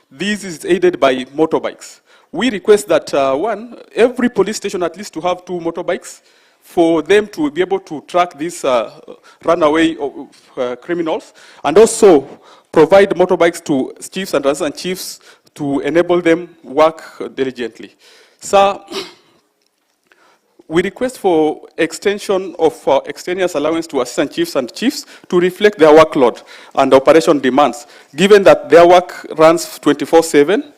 This is aided by motorbikes. We request that, one, every police station at least to have 2 motorbikes for them to be able to track these runaway criminals, and also provide motorbikes to chiefs and assistant chiefs to enable them work diligently. So, we request for extension of extraneous allowance to assistant chiefs and chiefs to reflect their workload and operation demands, given that their work runs 24/7,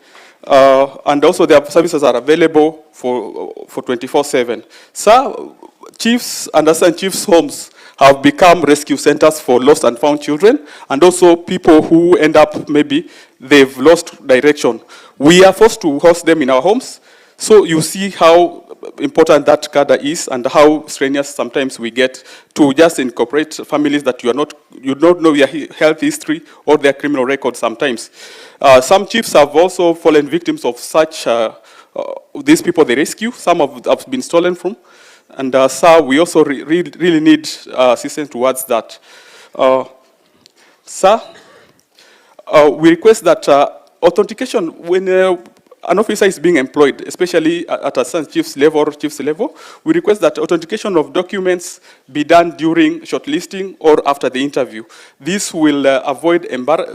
and also their services are available for 24/7. So, chiefs and assistant chiefs' homes have become rescue centers for lost and found children, and also people who end up, maybe they've lost direction. We are forced to host them in our homes, so you see how important that cadre is and how strenuous sometimes we get to just incorporate families that you don't know their health history or their criminal record sometimes. Some chiefs have also fallen victims of such, these people they rescue. Some have been stolen from. And so we also really need assistance towards that. Sir, we request that authentication, when an officer is being employed, especially at a chief's level, we request that authentication of documents be done during shortlisting or after the interview. This will avoid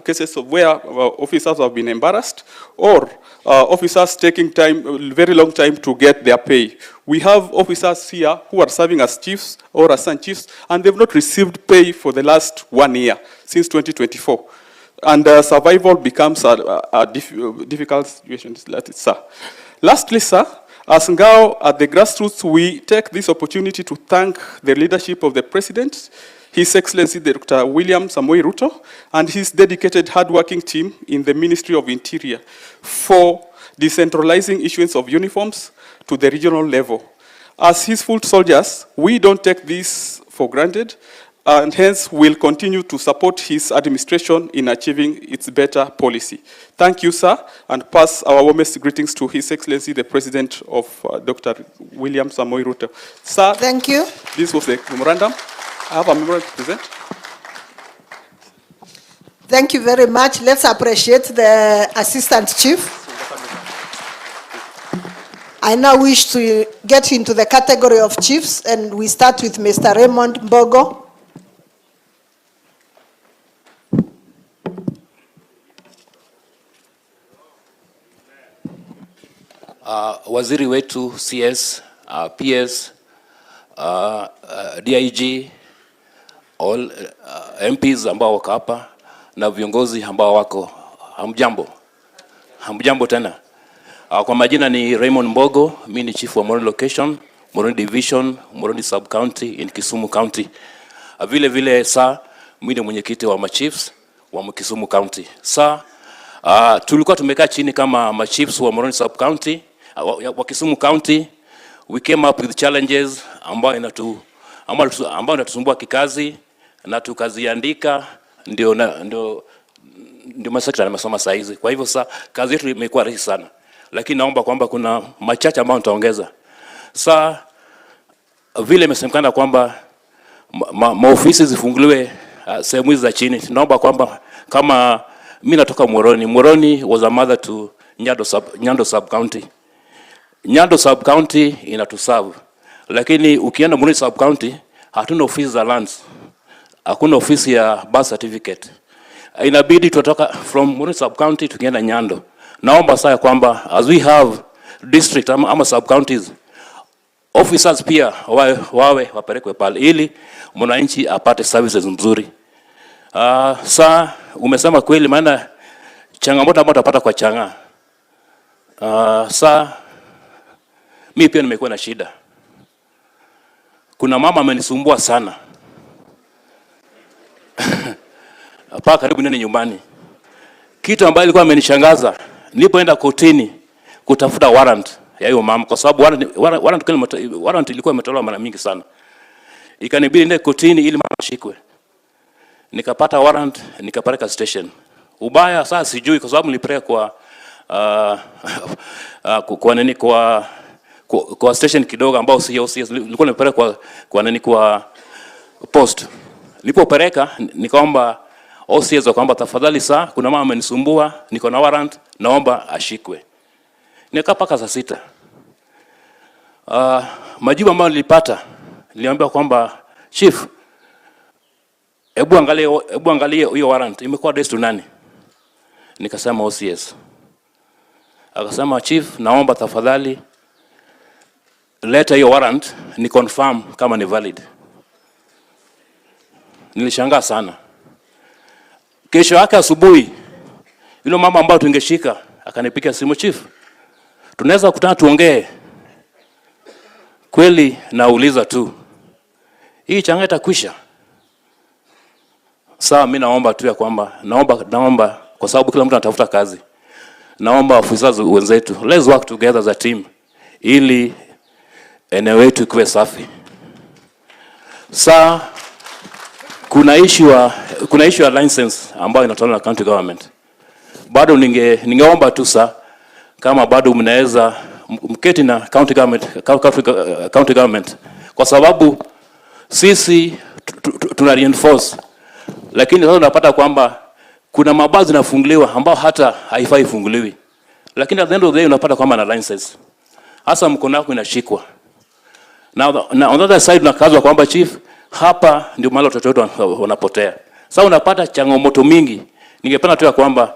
cases of where officers have been embarrassed, or officers taking very long time to get their pay. We have officers here who are serving as chiefs or assistant chiefs, and they've not received pay for the last 1 year, since 2024. And survival becomes a difficult situation. Sir. Lastly, sir, as Ngao at the grassroots, we take this opportunity to thank the leadership of the President, His Excellency Dr. William Samoei Ruto, and his dedicated hardworking team in the Ministry of Interior for decentralizing issuance of uniforms to the regional level. As his foot soldiers, we don't take this for granted, and hence will continue to support his administration in achieving its better policy. Thank you, sir, and pass our warmest greetings to His Excellency, the President of Dr. William Samoei Ruto. Sir, thank you. This was the memorandum. I have a memorandum to present. Thank you very much. Let's appreciate the Assistant Chief. I now wish to get into the category of chiefs, and we start with Mr. Raymond Mbogo. Waziri wetu, CS, PS, DIG, all MPs ambao wako hapa na viongozi ambao wako, hamjambo tena. Kwa majina ni Raymond Mbogo, mimi ni chief wa Moroni Location, Moroni Division, Moroni Sub County in Kisumu County. Vile vile saa mimi ni mwenyekiti wa machiefs wa Kisumu County. Saa tulikuwa tumekaa chini kama machiefs wa Moroni Sub County wa Kisumu County. We came up with challenges ambao inatusumbua kikazi na tukaziandika, ndio masekta nimesoma saa hizi. Kwa hivyo sasa kazi yetu imekuwa rahisi sana, lakini naomba kwamba kuna machache ambayo nitaongeza. Sasa vile imesemekana kwamba maofisi zifunguliwe sehemu hizi za chini, naomba kwamba kama mimi natoka Moroni was a mother to Nyando Sub County. Nyando Sub County inatuserve, lakini ukienda Moroni Sub County hatuna ofisi za lands, hakuna ofisi ya birth certificate. Inabidi tutoka from Moroni Sub County tukienda Nyando. Naomba sasa kwamba as we have district ama sub counties, officers pia wawe wapelekwe pale ili mwananchi apate services nzuri. Sasa umesema kweli, maana changamoto ambayo tutapata kwa changa. Sasa mimi pia nimekuwa na shida. Kuna mama amenisumbua sana. Hapa karibu nini nyumbani. Kitu ambacho ilikuwa amenishangaza, nilipoenda kotini kutafuta warrant ya hiyo mama, kwa sababu warrant ilikuwa imetolewa mara mingi sana. Ikanibidi niende kotini ili mama ashikwe. Nikapata warrant, nikapeleka station. Ubaya sasa sijui kwa sababu nilipeleka kwa station kidogo ambao nilikuwa nimepeleka kwa post. Nilipopeleka nikaomba OCS kwamba tafadhali saa kuna mama amenisumbua, niko na warrant, naomba ashikwe. Nikaa paka saa 6. Majibu ambayo nilipata, niliambiwa kwamba chief, hebu angalie hiyo warrant imekuwa addressed to nani? Nikasema OCS. Akasema chief, naomba tafadhali leta hiyo warrant ni confirm kama ni valid. Nilishangaa sana. Kesho yake asubuhi yule mama ambaye tungeshika akanipigia simu, chief, tunaweza kukutana tuongee? Kweli nauliza tu, hii changa itakwisha? Sawa, mimi naomba tu ya kwamba naomba kwa sababu kila mtu anatafuta kazi. Naomba afisa wenzetu, let's work together as a team ili eneo letu kuwe safi. Saa kuna issue ya license ambayo inatolewa na county government. Bado ningeomba tu kama bado mnaweza mketi na county government kwa sababu sisi tuna reinforce, lakini sasa unapata kwamba kuna mabazi zinafunguliwa ambao hata haifai funguliwi, lakini at the end of the day unapata kwamba na license hasa mkono wako inashikwa. Na on the other side unakazwa kwamba chief, hapa ndio mahali watoto wetu wanapotea. Sasa unapata changamoto mingi. Ningependa tu ya kwamba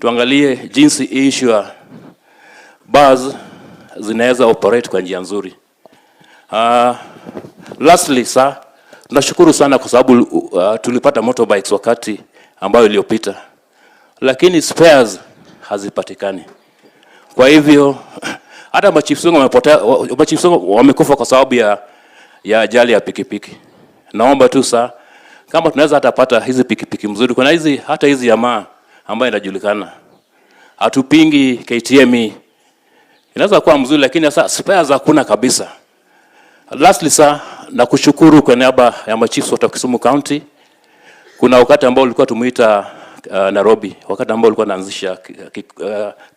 tuangalie jinsi issue ya bars zinaweza operate kwa njia nzuri. Lastly tunashukuru sana kwa sababu tulipata motorbikes wakati ambayo iliyopita, lakini spares hazipatikani. Kwa hivyo hata machiefs wamekufa kwa sababu ya ajali ya pikipiki. Naomba tu kama tunaweza hata pata hizi pikipiki mzuri, kuna hata hizi jamaa ambayo inajulikana. Hatupingi KTM, inaweza kuwa mzuri, lakini sasa spares hakuna kabisa. Lastly na kushukuru kwa niaba ya machiefs wa Kisumu County. Kuna wakati ambao ulikuwa tumuita Nairobi, wakati ambao ulikuwa naanzisha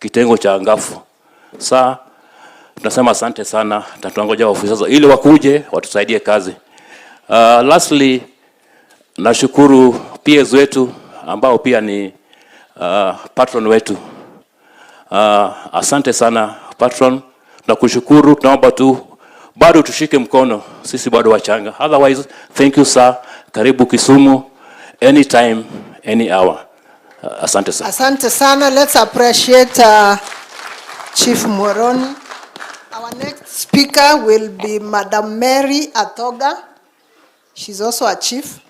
kitengo cha ngafu. Tunasema asante sana, na tunangoja ofisa ili wakuje watusaidie kazi. Lastly, nashukuru peers wetu ambao pia ni patron wetu. Asante sana patron, tunakushukuru. Tunaomba tu bado tushike mkono, sisi bado wachanga. Otherwise, thank you karibu Kisumu anytime, any hour. Asante sana. Asante sana. Let's appreciate Chief Moroni. Our next speaker will be Madam Mary Atoga. She's also a chief.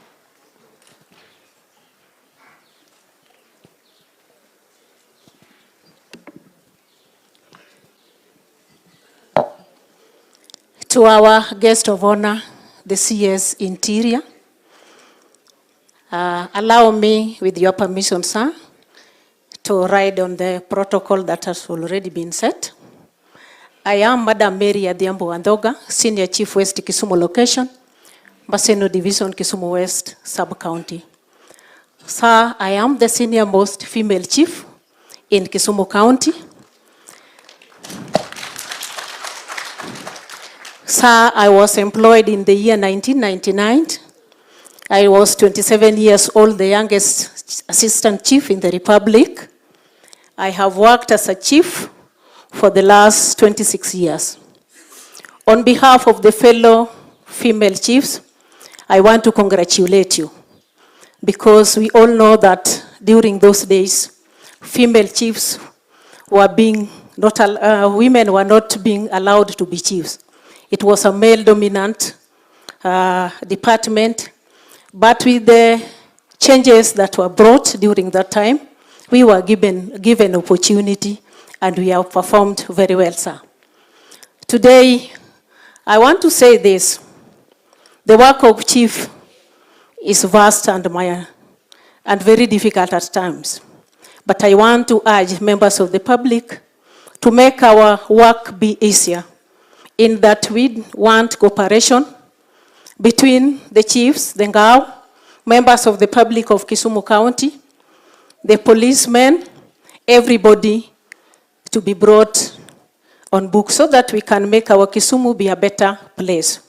To our guest of honor, the CS Interior, allow me, with your permission, sir, to ride on the protocol that has already been set. I am Madam Mary Adhiambo Andoga, Senior Chief West Kisumu Location, Maseno Division, Kisumu West Sub-County. Sir, I am the senior most female chief in Kisumu County. Sir, I was employed in the year 1999. I was 27 years old, the youngest assistant chief in the Republic. I have worked as a chief for the last 26 years. On behalf of the fellow female chiefs, I want to congratulate you, because we all know that during those days, female chiefs were women were not being allowed to be chiefs. It was a male-dominant department, but with the changes that were brought during that time, we were given opportunity, and we have performed very well, sir. Today, I want to say this. The work of chief is vast and very difficult at times. But I want to urge members of the public to make our work be easier, in that we want cooperation between the chiefs, the Ngao, members of the public of Kisumu County, the policemen, everybody to be brought on book so that we can make our Kisumu be a better place.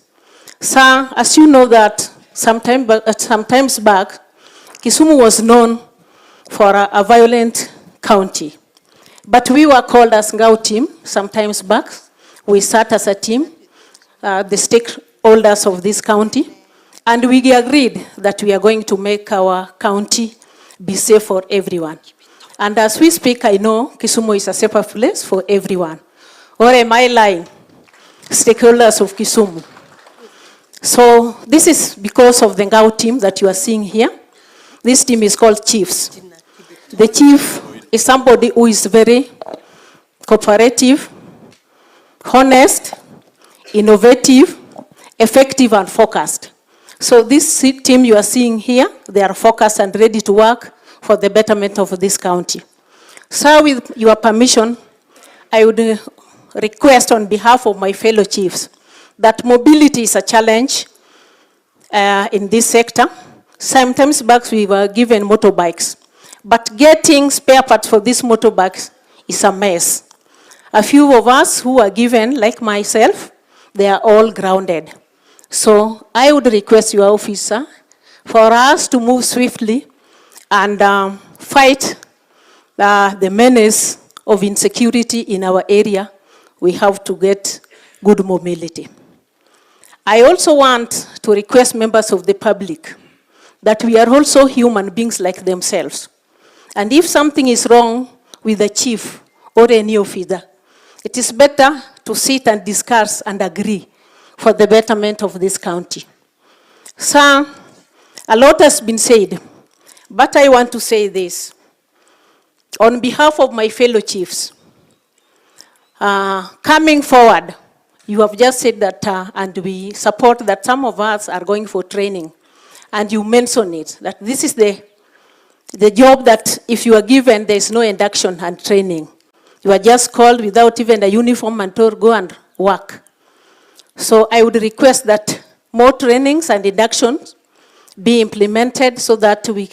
Sir, as you know that sometimes back, Kisumu was known for a violent county. But we were called as Ngao team sometimes back. We sat as a team, the stakeholders of this county, and we agreed that we are going to make our county be safe for everyone. And as we speak, I know Kisumu is a safer place for everyone. Or am I lying? Stakeholders of Kisumu. So this is because of the Ngao team that you are seeing here. This team is called Chiefs. The chief is somebody who is very cooperative, honest, innovative, effective, and focused. So this team you are seeing here, they are focused and ready to work for the betterment of this county. So with your permission, I would request on behalf of my fellow chiefs that mobility is a challenge in this sector. Sometimes back we were given motorbikes, but getting spare parts for these motorbikes is a mess. A few of us who are given, like myself, they are all grounded. So I would request your officer for us to move swiftly and fight the menace of insecurity in our area. We have to get good mobility. I also want to request members of the public that we are also human beings like themselves. And if something is wrong with the chief or any officer, it is better to sit and discuss and agree for the betterment of this county. So, a lot has been said, but I want to say this. On behalf of my fellow chiefs, coming forward, you have just said that, and we support that some of us are going for training. And you mentioned it, that this is the job that if you are given, there is no induction and training. You are just called without even a uniform and told, go and work. So I would request that more trainings and inductions be implemented so that we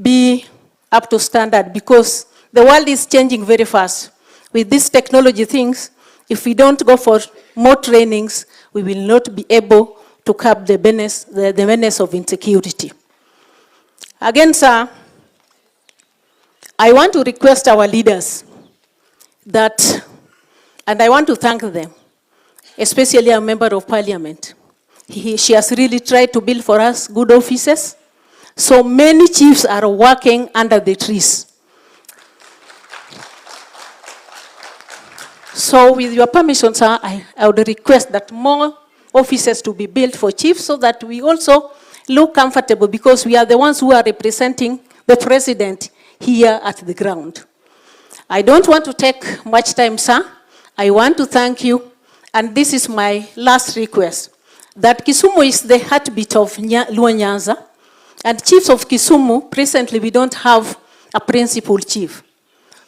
be up to standard, because the world is changing very fast. With these technology things, if we don't go for more trainings, we will not be able to curb the menace of insecurity. Again, sir, I want to request our leaders that, and I want to thank them, especially a member of parliament. She has really tried to build for us good offices. So many chiefs are working under the trees. So with your permission, sir, I would request that more offices to be built for chiefs so that we also look comfortable, because we are the ones who are representing the president here at the ground. I don't want to take much time, sir. I want to thank you, and this is my last request, that Kisumu is the heartbeat of Luo Nyanza, and chiefs of Kisumu, presently we don't have a principal chief.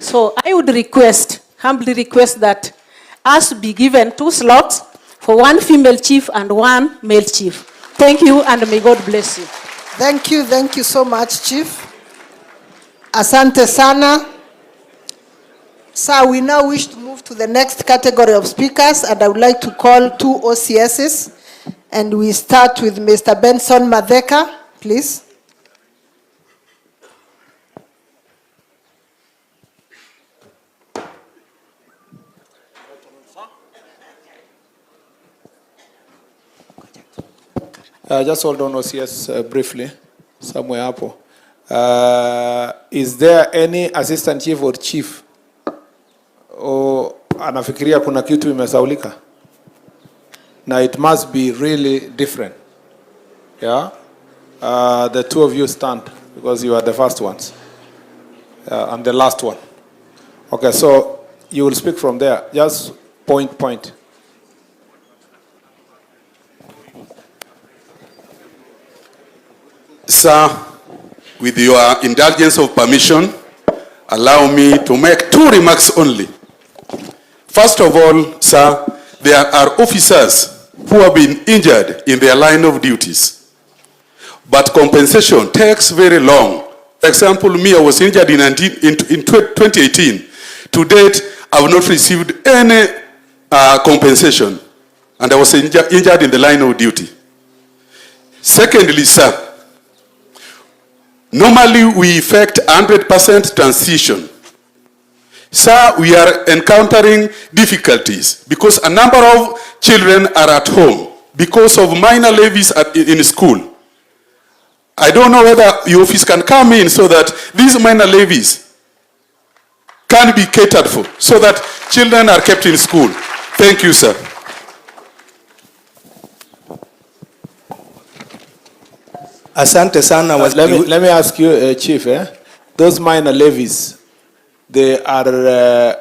So I would request, humbly request, that us be given 2 slots for 1 female chief and 1 male chief. Thank you, and may God bless you. Thank you so much, Chief. Asante sana. So we now wish to move to the next category of speakers, and I would like to call 2 OCSs, and we start with Mr. Benson Madeka, please. Just hold on, OCS, briefly, somewhere hapo. Is there any assistant chief or chief? O anafikiria kuna kitu imesaulika? Now it must be really different. Yeah? The 2 of you stand, because you are the first ones. And the last one. Okay, so you will speak from there. Just point. Sir, with your indulgence of permission, allow me to make 2 remarks only. First of all, sir, there are officers who have been injured in their line of duties, but compensation takes very long. For example, me, I was injured in 2018. To date, I have not received any compensation, and I was injured in the line of duty. Secondly, sir, Normally, we effect 100% transition. Sir, we are encountering difficulties because a number of children are at home because of minor levies in school. I don't know whether your office can come in so that these minor levies can be catered for, so that children are kept in school. Thank you, sir. Asante sana. Let me ask you, Chief, those minor levies, they are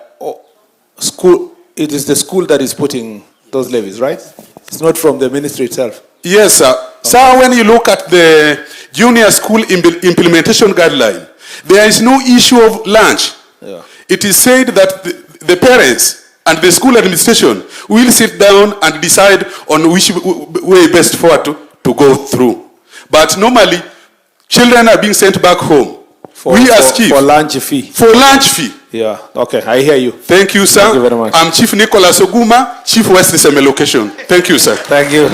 school. It is the school that is putting those levies, right? It's not from the ministry itself. Yes, sir. Okay. Sir, when you look at the junior school implementation guideline, there is no issue of lunch. Yeah. It is said that the parents and the school administration will sit down and decide on which way best forward to go through. But normally, children are being sent back home. For lunch fee. For lunch fee. Yeah, okay, I hear you. Thank you, sir. Thank you very much. I'm Chief Nicholas Oguma, Chief West Seme Location. Thank you, sir. Thank you.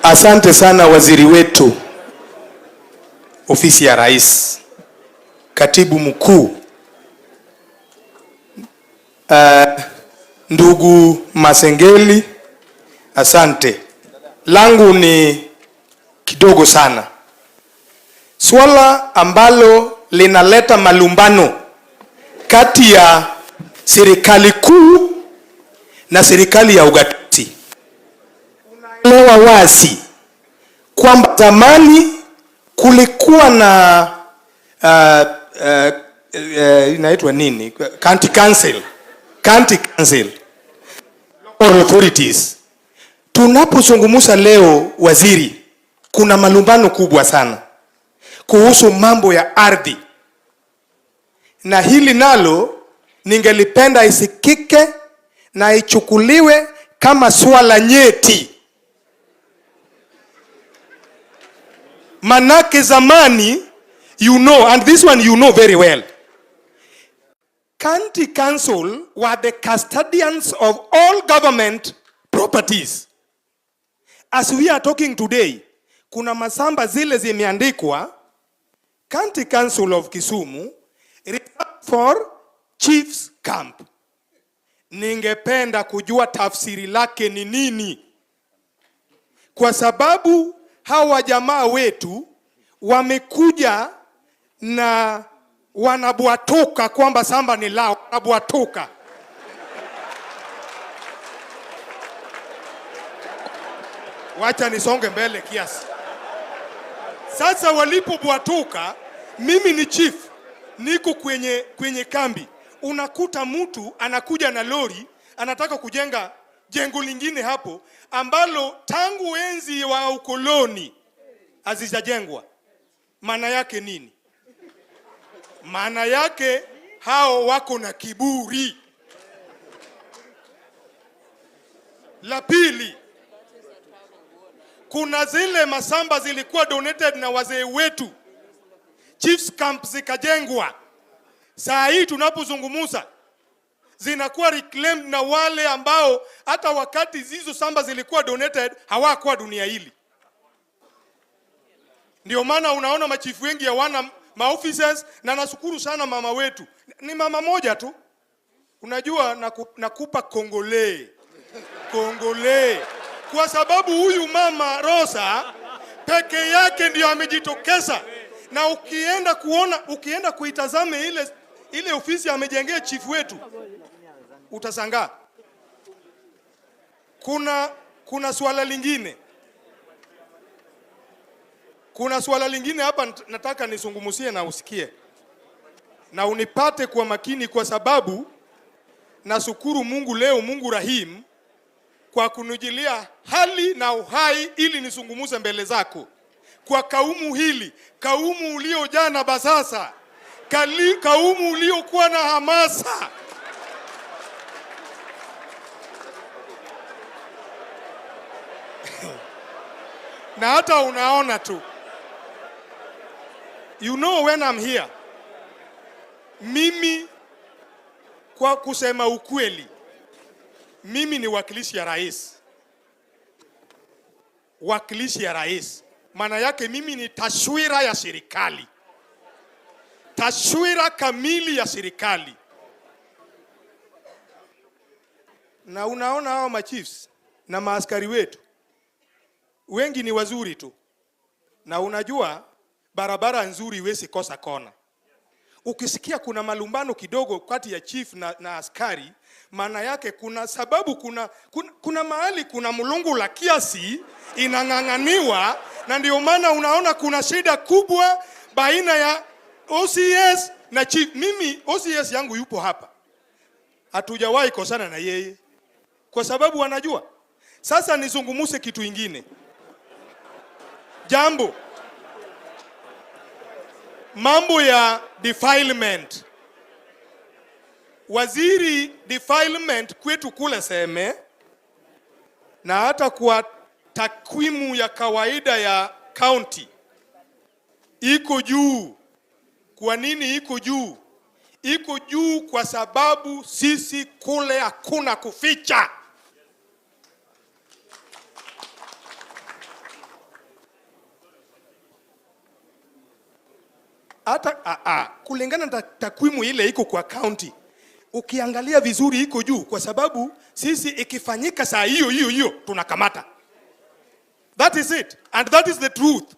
Asante sana waziri wetu, ofisi ya rais, katibu mkuu, ndugu Masengeli, asante. Langu ni kidogo sana. Swala ambalo linaleta malumbano kati ya serikali kuu na serikali ya ugatuzi. Unaelewa wazi kwamba zamani kulikuwa na inaitwa nini? County council, local authorities. Tunapozungumza leo, waziri, kuna malumbano kubwa sana kuhusu mambo ya ardhi, na hili nalo ningelipenda isikike na ichukuliwe kama swala nyeti. Manake zamani, you know, and this one you know very well, county council were the custodians of all government properties. As we are talking today, kuna masamba zile zimeandikwa County Council of Kisumu reserved for Chief's Camp. Ningependa kujua tafsiri lake ni nini, kwa sababu hawa jamaa wetu wamekuja na wanabwatoka kwamba samba ni lao, wanabwatoka. Wacha nisonge mbele kiasi. Sasa walipobwatuka, mimi ni chief, niko kwenye kambi. Unakuta mtu anakuja na lori, anataka kujenga jengo lingine hapo ambalo tangu enzi wa ukoloni hazijajengwa. Maana yake nini? Maana yake hao wako na kiburi. La pili, kuna zile masamba zilikuwa donated na wazee wetu, Chiefs Camp zikajengwa. Saa hii tunapozungumza zinakuwa reclaimed na wale ambao hata wakati hizo samba zilikuwa donated hawakuwa dunia hili. Ndio maana unaona machifu wengi hawana maofficers, na nashukuru sana mama wetu. Ni mama moja tu. Unajua nakupa Kongole. Kwa sababu huyu mama Rosa peke yake ndio amejitokeza, na ukienda kuitazame ile ofisi amejengea chief wetu, utasangaa. Kuna swala lingine. Kuna swala lingine hapa nataka nisungumusie na usikie. Na unipate kwa makini, kwa sababu nashukuru Mungu leo, Mungu Rahim, kwa kunujilia hali na uhai ili nisungumuze mbele zako. Kwa kaumu hili, kaumu uliojaa na basasa, kaumu uliokuwa na hamasa. Na hata unaona tu. You know when I'm here, mimi kwa kusema ukweli, mimi ni wakilishi ya rais. Wakilishi ya rais. Maana yake mimi ni taswira ya serikali. Taswira kamili ya serikali. Na unaona hao machiefs na maaskari wetu wengi ni wazuri tu. Na unajua barabara nzuri iwezi kosa kona. Ukisikia kuna malumbano kidogo kati ya chief na askari, maana yake kuna sababu, kuna mahali kuna mlungu la kiasi inang'ang'aniwa, na ndio maana unaona kuna shida kubwa baina ya OCS na chief. Mimi OCS yangu yupo hapa, hatujawahi kosana na yeye kwa sababu anajua. Sasa nizungumuse kitu ingine. Jambo mambo ya defilement. Waziri defilement kwetu kule Seme, na hata kwa takwimu ya kawaida ya county iko juu. Kwa nini iko juu? Iko juu kwa sababu sisi kule hakuna kuficha. Hata kulingana na takwimu ile iko kwa county, ukiangalia vizuri iko juu kwa sababu sisi ikifanyika saa hiyo tunakamata. That is it, and that is the truth.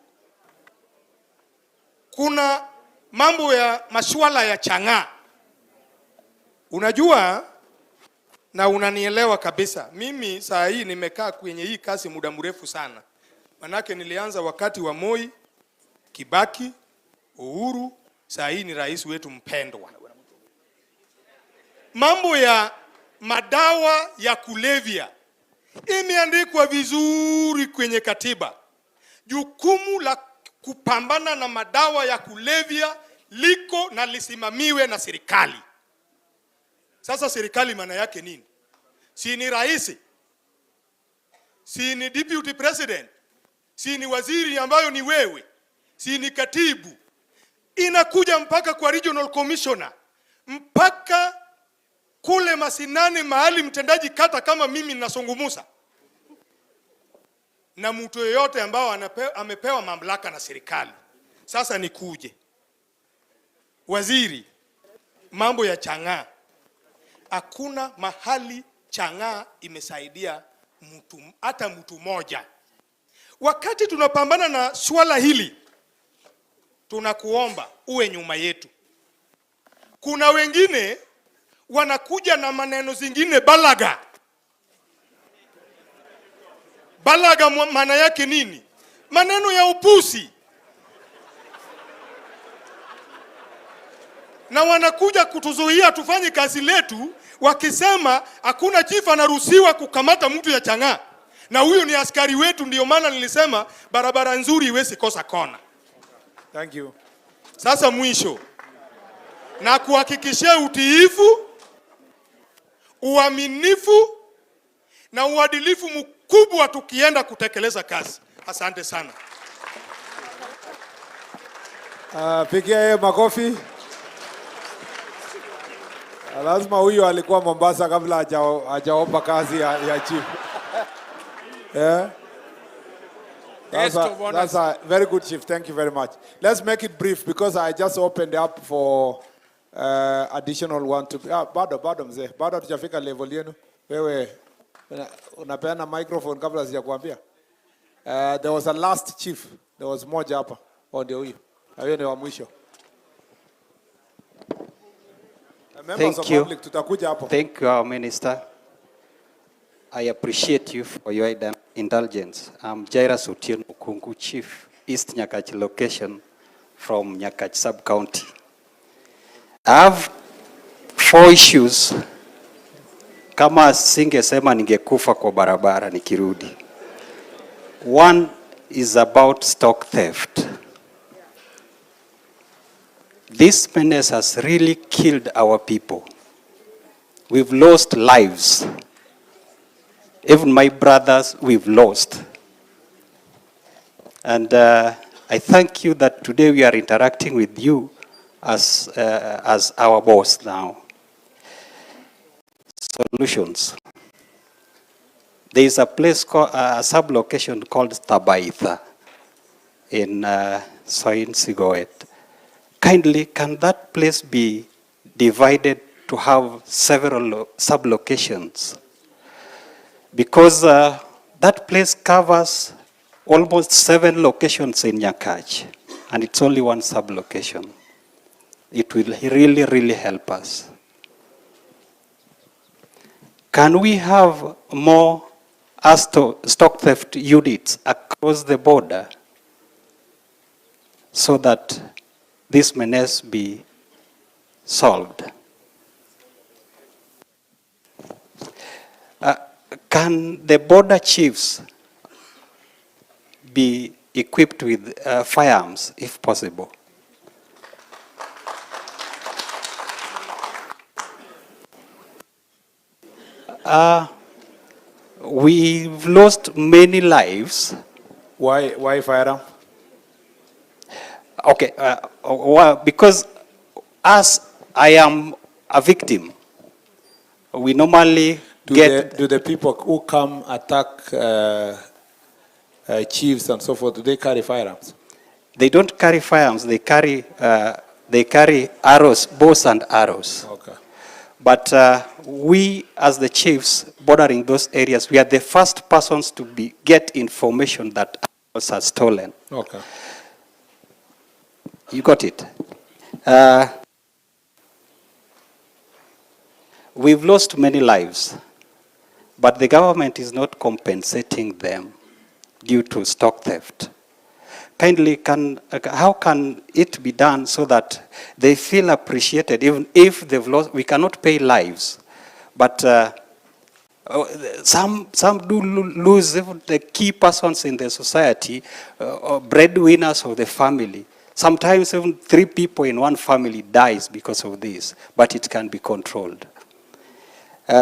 Kuna mambo ya masuala ya chang'aa. Unajua na unanielewa kabisa. Mimi saa hii nimekaa kwenye hii kazi muda mrefu sana. Manake nilianza wakati wa Moi, Kibaki, Uhuru, saa hii ni rais wetu mpendwa. Mambo ya madawa ya kulevya imeandikwa vizuri kwenye katiba. Jukumu la kupambana na madawa ya kulevya liko na lisimamiwe na serikali. Sasa serikali maana yake nini? Si ni rais? Si ni deputy president? Si ni waziri ambayo ni wewe? Si ni katibu? Inakuja mpaka kwa regional commissioner, mpaka kule masinani mahali mtendaji kata kama mimi ninasungumusa, na mtu yeyote ambao amepewa mamlaka na serikali. Sasa nikuje waziri, mambo ya chang'aa. Hakuna mahali chang'aa imesaidia mtu, hata mtu moja. Wakati tunapambana na swala hili, tunakuomba uwe nyuma yetu. Kuna wengine wanakuja na maneno zingine balaga. Balaga maana yake nini? Maneno ya upusi. Na wanakuja kutuzuia tufanye kazi letu, wakisema hakuna chief anaruhusiwa kukamata mtu ya chang'aa. Na huyo ni askari wetu, ndio maana nilisema barabara nzuri iwezi kosa kona. Thank you. Sasa mwisho, na kuhakikishia utiifu, uaminifu na uadilifu mkubwa tukienda kutekeleza kazi. Asante sana. Pigia yeye makofi. Lazima huyo alikuwa Mombasa kabla hajaomba kazi ya chief. Yeah. That's a very good, Chief. Thank you very much. Let's make it brief because I just opened up for additional one to... Bado mzee. Bado tujafika level yenu. Wewe, unapeana microphone kabla sijakuambia. There was a last chief. There was moja hapa. Ndio huyo. Huyo ni wa mwisho. Thank you. Thank you, our Minister. I appreciate you for your indulgence. I'm Jairus Otieno Okungu, Chief, East Nyakach location from Nyakach sub-county. I have 4 issues. Kama singesema ningekufa kwa barabara nikirudi. One is about stock theft. This menace has really killed our people. We've lost lives. Even my brothers, we've lost. And I thank you that today we are interacting with you as our boss now. Solutions. There is a place called, a sub-location called Tabaitha in Soin Sigoet. Kindly, can that place be divided to have several sub-locations? Because that place covers almost 7 locations in Nyakach, and it's only one sub-location. It will really, really help us. Can we have more stock theft units across the border so that this menace be solved? Can the border chiefs be equipped with firearms, if possible? We've lost many lives. Why firearm? Okay, well, because as I am a victim, we normally Do the people who come attack chiefs and so forth, do they carry firearms? They don't carry firearms. They carry arrows, bows and arrows. Okay. But we, as the chiefs bordering those areas, we are the first persons to get information that arrows are stolen. Okay. You got it. We've lost many lives, but the government is not compensating them due to stock theft. Kindly, how can it be done so that they feel appreciated, even if they've lost? We cannot pay lives, but some do lose even the key persons in the society, breadwinners of the family. Sometimes even 3 people in one family dies because of this, but it can be controlled.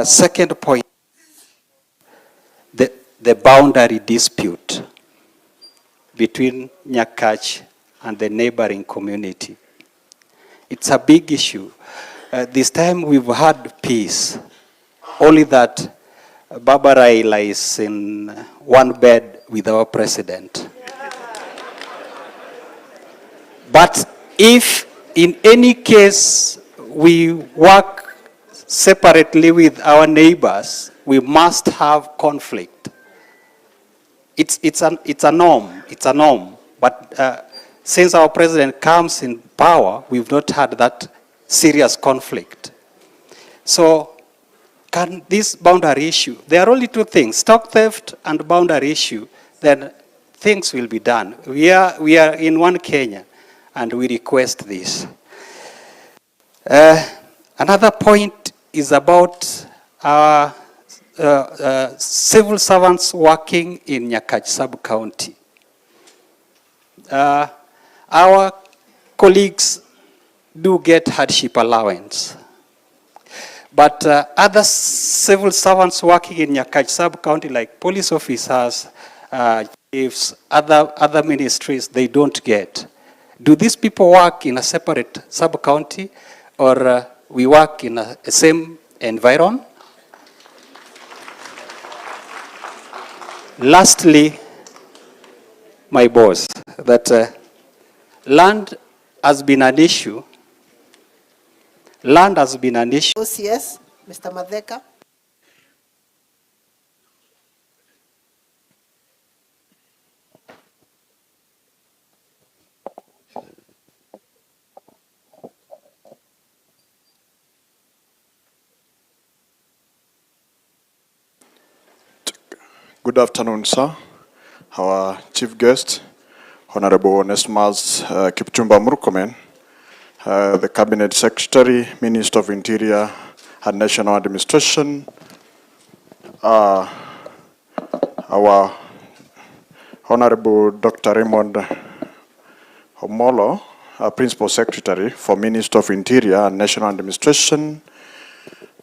Second point, the boundary dispute between Nyakach and the neighboring community. It's a big issue. This time we've had peace, only that Baba Raila is in one bed with our president. But if in any case we work separately with our neighbors, we must have conflict. It's a norm. But since our president comes in power, we've not had that serious conflict. So, can this boundary issue? There are only 2 things: stock theft and boundary issue. Then things will be done. We are in one Kenya, and we request this. Another point is about our civil servants working in Nyakach sub-county. Our colleagues do get hardship allowance. But other civil servants working in Nyakach sub-county, like police officers, chiefs, other ministries, they don't get. Do these people work in a separate sub-county, or we work in a same environment? Lastly, my boss, that land has been an issue. Land has been an issue. OCS, Mr. Madheka. Good afternoon, sir. Our chief guest, Honorable Onesmus Kipchumba Murkomen, the Cabinet Secretary, Minister of Interior and National Administration, our Honorable Dr. Raymond Omolo, Principal Secretary for Minister of Interior and National Administration,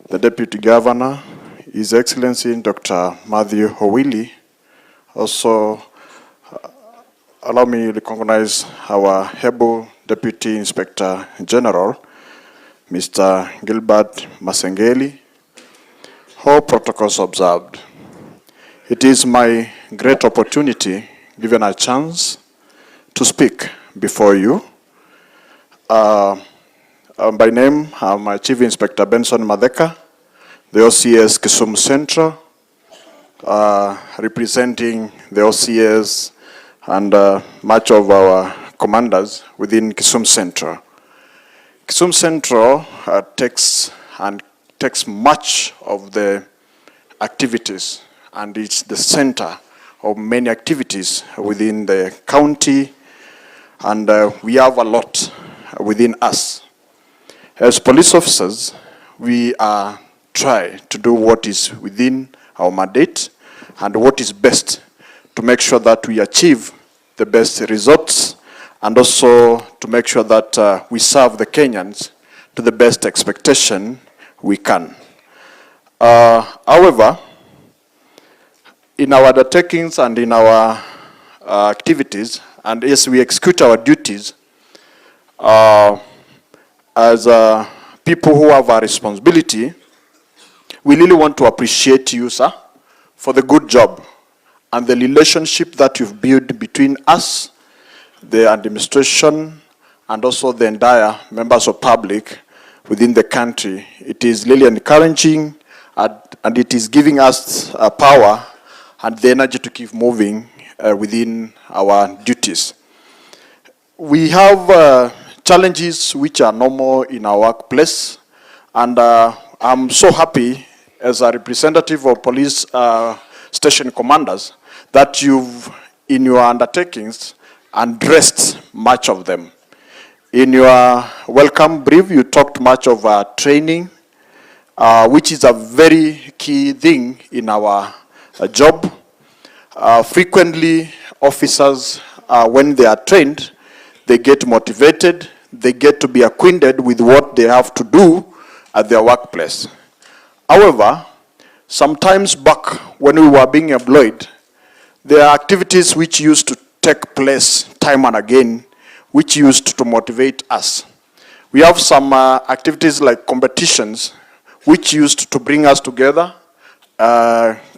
the Deputy Governor, His Excellency Dr. Matthew Owili. Also, allow me to recognize our able Deputy Inspector General, Mr. Gilbert Masengeli. All protocols observed. It is my great opportunity, given a chance, to speak before you. By name, I'm Chief Inspector Benson Madeka, the OCS Kisumu Central, representing the OCS and much of our commanders within Kisumu Central. Kisumu Central takes much of the activities, and it's the center of many activities within the county, and we have a lot within us. As police officers, we try to do what is within our mandate and what is best to make sure that we achieve the best results, and also to make sure that we serve the Kenyans to the best expectation we can. However, in our undertakings and in our activities, and as we execute our duties, as people who have a responsibility, we really want to appreciate you, sir, for the good job and the relationship that you've built between us, the administration, and also the entire members of public within the country. It is really encouraging, and it is giving us power and the energy to keep moving within our duties. We have challenges which are normal in our workplace, and I'm so happy as a representative of police station commanders that you've, in your undertakings, addressed much of them. In your welcome brief, you talked much of training, which is a very key thing in our job. Frequently, officers, when they are trained, they get motivated, they get to be acquainted with what they have to do at their workplace. However, sometimes back when we were being employed, there are activities which used to take place time and again, which used to motivate us. We have some activities like competitions, which used to bring us together,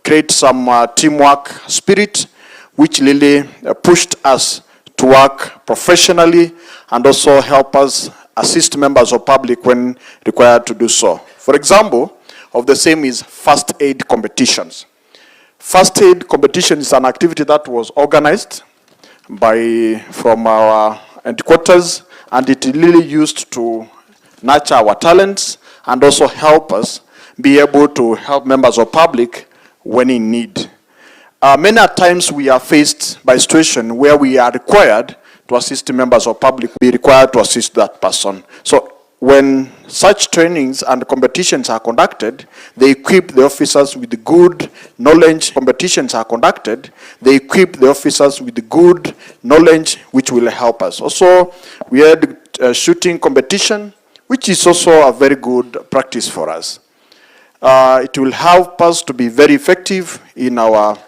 create some teamwork spirit, which really pushed us to work professionally and also help us assist members of public when required to do so. For example, of the same is first aid competitions. First aid competition is an activity that was organized from our headquarters, and it really used to nurture our talents and also help us be able to help members of public when in need. Many times we are faced by a situation where we are required to assist members of public, be required to assist that person. So when such trainings and competitions are conducted, they equip the officers with the good knowledge. Competitions are conducted, they equip the officers with the good knowledge which will help us. Also, we had a shooting competition, which is also a very good practice for us. It will help us to be very effective in our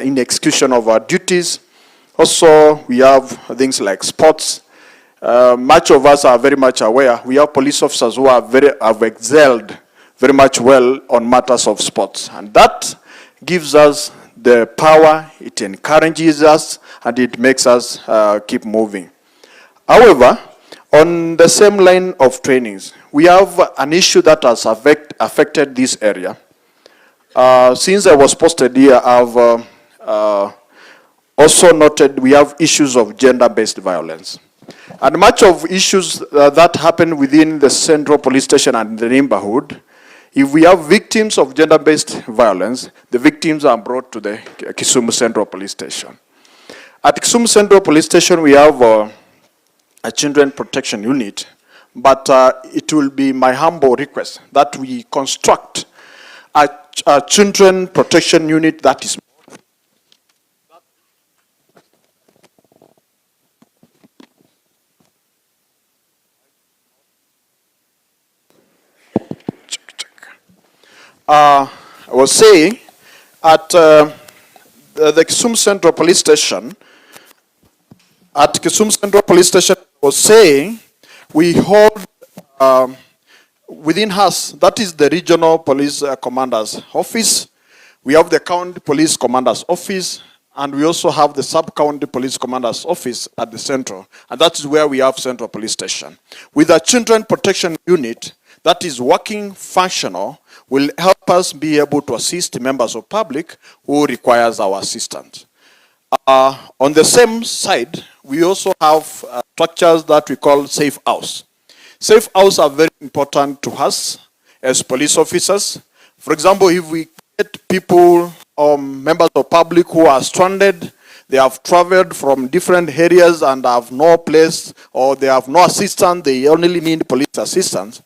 in execution of our duties. Also, we have things like sports. Much of us are very much aware. We have police officers who have excelled very much well on matters of sports. And that gives us the power, it encourages us, and it makes us keep moving. However, on the same line of trainings, we have an issue that has affected this area. Since I was posted here, I've also noted we have issues of gender-based violence. And much of issues that happen within the central police station and the neighborhood, if we have victims of gender-based violence, the victims are brought to the Kisumu Central Police Station. At Kisumu Central Police Station, we have a children protection unit, but it will be my humble request that we construct a children protection unit that is I was saying at the Kisumu Central Police Station, I was saying we hold within us, that is the regional police commander's office, We have the County Police Commander's Office, and we also have the Sub-County Police Commander's Office at the central, and that is where we have Central Police Station. With a Children Protection Unit that is working functional, will help us be able to assist members of public who requires our assistance. On the same side, we also have structures that we call safe house. Safe house are very important to us as police officers. For example, if we get people or members of public who are stranded, they have traveled from different areas and have no place, or they have no assistance, they only need police assistance,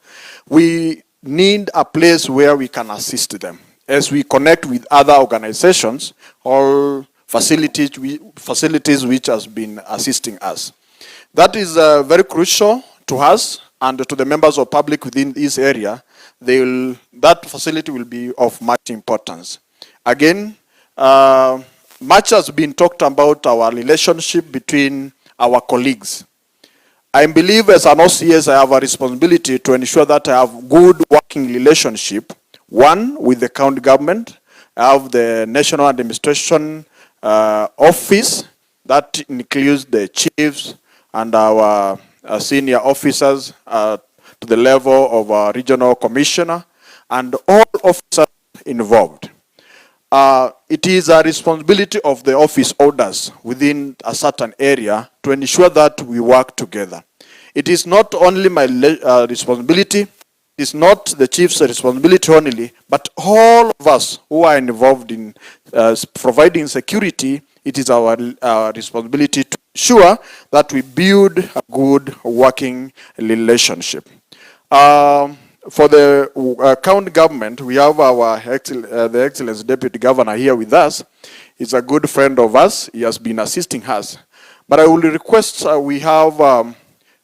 we need a place where we can assist them as we connect with other organizations or facilities which has been assisting us. That is very crucial to us and to the members of public within this area. That facility will be of much importance. Again, much has been talked about our relationship between our colleagues. I believe as an OCS, I have a responsibility to ensure that I have good working relationship. One, with the county government. I have the National Administration Office that includes the chiefs and our senior officers to the level of a regional commissioner and all officers involved. It is a responsibility of the office holders within a certain area to ensure that we work together. It is not only my responsibility, it is not the chief's responsibility only, but all of us who are involved in providing security, it is our responsibility to ensure that we build a good working relationship. For the county government, we have our the Excellence Deputy Governor here with us. He's a good friend of us. He has been assisting us. But I will request we have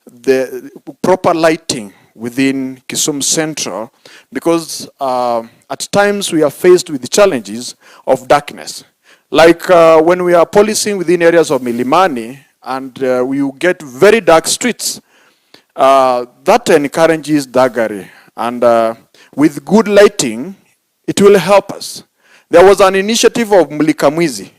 the proper lighting within Kisumu Central, because at times we are faced with the challenges of darkness. Like when we are policing within areas of Milimani and we get very dark streets, that encourages thuggery. And with good lighting, it will help us. There was an initiative of Mlikamwizi.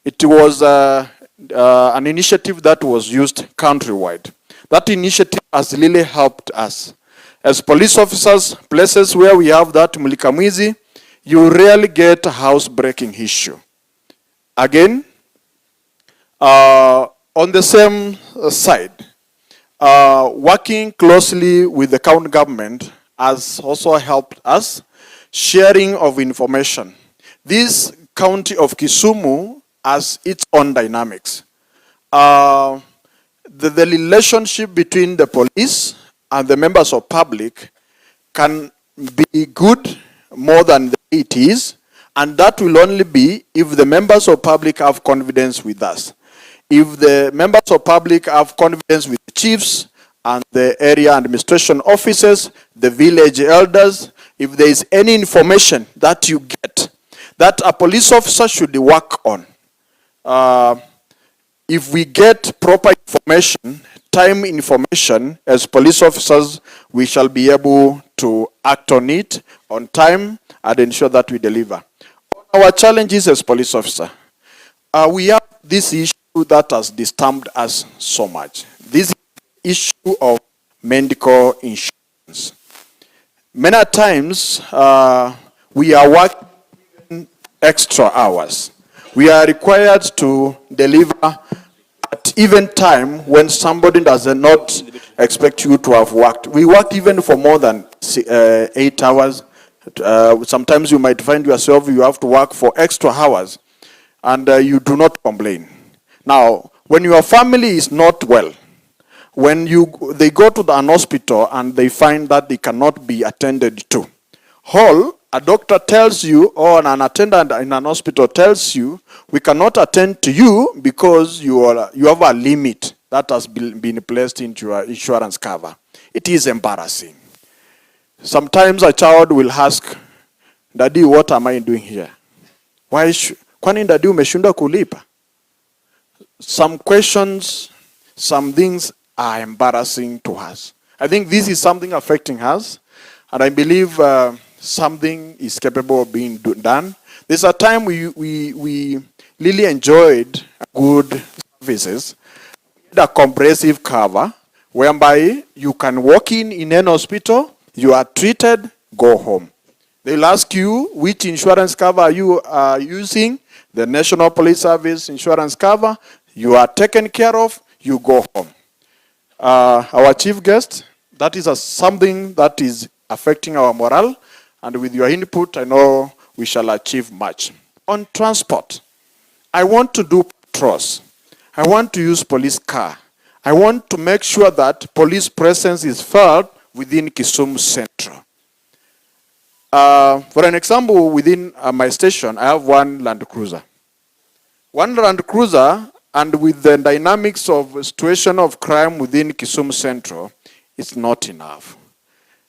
It was an initiative that was used countrywide. That initiative has really helped us. As police officers, places where we have that Mlikamwizi, you rarely get a house-breaking issue. Again, on the same side, working closely with the county government has also helped us. Sharing of information. This county of Kisumu has its own dynamics. The relationship between the police and the members of public can be good more than it is, and that will only be if the members of public have confidence with us. If the members of public have confidence with the chiefs and the area administration officers, the village elders, if there is any information that you get that a police officer should work on, if we get proper information, time information, as police officers, we shall be able to act on it on time and ensure that we deliver. Our challenges as police officer, we have this issue that has disturbed us so much. This issue of medical insurance. Many times, we are working extra hours. We are required to deliver at even time when somebody does not expect you to have worked. We work even for more than 8 hours. Sometimes you might find yourself you have to work for extra hours and you do not complain. Now, when your family is not well, when they go to an hospital and they find that they cannot be attended to, a doctor tells you, or an attendant in an hospital tells you, we cannot attend to you because you have a limit that has been placed into your insurance cover. It is embarrassing. Sometimes a child will ask, Daddy, what am I doing here? Kwani Daddy umeshindwa kulipa? Some questions, some things are embarrassing to us. I think this is something affecting us, and I believe something is capable of being done. There's a time we really enjoyed good services, a comprehensive cover, whereby you can walk in any hospital, you are treated, go home. They'll ask you which insurance cover you are using, the National Police Service insurance cover, you are taken care of, you go home. Our chief guest, that is something that is affecting our morale, and with your input, I know we shall achieve much. On transport, I want to do patrols. I want to use police car. I want to make sure that police presence is felt within Kisumu Central. For an example, within my station, I have one Land Cruiser. One Land Cruiser, and with the dynamics of situation of crime within Kisumu Central, it's not enough.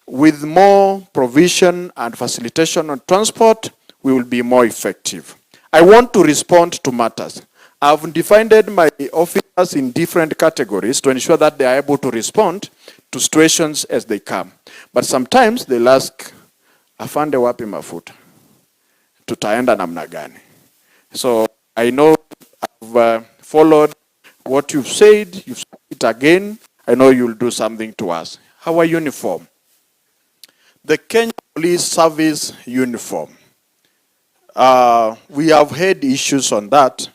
With more provision and facilitation on transport, we will be more effective. I want to respond to matters. I've divided my officers in different categories to ensure that they are able to respond to situations as they come. But sometimes they'll ask, afande wapi mafuta? Tutaenda namna gani? So I know I've followed what you've said, you've said it again. I know you'll do something to us. Our uniform. The Kenya Police Service uniform. We have had issues on that,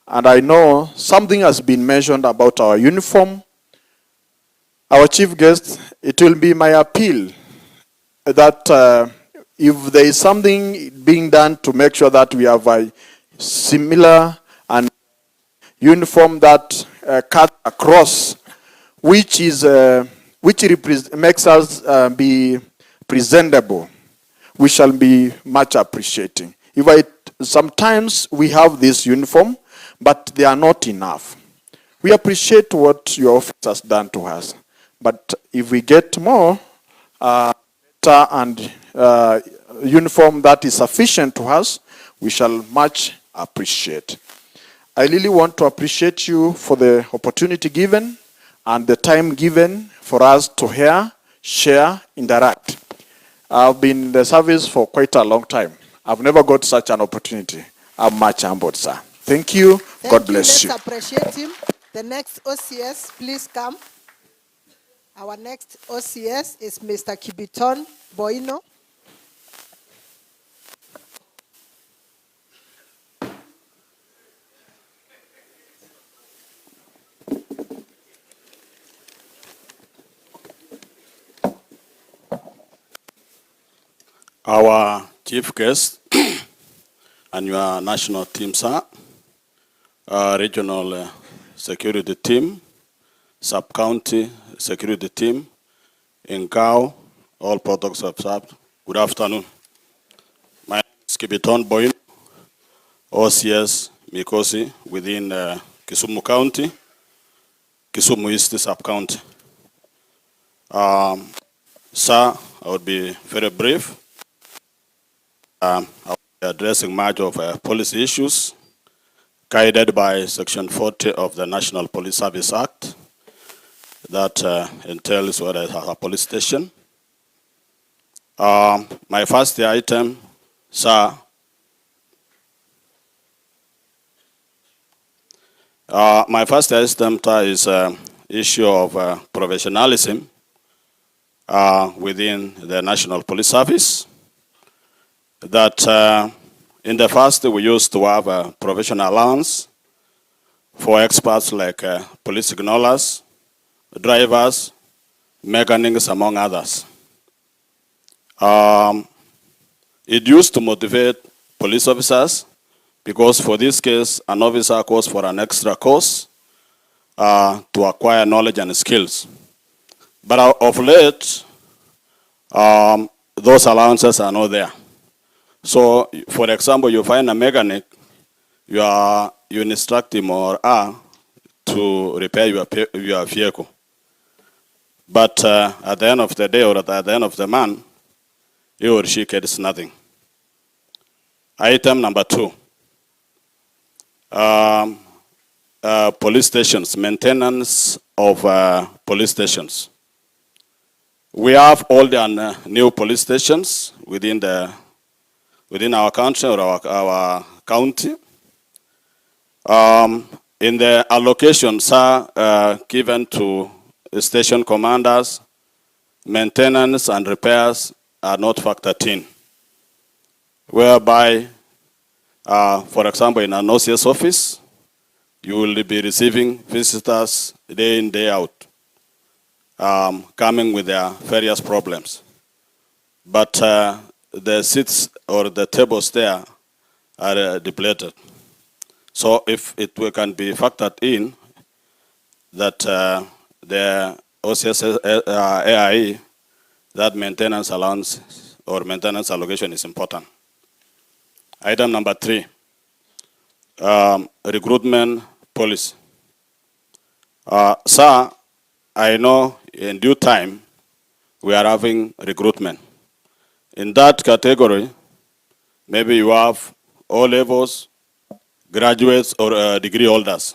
and I know something has been mentioned about our uniform. Our chief guest, it will be my appeal that if there is something being done to make sure that we have a similar and uniform that cut across, which makes us be presentable, we shall be much appreciating. Sometimes we have this uniform, but they are not enough. We appreciate what your office has done to us, but if we get more better and uniform that is sufficient to us, we shall much appreciate. I really want to appreciate you for the opportunity given and the time given for us to hear, share, interact. I've been in the service for quite a long time. I've never got such an opportunity. I'm much humbled, sir. Thank you. God bless you. Let's appreciate him. The next OCS, please come. Our next OCS is Mr. Kibiton Boino. Our chief guest and your national team, sir, regional security team, sub-county security team, in Gao, all protocols observed. Good afternoon. My name is Kibiton Boyne, OCS Mikosi within Kisumu County, Kisumu East sub-county. Sir, I would be very brief. I will be addressing much of policy issues guided by Section 40 of the National Police Service Act that entails what I have a police station. My first item, sir, my first item is issue of professionalism within the National Police Service. That in the past we used to have a professional allowance for experts like police signalers, drivers, mechanics, among others. It used to motivate police officers because for this case, an officer goes for an extra course to acquire knowledge and skills. But of late, those allowances are not there. So, for example, you find a mechanic, you instruct him or her to repair your vehicle. But at the end of the day or at the end of the month, he or she gets nothing. Item number 2. Police stations, maintenance of police stations. We have old and new police stations within within our country or our county. In the allocations are given to station commanders, maintenance and repairs are not factored in, whereby, for example, in an OCS office, you will be receiving visitors day in, day out, coming with their various problems. But the seats or the tables there are depleted. So if it can be factored in that the OCS AIE, that maintenance allowance or maintenance allocation is important. Item number 3, recruitment policy. Sir, I know in due time we are having recruitment. In that category, maybe you have O levels, graduates, or degree holders.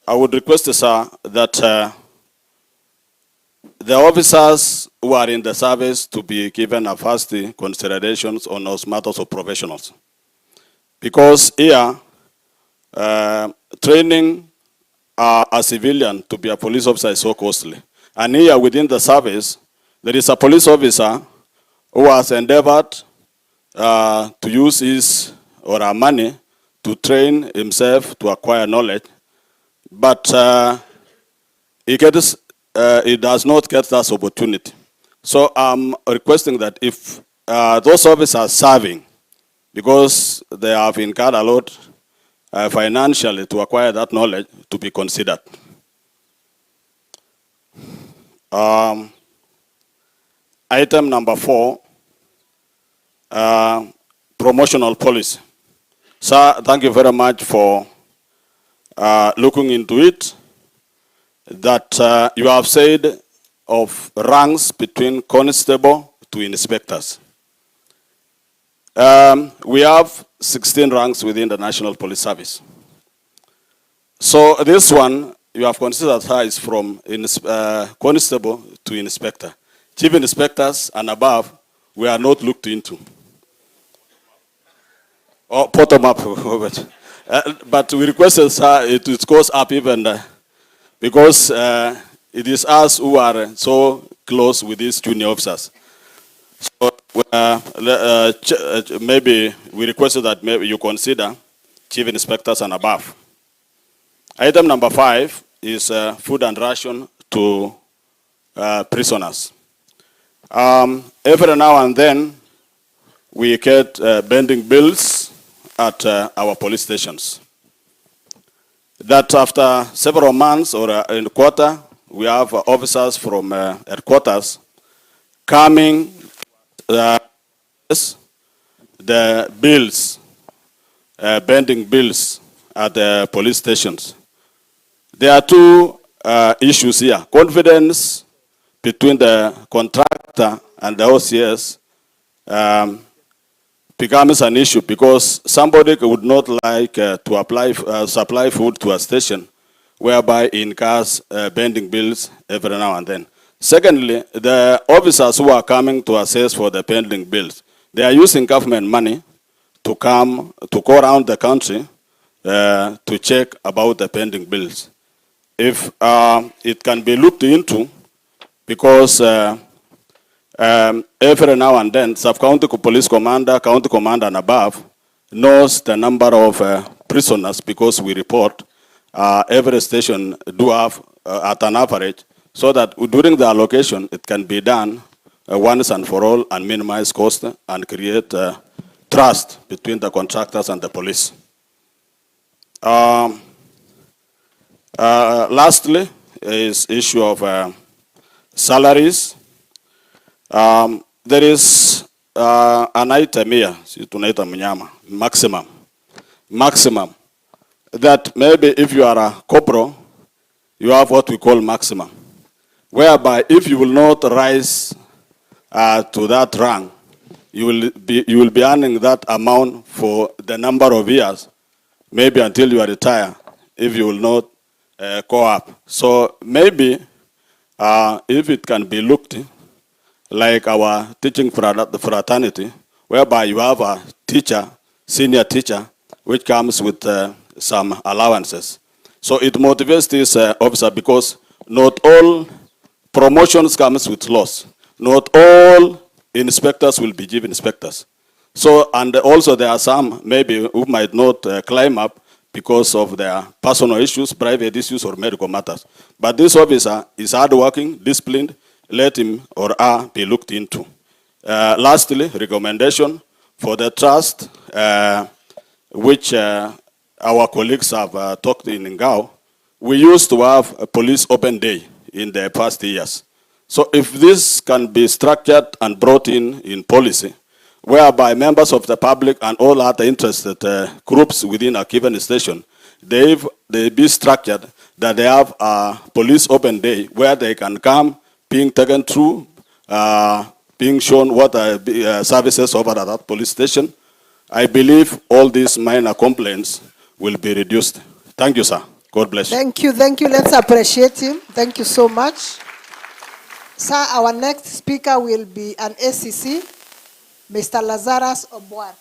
I would request, sir, that the officers who are in the service to be given a first considerations on those matters of professionals. Because here, training a civilian to be a police officer is so costly. And here within the service, there is a police officer who has endeavored to use his or her money to train himself to acquire knowledge, but he does not get that opportunity. So I'm requesting that if those officers are serving, because they have incurred a lot financially to acquire that knowledge, to be considered. Item number 4, promotional policy. Sir, thank you very much for looking into it. That you have said of ranks between constable to inspectors. We have 16 ranks within the National Police Service. So this one, you have considered how is from constable to inspector. Chief inspectors and above, we are not looked into. Or bottom up. But we requested, sir, it goes up even because it is us who are so close with these junior officers. So maybe we requested that maybe you consider chief inspectors and above. Item number 5 is food and ration to prisoners. Every now and then, we get bending bills at our police stations. That after several months or in a quarter, we have officers from headquarters coming the bills, bending bills at the police stations. There are two issues here. Confidence between the contractor and the OCS becomes an issue because somebody would not like to supply food to a station whereby he incurs bending bills every now and then. Secondly, the officers who are coming to assess for the pending bills, they are using government money to go around the country to check about the pending bills. If it can be looked into, because every now and then, sub-county police commander, county commander and above knows the number of prisoners because we report every station do have at an average, so that during the allocation, it can be done once and for all and minimize cost and create trust between the contractors and the police. Lastly, is issue of salaries. There is an item here, maximum, that maybe if you are a corporal, you have what we call maximum, whereby if you will not rise to that rank, you will be earning that amount for the number of years, maybe until you retire, if you will not go up. So maybe if it can be looked like our teaching fraternity, whereby you have a teacher, senior teacher, which comes with some allowances. So it motivates this officer because not all promotions comes with loss. Not all inspectors will be given inspectors. So, and also there are some maybe who might not climb up because of their personal issues, private issues, or medical matters. But this officer is hardworking, disciplined, let him or her be looked into. Lastly, recommendation for the trust, which our colleagues have talked in Ngao. We used to have a police open day in the past years. So if this can be structured and brought in policy, whereby members of the public and all other interested groups within a given station, they be structured that they have a police open day where they can come, being taken through, being shown what are services offered at that police station. I believe all these minor complaints will be reduced. Thank you, sir. God bless you. Thank you. Let's appreciate him. Thank you so much. Sir, our next speaker will be an ACC, Mr. Lazarus Obwar.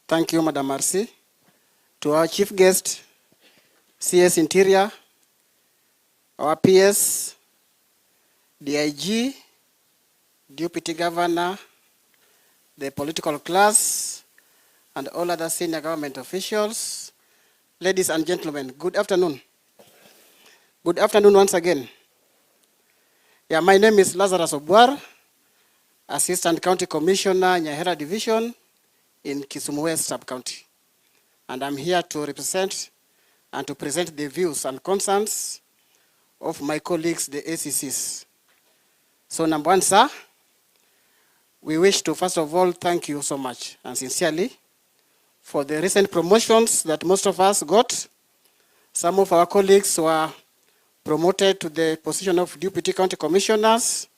Thank you, Madam Marcy. To our chief guest, CS Interior, our PS, DIG, Deputy Governor, the political class, and all other senior government officials, ladies and gentlemen, good afternoon. Good afternoon once again. Yeah, my name is Lazarus Obwar, Assistant County Commissioner, Nyahera Division in Kisumu West Sub-County. And I'm here to represent and to present the views and concerns of my colleagues, the ACCs. So number one, sir, we wish to first of all thank you so much and sincerely for the recent promotions that most of us got. Some of our colleagues were promoted to the position of Deputy County Commissioners.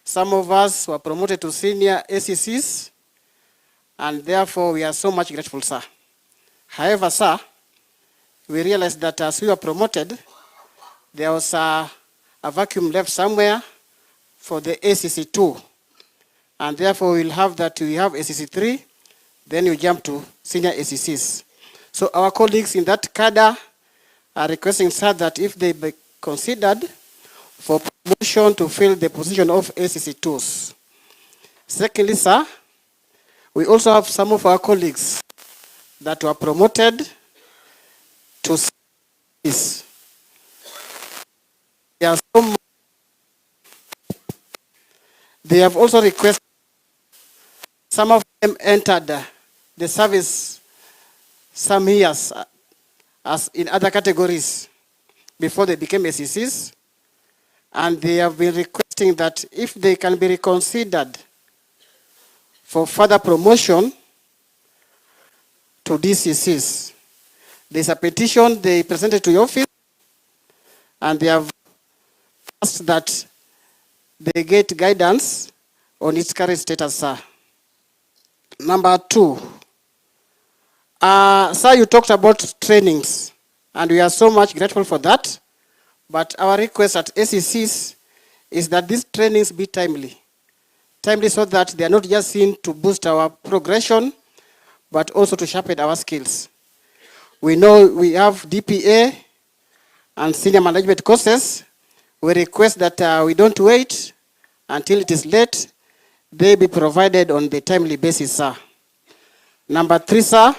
Some of us were promoted to senior ACCs, and therefore we are so much grateful, sir. However, sir, we realized that as we were promoted, there was a vacuum left somewhere for the ACC2. And therefore we'll have that we have ACC3, then you jump to senior ACCs. So our colleagues in that cadre are requesting, sir, that if they be considered for promotion to fill the position of ACC2s. Secondly, sir, we also have some of our colleagues that were promoted to CCs. They have also requested, some of them entered the service some years as in other categories before they became ACCs, and they have been requesting that if they can be reconsidered for further promotion to DCCs. There's a petition they presented to your office, and they have asked that they get guidance on its current status, sir. Number two, sir, you talked about trainings, and we are so much grateful for that. But our request at ACCs is that these trainings be timely. Timely so that they are not just seen to boost our progression, but also to sharpen our skills. We know we have DPA and senior management courses. We request that we don't wait until it is late. They be provided on the timely basis, sir. Number three, sir,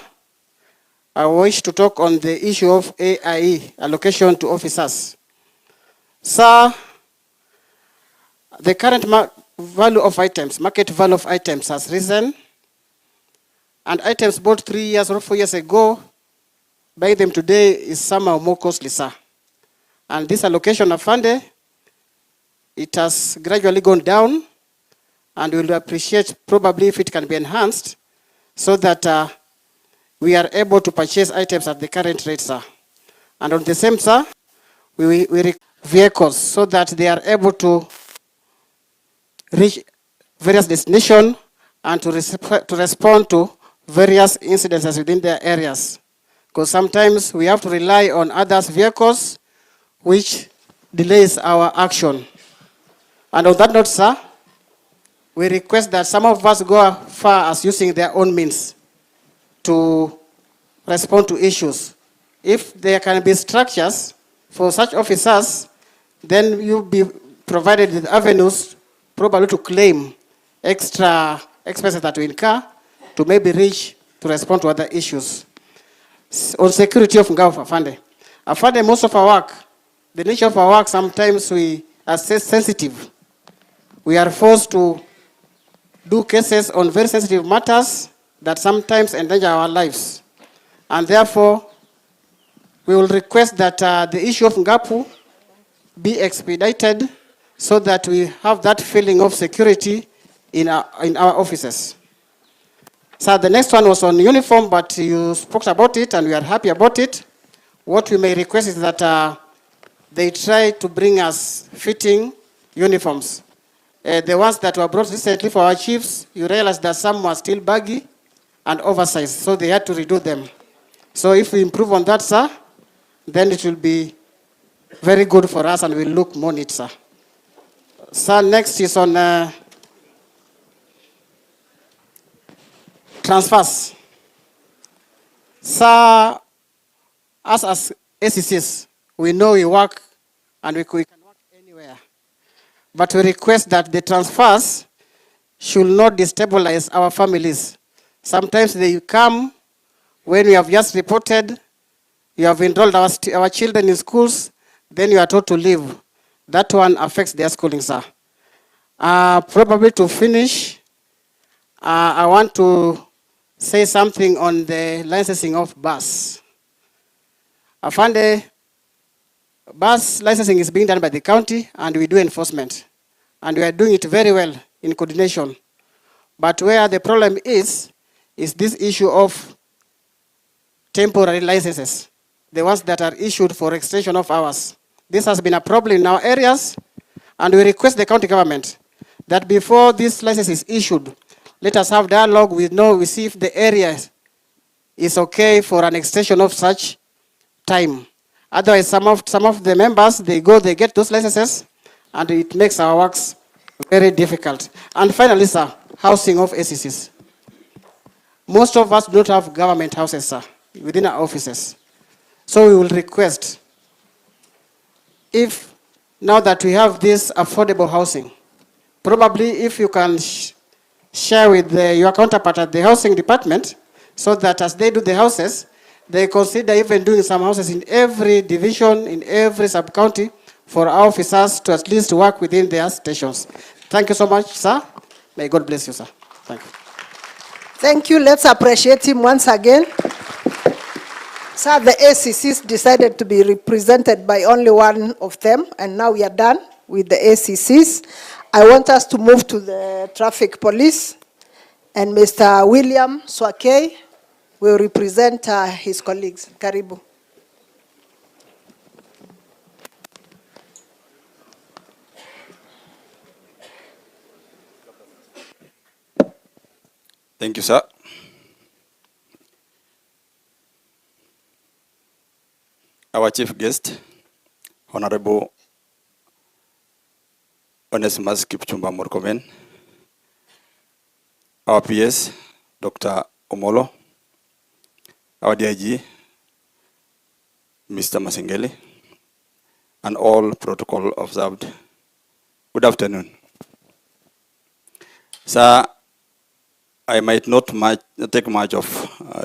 I wish to talk on the issue of AIE, allocation to officers. Sir, the current value of items, market value of items has risen, and items bought 3 years or 4 years ago, buy them today is somehow more costly, sir. And this allocation of funding, it has gradually gone down, and we'll appreciate probably if it can be enhanced so that we are able to purchase items at the current rate, sir. And on the same, sir, we require vehicles so that they are able to reach various destinations and to respond to various incidences within their areas. Because sometimes we have to rely on others' vehicles, which delays our action. And on that note, sir, we request that some of us go far as using their own means to respond to issues. If there can be structures for such officers, then you'll be provided with avenues probably to claim extra expenses that we incur to maybe reach to respond to other issues. On security of Ngao Afande. Afande, most of our work, the nature of our work, sometimes we are sensitive. We are forced to do cases on very sensitive matters that sometimes endanger our lives. And therefore, we will request that the issue of Ngapu be expedited so that we have that feeling of security in our offices. So the next one was on uniform, but you spoke about it and we are happy about it. What we may request is that they try to bring us fitting uniforms. The ones that were brought recently for our chiefs, you realize that some were still baggy and oversized, so they had to redo them. So if we improve on that, sir, then it will be very good for us and we'll look more neat, sir. Sir, next is on transfers. Sir, us as ACCs, we know we work and we can work anywhere. But we request that the transfers should not destabilize our families. Sometimes they come when we have just reported, you have enrolled our children in schools, then you are told to leave. That one affects their schooling, sir. Probably to finish, I want to say something on the licensing of bus. Afande, bus licensing is being done by the county and we do enforcement. And we are doing it very well in coordination. But where the problem is this issue of temporary licenses, the ones that are issued for extension of hours. This has been a problem in our areas, and we request the county government that before this license is issued, let us have dialogue. We see if the area is okay for an extension of such time. Otherwise, some of the members, they get those licenses, and it makes our works very difficult. And finally, sir, housing of ACCs. Most of us do not have government houses, sir, within our offices. So we will request, if now that we have this affordable housing, probably if you can share with your counterpart at the housing department, so that as they do the houses, they consider even doing some houses in every division, in every sub-county, for our officers to at least work within their stations. Thank you so much, sir. May God bless you, sir. Thank you. Thank you. Let's appreciate him once again. Sir, the ACCs decided to be represented by only one of them, and now we are done with the ACCs. I want us to move to the traffic police, and Mr. William Swakey will represent his colleagues. Karibu. Thank you, sir. Our chief guest, Honorable Onesimus Kipchumba Murkomen, our PS, Dr. Omolo, our DIG, Mr. Masengeli, and all protocol observed. Good afternoon. Sir, I might not take much of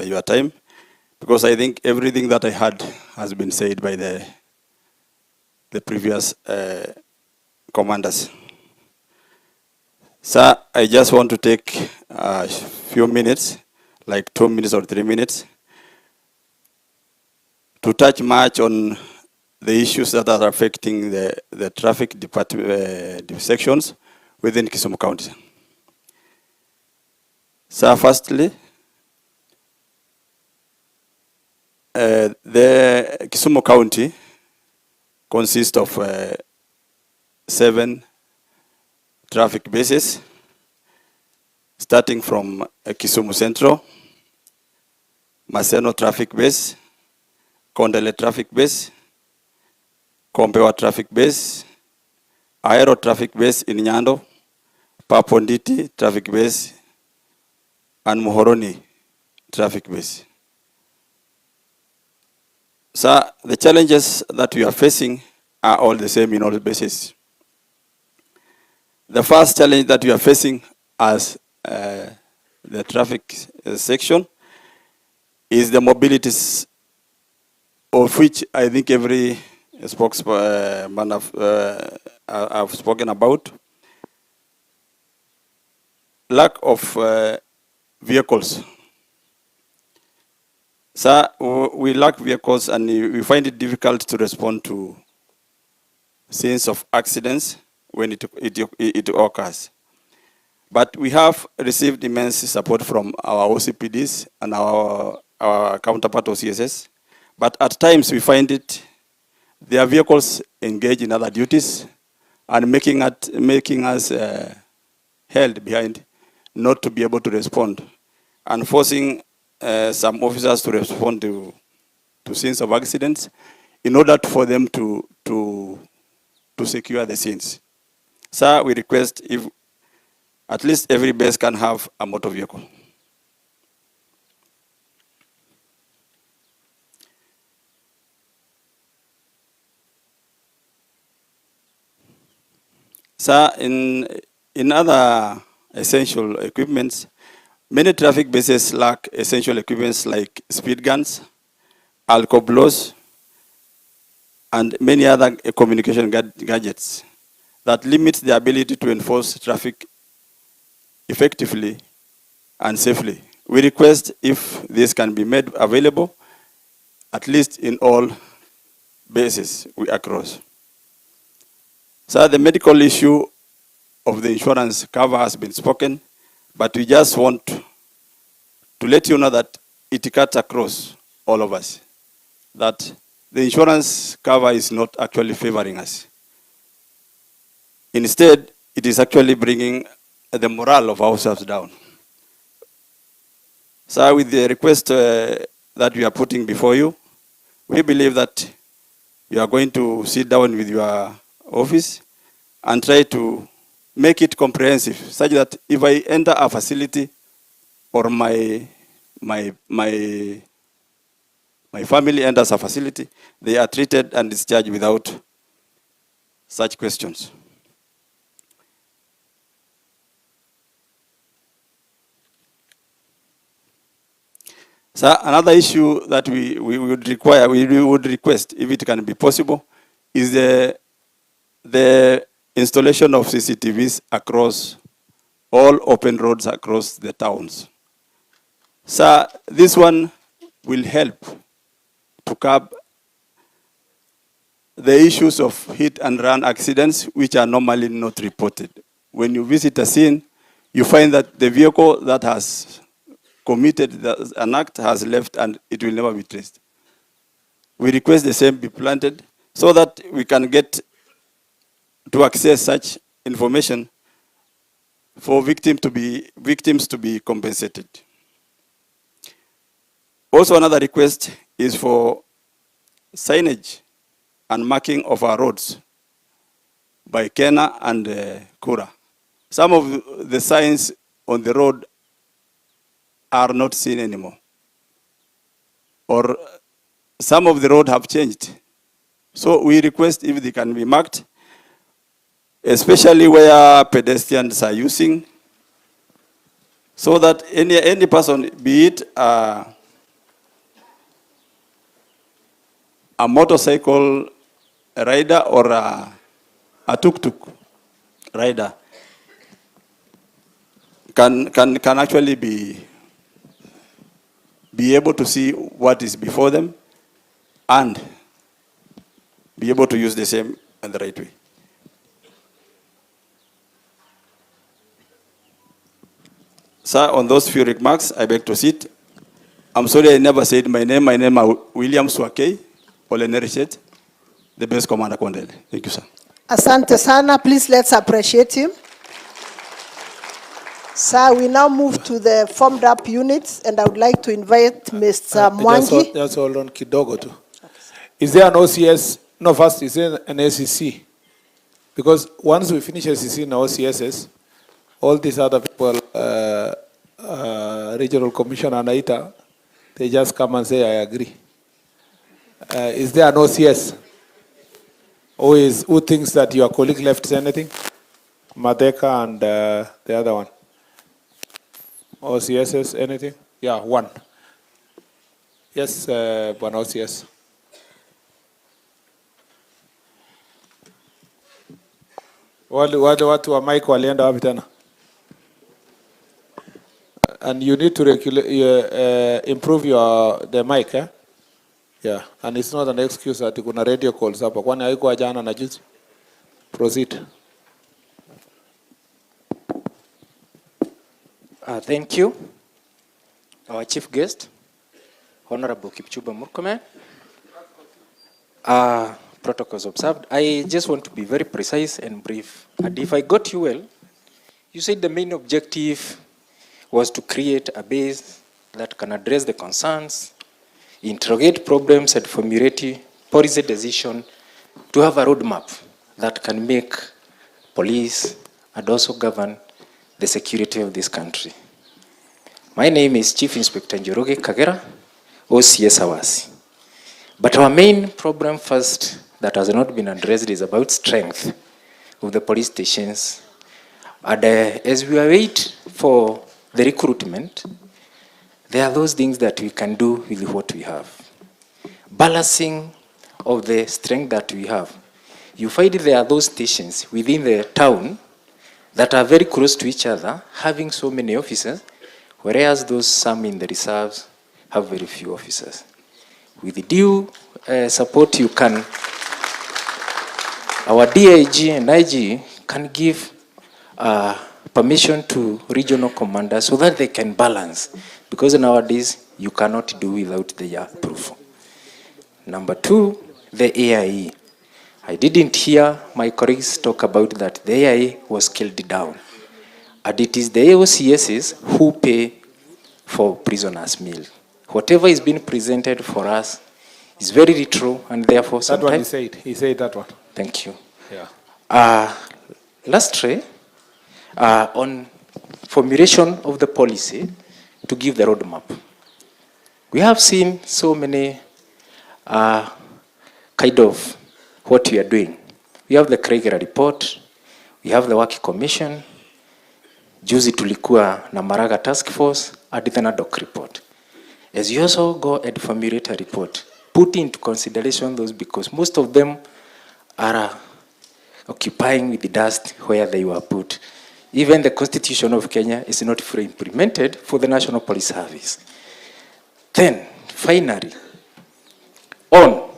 your time, because I think everything that I had has been said by the previous commanders. Sir, I just want to take a few minutes, like 2 minutes or 3 minutes, to touch much on the issues that are affecting the traffic department sections within Kisumu County. So firstly, the Kisumu County consists of 7 traffic bases, starting from Kisumu Central, Maseno Traffic Base, Kondele Traffic Base, Kombewa Traffic Base, Aero Traffic Base in Nyando, Paponditi Traffic Base, and Muhoroni Traffic Base. So the challenges that we are facing are all the same in all bases. The first challenge that we are facing as the traffic section is the mobilities, of which I think every spokesman have spoken about. Lack of vehicles. So we lack vehicles, and we find it difficult to respond to scenes of accidents when it occurs. But we have received immense support from our OCPDs and our counterpart OCSS. But at times we find it, their vehicles engage in other duties and making us held behind, not to be able to respond, and forcing some officers to respond to scenes of accidents in order for them to secure the scenes. So we request if at least every base can have a motor vehicle. So in other essential equipments, many traffic bases lack essential equipments like speed guns, alcohol blows, and many other communication gadgets that limit the ability to enforce traffic effectively and safely. We request if this can be made available, at least in all bases we across. So the medical issue of the insurance cover has been spoken, but we just want to let you know that it cuts across all of us, that the insurance cover is not actually favoring us. Instead, it is actually bringing the morale of ourselves down. So with the request that we are putting before you, we believe that you are going to sit down with your office and try to make it comprehensive, such that if I enter a facility or my family enters a facility, they are treated and discharged without such questions. So another issue that we would request, if it can be possible, is the installation of CCTVs across all open roads across the towns. So this one will help to curb the issues of hit and run accidents, which are normally not reported. When you visit a scene, you find that the vehicle that has committed an act has left and it will never be traced. We request the same be planted so that we can get to access such information for victims to be compensated. Also, another request is for signage and marking of our roads by Kena and Kura. Some of the signs on the road are not seen anymore, or some of the road have changed. So we request if they can be marked, especially where pedestrians are using, so that any person, be it a motorcycle rider or a tuk-tuk rider, can actually be able to see what is before them and be able to use the same in the right way. Sir, on those few remarks, I beg to sit. I'm sorry I never said my name. My name is William Swakei, Olenerishet, the base commander Kondele. Thank you, sir. Asante sana. Please let's appreciate him. Sir, we now move to the formed up units, and I would like to invite Mr. Mwangi. Just hold on kidogo tu. Is there an OCS? No, first, is there an SEC? Because once we finish SEC and OCSs, all these other people, regional commissioner and AITA, they just come and say, I agree. Is there an OCS? Who thinks that your colleague left anything? Madeka and the other one. OCSs, anything? Yeah, one. Yes, one OCS. Watu wa mic walienda wapi tena? And you need to improve the mic, eh? Yeah, and it's not an excuse that kuna radio calls hapa. Kwani haikuwa jana na juzi? Proceed. Thank you. Our chief guest, Honorable Kipchumba Murkomen. Protocols observed. I just want to be very precise and brief. And if I got you well, you said the main objective was to create a base that can address the concerns, interrogate problems, and formulate policy decision to have a roadmap that can make police and also govern the security of this country. My name is Chief Inspector Njoroge Kagera, OCS Awasi. But our main problem first that has not been addressed is about strength of the police stations. And as we wait for the recruitment, there are those things that we can do with what we have. Balancing of the strength that we have. You find there are those stations within the town that are very close to each other, having so many officers, whereas those some in the reserves have very few officers. With the due support you can, our DIG and IG can give permission to regional commanders so that they can balance, because nowadays you cannot do without their approval. Number two, the AIE. I didn't hear my colleagues talk about that the AIE was scaled down. And it is the OCSs who pay for prisoners' meal. Whatever is being presented for us is very retro, and therefore sometimes... That one he said that one. Thank you. Yeah. Lastly, on formulation of the policy to give the roadmap. We have seen so many kind of what we are doing. We have the Kregera report, we have the Work Commission, juzi tulikuwa na Maraga Task Force, and the NADOC report. As you also go and formulate a report, put into consideration those, because most of them are occupying with the dust where they were put. Even the Constitution of Kenya is not fully implemented for the National Police Service. Then, finally, on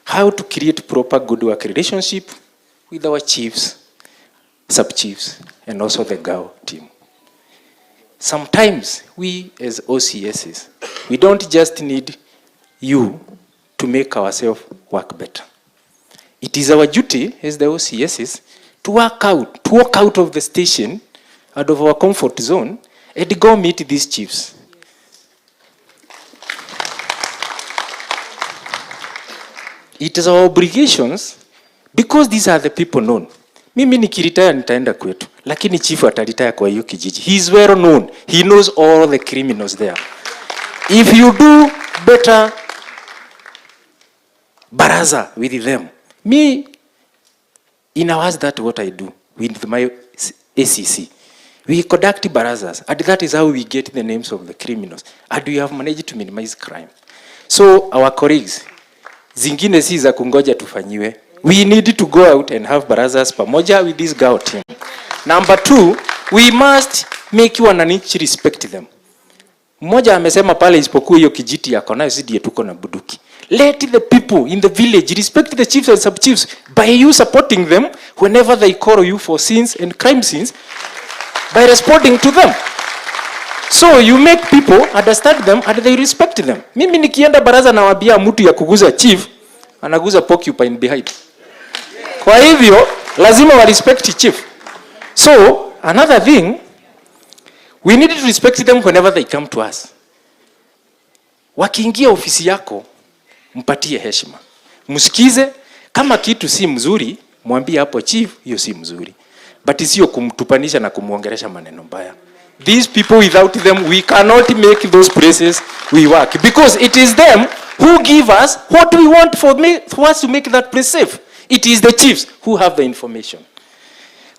how to create proper good work relationship with our chiefs, sub-chiefs, and also the GAO team. Sometimes we as OCSs, we don't just need you to make ourselves work better. It is our duty as the OCSs to walk out of the station, out of our comfort zone, and go meet these chiefs. It is our obligations, because these are the people known. Mimi nikiretire nitaenda kwetu, lakini chief ataretire kwa hiyo kijiji. He is well known. He knows all the criminals there. If you do better baraza with them, me, in hours, that's what I do with my ACC. We conduct barazas, and that is how we get the names of the criminals. And we have managed to minimize crime. So our colleagues, zingine si za kungoja tufanyiwe. We need to go out and have barazas pamoja with this GAO team. Number two, we must make wananchi respect them. Mmoja amesema pale isipokuwa hiyo kijiti yako nayo sisi tuko na buduki. Let the people in the village respect the chiefs and sub-chiefs by you supporting them whenever they call you for sins and crime scenes by responding to them. So you make people understand them and they respect them. Mimi nikienda baraza na wabia mtu ya kuguza chief, anaguza porcupine behind. Kwa hivyo lazima wa respect chief. So another thing, We need to respect them whenever they come to us. Wakiingia ofisi yako, mpatie heshima. Msikize, kama kitu si mzuri, mwambie hapo chief, hiyo si mzuri. But sio kumtupanisha na kumuongelesha maneno mbaya. These people, without them, we cannot make those places we work. Because it is them who give us what we want for us to make that place safe. It is the chiefs who have the information.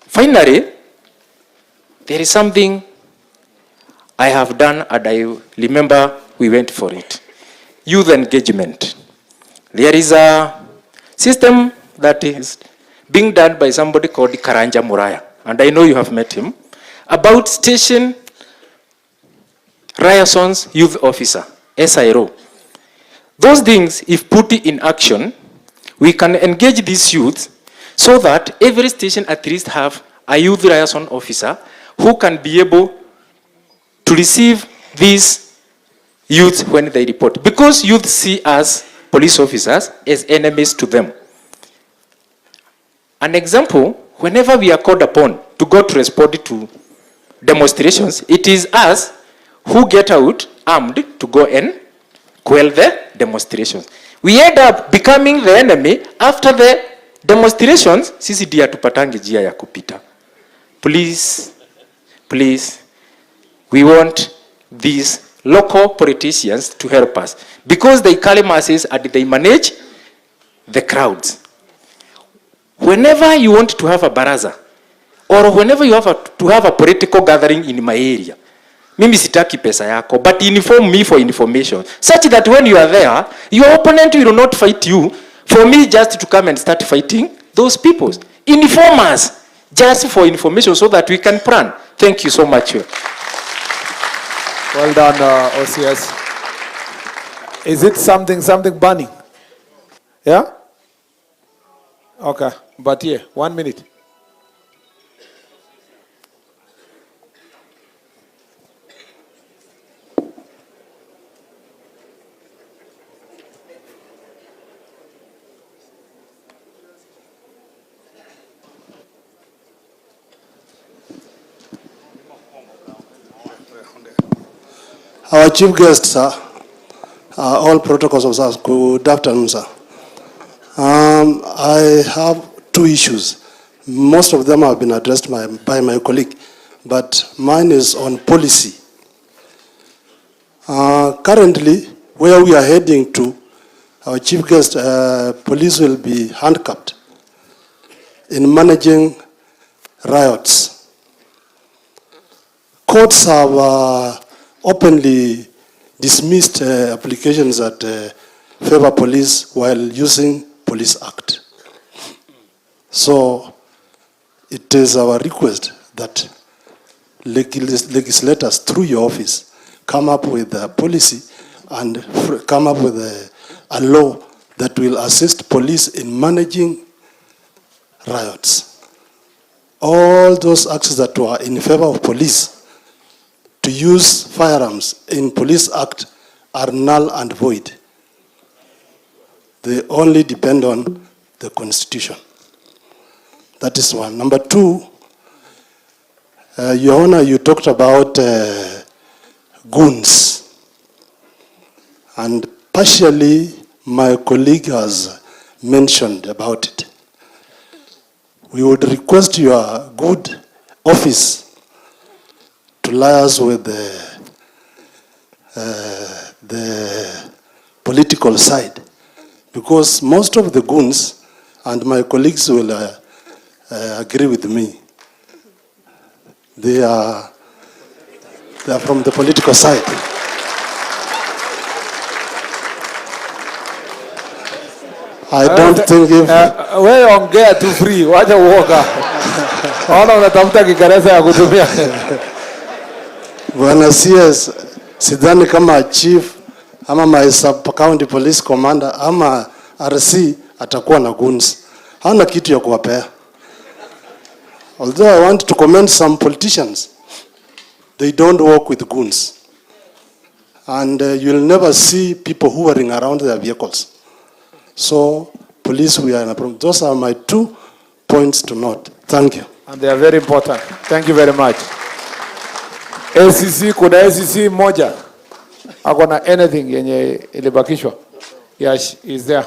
Finally, there is something I have done, and I remember we went for it. Youth engagement. There is a system that is being done by somebody called Karanja Muraya, and I know you have met him, about station liaisons youth officer, SIRO. Those things, if put in action, we can engage these youth so that every station at least have a youth liaison officer who can be able to receive these youth when they report. Because youth see us, police officers, as enemies to them. An example, whenever we are called upon to go to respond to demonstrations, it is us who get out armed to go and quell the demonstrations. We end up becoming the enemy after the demonstrations. Sisi dia tupatange jia ya kupita. Please, we want these local politicians to help us because they carry masses and they manage the crowds. Whenever you want to have a baraza or whenever you have to have a political gathering in my area, mimi sitaki pesa yako, but inform me for information such that when you are there, your opponent will not fight you for me just to come and start fighting those people. Inform us just for information so that we can plan. Thank you so much. Well done, OCS. Is it something burning? Yeah? Okay, but here, 1 minute. Our chief guests, sir, all protocols officers, good afternoon, sir. I have two issues. Most of them have been addressed by my colleague, but mine is on policy. Currently, where we are heading to, our chief guest, police will be handcuffed in managing riots. Courts have openly dismissed applications that favor police while using Police Act. So it is our request that legislators through your office come up with a policy and come up with a law that will assist police in managing riots. All those acts that were in favor of police to use firearms in Police Act are null and void. They only depend on the Constitution. That is one. Number two, Your Honor, you talked about goons. And partially, my colleague has mentioned about it. We would request your good office to liaise with the political side, because most of the goons, and my colleagues will agree with me, they are from the political side. I don't think if... Wewe ongea tu free, wacha uoga. Ona unatafuta Kiingereza ya kutumia. Bwana CS, sidhani kama chief ama my sub-county police commander ama RC atakuwa na goons. Hana kitu ya kuwapea. Although I want to commend some politicians, they don't work with goons. And you'll never see people hovering around their vehicles. So, police, we are in a problem. Those are my 2 points to note. Thank you. And they are very important. Thank you very much. ACC, kuna ACC moja akona anything yenye ilibakishwa? Yes, is there.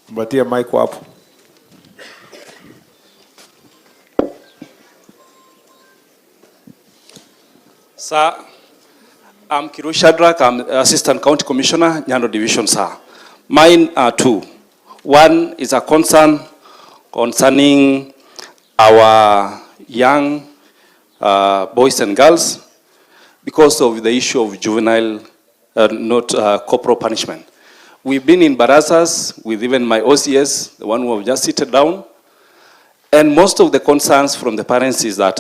Mbatie mic hapo. Sir, I'm Kiru Shadrack. I'm Assistant County Commissioner, Nyando Division, sir. Mine are two. One is a concern concerning our young boys and girls because of the issue of juvenile, corporal punishment. We've been in barazas with even my OCS, the one who have just seated down, and most of the concerns from the parents is that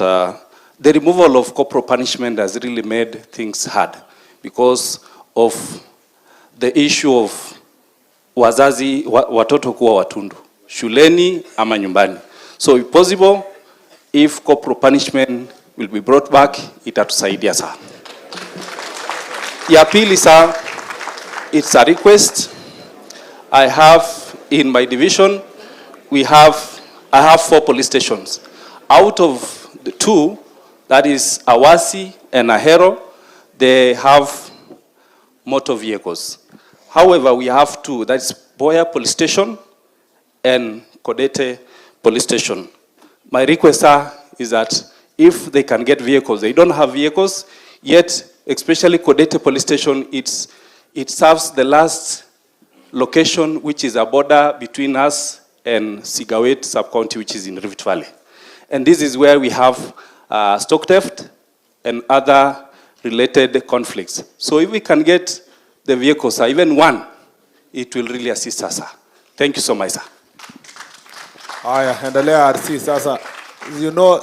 the removal of corporal punishment has really made things hard because of the issue of wazazi watoto kuwa watundu shuleni ama nyumbani. So if possible, if corporal punishment will be brought back, itatusaidia sir. Ya pili sir, it's a request. I have in my division, I have 4 police stations. Out of the 2, that is Awasi and Ahero, they have motor vehicles. However, we have 2, that's Boya Police Station and Kodete Police Station. My request, sir, is that if they can get vehicles, they don't have vehicles, yet, especially Kodete Police Station, it serves the last location, which is a border between us and Sigawet sub-county, which is in Rift Valley. And this is where we have stock theft and other related conflicts. So if we can get the vehicles, even one, it will really assist us, sir. Thank you so much, sir. Aya, endelea RC sasa. You know,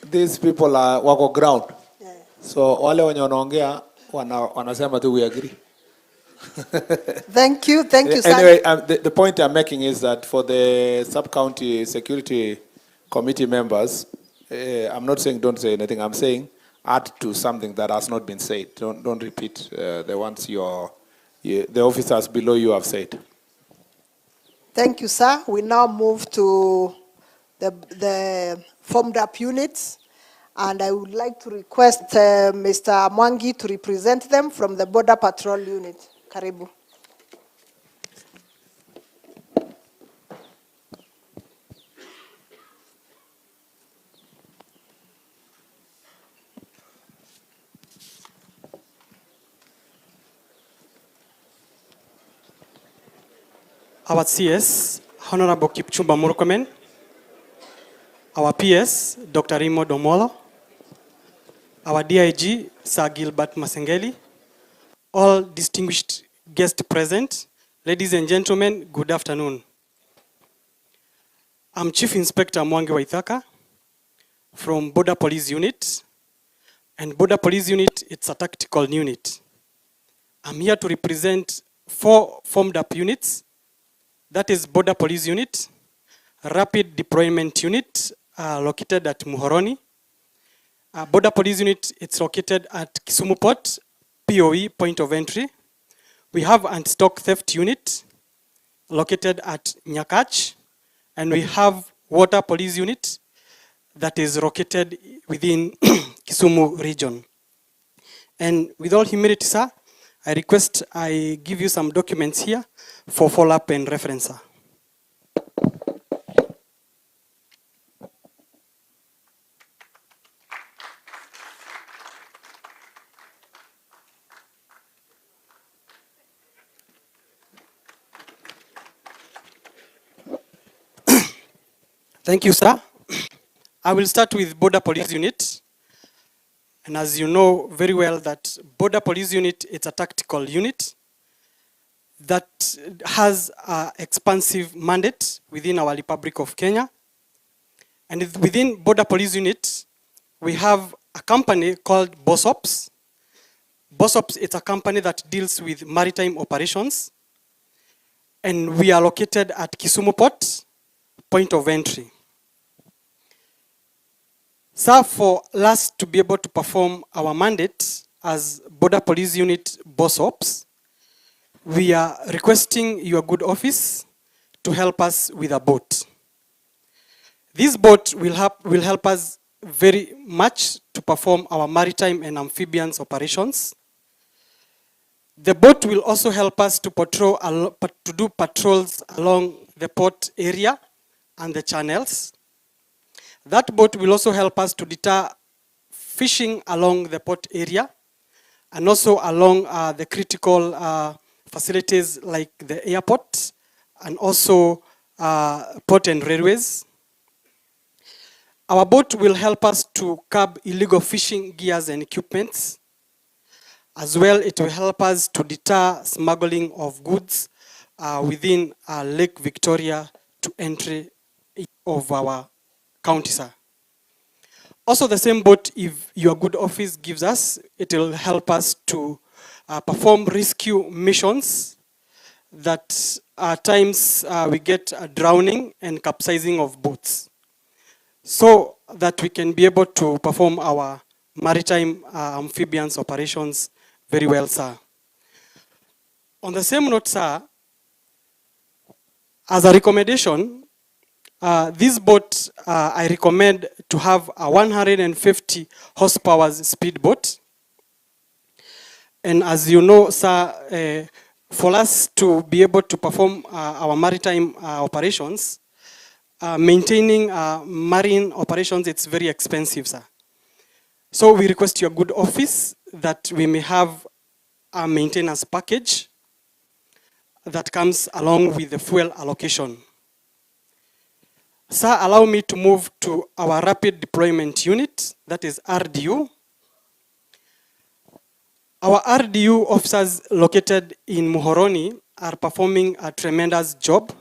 these people are wako ground. Yeah. So wale wenye wanaongea wanasema tu we agree. Thank you, sir. Anyway, the point I'm making is that for the sub-county security committee members, I'm not saying don't say anything. I'm saying add to something that has not been said. Don't repeat the ones the officers below you have said. Thank you, sir. We now move to the formed up units. And I would like to request Mr. Mwangi to represent them from the Border Patrol Unit. Karibu. Our CS, Honorable Kipchumba Murkomen. Our PS, Dr. Rimo Domolo. Our DIG, Sir Gilbert Masengeli. All distinguished guests present, ladies and gentlemen, good afternoon. I'm Chief Inspector Mwangi Waithaka from Border Police Unit. And Border Police Unit, it's a tactical unit. I'm here to represent 4 formed up units. That is Border Police Unit, Rapid Deployment Unit, located at Muhoroni. Border Police Unit, it's located at Kisumu Port, POE, point of entry. We have anti-stock theft unit located at Nyakach, and we have Water Police Unit that is located within Kisumu region. And with all humility, sir, I request I give you some documents here for follow-up and reference, sir. Thank you, sir. I will start with Border Police Unit. And as you know very well that Border Police Unit, it's a tactical unit that has an expansive mandate within our Republic of Kenya. And within Border Police Unit, we have a company called BOSOPS. BOSOPS, it's a company that deals with maritime operations. And we are located at Kisumu Port, point of entry. So for us to be able to perform our mandate as Border Police Unit BOSOPS, we are requesting your good office to help us with a boat. This boat will help us very much to perform our maritime and amphibians operations. The boat will also help us to do patrols along the port area and the channels. That boat will also help us to deter fishing along the port area and also along the critical facilities like the airport and also port and railways. Our boat will help us to curb illegal fishing gears and equipments. As well, it will help us to deter smuggling of goods within Lake Victoria to entry of our county, sir. Also, the same boat, if your good office gives us, it will help us to perform rescue missions that at times we get drowning and capsizing of boats, so that we can be able to perform our maritime amphibians operations very well, sir. On the same note, sir, as a recommendation, this boat, I recommend to have a 150 horsepower speedboat. And as you know, sir, for us to be able to perform our maritime operations, maintaining marine operations, it's very expensive, sir. So we request your good office that we may have a maintenance package that comes along with the fuel allocation. Sir, allow me to move to our rapid deployment unit, that is RDU. Our RDU officers located in Muhoroni are performing a tremendous job.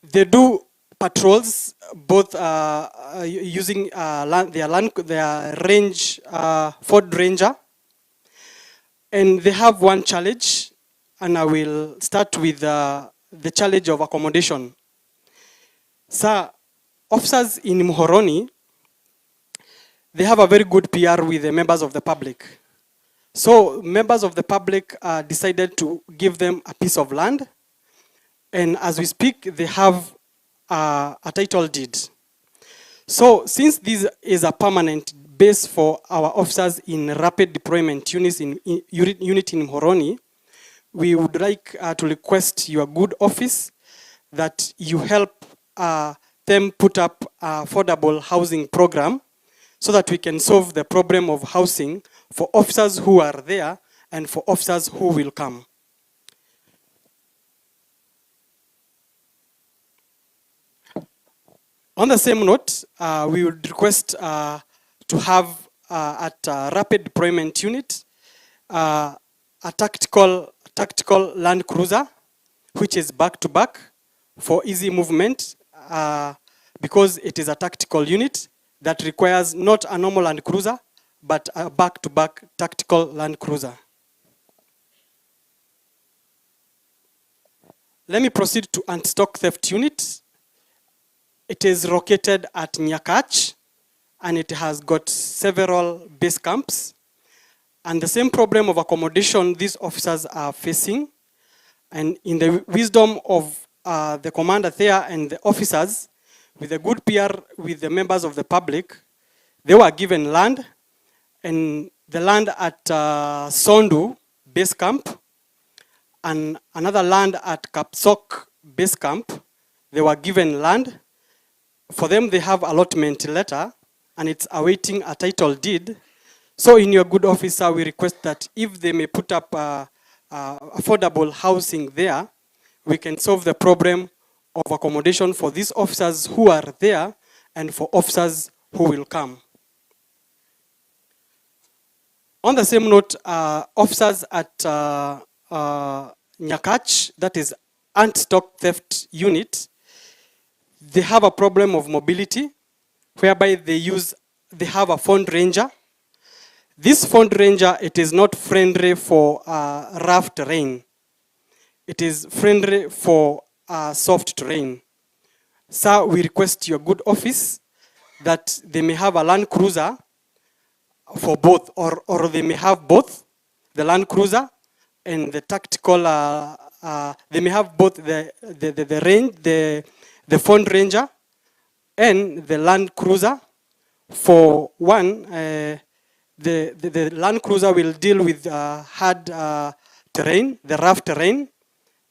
They do patrols, both using their range, Ford Ranger. And they have one challenge, and I will start with the challenge of accommodation. Sir, officers in Muhoroni, they have a very good PR with the members of the public. So members of the public decided to give them a piece of land. And as we speak, they have a title deed. So since this is a permanent base for our officers in rapid deployment unit in Muhoroni, we would like to request your good office that you help them put up affordable housing program so that we can solve the problem of housing for officers who are there and for officers who will come. On the same note, we would request to have at rapid deployment unit a tactical land cruiser, which is back-to-back for easy movement, because it is a tactical unit that requires not a normal land cruiser, but a back-to-back tactical land cruiser. Let me proceed to anti-stock theft unit. It is located at Nyakach, and it has got several base camps. And the same problem of accommodation these officers are facing. And in the wisdom of the commander there and the officers, with a good PR with the members of the public, they were given land, and the land at Sondu base camp and another land at Kapsok base camp, they were given land. For them, they have allotment letter, and it's awaiting a title deed. So in your good officer, we request that if they may put up affordable housing there, we can solve the problem of accommodation for these officers who are there and for officers who will come. On the same note, officers at Nyakach, that is anti-stock theft unit, they have a problem of mobility, whereby they have a Ford Ranger. This Ford Ranger, it is not friendly for rough terrain. It is friendly for soft terrain. Sir, we request your good office that they may have a Land Cruiser for both, or they may have both, the Land Cruiser and the tactical, they may have both the Ford Ranger and the Land Cruiser. For one, the Land Cruiser will deal with hard terrain, the rough terrain,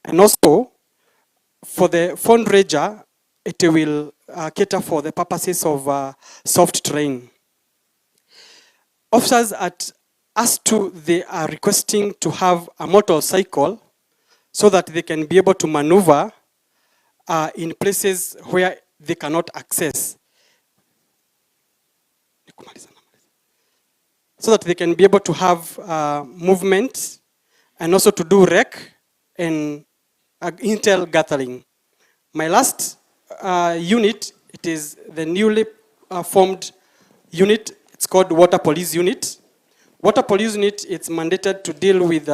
and also for the fundraiser, it will cater for the purposes of soft terrain. Officers at us2, they are requesting to have a motorcycle so that they can be able to maneuver in places where they cannot access. So that they can be able to have movement and also to do rec and intel gathering. My last unit, it is the newly formed unit. It's called Water Police Unit. Water Police Unit, it's mandated to deal with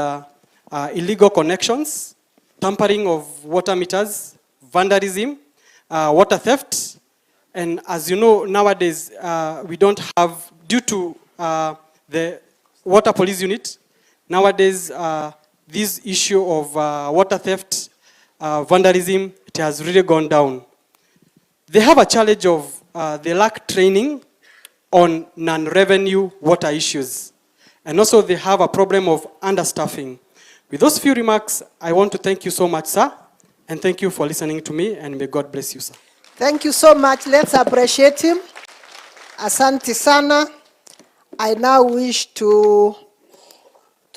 illegal connections, tampering of water meters, vandalism, water theft. And as you know, nowadays, we don't have, due to the Water Police Unit, nowadays, this issue of water theft, vandalism, it has really gone down. They have a challenge of they lack training on non-revenue water issues. And also they have a problem of understaffing. With those few remarks, I want to thank you so much, sir. And thank you for listening to me, and may God bless you, sir. Thank you so much. Let's appreciate him. Asante sana. I now wish to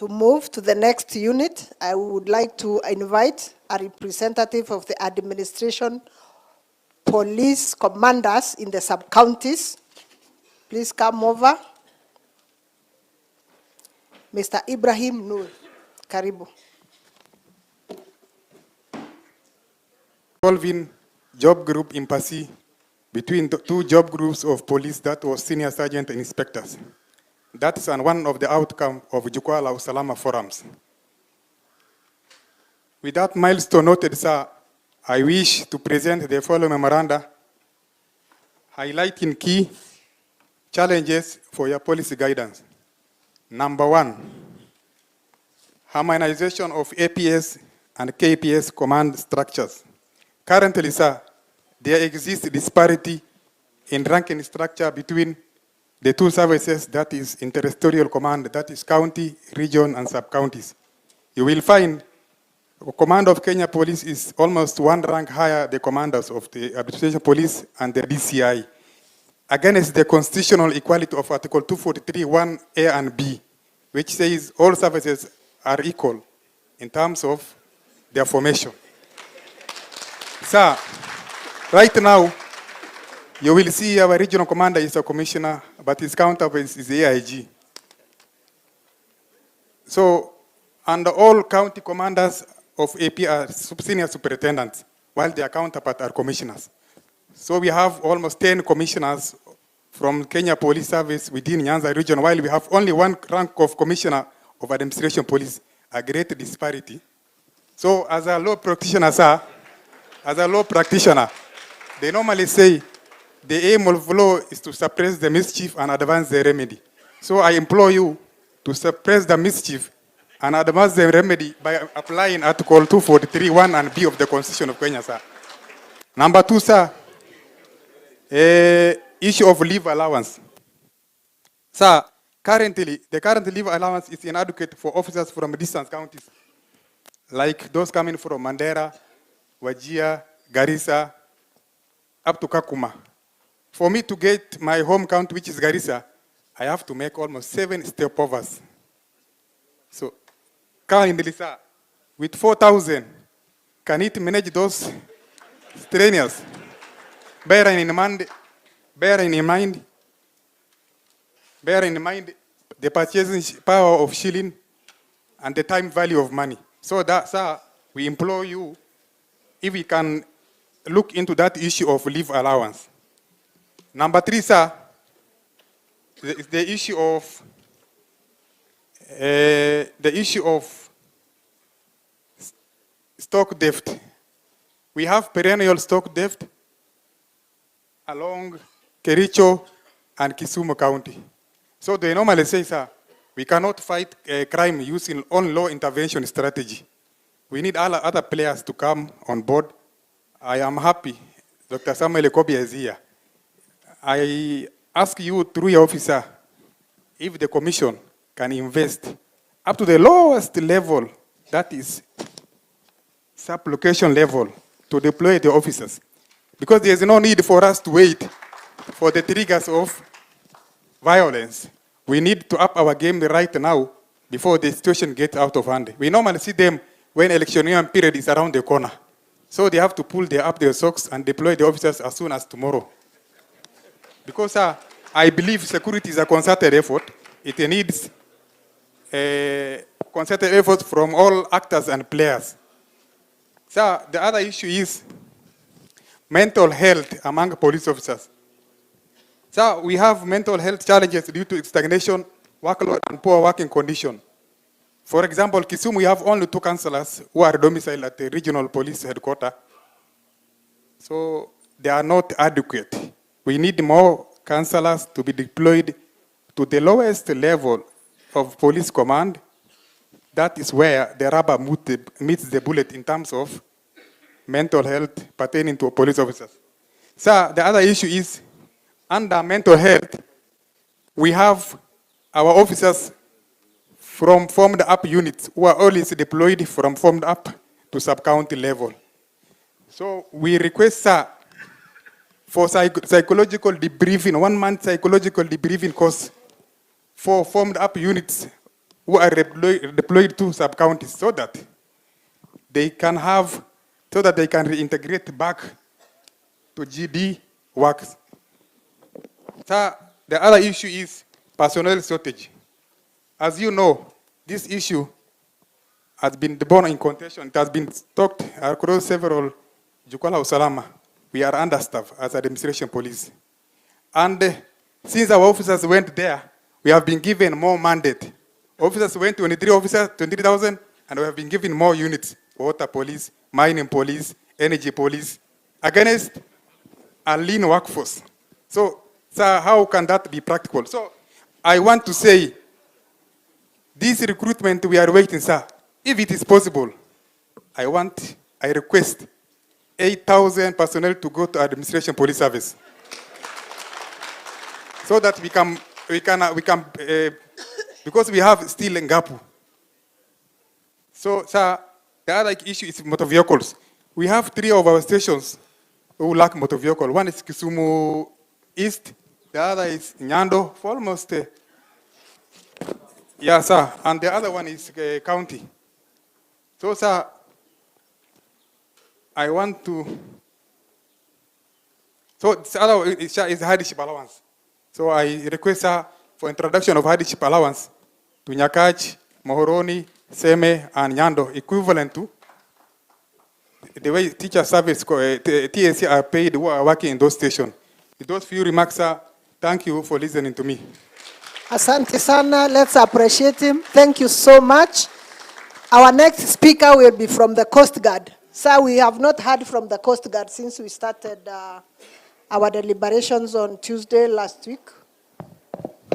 move to the next unit. I would like to invite a representative of the administration police commanders in the sub-counties. Please come over. Mr. Ibrahim Nur, karibu. Involving job group impasse between the two job groups of police, that was senior sergeant and inspectors. That's one of the outcome of Jukwaa Usalama forums. With that milestone noted, sir, I wish to present the following memoranda highlighting key challenges for your policy guidance. Number 1, harmonization of APS and KPS command structures. Currently, sir, there exists disparity in ranking structure between the two services, that is interterritorial command, that is county, region, and sub-counties. You will find the command of Kenya Police is almost one rank higher the commanders of the administration police and the DCI. Against the constitutional equality of Article 243, 1A and B, which says all services are equal in terms of their formation. Sir, right now, you will see our regional commander is a commissioner, but his counterpart is the AIG. So, and all county commanders of AP are senior superintendents, while their counterpart are commissioners. So we have almost 10 commissioners from Kenya Police Service within Nyanza region, while we have only one rank of commissioner of administration police, a great disparity. So as a law practitioner, sir, they normally say the aim of law is to suppress the mischief and advance the remedy. So I implore you to suppress the mischief and advance the remedy by applying Article 243, 1 and B of the Constitution of Kenya, sir. Number 2, sir, issue of leave allowance. Sir, the current leave allowance is inadequate for officers from distant counties, like those coming from Mandera, Wajir, Garissa, up to Kakuma. For me to get my home county, which is Garissa, I have to make almost 7 stopovers. So, currently, sir, with 4,000, can it manage those strenuous? Bearing in mind the purchasing power of shilling and the time value of money. So that, sir, we implore you, if we can look into that issue of leave allowance. Number 3, sir, is the issue of stock theft. We have perennial stock theft along Kericho and Kisumu County. So they normally say, sir, we cannot fight crime using own law intervention strategy. We need all other players to come on board. I am happy Dr. Samuel Ekobia is here. I ask you through your officer if the commission can invest up to the lowest level, that is sub-location level, to deploy the officers. Because there is no need for us to wait for the triggers of violence. We need to up our game right now before the situation gets out of hand. We normally see them when electioneering period is around the corner. So they have to pull up their socks and deploy the officers as soon as tomorrow. Because I believe security is a concerted effort. It needs a concerted effort from all actors and players. So the other issue is mental health among police officers. So we have mental health challenges due to stagnation, workload, and poor working condition. For example, Kisumu, we have only 2 councillors who are domiciled at the regional police headquarters. So they are not adequate. We need more councillors to be deployed to the lowest level of police command. That is where the rubber meets the bullet in terms of mental health pertaining to police officers. So the other issue is, under mental health, we have our officers from formed up units who are always deployed from formed up to sub-county level. So we request, sir, for psychological debriefing, 1 month psychological debriefing course for formed up units who are deployed to sub-counties so that they can reintegrate back to GD works. So the other issue is personnel shortage. As you know, this issue has been born in contention. It has been talked across several Jukwaa Usalama. We are understaffed as administration police. And since our officers went there, we have been given more mandate. Officers went 23,000, and we have been given more units: water police, mining police, energy police, against a lean workforce. So, sir, how can that be practical? So, I want to say, this recruitment we are waiting, sir, if it is possible, I request 8,000 personnel to go to administration police service, so that we can because we have still Ngapu. So, sir, the other issue is motor vehicles. We have 3 of our stations who lack motor vehicle. One is Kisumu East, the other is Nyando, for almost, yeah, sir, and the other one is county. So, sir, I want to, so the other is hardship allowance. So I request, sir, for introduction of hardship allowance to Nyakach, Mohoroni, Seme, and Nyando, equivalent to the way teacher service, TSC are paid who are working in those stations. With those few remarks, sir, thank you for listening to me. Asante sana, let's appreciate him. Thank you so much. Our next speaker will be from the Coast Guard. Sir, we have not heard from the Coast Guard since we started our deliberations on Tuesday last week.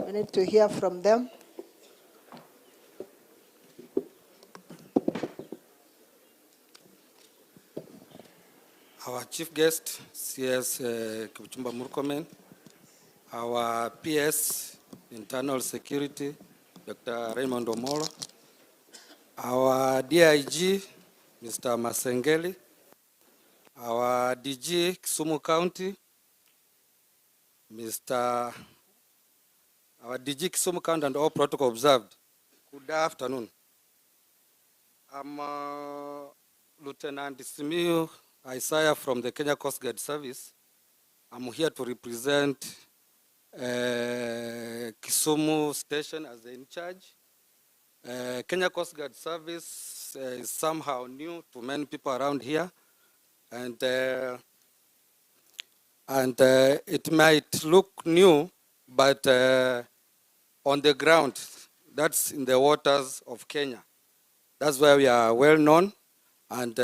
We need to hear from them. Our chief guest, CS Murkomen, our PS, Internal Security, Dr. Raymond Omolo, our DIG, Mr. Masengeli, our DG, Kisumu County, our DG Kisumu County, and all protocol observed. Good afternoon. I'm Lieutenant Simiyu Isaiah from the Kenya Coast Guard Service. I'm here to represent Kisumu Station as the in charge. Kenya Coast Guard Service is somehow new to many people around here, and it might look new, but on the ground, that's in the waters of Kenya. That's where we are well known, and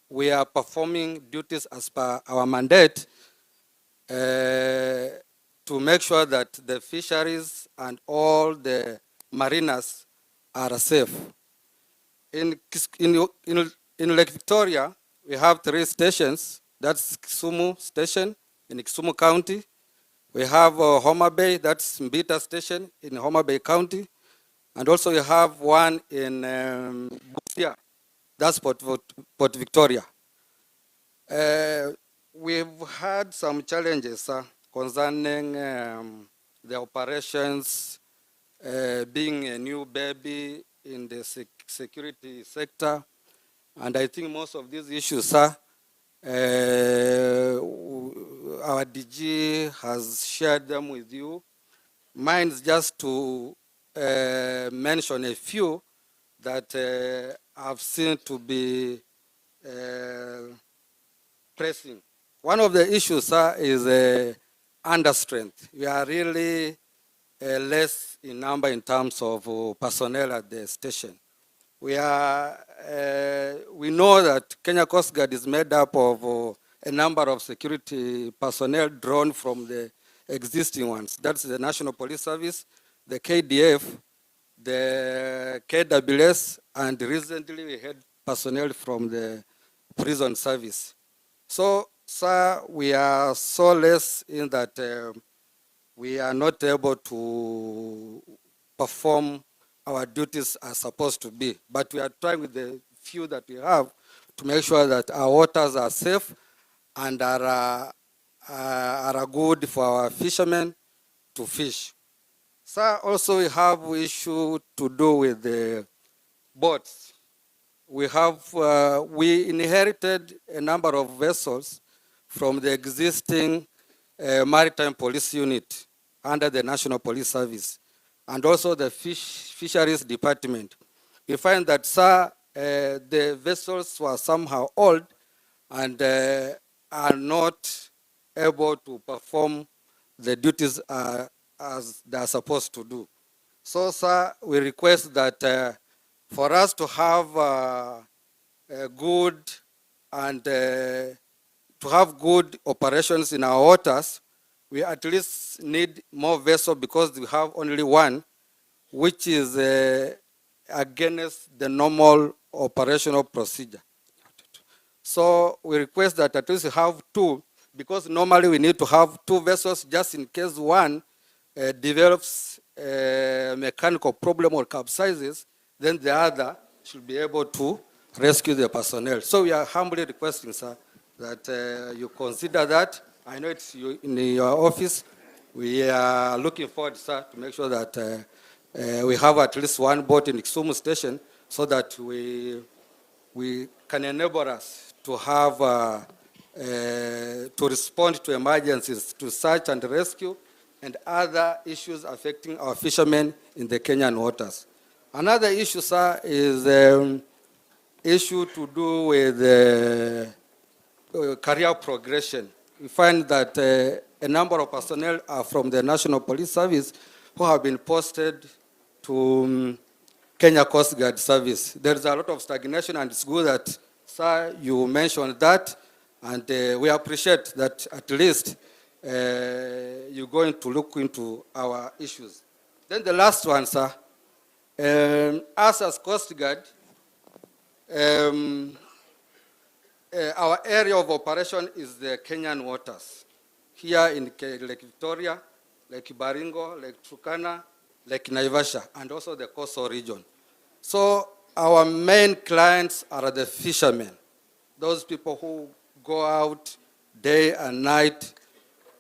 we are performing duties as per our mandate to make sure that the fisheries and all the mariners are safe. In Lake Victoria, we have 3 stations. That's Kisumu Station in Kisumu County. We have Homa Bay, that's Mbita Station in Homa Bay County. And also we have one in Busia, that's Port Victoria. We've had some challenges concerning the operations, being a new baby in the security sector. And I think most of these issues, our DG has shared them with you. Mine is just to mention a few that I've seen to be pressing. One of the issues is understrength. We are really less in number in terms of personnel at the station. We know that Kenya Coast Guard is made up of a number of security personnel drawn from the existing ones. That's the National Police Service, the KDF, the KWS, and recently we had personnel from the prison service. So, sir, we are so less in that we are not able to perform our duties as supposed to be. But we are trying with the few that we have to make sure that our waters are safe and are good for our fishermen to fish. Sir, also we have issue to do with the boats. We inherited a number of vessels from the existing maritime police unit under the National Police Service and also the fisheries department. We find that, sir, the vessels were somehow old and are not able to perform the duties as they are supposed to do. So, sir, we request that for us to have good and to have good operations in our waters, we at least need more vessels because we have only one, which is against the normal operational procedure. So we request that at least we have two, because normally we need to have two vessels just in case one develops a mechanical problem or capsizes, then the other should be able to rescue the personnel. So we are humbly requesting, sir, that you consider that. I know it's in your office. We are looking forward, sir, to make sure that we have at least one boat in Kisumu station so that we can enable us to have, to respond to emergencies, to search and rescue, and other issues affecting our fishermen in the Kenyan waters. Another issue, sir, is issue to do with career progression. We find that a number of personnel are from the National Police Service who have been posted to Kenya Coast Guard Service. There's a lot of stagnation, and it's good that, sir, you mentioned that, and we appreciate that at least you're going to look into our issues. Then the last one, sir, us as Coast Guard, our area of operation is the Kenyan waters. Here in Lake Victoria, Lake Baringo, Lake Turkana, Lake Naivasha, and also the coastal region. So our main clients are the fishermen, those people who go out day and night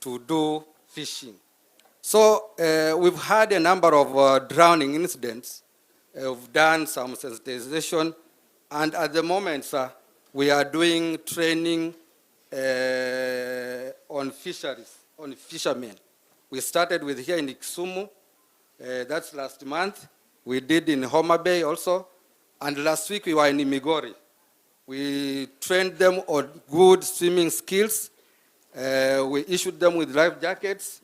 to do fishing. So we've had a number of drowning incidents. We've done some sensitization, and at the moment, sir, we are doing training on fisheries, on fishermen. We started with here in Kisumu, that's last month. We did in Homa Bay also, and last week we were in Migori. We trained them on good swimming skills. We issued them with life jackets,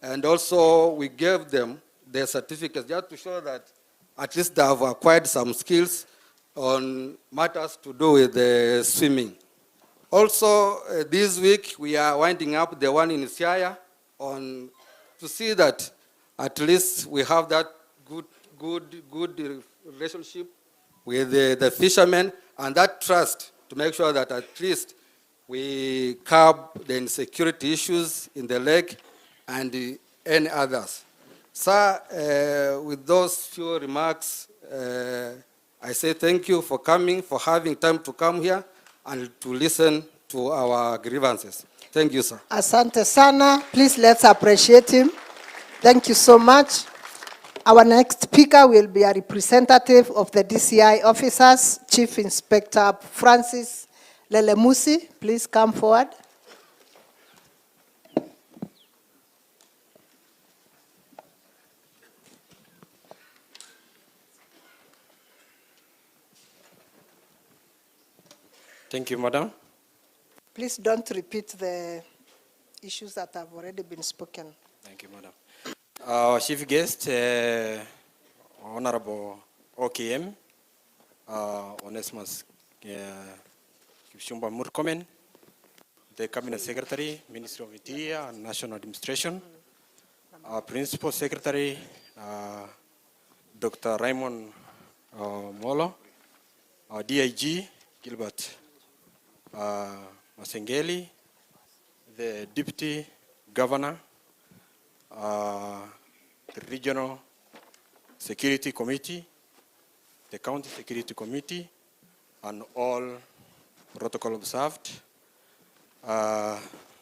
and also we gave them their certificates just to show that at least they have acquired some skills on matters to do with swimming. Also, this week we are winding up the one in Siaya to see that at least we have that good relationship with the fishermen and that trust to make sure that at least we curb the insecurity issues in the lake and any others. Sir, with those few remarks, I say thank you for coming, for having time to come here and to listen to our grievances. Thank you, sir. Asante sana. Please let's appreciate him. Thank you so much. Our next speaker will be a representative of the DCI officers, Chief Inspector Francis Lelemusi. Please come forward. Thank you, Madam. Please don't repeat the issues that have already been spoken. Thank you, Madam. Our chief guest, Honorable OKM, Onesimus Kishumba Murkomen, the Cabinet Secretary, Ministry of Interior and National Administration, our Principal Secretary, Dr. Raymond Molo, our DIG, Gilbert Masengeli, the Deputy Governor, the Regional Security Committee, the County Security Committee, and all protocol observed.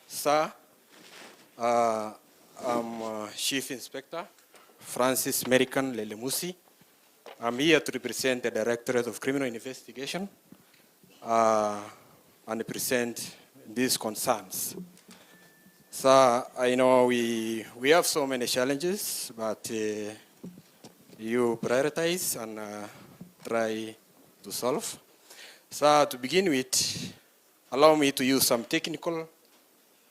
Sir, I'm Chief Inspector Francis American Lelemusi. I'm here to represent the Directorate of Criminal Investigation and present these concerns. So I know we have so many challenges, but you prioritize and try to solve. So to begin with, allow me to use some technical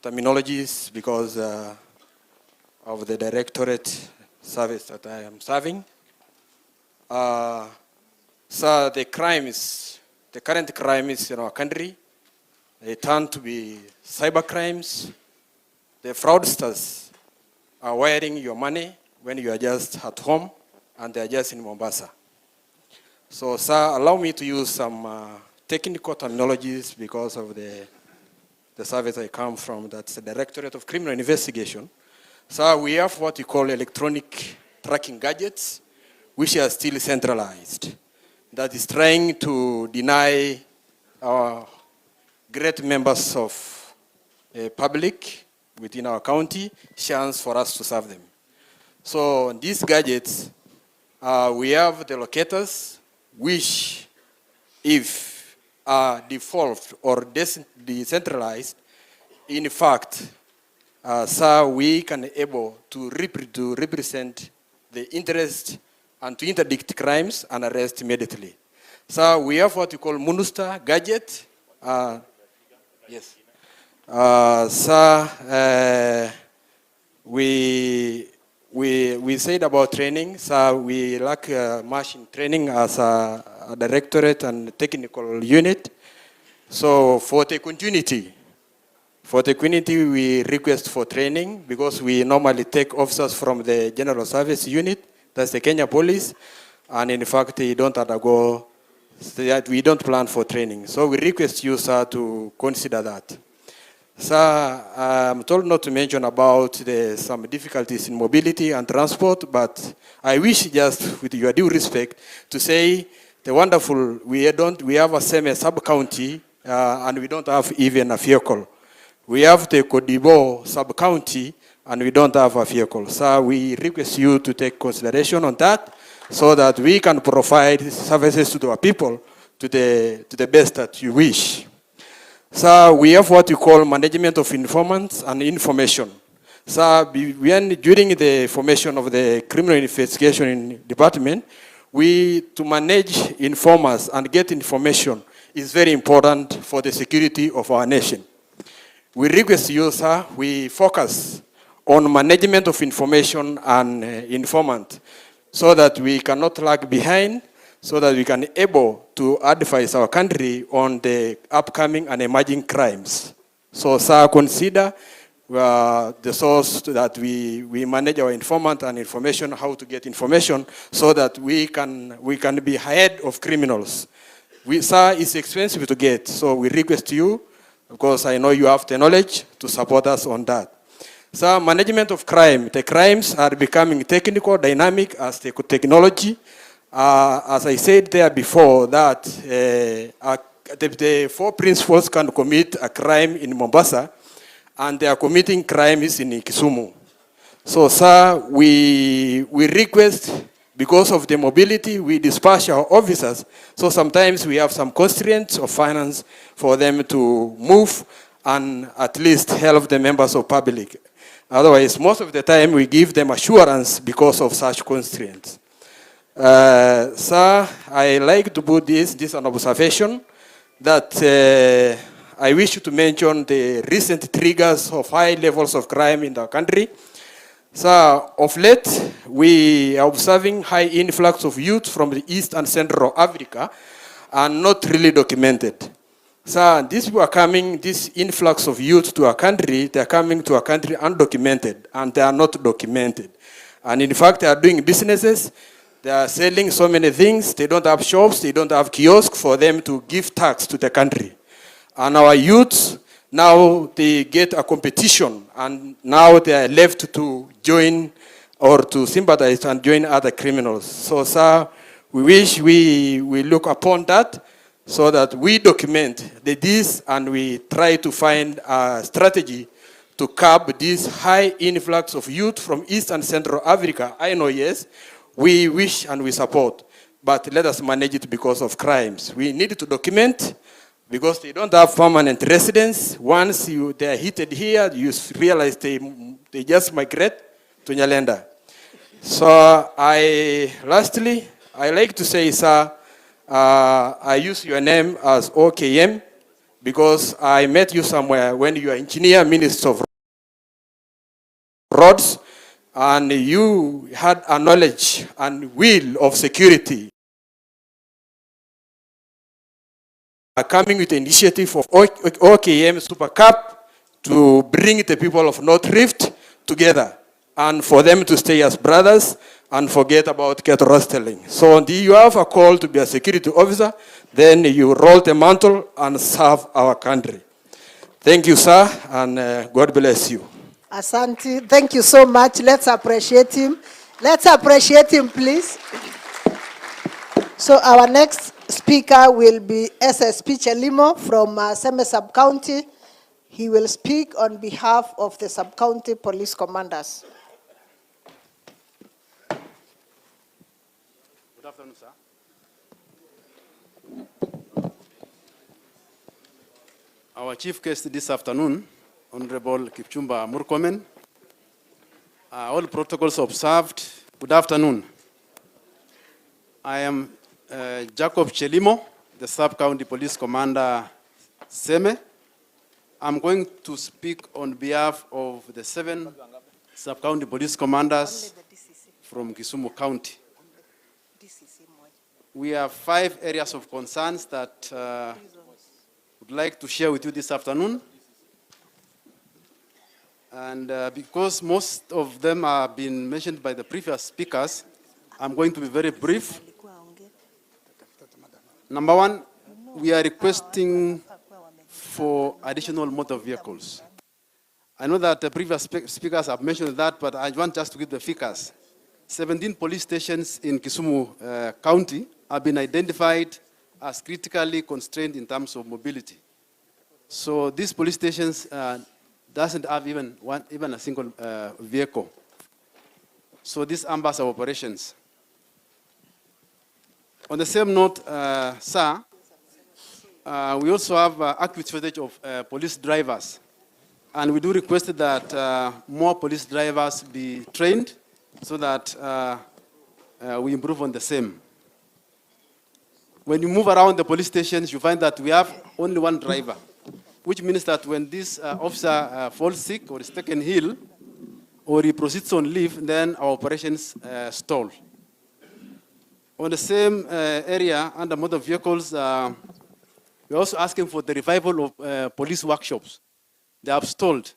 terminologies because of the directorate service that I am serving. So the current crimes in our country, they turn to be cyber crimes. The fraudsters are wiring your money when you are just at home and they are just in Mombasa. So, sir, allow me to use some technical terminologies because of the service I come from, that's the Directorate of Criminal Investigation. So we have what we call electronic tracking gadgets, which are still centralized. That is trying to deny our great members of public within our county chance for us to serve them. So these gadgets, we have the locators, which if default or decentralized, in fact, so we can able to represent the interest and to interdict crimes and arrest immediately. So we have what we call MUNUSTA gadget. Yes. We said about training. So we lack much in training as a directorate and technical unit. So for the continuity, we request for training because we normally take officers from the General Service Unit, that's the Kenya Police, and in fact, they don't undergo, we don't plan for training. So we request you, sir, to consider that. Sir, I'm told not to mention about some difficulties in mobility and transport, but I wish just with your due respect to say the wonderful, we have a sub-county and we don't have even a vehicle. We have the Kodibo sub-county and we don't have a vehicle. So we request you to take consideration on that so that we can provide services to our people to the best that you wish. So we have what we call management of informants and information. So during the formation of the criminal investigation department, to manage informers and get information is very important for the security of our nation. We request you, sir, we focus on management of information and informant so that we cannot lag behind, so that we can able to advise our country on the upcoming and emerging crimes. So, sir, consider the source that we manage our informant and information, how to get information, so that we can be ahead of criminals. Sir, it's expensive to get, so we request you, because I know you have the knowledge to support us on that. So management of crime, the crimes are becoming technical, dynamic as the technology. As I said there before, that the 4 principals can commit a crime in Mombasa, and they are committing crimes in Kisumu. So, sir, we request, because of the mobility, we dispatch our officers. So sometimes we have some constraints of finance for them to move and at least help the members of public. Otherwise, most of the time we give them assurance because of such constraints. Sir, I like to put this an observation that I wish to mention the recent triggers of high levels of crime in the country. So, of late, we are observing high influx of youth from the East and Central Africa and not really documented. So, these people are coming, this influx of youth to our country, they are coming to our country undocumented, and they are not documented. And in fact, they are doing businesses, they are selling so many things, they don't have shops, they don't have kiosks for them to give tax to the country. And our youths, now they get a competition, and now they are left to join or to sympathize and join other criminals. So, sir, we wish we look upon that so that we document this and we try to find a strategy to curb this high influx of youth from East and Central Africa. I know, yes, we wish and we support, but let us manage it because of crimes. We need to document because they don't have permanent residence. Once they are heated here, you realize they just migrate to Nyalenda. So lastly, I like to say, sir, I use your name as OKM because I met you somewhere when you are engineer, minister of roads, and you had a knowledge and will of security. Coming with the initiative of OKM Super Cup to bring the people of North Rift together and for them to stay as brothers and forget about cattle rustling. So you have a call to be a security officer, then you roll the mantle and serve our country. Thank you, sir, and God bless you. Asante, thank you so much. Let's appreciate him. Let's appreciate him, please. So our next speaker will be SSP Chelimo from Seme Sub-County. He will speak on behalf of the Sub-County Police Commanders. Good afternoon, sir. Our chief guest this afternoon, Honorable Kipchumba Murkomen. All protocols observed. Good afternoon. I am Jacob Chelimo, the Sub-County Police Commander, Seme. I'm going to speak on behalf of the 7 Sub-County Police Commanders from Kisumu County. We have 5 areas of concerns that would like to share with you this afternoon. And because most of them have been mentioned by the previous speakers, I'm going to be very brief. Number 1, we are requesting for additional motor vehicles. I know that the previous speakers have mentioned that, but I want just to give the figures. 17 police stations in Kisumu County have been identified as critically constrained in terms of mobility. So these police stations doesn't have even a single vehicle. So this hampers our operations. On the same note, sir, we also have acute shortage of police drivers. And we do request that more police drivers be trained so that we improve on the same. When you move around the police stations, you find that we have only 1 driver, which means that when this officer falls sick or is taken ill, or he proceeds on leave, then our operations stall. On the same area, under motor vehicles, we're also asking for the revival of police workshops. They have stalled.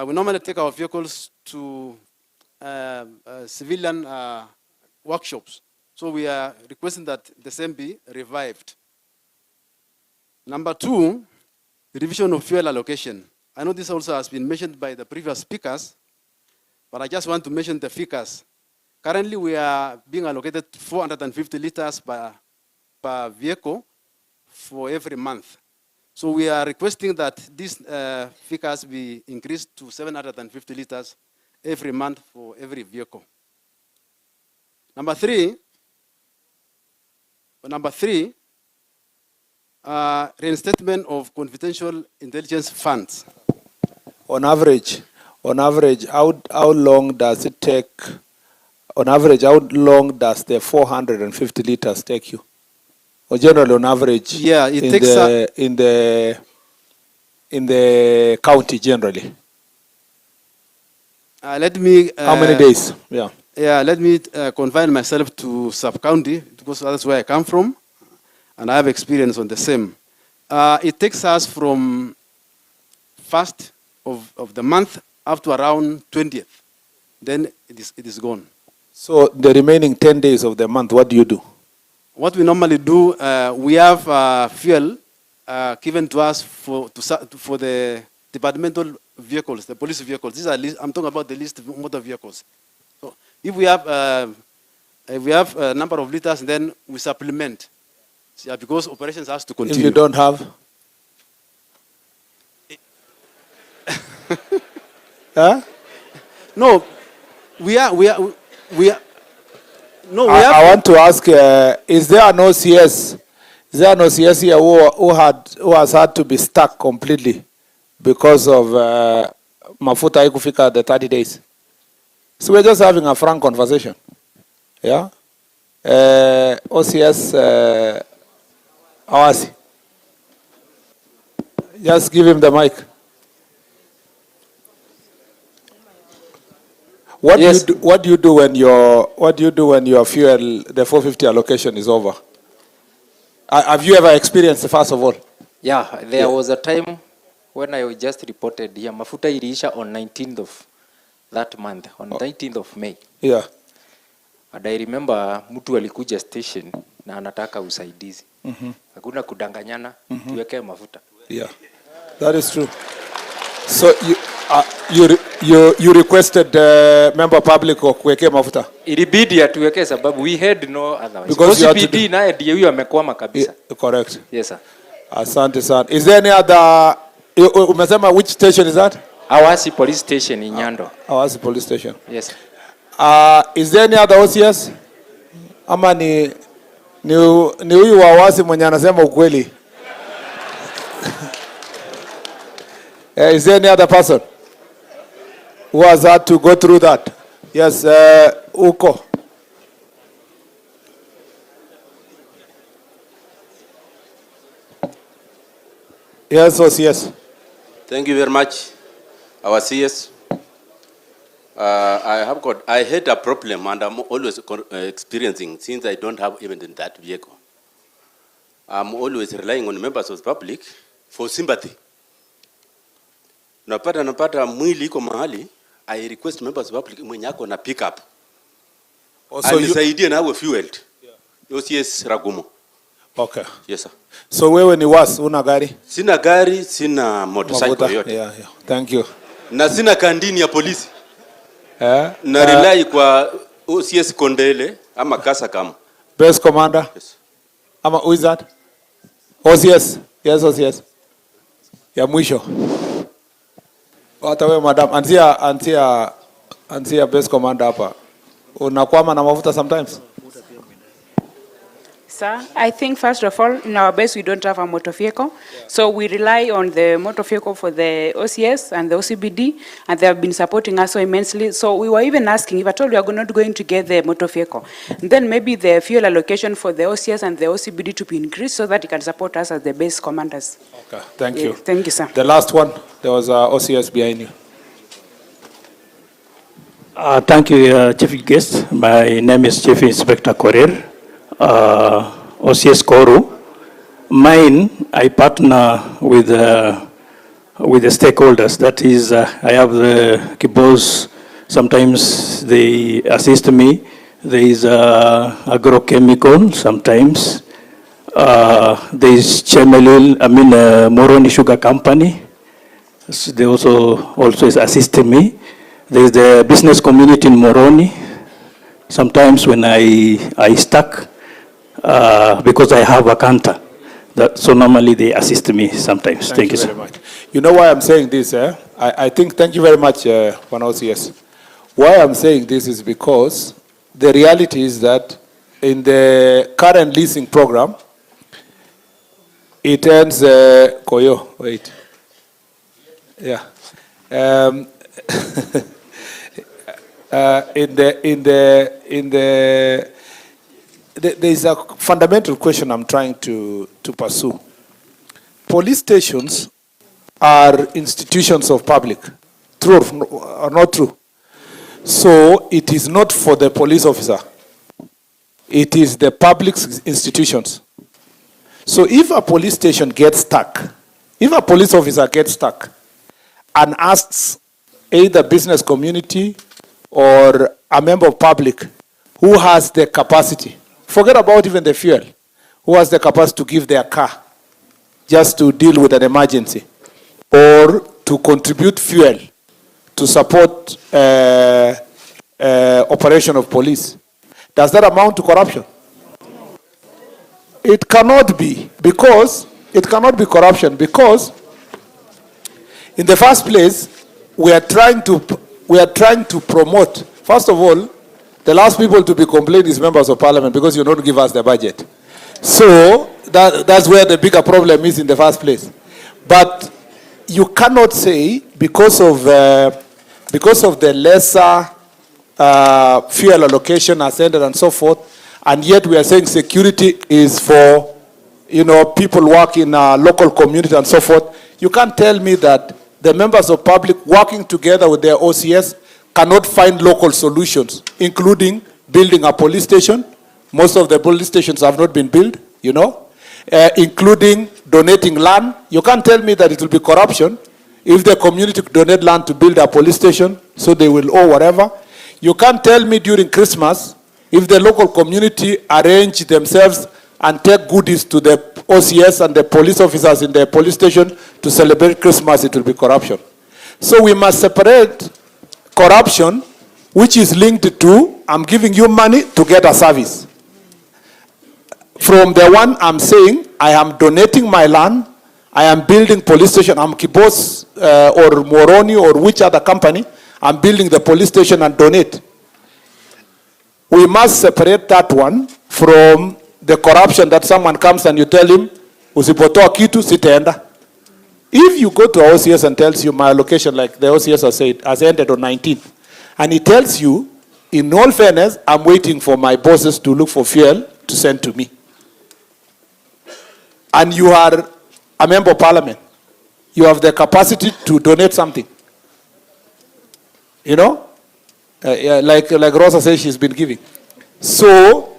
We normally take our vehicles to civilian workshops. So we are requesting that the same be revived. Number 2, revision of fuel allocation. I know this also has been mentioned by the previous speakers, but I just want to mention the figures. Currently, we are being allocated 450 liters per vehicle for every month. So we are requesting that these figures be increased to 750 liters every month for every vehicle. Number three, reinstatement of confidential intelligence funds. On average, how long does it take? On average, how long does the 450 liters take you? Or generally, on average, yeah, it in takes in the county generally. Let me. How many days? Yeah. Yeah, let me confine myself to sub-county because that's where I come from, and I have experience on the same. It takes us from 1st of the month up to around 20th. Then it is gone. So the remaining 10 days of the month, what do you do? What we normally do, we have fuel given to us for the departmental vehicles, the police vehicles. These are I'm talking about the least motor vehicles. So if we have a number of liters, then we supplement. Yeah, because operations has to continue. If you don't have, huh? No, we are. No, we I want to ask: is there an OCS? Is there an OCS here who has had to be stuck completely because of mafuta haikufika the 30 days? So we're just having a frank conversation. Yeah. OCS Awasi. Just give him the mic. What do you do when your fuel, the 450 allocation is over? Have you ever experienced, first of all? Yeah, there was a time when I just reported here, mafuta iliisha on 19th of that month, on 19th of May. Yeah. And I remember mtu alikuja station na anataka usaidizi. Hakuna kudanganyana, tuweke mafuta. Yeah, that is true. So you requested member public kuweke mafuta? Ilibidi atuweke sababu we had no otherwise. Because OCPD naye ndiye huyo amekwama kabisa. Correct. Yes, sir. Asante sana. Is there any other, umesema which station is that? Awasi police station in Nyando. Awasi police station. Yes. Is there any other OCS? Ama ni huyu wa Awasi mwenye anasema ukweli? Is there any other person who has had to go through that? Yes, Uko. Yes, OCS. Thank you very much, our CS. I had a problem, and I'm always experiencing, since I don't have even that vehicle. I'm always relying on members of the public for sympathy. Napata mwili iko mahali, I request members of the public mwenye ako na pick up. Anisaidie nawe fueled. OCS Ragumo. Okay. Yes, sir. So wewe ni was, una gari? Sina gari, sina motorcycle yote. Yeah. Thank you. Na sina kandini ya polisi. Na rely kwa OCS Kondele ama Kasa Kam. Base commander? Yes. Ama who is that? OCS. Yes, OCS. Ya mwisho. Hata wewe madam, antia base commander hapa. Unakwama na mafuta sometimes? Sir, I think first of all, in our base we don't have a motor vehicle. So we rely on the motor vehicle for the OCS and the OCBD, and they have been supporting us so immensely. So we were even asking, if at all we are not going to get the motor vehicle, then maybe the fuel allocation for the OCS and the OCBD to be increased so that it can support us as the base commanders. Okay, thank you. Thank you, sir. The last one, there was OCS behind you. Thank you, Chief Guest. My name is Chief Inspector Korir. OCS Koru. Mine, I partner with the stakeholders. That is, I have the Kibos. Sometimes they assist me. There is agrochemical. Sometimes there is Chemelil. Moroni Sugar Company. They also is assisting me. There is the business community in Moroni. Sometimes when I stuck, because I have a counter, so normally they assist me sometimes. Thank you very much. You know why I'm saying this? I think, thank you very much, One OCS. Why I'm saying this is because the reality is that in the current leasing program, it ends, Koyo, wait. Yeah. There's a fundamental question I'm trying to pursue. Police stations are institutions of public, true or not true? So it is not for the police officer. It is the public's institutions. So if a police station gets stuck, if a police officer gets stuck and asks either business community or a member of public who has the capacity, forget about even the fuel, who has the capacity to give their car just to deal with an emergency or to contribute fuel to support operation of police, does that amount to corruption? It cannot be, because it cannot be corruption, because in the first place we are trying to promote. First of all, the last people to be complained is members of parliament, because you don't give us the budget. So that's where the bigger problem is in the first place. But you cannot say because of the lesser fuel allocation has ended and so forth, and yet we are saying security is for, people work in a local community and so forth. You can't tell me that the members of public working together with their OCS cannot find local solutions, including building a police station. Most of the police stations have not been built, including donating land. You can't tell me that it will be corruption if the community donate land to build a police station, so they will owe whatever. You can't tell me during Christmas, if the local community arrange themselves and take goodies to the OCS and the police officers in the police station to celebrate Christmas, it will be corruption. So we must separate corruption, which is linked to, I'm giving you money to get a service, from the one I'm saying, I am donating my land, I am building police station, I'm Kibos or Moroni or which other company, I'm building the police station and donate. We must separate that one from the corruption that someone comes and you tell him, usipotoa kitu sitaenda. If you go to our OCS and tells you my allocation, like the OCS has said, has ended on 19th, and he tells you, in all fairness, I'm waiting for my bosses to look for fuel to send to me. And you are a member of parliament. You have the capacity to donate something. Like Rosa says she's been giving. So,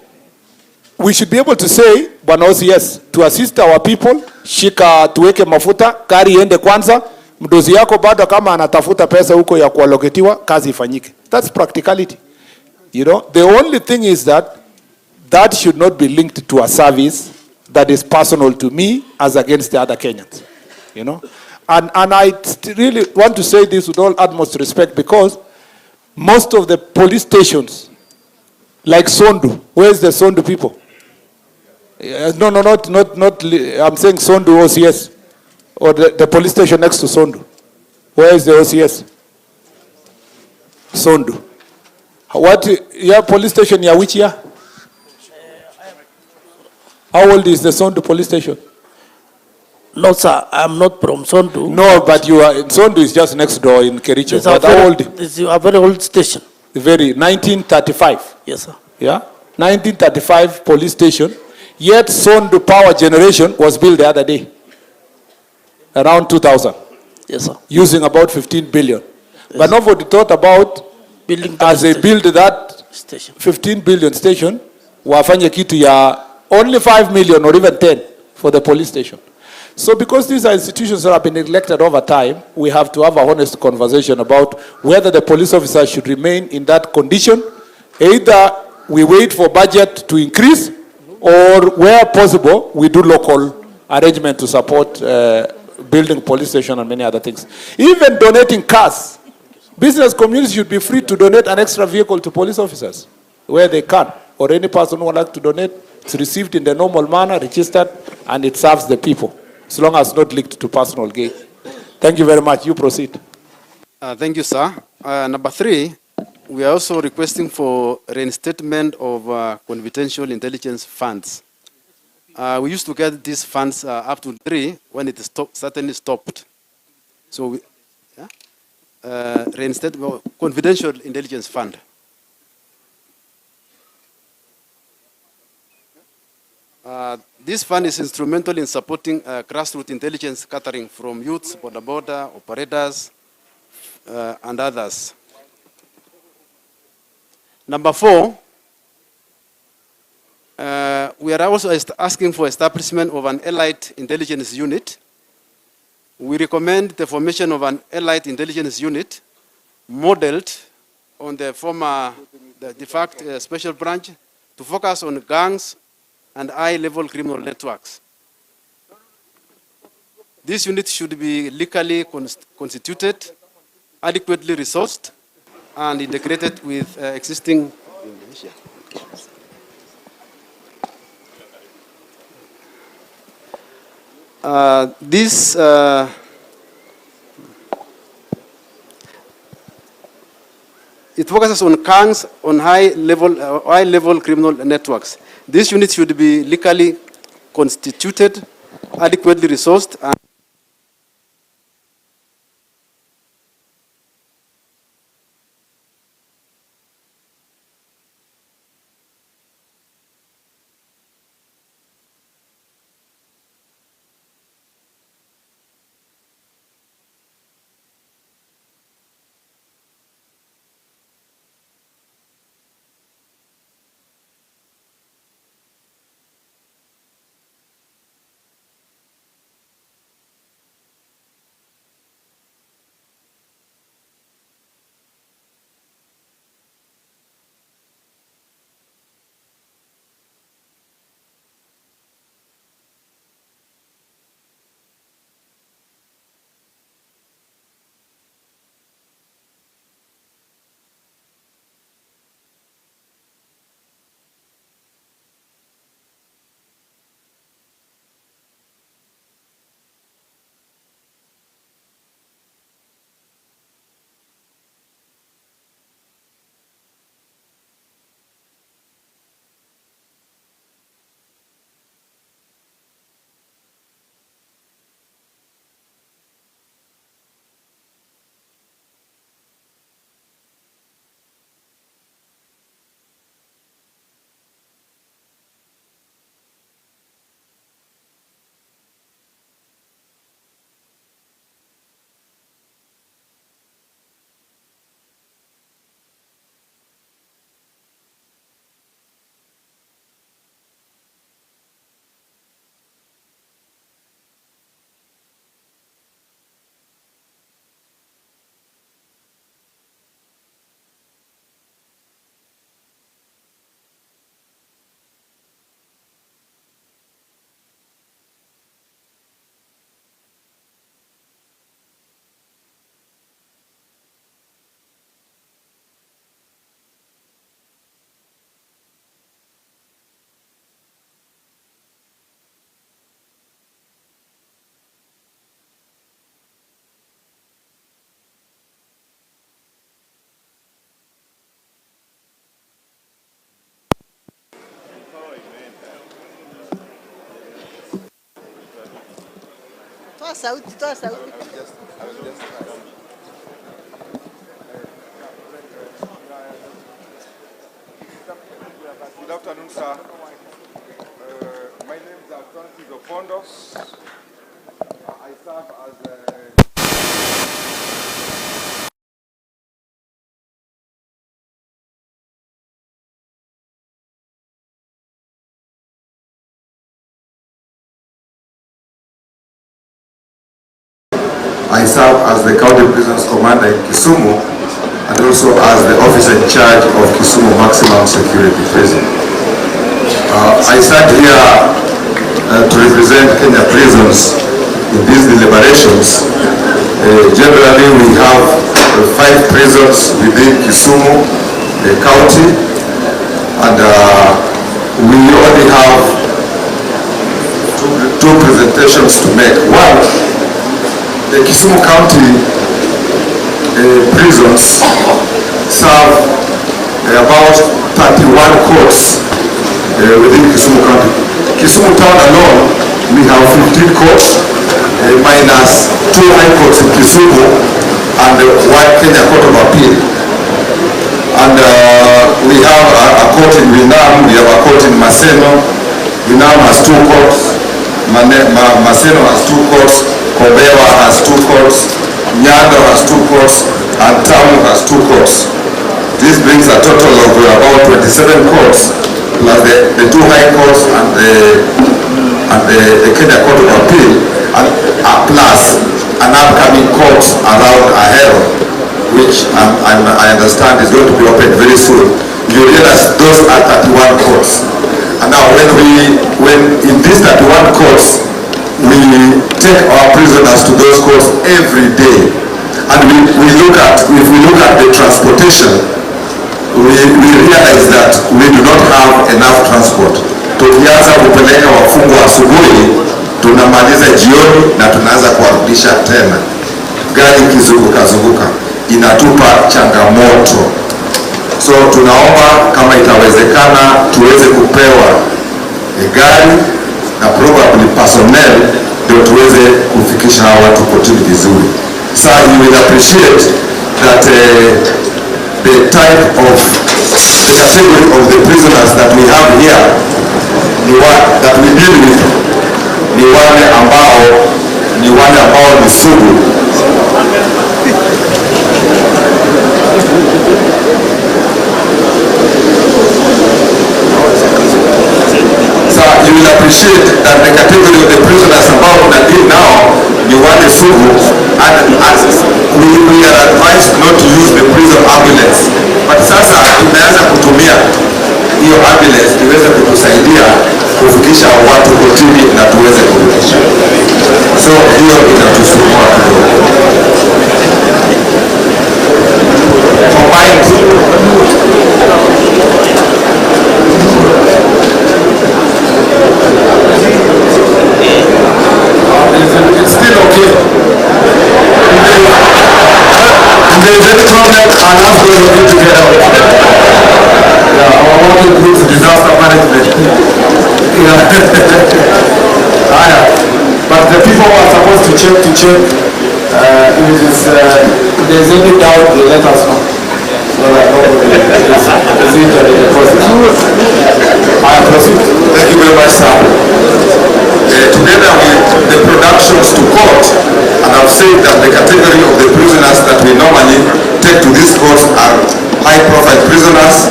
we should be able to say, Bwana OCS, to assist our people, shika tuweke mafuta, kari ende kwanza, mdozi yako bado kama anatafuta pesa huko ya kualoketiwa, kazi ifanyike. That's practicality. The only thing is that should not be linked to a service that is personal to me as against the other Kenyans. And I really want to say this with all utmost respect, because most of the police stations, like Sondu, where's the Sondu people? No, not. I'm saying Sondu OCS, or the police station next to Sondu. Where is the OCS? Sondu. What? Your police station? Yeah, which year? How old is the Sondu police station? No, sir, I'm not from Sondu. No, but you are. Sondu is just next door in Kericho. But how old? It's a very old station. 1935. Yes, sir. Yeah, 1935 police station. Yet Sondu power generation was built the other day, around 2000. Yes, sir. Using about 15 billion. Yes. But nobody thought about building as they build that station. 15 billion station, wafanye kitu ya only 5 million or even 10 for the police station. So because these are institutions that have been neglected over time, we have to have a honest conversation about whether the police officers should remain in that condition. Either we wait for budget to increase, or where possible, we do local arrangement to support building police station and many other things. Even donating cars. Business communities should be free to donate an extra vehicle to police officers where they can. Or any person who would like to donate, it's received in the normal manner, registered, and it serves the people, as long as not linked to personal gain. Thank you very much. You proceed. Thank you, sir. Number 3, we are also requesting for reinstatement of confidential intelligence funds. We used to get these funds up to 3 when it certainly stopped. So we reinstate confidential intelligence fund. This fund is instrumental in supporting grassroots intelligence gathering from youths, border operators, and others. Number 4, we are also asking for establishment of an allied intelligence unit. We recommend the formation of an allied intelligence unit modeled on the former, the de facto special branch to focus on gangs and high-level criminal networks. This unit should be legally constituted, adequately resourced, and integrated with existing. It focuses on gangs, on high-level criminal networks. This unit should be legally constituted, adequately resourced, and Toa sauti, toa sauti. Good afternoon, sir. My name is Francis Opondo. I serve as I serve as the County Prisons Commander in Kisumu and also as the officer in charge of Kisumu Maximum Security Prison. I stand here to represent Kenya Prisons in these deliberations. Generally, we have 5 prisons within Kisumu County, and we only have two presentations to make. One, the Kisumu County prisons serve about 31 courts within Kisumu County. Kisumu town alone, we have 15 courts, minus 2 high courts in Kisumu and 1 Kenya Court of Appeal. And we have a court in Vinam, we have a court in Maseno. Vinam has 2 courts, Maseno has 2 courts, Kobewa has 2 courts, Nyando has 2 courts, and Tamu has 2 courts. This brings a total of about 27 courts, plus the 2 high courts and the Kenya Court of Appeal, and plus an upcoming court around Ahero, which I understand is going to be opened very soon. You realize those are 31 courts. And now when in these 31 courts, we take our prisoners to those courts every day. And if we look at the transportation, we realize that we do not have enough transport. Tukianza kupeleka wafungwa asubuhi, tunamaliza jioni na tunaanza kuwarudisha tena. Gari kizunguka inatupa changamoto. So tunaomba kama itawezekana tuweze kupewa gari na probably personnel ndio tuweze kufikisha hawa watu kotini vizuri. So you will appreciate that the type of the category of the prisoners that we have here, that we deal with, ni wale ambao ni sugu. So you will appreciate that the category of the prisoners ambao tuna deal now ni wale sugu, and we are advised not to use the prison ambulance. But sasa tumeanza kutumia hiyo ambulance iweze kutusaidia kufikisha watu kotini na tuweze kurudisha. So hiyo inatusumbua kidogo. Combined. It's still okay. If there is any problem, I'll ask those of you to get out. Yeah, our working group disaster management. But the people who are supposed to check, if there is any doubt, they let us know. So that nobody is injured in the process. I proceed. Thank you very much, sir. Together with the productions to court, and I've said that the category of the prisoners that we normally take to these courts are high-profile prisoners,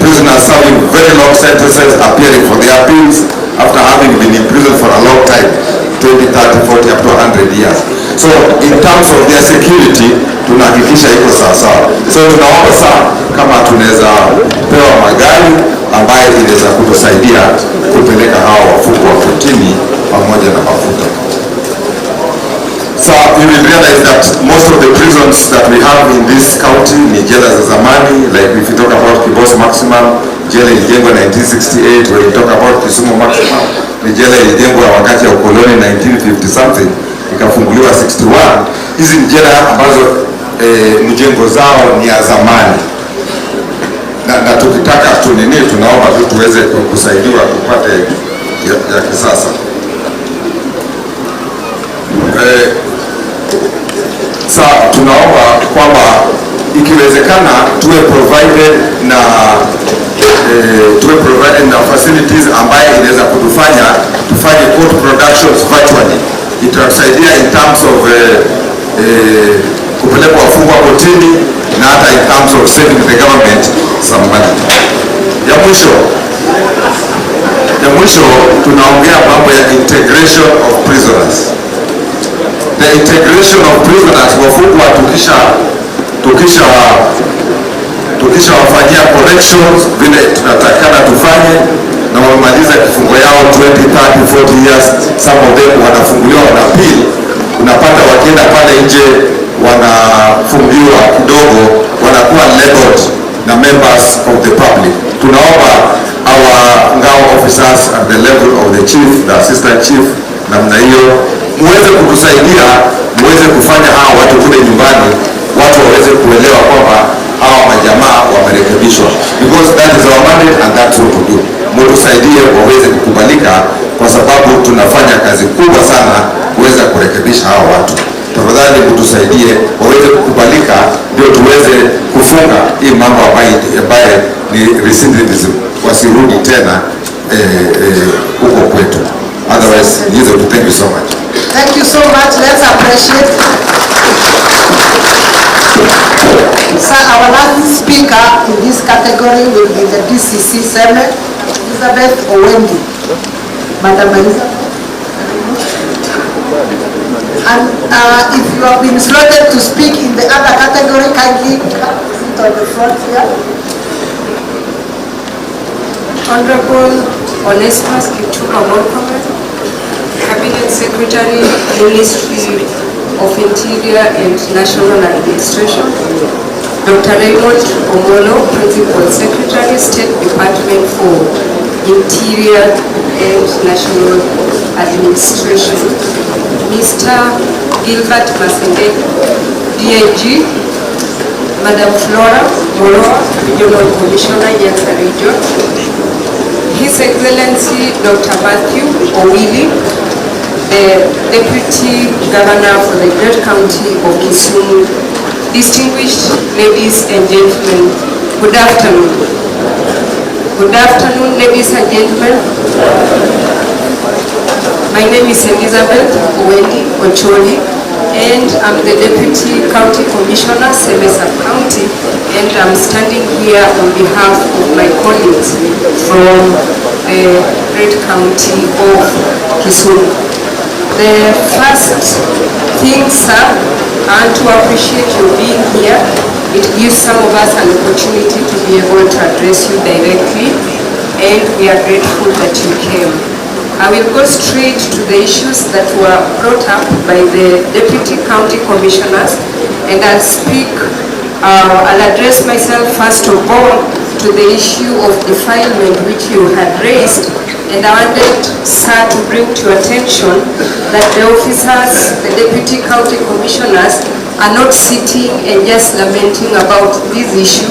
prisoners serving very long sentences, appearing for their appeals after having been in prison for a long time, 20, 30, 40, up to 100 years. So in terms of their security, tunahakikisha iko sawasawa. So tunaomba sana kama tunaweza pewa magari ambayo inaweza kutusaidia kupeleka hawa wafungwa kotini pamoja na mafuta. So you will realize that most of the prisons that we have in this county ni jela za zamani, like if you talk about Kibos Maximum, jela ilijengwa 1968, when you talk about Kisumu Maximum, ni jela ilijengwa wakati ya ukoloni 1950 something, ikafunguliwa 61. Hizi ni jela ambazo mjengo zao ni ya zamani. Na tukitaka tunaomba tuweze kusaidiwa tupate ya kisasa. Tunaomba kwamba ikiwezekana tuwe provided na facilities ambaye inaweza kutufanya tufanye court productions virtually. Itatusaidia in terms of kupeleka wafungwa kotini na hata in terms of saving the government some money. Ya mwisho tunaongea mambo ya integration of prisoners. The integration of prisoners, wafungwa tukisha wafanyia corrections vile tunatakana tufanye, na wamemaliza kifungo yao 20, 30, 40 years, some of them wanafunguliwa wana appeal. Unapata wakienda pale nje wanafungiwa kidogo, wanakuwa labeled na members of the public. Tunaomba our ngao officers at the level of the chief, the assistant chief, namna hiyo muweze kutusaidia, muweze kufanya hawa watu kule nyumbani watu waweze kuelewa kwamba hawa majamaa wamerekebishwa, because that is our mandate and that's what we do. Mutusaidie waweze kukubalika, kwa sababu tunafanya kazi kubwa sana kuweza kurekebisha hawa watu. Tafadhali mutusaidie waweze kukubalika, ndio tuweze kufunga hii mambo ambaye ni recidivism, wasirudi tena huko kwetu. Otherwise, thank you so much. Thank you so much. Let's appreciate. So our last speaker in this category will be the DCC Senate, Elizabeth Owendi. Madam Elizabeth. And if you have been slotted to speak in the other category, kindly sit on the front here. Honorable Onesmus Kituka Murkomen, Cabinet Secretary, Ministry of Interior and National Administration. Dr. Raymond Omolo, Principal Secretary, State Department for Interior and National Administration. Mr. Gilbert Masende, DIG. Madam Flora Moroa, Regional Commissioner, Nyanza Region. His Excellency Dr. Matthew Owili, the Deputy Governor for the Great County of Kisumu. Distinguished ladies and gentlemen, good afternoon. Good afternoon, ladies and gentlemen. My name is Elizabeth Owendi Ocholi, and I'm the Deputy County Commissioner, Semesa County, and I'm standing here on behalf of my colleagues from the Great County of Kisumu. The first thing, sir, and to appreciate you being here. It gives some of us an opportunity to be able to address you directly, and we are grateful that you came. I will go straight to the issues that were brought up by the Deputy County Commissioners, and I'll address myself first of all to the issue of defilement which you had raised, and I wanted, sir, to bring to your attention that the officers, the Deputy County Commissioners, are not sitting and just lamenting about this issue.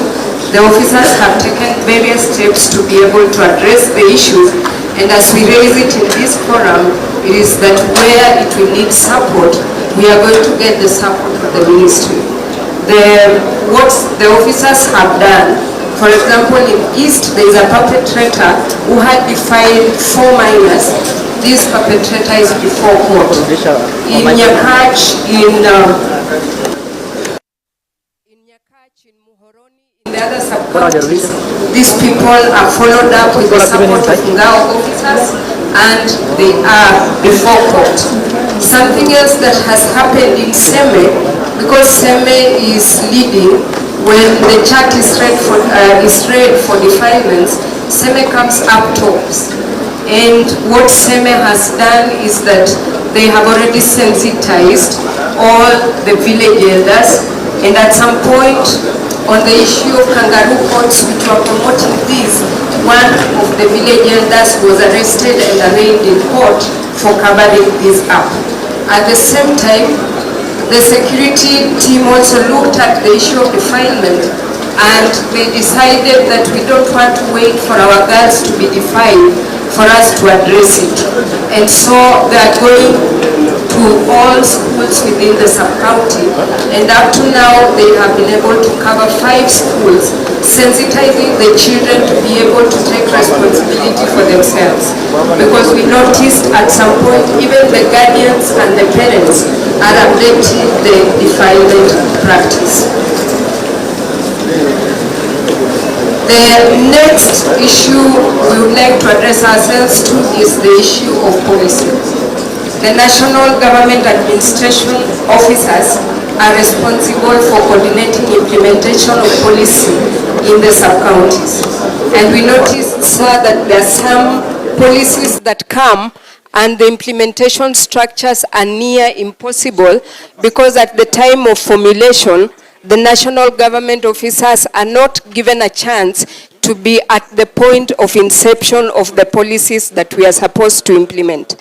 The officers have taken various steps to be able to address the issues, and as we raise it in this forum, it is that where it will need support, we are going to get the support of the ministry. What the officers have done, for example, in East, there is a perpetrator who had defied 4 minors. This perpetrator is before court. In Nyakach, in the other sub-counties, these people are followed up with the support of Ngao officers, and they are before court. Something else that has happened in Seme, because Seme is leading, when the chart is read for defilements, Seme comes up tops. And what Seme has done is that they have already sensitized all the village elders, and at some point on the issue of kangaroo courts which were promoting this, one of the village elders was arrested and arraigned in court for covering this up. At the same time, the security team also looked at the issue of defilement, and they decided that we don't want to wait for our girls to be defiled for us to address it. And so they are going to all schools within the sub-county, and up to now they have been able to cover 5 schools, sensitizing the children to be able to take responsibility for themselves. Because we noticed at some point even the guardians and the parents are abetting the defilement practice. The next issue we would like to address ourselves to is the issue of policy. The national government administration officers are responsible for coordinating implementation of policy in the sub-counties. And we noticed, sir, that there are some policies that come and the implementation structures are near impossible because at the time of formulation, the national government officers are not given a chance to be at the point of inception of the policies that we are supposed to implement.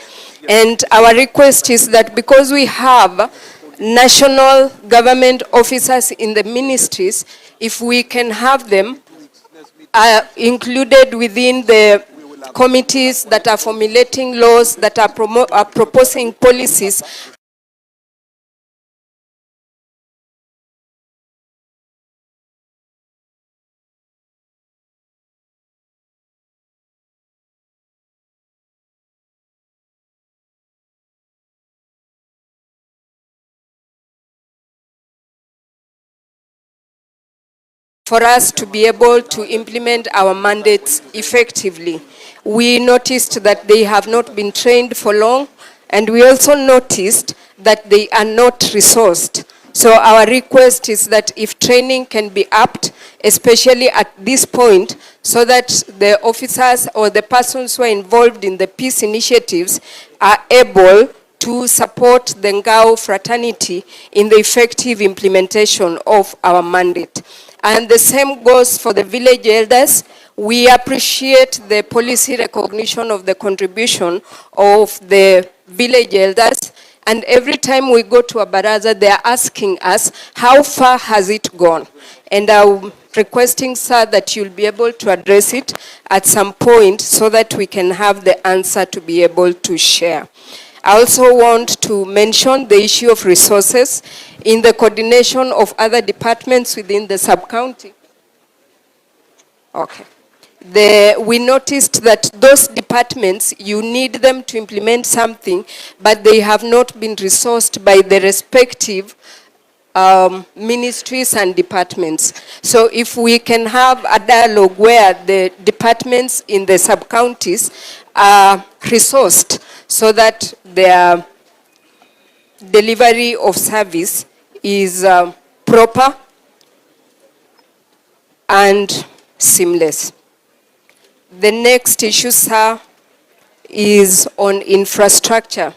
And our request is that because we have national government officers in the ministries, if we can have them included within the committees that are formulating laws, that are proposing policies. For us to be able to implement our mandates effectively. We noticed that they have not been trained for long, and we also noticed that they are not resourced. So our request is that if training can be upped, especially at this point, so that the officers or the persons who are involved in the peace initiatives are able to support the Ngao fraternity in the effective implementation of our mandate. And the same goes for the village elders. We appreciate the policy recognition of the contribution of the village elders. And every time we go to a baraza, they are asking us, how far has it gone? And I'm requesting, sir, that you'll be able to address it at some point so that we can have the answer to be able to share. I also want to mention the issue of resources in the coordination of other departments within the sub-county. Okay. We noticed that those departments, you need them to implement something, but they have not been resourced by the respective ministries and departments. So if we can have a dialogue where the departments in the sub-counties are resourced so that their delivery of service is proper and seamless. The next issue, sir, is on infrastructure.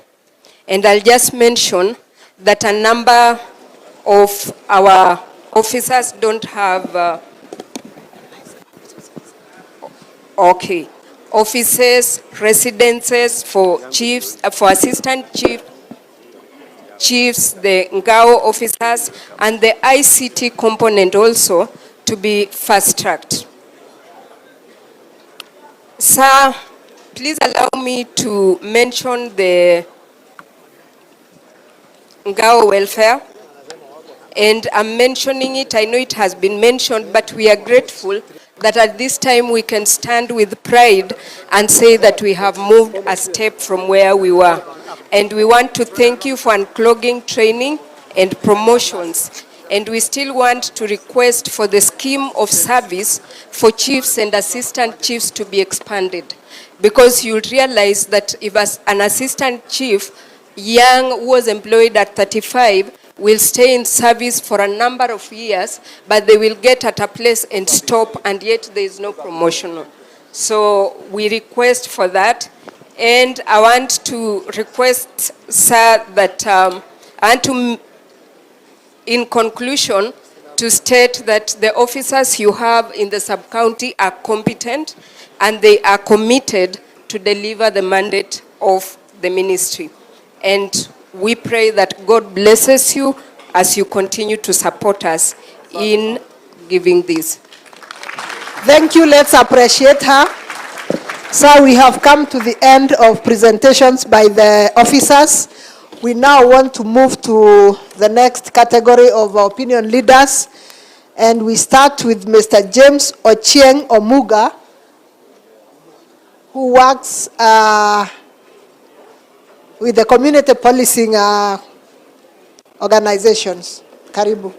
And I'll just mention that a number of our officers don't have offices, residences for chiefs, for assistant chiefs, the Ngao officers, and the ICT component also to be fast-tracked. Sir, please allow me to mention the Ngao welfare. And I'm mentioning it, I know it has been mentioned, but we are grateful that at this time we can stand with pride and say that we have moved a step from where we were. And we want to thank you for unclogging training and promotions. And we still want to request for the scheme of service for chiefs and assistant chiefs to be expanded. Because you'll realize that if an assistant chief, young, who was employed at 35, will stay in service for a number of years, but they will get at a place and stop, and yet there is no promotion. So we request for that. And I want to request, sir, that in conclusion, to state that the officers you have in the sub-county are competent and they are committed to deliver the mandate of the ministry. And we pray that God blesses you as you continue to support us in giving this. Thank you. Let's appreciate her. So we have come to the end of presentations by the officers. We now want to move to the next category of opinion leaders. And we start with Mr. James Ochieng Omuga, who works with the community policing organizations. Karibu.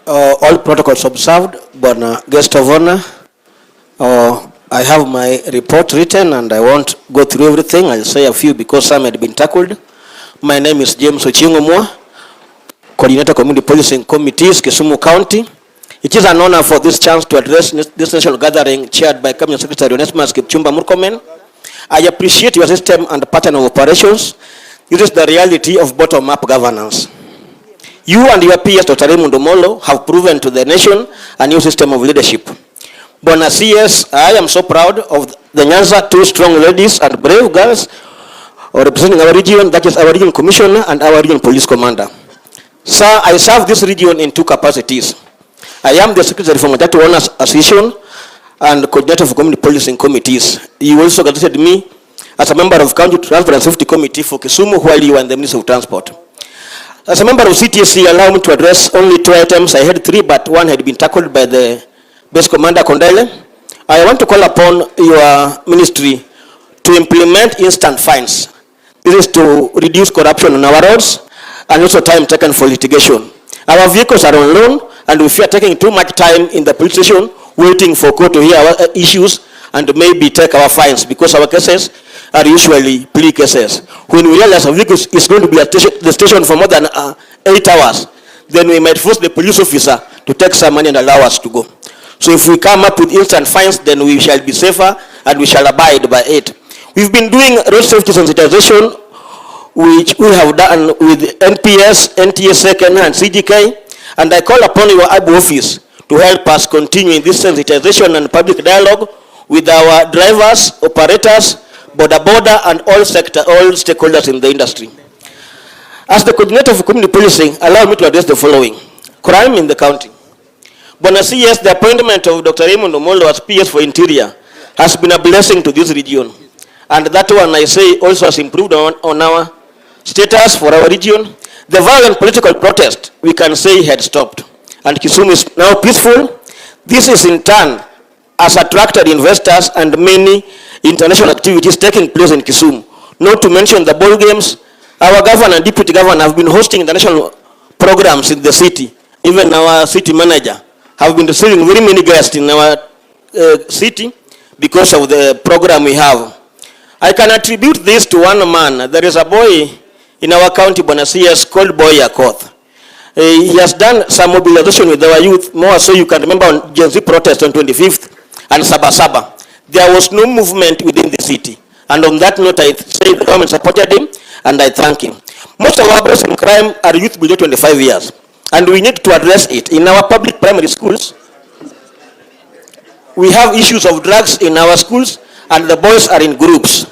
All protocols observed, but guest of honor, I have my report written and I won't go through everything. I'll say a few because some had been tackled. My name is James Ochieng Omuga, coordinator community policing committees, Kisumu County. It is an honor for this chance to address this national gathering chaired by Cabinet Secretary Onesmus Kipchumba Murkomen. I appreciate your system and pattern of operations. This is the reality of bottom-up governance. You and your peers, Dr. Raymond Omolo, have proven to the nation a new system of leadership. Bona CS, I am so proud of the Nyanza, two strong ladies and brave girls representing our region, that is our region commissioner and our region police commander. Sir, I serve this region in two capacities. I am the secretary for Majority Owners Association and coordinator of community policing committees. You also gazetted me as a member of County Transport and Safety Committee for Kisumu while you were in the Ministry of Transport. As a member of CTSC, allow me to address only 2 items. I had 3, but one had been tackled by the base commander, Kondele. I want to call upon your ministry to implement instant fines. This is to reduce corruption on our roads and also time taken for litigation. Our vehicles are on loan and we fear taking too much time in the police station waiting for court to hear our issues and maybe take our fines because our cases are usually plea cases. When we realize a vehicle is going to be at the station for more than 8 hours, then we might force the police officer to take some money and allow us to go. So if we come up with instant fines, then we shall be safer and we shall abide by it. We've been doing road safety sensitization, which we have done with NPS, NTSA, Kenya, and CGK, and I call upon your ABU office to help us continue in this sensitization and public dialogue with our drivers, operators, border, and all stakeholders in the industry. As the coordinator of community policing, allow me to address the following. Crime in the county. Bona CS, the appointment of Dr. Raymond Omolo as PS for Interior has been a blessing to this region. And that one, I say, also has improved on our status for our region. The violent political protest, we can say, had stopped. And Kisumu is now peaceful. This is in turn has attracted investors and many international activities taking place in Kisumu. Not to mention the ball games. Our governor and deputy governor have been hosting international programs in the city. Even our city manager have been receiving very many guests in our city because of the program we have. I can attribute this to one man. There is a boy in our county, Bona CS, called Boy Akoth. He has done some mobilization with our youth, more so you can remember on Gen Z protest on 25th and Sabasaba. There was no movement within the city. And on that note, I say the government supported him and I thank him. Most of our breaks in crime are youth below 25 years. And we need to address it. In our public primary schools, we have issues of drugs in our schools and the boys are in groups.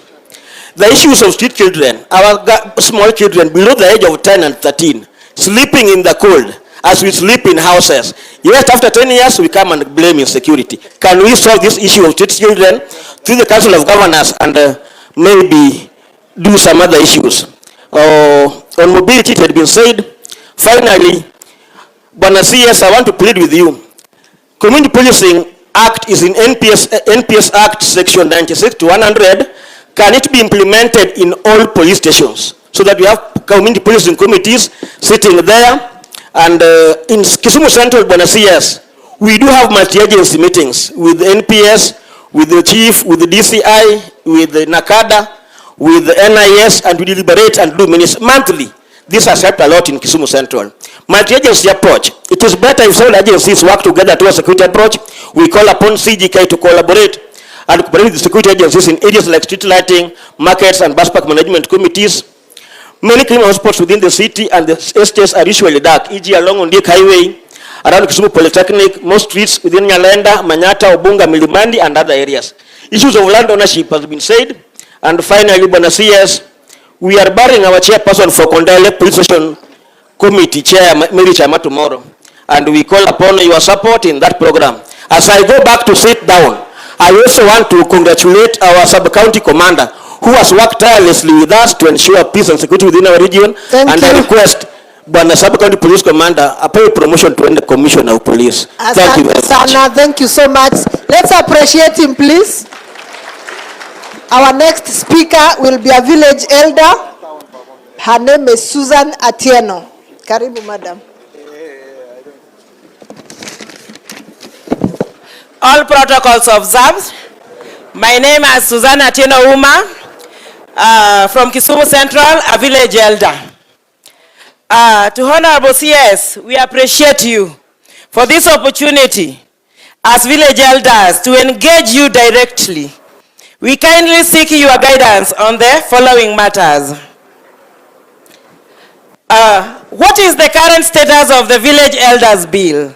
The issues of street children, our small children below the age of 10 and 13, sleeping in the cold as we sleep in houses. Yet after 10 years, we come and blame insecurity. Can we solve this issue of street children through the Council of Governors and maybe do some other issues? On mobility, it had been said. Finally, Bona CS, I want to plead with you. Community Policing Act is in NPS Act section 96 to 100. Can it be implemented in all police stations so that we have community policing committees sitting there? And in Kisumu Central, Bona CS, we do have multi-agency meetings with the NPS, with the chief, with the DCI, with the NACADA, with the NIS, and we deliberate and do minutes monthly. This has helped a lot in Kisumu Central. Multi-agency approach. It is better if several agencies work together to a security approach. We call upon CGK to collaborate and cooperate with the security agencies in areas like street lighting, markets, and bus park management committees. Many criminal spots within the city and the estates are usually dark, e.g. along Ondiek Highway, around Kisumu Polytechnic, most streets within Nyalenda, Manyata, Obunga, Milimandi, and other areas. Issues of land ownership has been said. And finally, Bona CS, we are barring our chairperson for Kondele Police Station Committee, Chair Mary Chama, tomorrow. And we call upon your support in that program. As I go back to sit down, I also want to congratulate our sub-county commander who has worked tirelessly with us to ensure peace and security within our region. I request Bwana sub-county police commander a pay promotion to the commissioner of police. Thank you very much. Thank you so much. Let's appreciate him, please. Our next speaker will be a village elder. Her name is Susan Atieno. Karibu, madam. All protocols observed. My name is Susanna Atieno Uma, from Kisumu Central, a village elder. To Honorable CS, we appreciate you for this opportunity as village elders to engage you directly. We kindly seek your guidance on the following matters. What is the current status of the Village Elders Bill?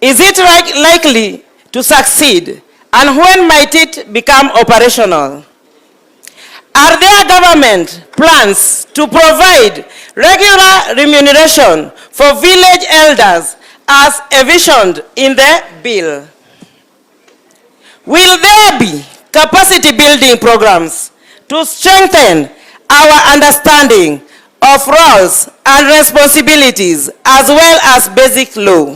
Is it likely to succeed? And when might it become operational? Are there government plans to provide regular remuneration for village elders as envisioned in the bill? Will there be capacity building programs to strengthen our understanding of roles and responsibilities as well as basic law?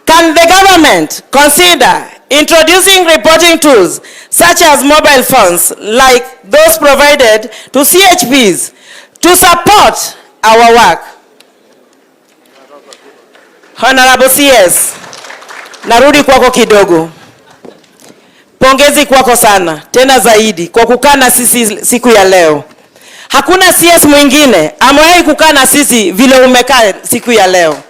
Can the government consider introducing reporting tools such as mobile phones like those provided to CHPs to support our work? Honorable CS, narudi kwako kidogo. Pongezi kwako sana, tena zaidi, kwa kukaa na sisi siku ya leo. Hakuna CS mwingine amewahi kukaa na sisi vile umekaa siku ya leo.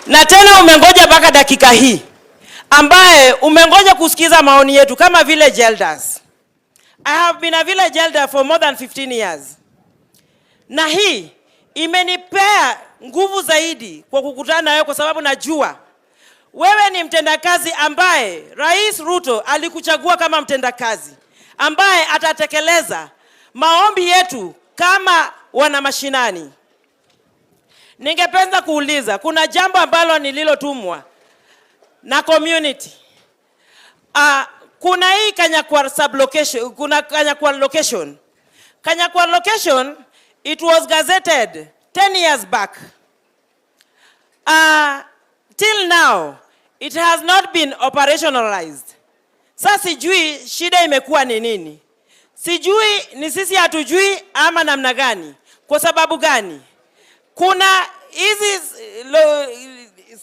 Na tena umengoja mpaka dakika hii, ambaye umengoja kusikiza maoni yetu kama village elders. I have been a village elder for more than 15 years. Na hii imenipea nguvu zaidi kwa kukutana na wewe, kwa sababu najua wewe ni mtendakazi ambaye Rais Ruto alikuchagua kama mtendakazi ambaye atatekeleza maombi yetu kama wana mashinani. Ningependa kuuliza, kuna jambo ambalo nililotumwa na community. Kuna hii Kanyakwar sublocation, kuna Kanyakwar location. Kanyakwar location, it was gazetted 10 years back. Till now, it has not been operationalized. Sasa sijui shida imekuwa ni nini. Sijui ni sisi hatujui ama namna gani. Kwa sababu gani? Kuna hizi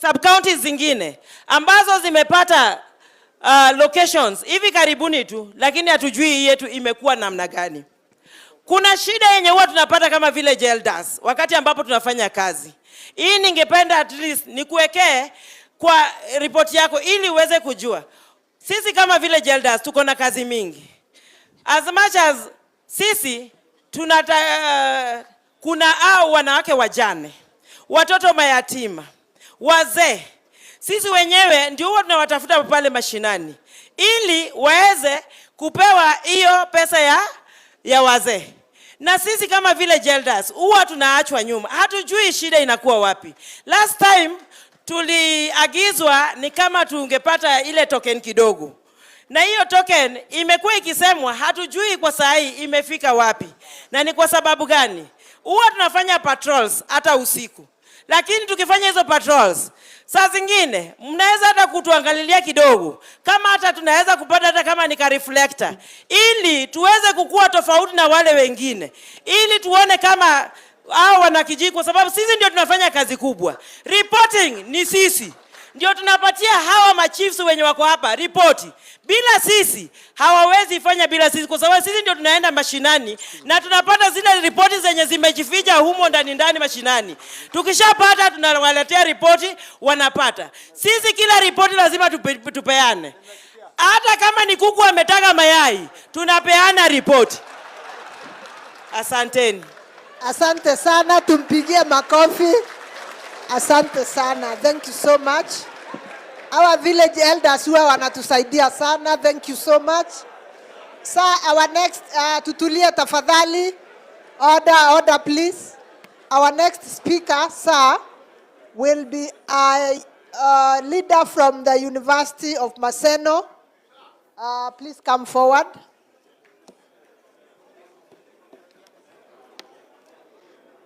sub-counties zingine ambazo zimepata locations hivi karibuni tu, lakini hatujui yetu imekuwa namna gani. Kuna shida yenye huwa tunapata kama village elders wakati ambapo tunafanya kazi. Hii ningependa at least nikuwekee kwa report yako ili uweze kujua. Sisi kama village elders tuko na kazi mingi. As much as sisi kuna au wanawake wajane, watoto mayatima, wazee. Sisi wenyewe ndio huwa tunawatafuta pale mashinani ili waweze kupewa hiyo pesa ya wazee. Na sisi kama village elders huwa tunaachwa nyuma. Hatujui shida inakuwa wapi. Last time tuliagizwa ni kama tungepata ile token kidogo. Na hiyo token imekuwa ikisemwa, hatujui kwa saa hii imefika wapi. Na ni kwa sababu gani? Huwa tunafanya patrols hata usiku. Lakini tukifanya hizo patrols, saa zingine mnaweza hata kutuangalilia kidogo, kama hata tunaweza kupata hata kama ni ka reflector, ili tuweze kukua tofauti na wale wengine, ili tuone kama hao wanakijiji, kwa sababu sisi ndio tunafanya kazi kubwa. Reporting ni sisi ndio tunapatia hawa machiefs wenye wako hapa ripoti. Bila sisi hawawezi fanya, bila sisi, kwa sababu sisi ndio tunaenda mashinani na tunapata zile ripoti zenye zimejificha humo ndani mashinani. Tukishapata tunawaletea ripoti, wanapata. Sisi kila ripoti lazima tupeane. Hata kama ni kuku ametaga mayai, tunapeana ripoti. Asanteni. Asante sana, tumpigie makofi. Asante sana. Thank you so much. Our village elders huwa wanatusaidia sana. Thank you so much. Sir, our next, tutulie tafadhali. Order please. Our next speaker, sir, will be a leader from the University of Maseno. Please come forward.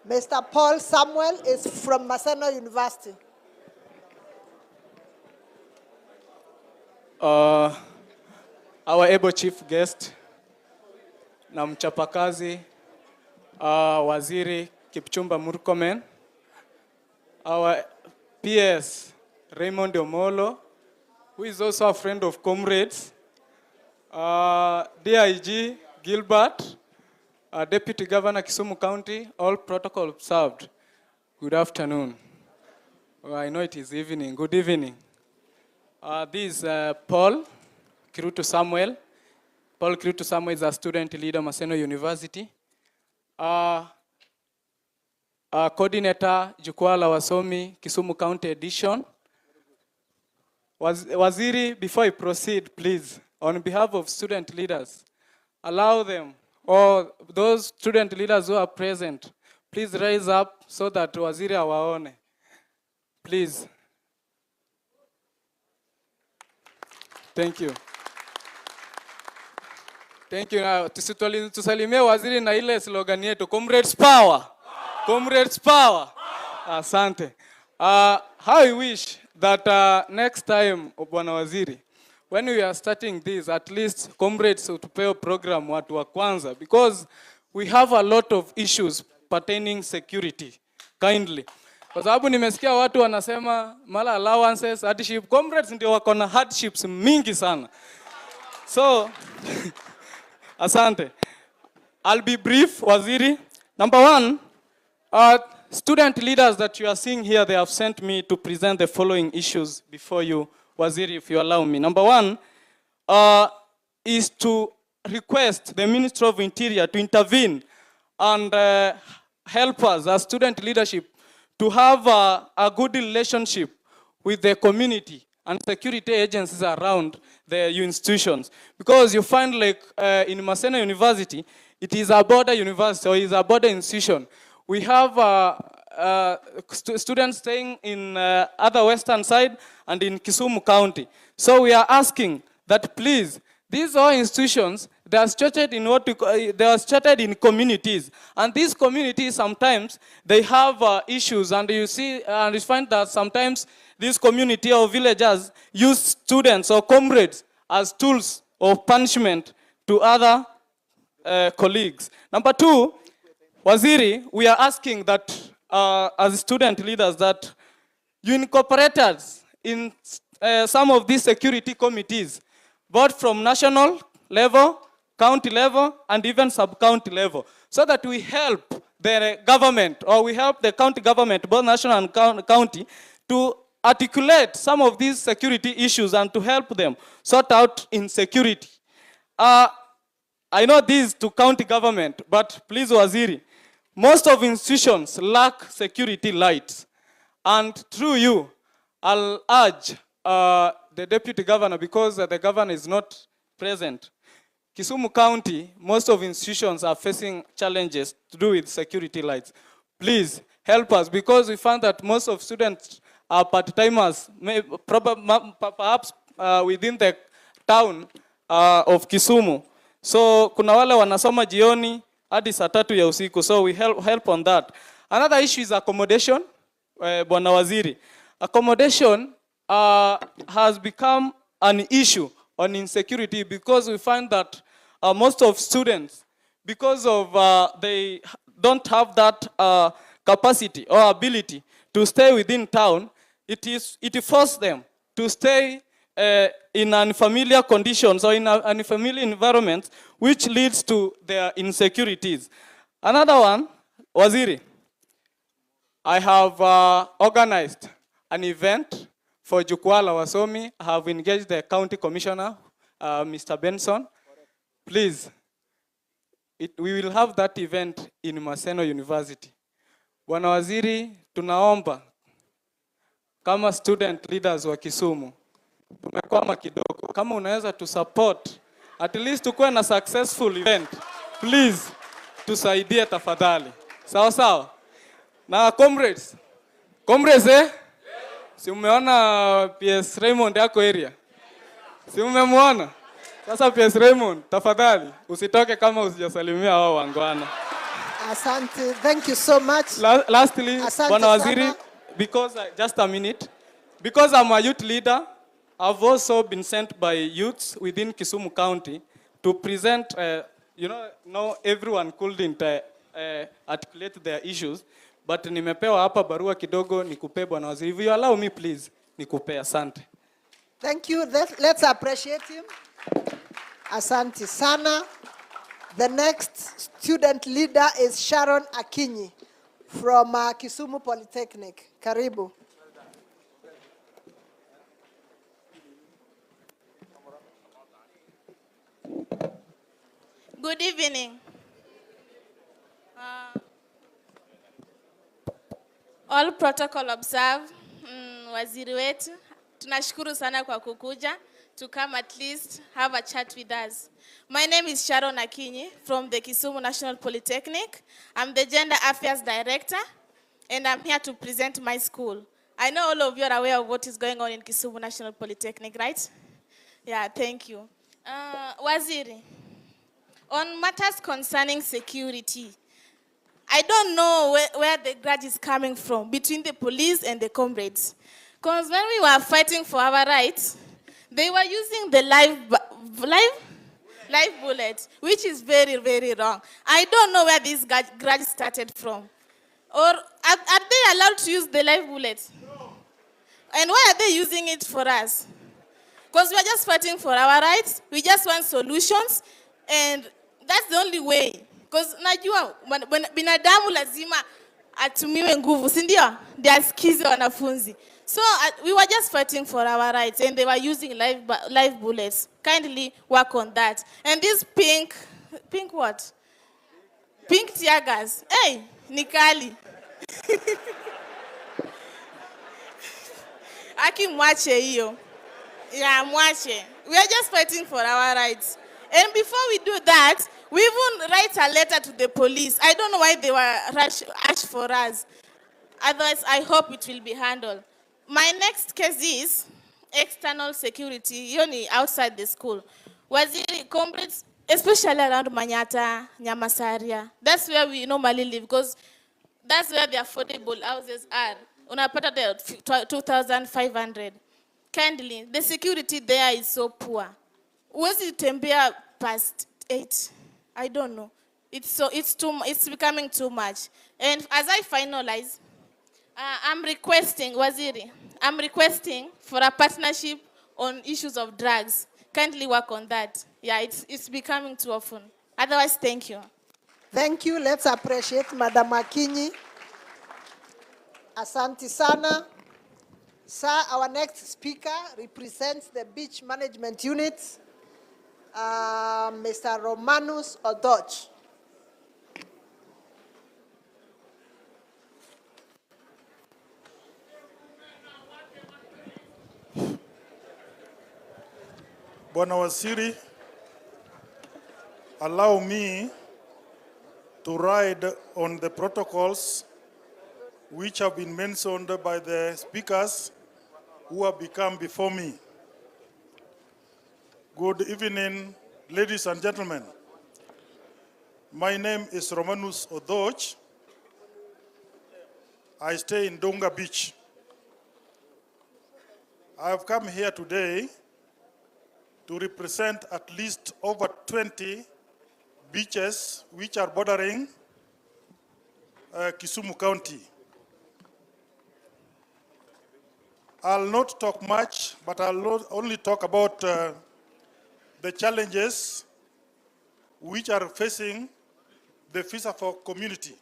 Mr. Paul Samuel is from Maseno University. Our able chief guest na mchapakazi Waziri Kipchumba Murkomen, our PS Raymond Omolo, who is also a friend of comrades, DIG Gilbert, Deputy Governor Kisumu County, all protocol observed. Good afternoon. Oh, I know it is evening. Good evening. This is Paul Kirutu Samuel. Paul Kirutu Samuel is a student leader, Maseno University. Coordinator, Jukwaa la Wasomi, Kisumu County Edition. Waziri, before I proceed, please, on behalf of student leaders, allow them, or those student leaders who are present, please rise up so that Waziri awaone. Please. Thank you. Thank you. Tusalimie waziri na ile slogan yetu, Comrades Power. Comrades Power. Asante. How I wish that next time, Bwana Waziri, when we are starting this, at least comrades utupewe program watu wa kwanza, because we have a lot of issues pertaining security. Kindly. Kwa sababu nimesikia watu wanasema mala allowances, hardship. Comrades ndio wako na hardships mingi sana. So, asante. I'll be brief, Waziri. Number one, student leaders that you are seeing here, they have sent me to present the following issues before you, Waziri, if you allow me. Number one is to request the Ministry of Interior to intervene and help us as student leadership to have a good relationship with the community and security agencies around the institutions. Because you find like in Maseno University, it is a border university or is a border institution. We have students staying in other western side and in Kisumu County. So we are asking that please, these are institutions, they are structured in they are structured in communities, and these communities sometimes they have issues, and you see and you find that sometimes this community or villagers use students or comrades as tools of punishment to other colleagues. Number two, Waziri, we are asking that as student leaders that you incorporate us in some of these security committees, both from national level, county level, and even sub-county level, so that we help the government, or we help the county government, both national and county, to articulate some of these security issues and to help them sort out insecurity. I know this to county government, but please, Waziri, most of institutions lack security lights. And through you, I'll urge the deputy governor, because the governor is not present. Kisumu County, most of institutions are facing challenges to do with security lights. Please help us, because we found that most of students are part-timers, perhaps within the town of Kisumu. So kuna wale wanasoma jioni hadi saa 3 ya usiku. So we help on that. Another issue is accommodation, Bwana Waziri. Accommodation has become an issue on insecurity, because we find that most of students, because of they don't have that capacity or ability to stay within town, it forces them to stay in unfamiliar conditions or in unfamiliar environments, which leads to their insecurities. Another one, Waziri, I have organized an event for Jukwaa la Wasomi. I have engaged the county commissioner, Mr. Benson. Please, we will have that event in Maseno University. Bwana Waziri, tunaomba kama student leaders wa Kisumu, tumekwama kidogo. Kama unaweza to support, at least tukuwe na successful event. Please, tusaidie tafadhali. Sawa sawa? Na comrades, si umeona PS Raymond yako area? Si umemwona? Sasa PS Raymond, tafadhali usitoke kama usijasalimia hao wangwana. Asante, thank you so much. Lastly, Bwana Waziri, because just a minute, because I'm a youth leader, I've also been sent by youths within Kisumu County to present, no everyone couldn't articulate their issues, but nimepewa hapa barua kidogo nikupe Bwana Waziri. If you allow me, please, nikupe. Asante. Thank you. Let's appreciate him. Asante sana. The next student leader is Sharon Akinyi from Kisumu Polytechnic. Karibu. Good evening. All protocol observed. Waziri wetu, tunashukuru sana kwa kukuja to come at least have a chat with us. My name is Sharon Akinyi from the Kisumu National Polytechnic. I'm the Gender Affairs Director, and I'm here to present my school. I know all of you are aware of what is going on in Kisumu National Polytechnic, right? Yeah, thank you. Waziri, on matters concerning security, I don't know where the grudge is coming from between the police and the comrades. Because when we were fighting for our rights, they were using the live bullets, which is very, very wrong. I don't know where this grudge started from. Or are they allowed to use the live bullets? No. And why are they using it for us? Because we are just fighting for our rights. We just want solutions. And that's the only way. Because najua binadamu lazima atumiwe nguvu, si ndio? Ndio asikize wanafunzi. So we were just fighting for our rights, and they were using live bullets. Kindly work on that. And this pink what? Pink tear gas. Hey, nikali. Aki mwache hiyo. Yeah, mwache. We are just fighting for our rights. And before we do that, we even write a letter to the police. I don't know why they were rush for us. Otherwise, I hope it will be handled. My next case is external security, outside the school. Waziri, comrades, especially around Manyata, Nyamasaria. That's where we normally live, because that's where the affordable houses are. Unapata the 2,500. Kindly, the security there is so poor. Uwezi tembea past 8. I don't know. It's becoming too much. And as I finalize, I'm requesting, Waziri, I'm requesting for a partnership on issues of drugs. Kindly work on that. Yeah, it's becoming too often. Otherwise, thank you. Thank you. Let's appreciate Madam Akinyi. Asante sana. Sir, our next speaker represents the Beach Management Unit, Mr. Romanus Odoch. Bwana Waziri, allow me to ride on the protocols which have been mentioned by the speakers who have become before me. Good evening, ladies and gentlemen. My name is Romanus Odoch. I stay in Dunga Beach. I have come here today to represent at least over 20 beaches which are bordering Kisumu County. I'll not talk much, but I'll only talk about the challenges which are facing the FISAFOC community.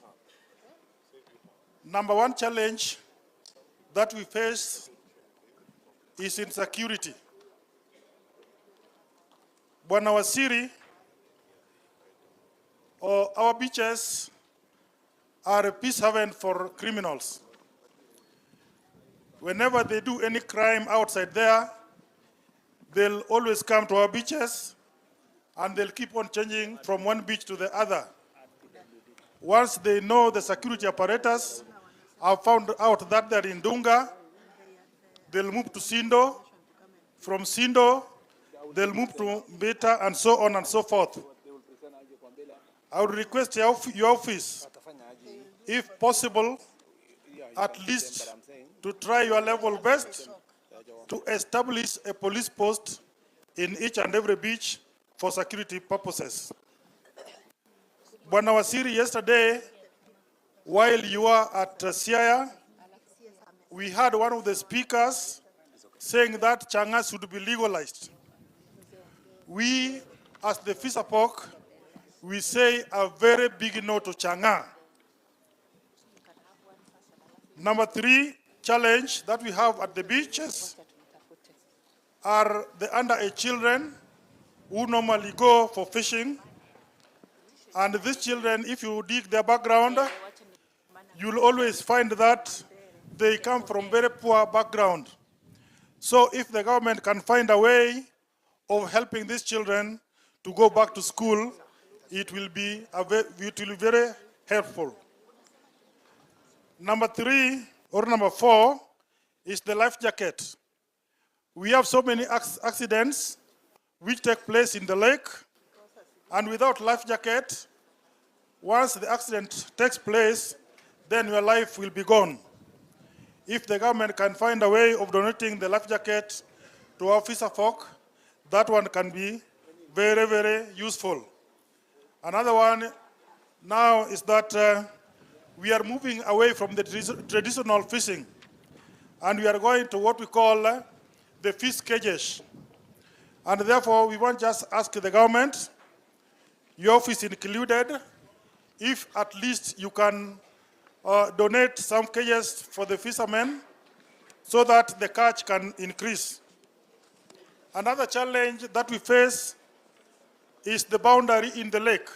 Number one challenge that we face is insecurity. Bwana Waziri, our beaches are a peace haven for criminals. Whenever they do any crime outside there, they'll always come to our beaches, and they'll keep on changing from one beach to the other. Once they know the security apparatus have found out that they're in Dunga, they'll move to Sindo. From Sindo, they'll move to Beta, and so on and so forth. I would request your office, if possible, at least to try your level best to establish a police post in each and every beach for security purposes. Bwana Waziri, yesterday, while you were at Siaya, we had one of the speakers saying that Changa should be legalized. We, as the FISAPOC, we say a very big no to Chang'an. Number 3 challenge that we have at the beaches are the underage children who normally go for fishing. And these children, if you dig their background, you'll always find that they come from very poor background. So if the government can find a way of helping these children to go back to school, it will be very helpful. Number 3 or number 4 is the life jacket. We have so many accidents which take place in the lake, and without life jacket, once the accident takes place, then your life will be gone. If the government can find a way of donating the life jacket to our fisher folk, that one can be very, very useful. Another one now is that we are moving away from the traditional fishing, and we are going to what we call the fish cages. And therefore, we want just ask the government, your office included, if at least you can donate some cages for the fishermen so that the catch can increase. Another challenge that we face is the boundary in the lake.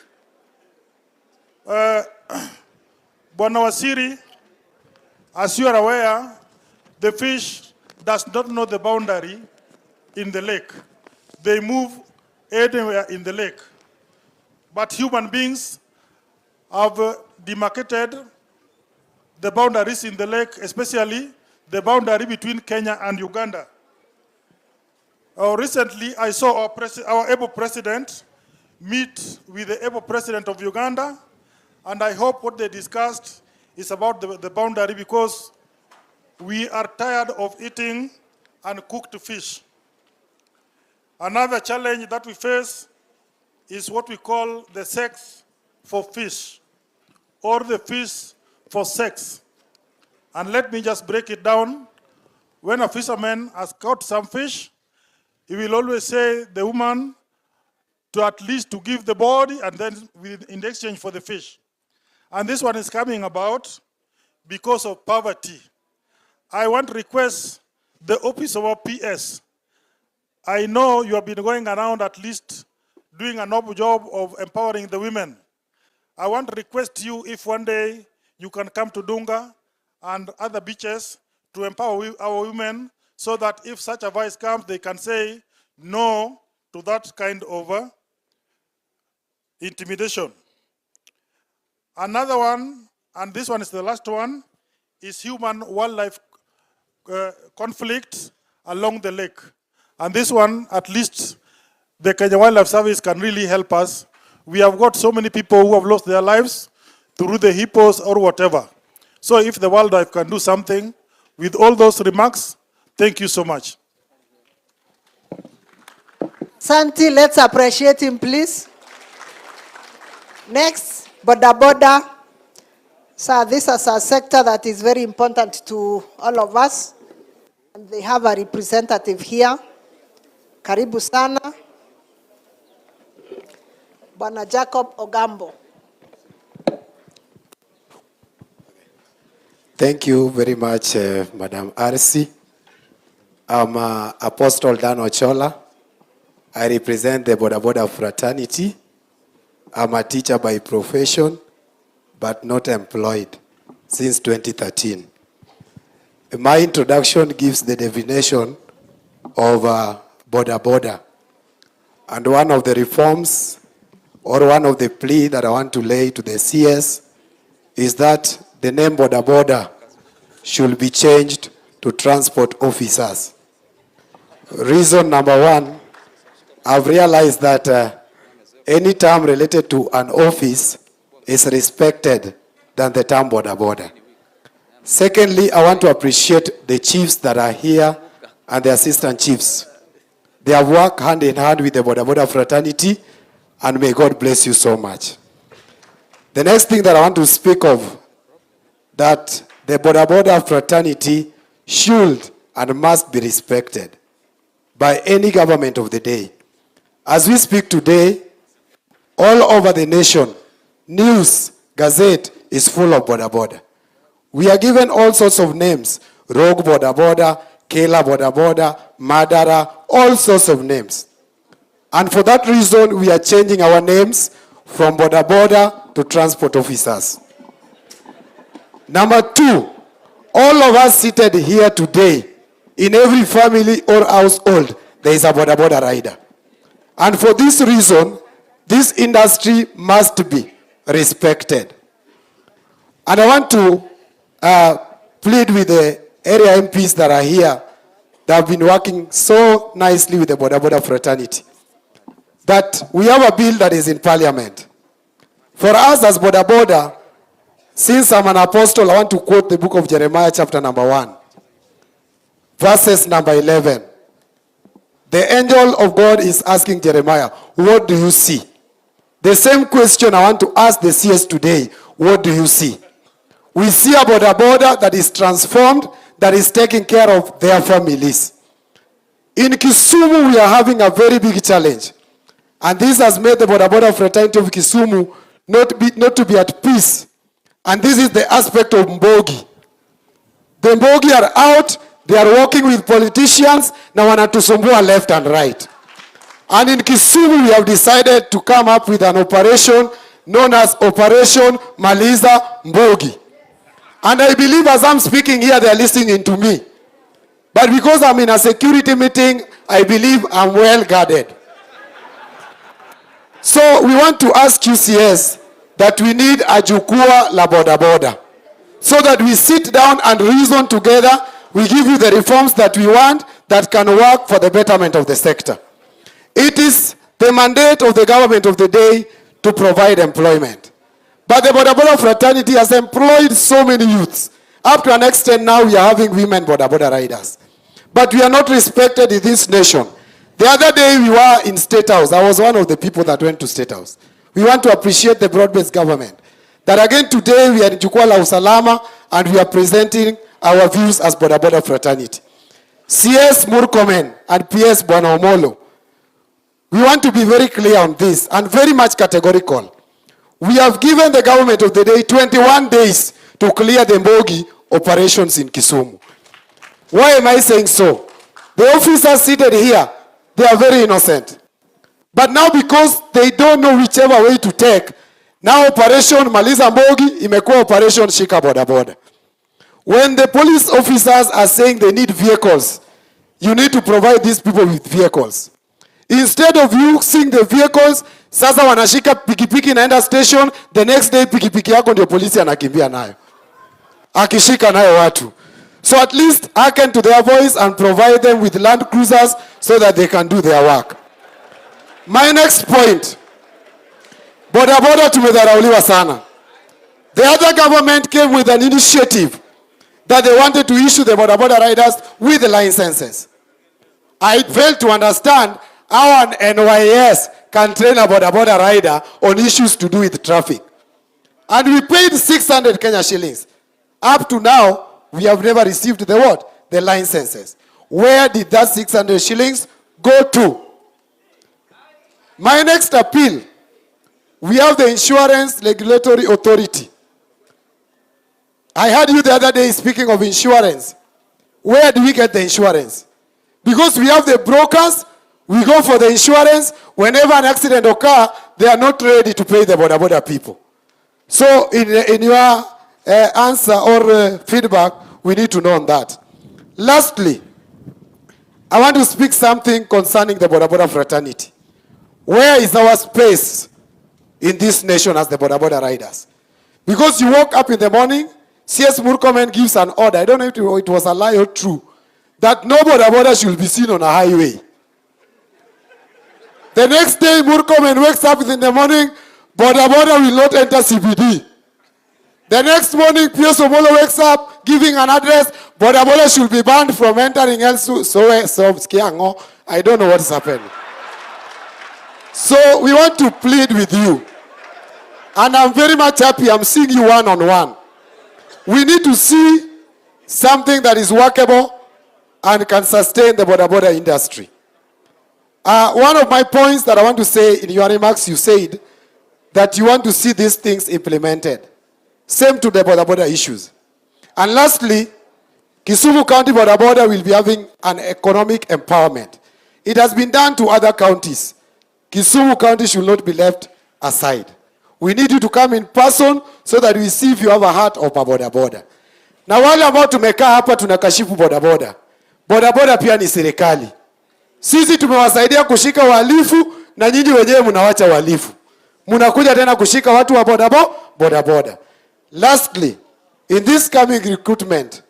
Bwana Wasiri, as you are aware, the fish does not know the boundary in the lake. They move anywhere in the lake. But human beings have demarcated the boundaries in the lake, especially the boundary between Kenya and Uganda. Recently, I saw our able president meet with the able president of Uganda, and I hope what they discussed is about the boundary, because we are tired of eating uncooked fish. Another challenge that we face is what we call the sex for fish, or the fish for sex. And let me just break it down. When a fisherman has caught some fish, he will always say the woman to at least to give the body and then in exchange for the fish. And this one is coming about because of poverty. I want to request the office of our PS. I know you have been going around at least doing a noble job of empowering the women. I want to request you, if one day you can come to Dunga and other beaches to empower our women, so that if such a vice comes, they can say no to that kind of intimidation. Another one, and this one is the last one, is human-wildlife conflict along the lake. And this one, at least the Kenya Wildlife Service can really help us. We have got so many people who have lost their lives through the hippos or whatever. So if the wildlife can do something, with all those remarks, thank you so much. Santi, let's appreciate him, please. Next, Boda Boda. So this is a sector that is very important to all of us. And they have a representative here. Karibu sana. Bwana Jacob Ogambo. Thank you very much, Madam RC. I'm Apostle Dan Ochola. I represent the Boda Boda fraternity. I'm a teacher by profession, but not employed since 2013. My introduction gives the definition of Boda Boda. And one of the reforms, or one of the plea that I want to lay to the CS, is that the name Boda Boda should be changed to transport officers. Reason number one, I've realized that any term related to an office is respected than the term Boda Boda. Secondly, I want to appreciate the chiefs that are here and the assistant chiefs. They have worked hand in hand with the Boda Boda fraternity, and may God bless you so much. The next thing that I want to speak of, that the Boda Boda fraternity should and must be respected by any government of the day. As we speak today, all over the nation, news, gazette is full of boda boda. We are given all sorts of names, rogue boda boda, killer boda boda, murderer, all sorts of names. And for that reason, we are changing our names from boda boda to transport officers. Number 2, all of us seated here today, in every family or household, there is a boda boda rider. And for this reason, this industry must be respected. And I want to plead with the area MPs that are here, that have been working so nicely with the boda boda fraternity, that we have a bill that is in parliament. For us as boda boda, since I'm an apostle, I want to quote the book of Jeremiah chapter number 1, verses number 11. The angel of God is asking Jeremiah, what do you see? The same question I want to ask the CS today, what do you see? We see a boda boda that is transformed, that is taking care of their families. In Kisumu, we are having a very big challenge. And this has made the boda boda fraternity of Kisumu not to be at peace. And this is the aspect of Mbogi. The Mbogi are out, they are working with politicians, na wanatusumbua left and right. And in Kisumu, we have decided to come up with an operation known as Operation Maliza Mbogi. And I believe as I'm speaking here, they are listening to me. But because I'm in a security meeting, I believe I'm well guarded. So we want to ask QCS that we need a Jukwaa la boda boda, so that we sit down and reason together. We give you the reforms that we want that can work for the betterment of the sector. It is the mandate of the government of the day to provide employment. But the boda boda fraternity has employed so many youths. Up to an extent now we are having women boda boda riders. But we are not respected in this nation. The other day we were in State House. I was one of the people that went to State House. We want to appreciate the broad-based government. That again today we are in Jukwaa la Usalama and we are presenting our views as boda boda fraternity. CS Murkomen and PS Bwana Omolo, we want to be very clear on this and very much categorical. We have given the government of the day 21 days to clear the Mbogi operations in Kisumu. Why am I saying so? The officers seated here, they are very innocent. But now because they don't know whichever way to take, now Operation Maliza Mbogi imekuwa Operation Shika Boda Boda. When the police officers are saying they need vehicles, you need to provide these people with vehicles. Instead of using the vehicles, sasa wanashika pikipiki naenda station, the next day pikipiki yako ndio polisi anakimbia nayo. Akishika nayo watu. So at least hearken to their voice and provide them with land cruisers so that they can do their work. My next point. Boda boda tumedharauliwa sana. The other government came with an initiative that they wanted to issue the boda boda riders with the licenses. I failed to understand how an NYS can train a boda boda rider on issues to do with traffic. And we paid 600 Kenya shillings. Up to now, we have never received the what? The licenses. Where did that 600 shillings go to? My next appeal, we have the Insurance Regulatory Authority. I heard you the other day speaking of insurance. Where do we get the insurance? Because we have the brokers, we go for the insurance. Whenever an accident occurs, they are not ready to pay the boda boda people. So in your answer or feedback, we need to know on that. Lastly, I want to speak something concerning the boda boda fraternity. Where is our space in this nation as the boda boda riders? Because you woke up in the morning, CS Murkomen gives an order, I don't know if it was a lie or true, that no boda boda should be seen on a highway. The next day, Murkomen wakes up in the morning, boda boda will not enter CBD. The next morning, PS Omolo wakes up, giving an address, boda boda should be banned from entering elsewhere. So, I don't know what's happening. So, we want to plead with you. And I'm very much happy I'm seeing you one-on-one. We need to see something that is workable and can sustain the boda boda industry. One of my points that I want to say in your remarks, you said that you want to see these things implemented. Same to the border issues. And lastly, Kisumu County border will be having an economic empowerment. It has been done to other counties. Kisumu County should not be left aside. We need you to come in person so that we see if you have a heart of a border. Na wale ambao tumekaa hapa tunakashifu border. Border pia ni serikali. Sisi tumewasaidia kushika wahalifu na nyinyi wenyewe mnawacha wahalifu. Mnakuja tena kushika watu wa border. Lastly, in this coming recruitment,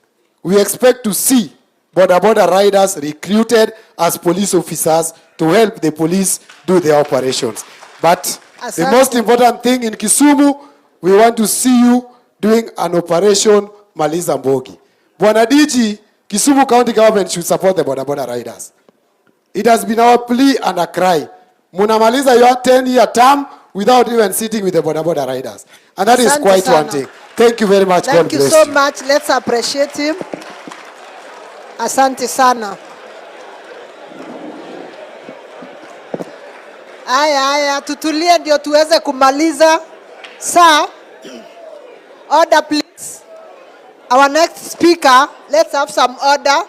we expect to see border riders recruited as police officers to help the police do their operations. But the most important thing in Kisumu, we want to see you doing an operation Maliza Mbogi. Bwana DG, Kisumu County government should support the border riders. It has been our plea and a cry. Munamaliza your 10-year term without even sitting with the border riders. And that is quite one thing. Thank you very much. Thank you so much. Let's appreciate him. Asante sana. Aya, tutulie ndio tuweze kumaliza. Sir, order please. Our next speaker, let's have some order.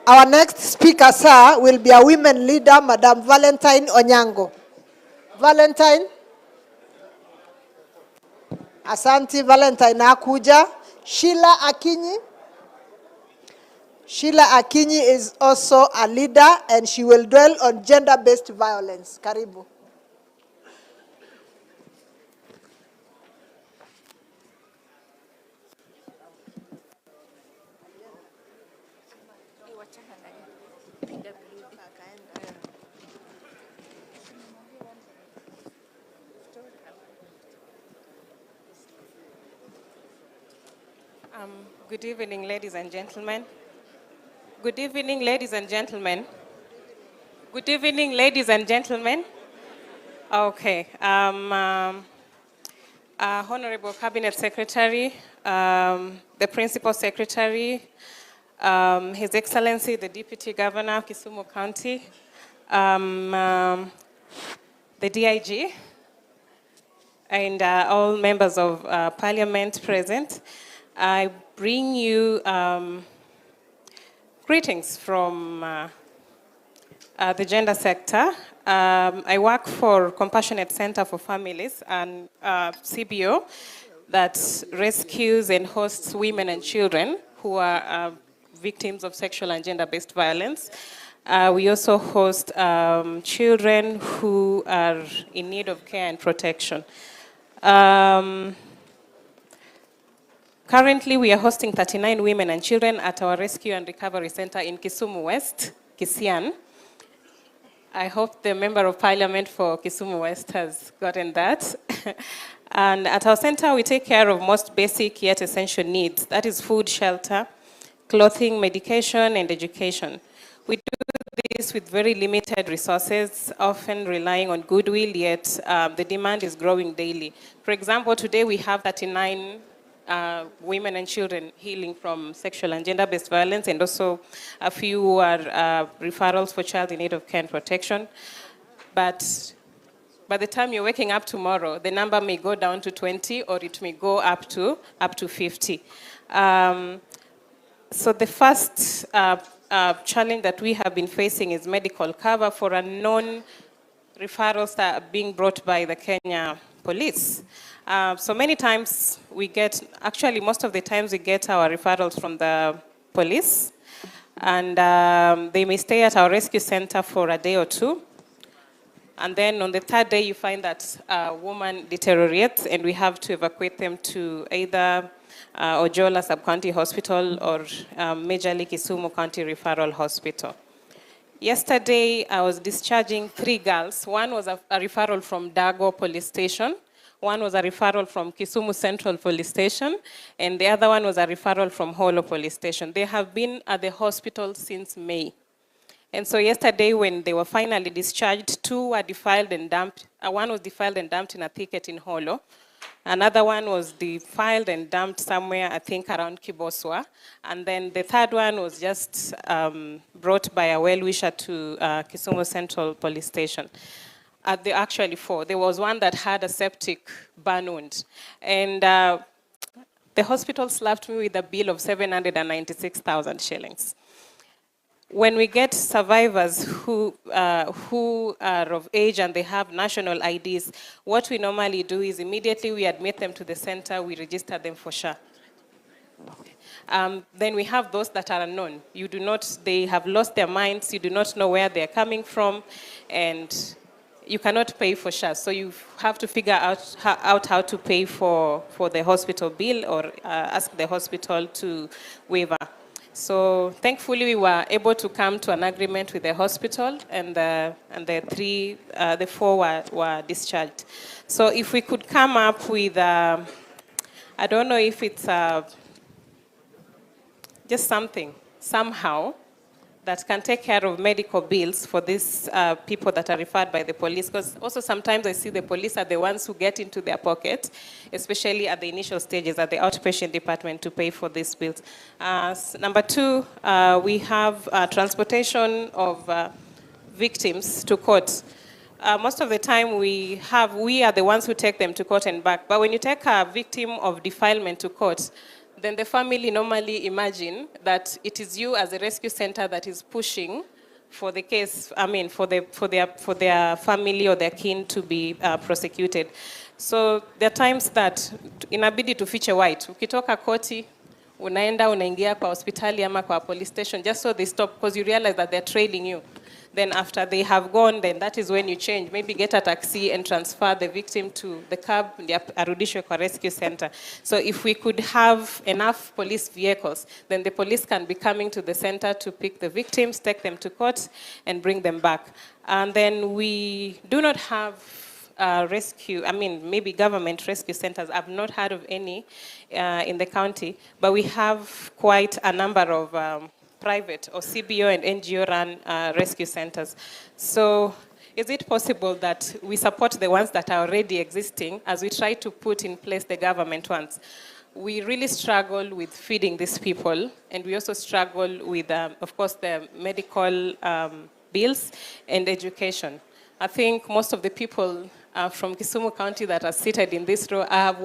Our next speaker, sir, will be a women leader, Madam Valentine Onyango. Valentine. Asante, Valentine akuja. Sheila Akinyi. Sheila Akinyi is also a leader and she will dwell on gender-based violence. Karibu. Good evening, ladies and gentlemen. Good evening, ladies and gentlemen. Good evening, ladies and gentlemen. Okay. Honorable Cabinet Secretary, the Principal Secretary, His Excellency, the Deputy Governor of Kisumu County, the DIG, and all members of Parliament present. I bring you greetings from the gender sector. I work for Compassionate Center for Families and CBO that rescues and hosts women and children who are victims of sexual and gender-based violence. We also host children who are in need of care and protection. Currently, we are hosting 39 women and children at our Rescue and Recovery Center in Kisumu West, Kisian. I hope the Member of Parliament for Kisumu West has gotten that. And at our center, we take care of most basic yet essential needs. That is food, shelter, clothing, medication, and education. We do this with very limited resources, often relying on goodwill, yet the demand is growing daily. For example, today we have 39 women and children healing from sexual and gender-based violence, and also a few who are referrals for child in need of care and protection. But by the time you're waking up tomorrow, the number may go down to 20 or it may go up to 50. So the first challenge that we have been facing is medical cover for unknown referrals that are being brought by the Kenya police. So many times we get, actually most of the times we get our referrals from the police, and they may stay at our rescue center for a day or two. And then on the third day you find that a woman deteriorates and we have to evacuate them to either Ojola Sub-County Hospital or Majorly Kisumu County Referral Hospital. Yesterday I was discharging 3 girls. One was a referral from Dago Police Station. One was a referral from Kisumu Central Police Station, and the other one was a referral from Holo Police Station. They have been at the hospital since May. And so yesterday when they were finally discharged, 2 were defiled and dumped. One was defiled and dumped in a thicket in Holo. Another one was defiled and dumped somewhere, I think around Kiboswa. And then the third one was just brought by a well-wisher to Kisumu Central Police Station. There are actually 4. There was one that had a septic burn wound. And the hospital slapped me with a bill of 796,000 shillings. When we get survivors who are of age and they have national IDs, what we normally do is immediately we admit them to the center, we register them for SHA. Then we have those that are unknown. They have lost their minds, you do not know where they're coming from, and you cannot pay for SHA. So you have to figure out how to pay for the hospital bill or ask the hospital to waiver. So thankfully we were able to come to an agreement with the hospital, and the 4 were discharged. So if we could come up with, I don't know if it's just something, somehow, that can take care of medical bills for these people that are referred by the police. Because also sometimes I see the police are the ones who get into their pocket, especially at the initial stages at the outpatient department, to pay for these bills. Number 2, we have transportation of victims to court. Most of the time we are the ones who take them to court and back. But when you take a victim of defilement to court, then the family normally imagine that it is you as a rescue center that is pushing for the case, for their family or their kin to be prosecuted. So there are times that inabidi tufiche white. Ukitoka koti, unaingia kwa hospitali ama kwa police station, just so they stop, because you realize that they're trailing you. Then after they have gone, then that is when you change. Maybe get a taxi and transfer the victim to the cab, arudishwe kwa rescue center. So if we could have enough police vehicles, then the police can be coming to the center to pick the victims, take them to court, and bring them back. And then we do not have maybe government rescue centers. I've not heard of any in the county, but we have quite a number of private or CBO and NGO run rescue centers. So is it possible that we support the ones that are already existing as we try to put in place the government ones? We really struggle with feeding these people, and we also struggle with, of course, the medical bills and education. I think most of the people from Kisumu County that are seated in this row, I have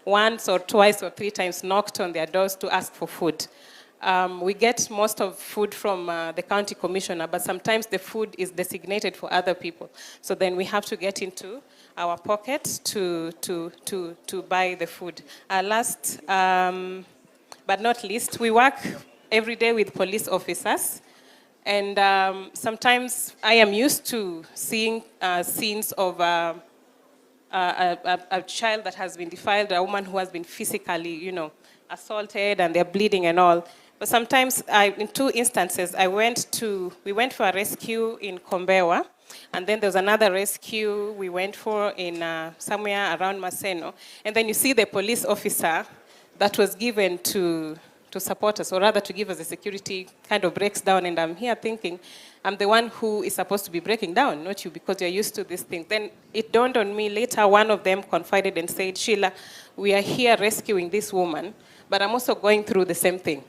once or twice or 3 times knocked on their doors to ask for food. We get most of food from the county commissioner, but sometimes the food is designated for other people. So then we have to get into our pocket to buy the food. Last but not least, we work every day with police officers. And sometimes I am used to seeing scenes of a child that has been defiled, a woman who has been physically, assaulted, and they're bleeding and all. But sometimes, in 2 instances, we went for a rescue in Kombewa, and then there was another rescue we went for in somewhere around Maseno. And then you see the police officer that was given to support us, or rather to give us the security, kind of breaks down, and I'm here thinking, I'm the one who is supposed to be breaking down, not you, because you're used to this thing. Then it dawned on me later, one of them confided and said, Sheila, we are here rescuing this woman, but I'm also going through the same thing.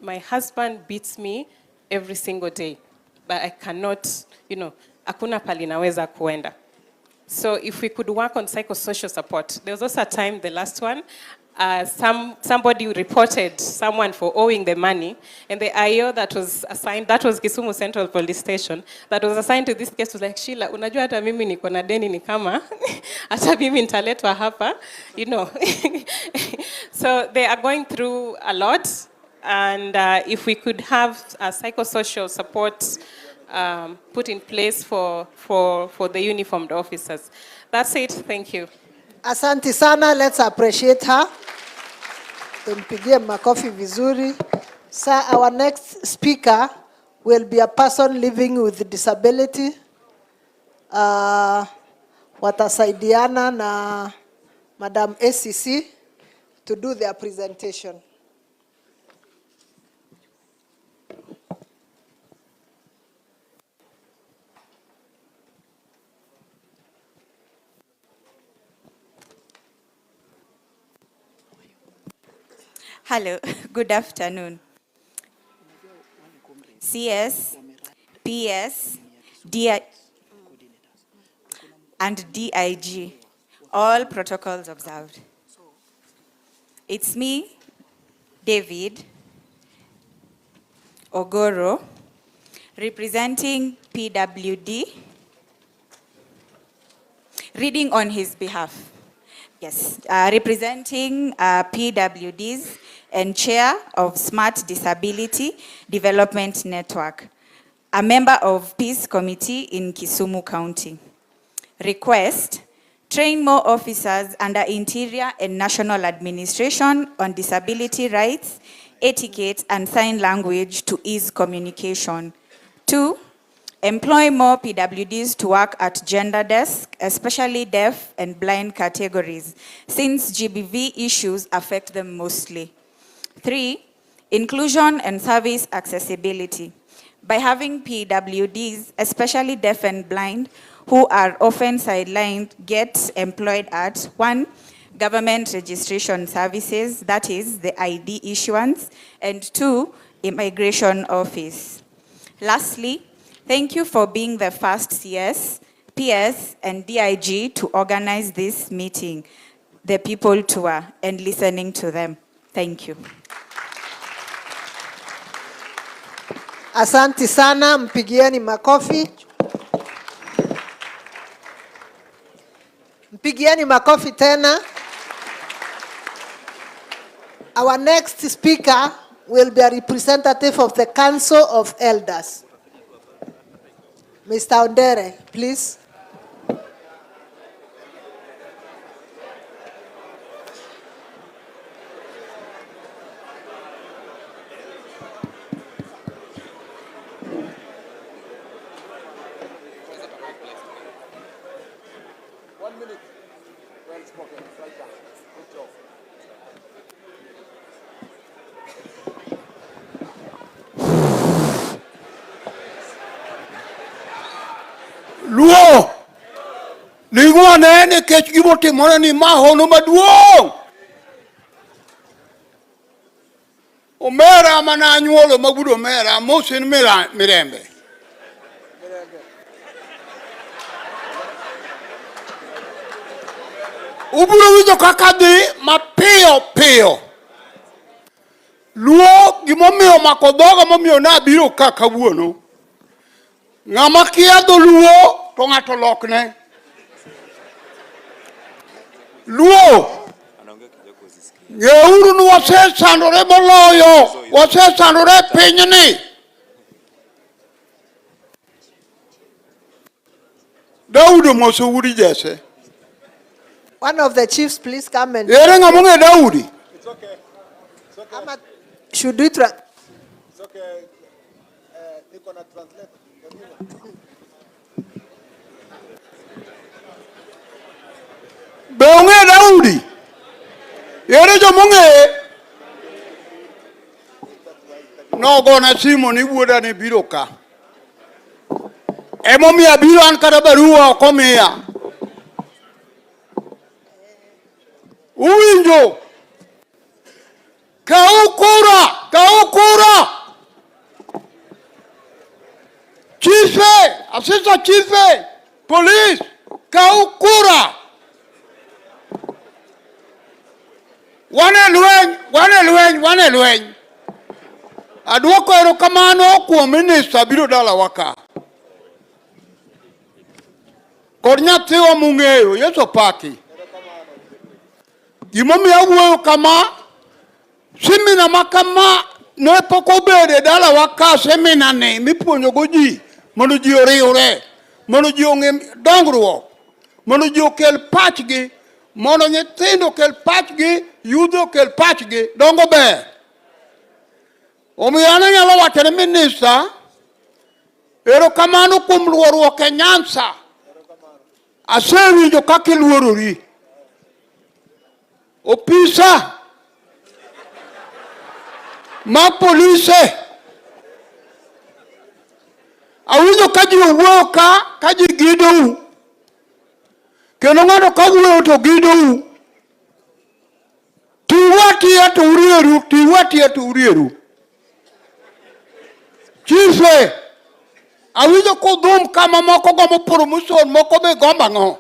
My husband beats me every single day, but I cannot, hakuna pali naweza kuenda. So if we could work on psychosocial support. There was also a time, the last one, somebody reported someone for owing the money, and the IO that was assigned, that was Kisumu Central Police Station, that was assigned to this case was like, Sheila, unajua hata mimi niko na deni ni kama, hata mimi nitaletwa hapa, So they are going through a lot, and if we could have a psychosocial support put in place for the uniformed officers. That's it, thank you. Asante sana, let's appreciate her. Tumpigie makofi vizuri. Sir, our next speaker will be a person living with disability. Watasaidiana na Madam ACC to do their presentation. Hello, good afternoon. CS, PS, DIG. All protocols observed. It's me, David Ogoro, representing PWD, reading on his behalf. Yes, representing PWDs and chair of Smart Disability Development Network, a member of Peace Committee in Kisumu County. Request, train more officers under Interior and National Administration on disability rights, etiquette, and sign language to ease communication. 2, employ more PWDs to work at gender desk, especially deaf and blind categories, since GBV issues affect them mostly. 3, inclusion and service accessibility. By having PWDs, especially deaf and blind, who are often sidelined, get employed at 1, government registration services, that is the ID issuance, and 2, immigration office. Lastly, thank you for being the first CS, PS, and DIG to organize this meeting, the People Tour, and listening to them. Thank you. Asante sana, mpigieni makofi. Mpigieni makofi tena. Our next speaker will be a representative of the Council of Elders. Mr. Ondere, please. Luo, lingua nene kech gibote mona ni mahono maduong. Omera mana nyuolo magudo mera mosin mirembe. Uburo wijo kakadhi mapiyo piyo. Luo gimomiyo makodhoga momiyo nabiro kakawuono. Ng'ama kia dholuo to ng'ato lokne. Luo, ng'euru ni wasesandore moloyo, wasesandore pinyni. Daudi moso udi jese. One of the chiefs, please come and... Ere ng'amonge Daudi? It's okay. It's okay. Should we try? It's okay. Niko na translate. Beonge Daudi. Ere jomonge. No gona simo ni wuoda ni biro ka. Emomiya biro an kata barua okomiya. Uwinjo. Kau kura. Chife, assistant chife, police, kau kura. Wane lueny. Aduoko erokamano kuom minister biro dala waka. Kod nyathiwa mung'eyo, Yeso paki. Gimomiyo awuoyo kama, semina makama ne pok obede dala waka semina ni mipuonjogo ji mondo ji oriwre, mondo ji ong'e dongruok, mondo ji okel pachgi, mondo nyithindo okel pachgi, yudhe okel pachgi, dongo ber. Omiyo an anyalo wacho ne minister, erokamano kuom luorruok e Nyanza. Asewinjo kaka iluorori. Opisa ma polise. Awinjo ka ji owuoyo ka ji gidou. Kendo ng'ato ka wuoyo to gidou. Tiwatiya to urieru. Chife, Awinjo kodhum kama moko gomo promotion, moko be gomba ngo.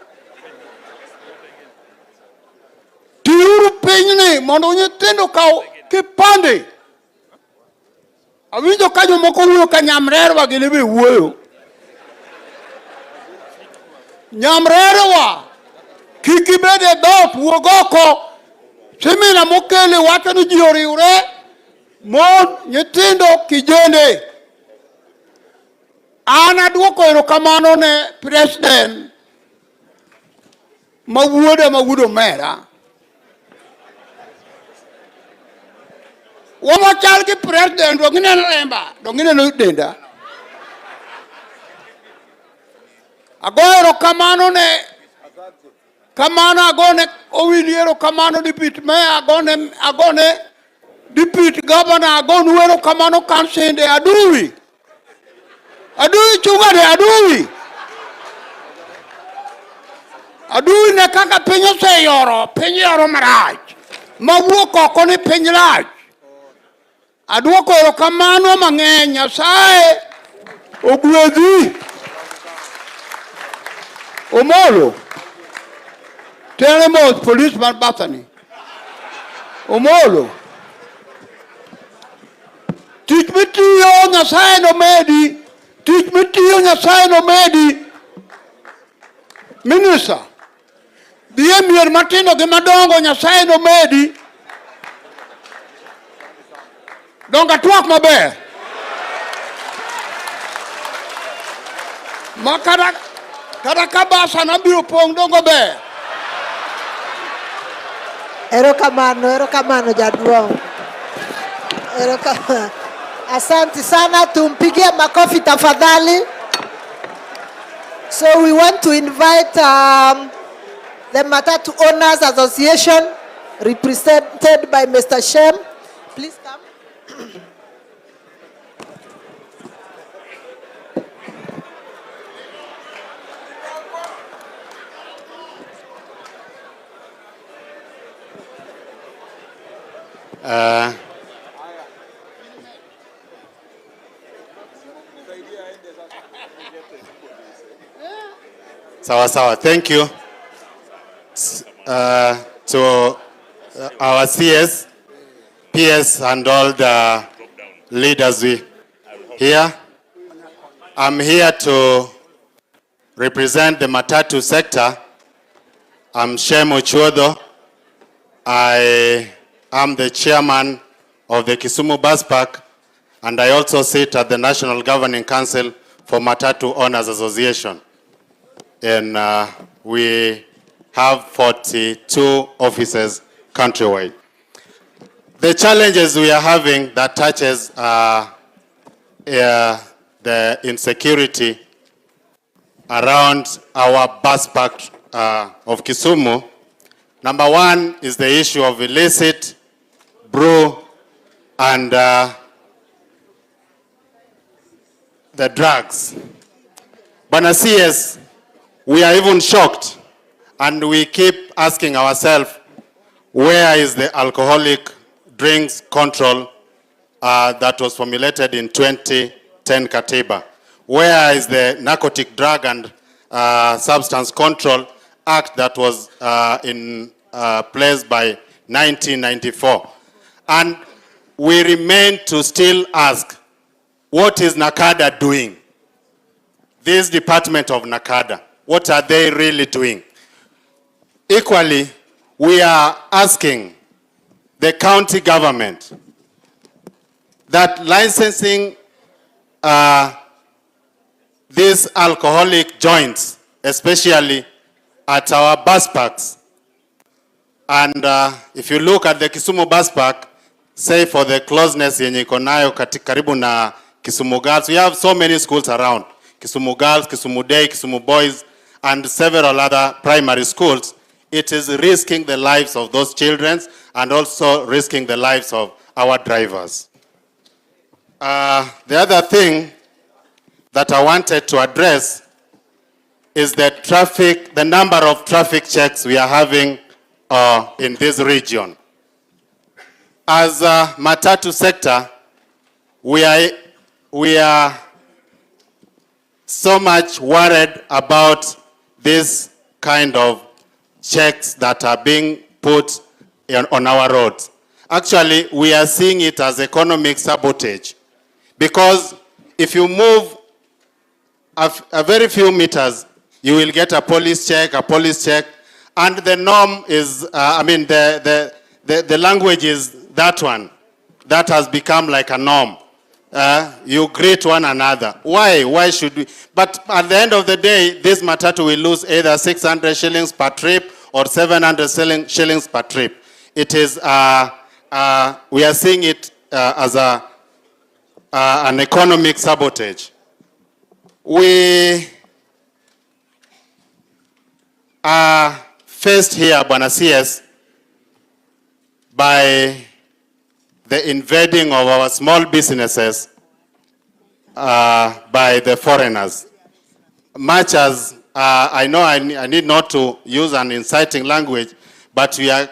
Tiuru pinyni mondo nyithindo kaw kipande. Awinjo kanyo moko wuoyo ka nyamrerwa gine be wuoyo. Nyamrerwa kik ibede dhot wuog oko. Semina mokele wacho ni ji oriwre, mon, nyithindo, kijende. An aduoko erokamano ne president ma wuodo mera. Wamachal ki president dongine lemba, dongine no denda. Agoyo erokamano ne kamano agone owili erokamano dipit me agone dipit governor agonu erokamano kansende aduwi. Adui chungade adui. Adui ne kaka piny oseyoro, piny yoro marach. Mawuok oko ni piny rach. Aduoko erokamano mang'eny, Nyasaye ogwedhi. Omolo. Tene mos policeman Bethany. Omolo. Tich mitiyo Nyasaye no medi. Tich mitiyo Nyasaye no medi. Minister. Dhiye mier matindo gi madongo Nyasaye no medi. Donga twak maber. Ma kada kabasa nabiro pong dongo ber. Erokamano jaduong'. Erokamano. Asante sana, tumpigie makofi tafadhali. So we want to invite the Matatu Owners Association, represented by Mr. Shem. Please come. Sawa, thank you to our CS, PS, and all the leaders here. I'm here to represent the Matatu sector. I'm Shem Ochuodo. I am the chairman of the Kisumu Bus Park, and I also sit at the National Governing Council for Matatu Owners Association. And we have 42 offices countrywide. The challenges we are having that touches the insecurity around our bus park of Kisumu. Number one is the issue of illicit brew and the drugs. Bana CS, we are even shocked, and we keep asking ourselves, where is the alcoholic drinks control that was formulated in 2010 Katiba? Where is the Narcotic Drug and Substance Control Act that was in place by 1994? And we remain to still ask, what is NACADA doing? This department of NACADA, what are they really doing? Equally, we are asking the county government that licensing these alcoholic joints, especially at our bus parks. And if you look at the Kisumu bus park, say for the closeness yenye iko nayo karibu na Kisumu Girls, we have so many schools around. Kisumu Girls, Kisumu Day, Kisumu Boys, and several other primary schools. It is risking the lives of those children and also risking the lives of our drivers. The other thing that I wanted to address is the number of traffic checks we are having in this region. As a Matatu sector, we are so much worried about this kind of checks that are being put on our roads. Actually, we are seeing it as economic sabotage, because if you move a very few meters, you will get a police check, and the norm is, the language is that one. That has become like a norm. You greet one another. Why? Why should we? But at the end of the day, this matatu will lose either 600 shillings per trip or 700 shillings per trip. It is, we are seeing it as an economic sabotage. We are faced here, Bwana CS, by the invading of our small businesses by the foreigners. Much as I know I need not to use an inciting language, but we are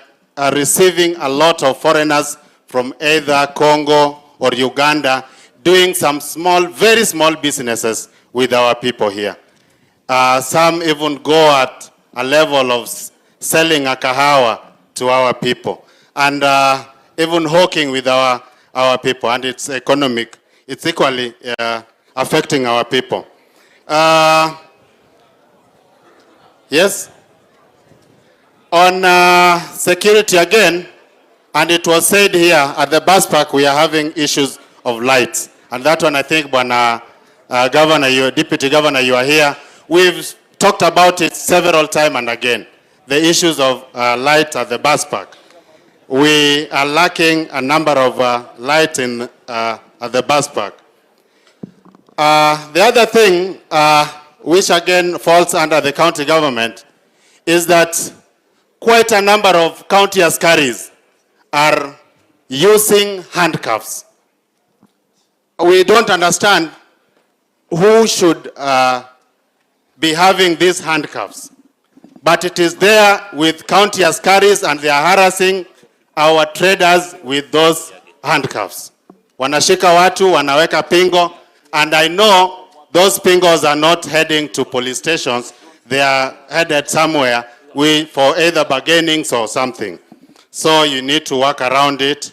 receiving a lot of foreigners from either Congo or Uganda doing some small, very small businesses with our people here. Some even go at a level of selling a kahawa to our people, and even hawking with our people, and it's economic. It's equally affecting our people. Yes? On security again, and it was said here at the bus park we are having issues of lights. And that one I think, Governor, Deputy Governor, you are here. We've talked about it several times and again. The issues of light at the bus park. We are lacking a number of lights at the bus park. The other thing, which again falls under the county government, is that quite a number of county askaris are using handcuffs. We don't understand who should be having these handcuffs, but it is there with county askaris, and they are harassing our traders with those handcuffs. Wanashika watu, wanaweka pingo, and I know those pingos are not heading to police stations. They are headed somewhere for either bargainings or something. So you need to work around it,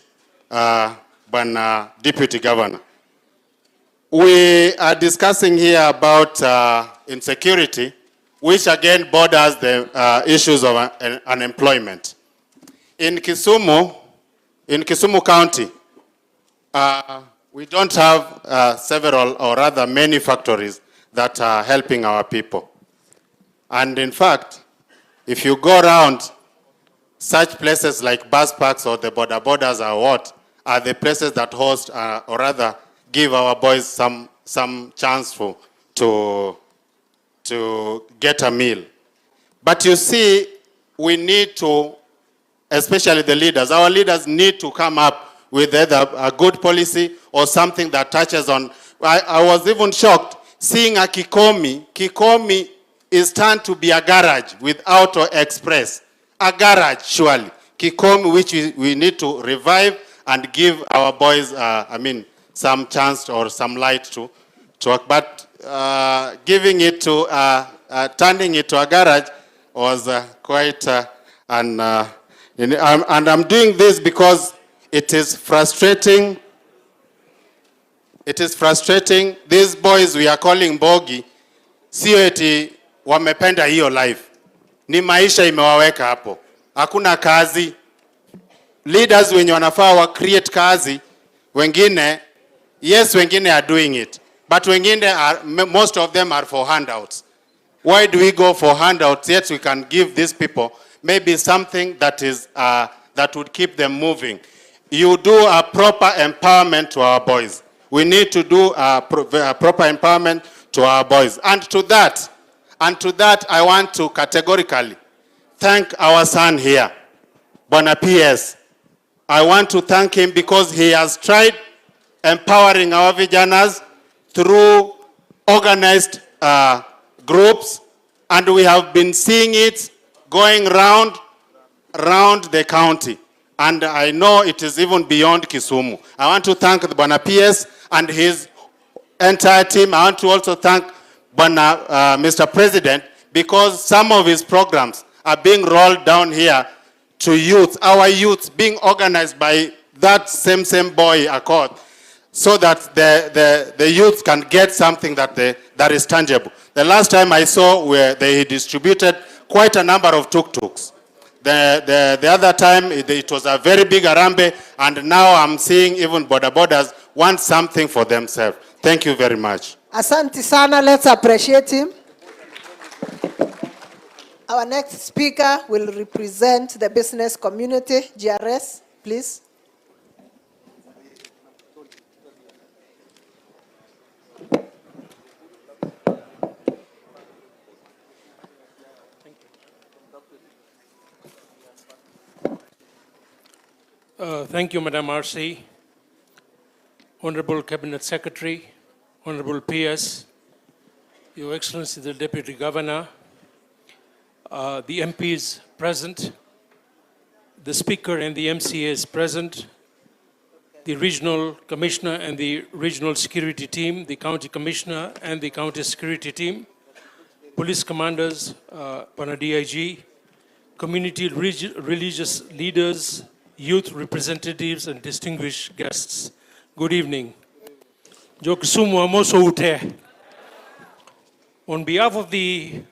Deputy Governor. We are discussing here about insecurity, which again borders the issues of unemployment. In Kisumu County, we don't have several, or rather many factories that are helping our people. And in fact, if you go around, such places like bus parks or the borders or what, are the places that host, or rather give our boys some chance to get a meal. But you see, we need to, especially the leaders, our leaders need to come up with either a good policy or something that touches on. I was even shocked seeing a Kikomi. Kikomi is turned to be a garage with Auto Express. A garage, surely. Kikomi, which we need to revive and give our boys, some chance or some light to work. But giving it to, turning it to a garage was quite, and I'm doing this because it is frustrating. It is frustrating. These boys we are calling bogi, sio eti wamependa hiyo life. Ni maisha imewaweka hapo. Hakuna kazi. Leaders wenye wanafaa wa create kazi, wengine, yes, wengine are doing it. But wengine most of them are for handouts. Why do we go for handouts? Yet we can give these people maybe something that is that would keep them moving. You do a proper empowerment to our boys. We need to do a proper empowerment to our boys. And to that, I want to categorically thank our son here, Bwana PS. I want to thank him because he has tried empowering our vijanas through organized groups, and we have been seeing it going round the county. And I know it is even beyond Kisumu. I want to thank the Bwana PS and his entire team. I want to also thank Mr. President, because some of his programs are being rolled down here to youth, our youth being organized by that same boy accord, so that the youth can get something that is tangible. The last time I saw where they distributed quite a number of tuk-tuks. The other time it was a very big arambe, and now I'm seeing even borders want something for themselves. Thank you very much. Asante sana, let's appreciate him. Our next speaker will represent the business community. GRS, please. Thank you, Madam RC, Honorable Cabinet Secretary, Honorable PS, Your Excellency the Deputy Governor, the MPs present, the Speaker and the MCAs present, the Regional Commissioner and the Regional Security Team, the County Commissioner and the County Security Team, Police Commanders, Pana DIG, community religious leaders, youth representatives and distinguished guests. Good evening. On behalf of the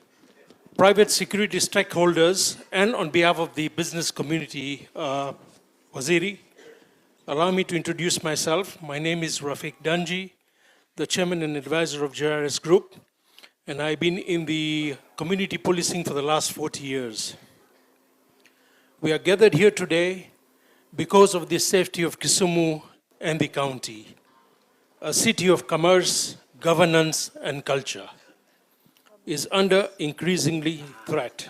private security stakeholders and on behalf of the business community, Waziri, allow me to introduce myself. My name is Rafiq Danji, the chairman and advisor of JRS Group, and I've been in the community policing for the last 40 years. We are gathered here today because of the safety of Kisumu and the county, a city of commerce, governance, and culture, is under increasingly threat.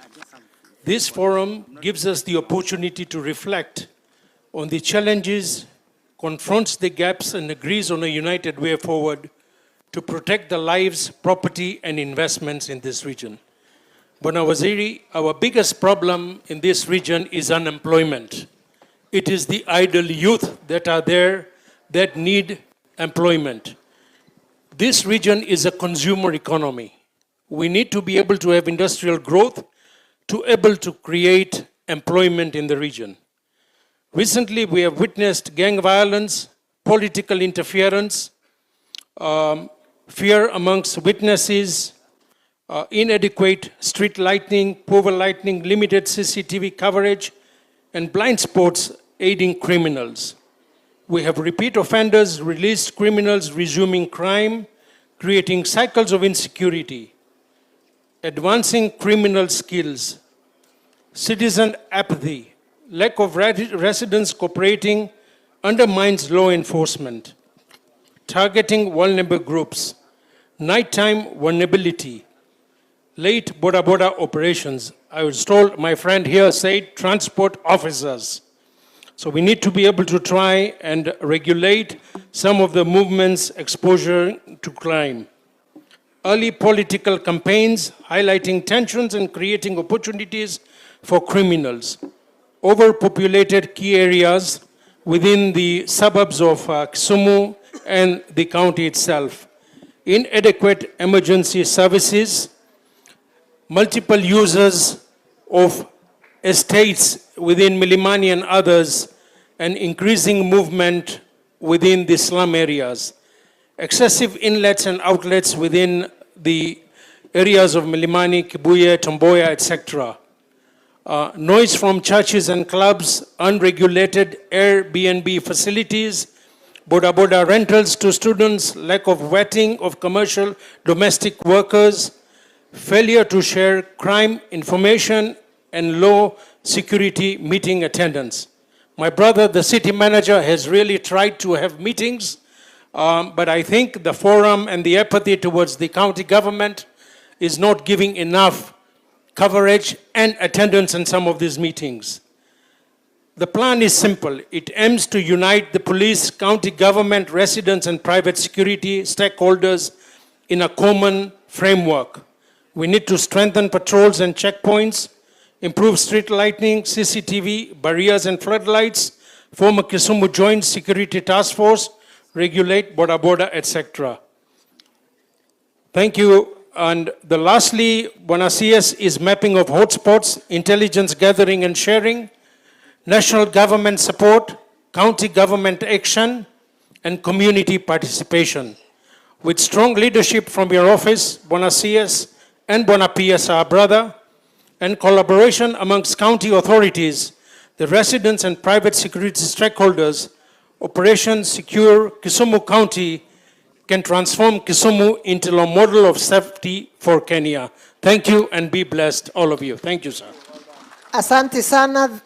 This forum gives us the opportunity to reflect on the challenges, confronts the gaps, and agrees on a united way forward to protect the lives, property, and investments in this region. Bwana Waziri, our biggest problem in this region is unemployment. It is the idle youth that are there that need employment. This region is a consumer economy. We need to be able to have industrial growth to able to create employment in the region. Recently, we have witnessed gang violence, political interference, fear amongst witnesses, inadequate street lighting, poor lighting, limited CCTV coverage, and blind spots aiding criminals. We have repeat offenders, released criminals resuming crime, creating cycles of insecurity, advancing criminal skills, citizen apathy, lack of residents cooperating undermines law enforcement, targeting vulnerable groups, nighttime vulnerability, late boda operations. I was told, my friend here said, transport officers. So we need to be able to try and regulate some of the movements exposure to crime. Early political campaigns highlighting tensions and creating opportunities for criminals. Overpopulated key areas within the suburbs of Kisumu and the county itself. Inadequate emergency services, multiple users of estates within Milimani and others, and increasing movement within the slum areas. Excessive inlets and outlets within the areas of Milimani, Kibuye, Tomboya, etc. Noise from churches and clubs, unregulated Airbnb facilities, boda rentals to students, lack of vetting of commercial domestic workers, failure to share crime information, and low security meeting attendance. My brother, the city manager, has really tried to have meetings, but I think the forum and the apathy towards the county government is not giving enough coverage and attendance in some of these meetings. The plan is simple. It aims to unite the police, county government, residents, and private security stakeholders in a common framework. We need to strengthen patrols and checkpoints, improve street lighting, CCTV, barriers and floodlights, form a Kisumu Joint Security Task Force, regulate boda, etc. Thank you, And the lastly, Bwana CS is mapping of hotspots, intelligence gathering and sharing, national government support, county government action, and community participation. With strong leadership from your office, Bwana CS and Bwana PS, our brother, and collaboration amongst county authorities, the residents and private security stakeholders, Operation Secure Kisumu County can transform Kisumu into a model of safety for Kenya. Thank you and be blessed, all of you. Thank you, sir. Asante sana.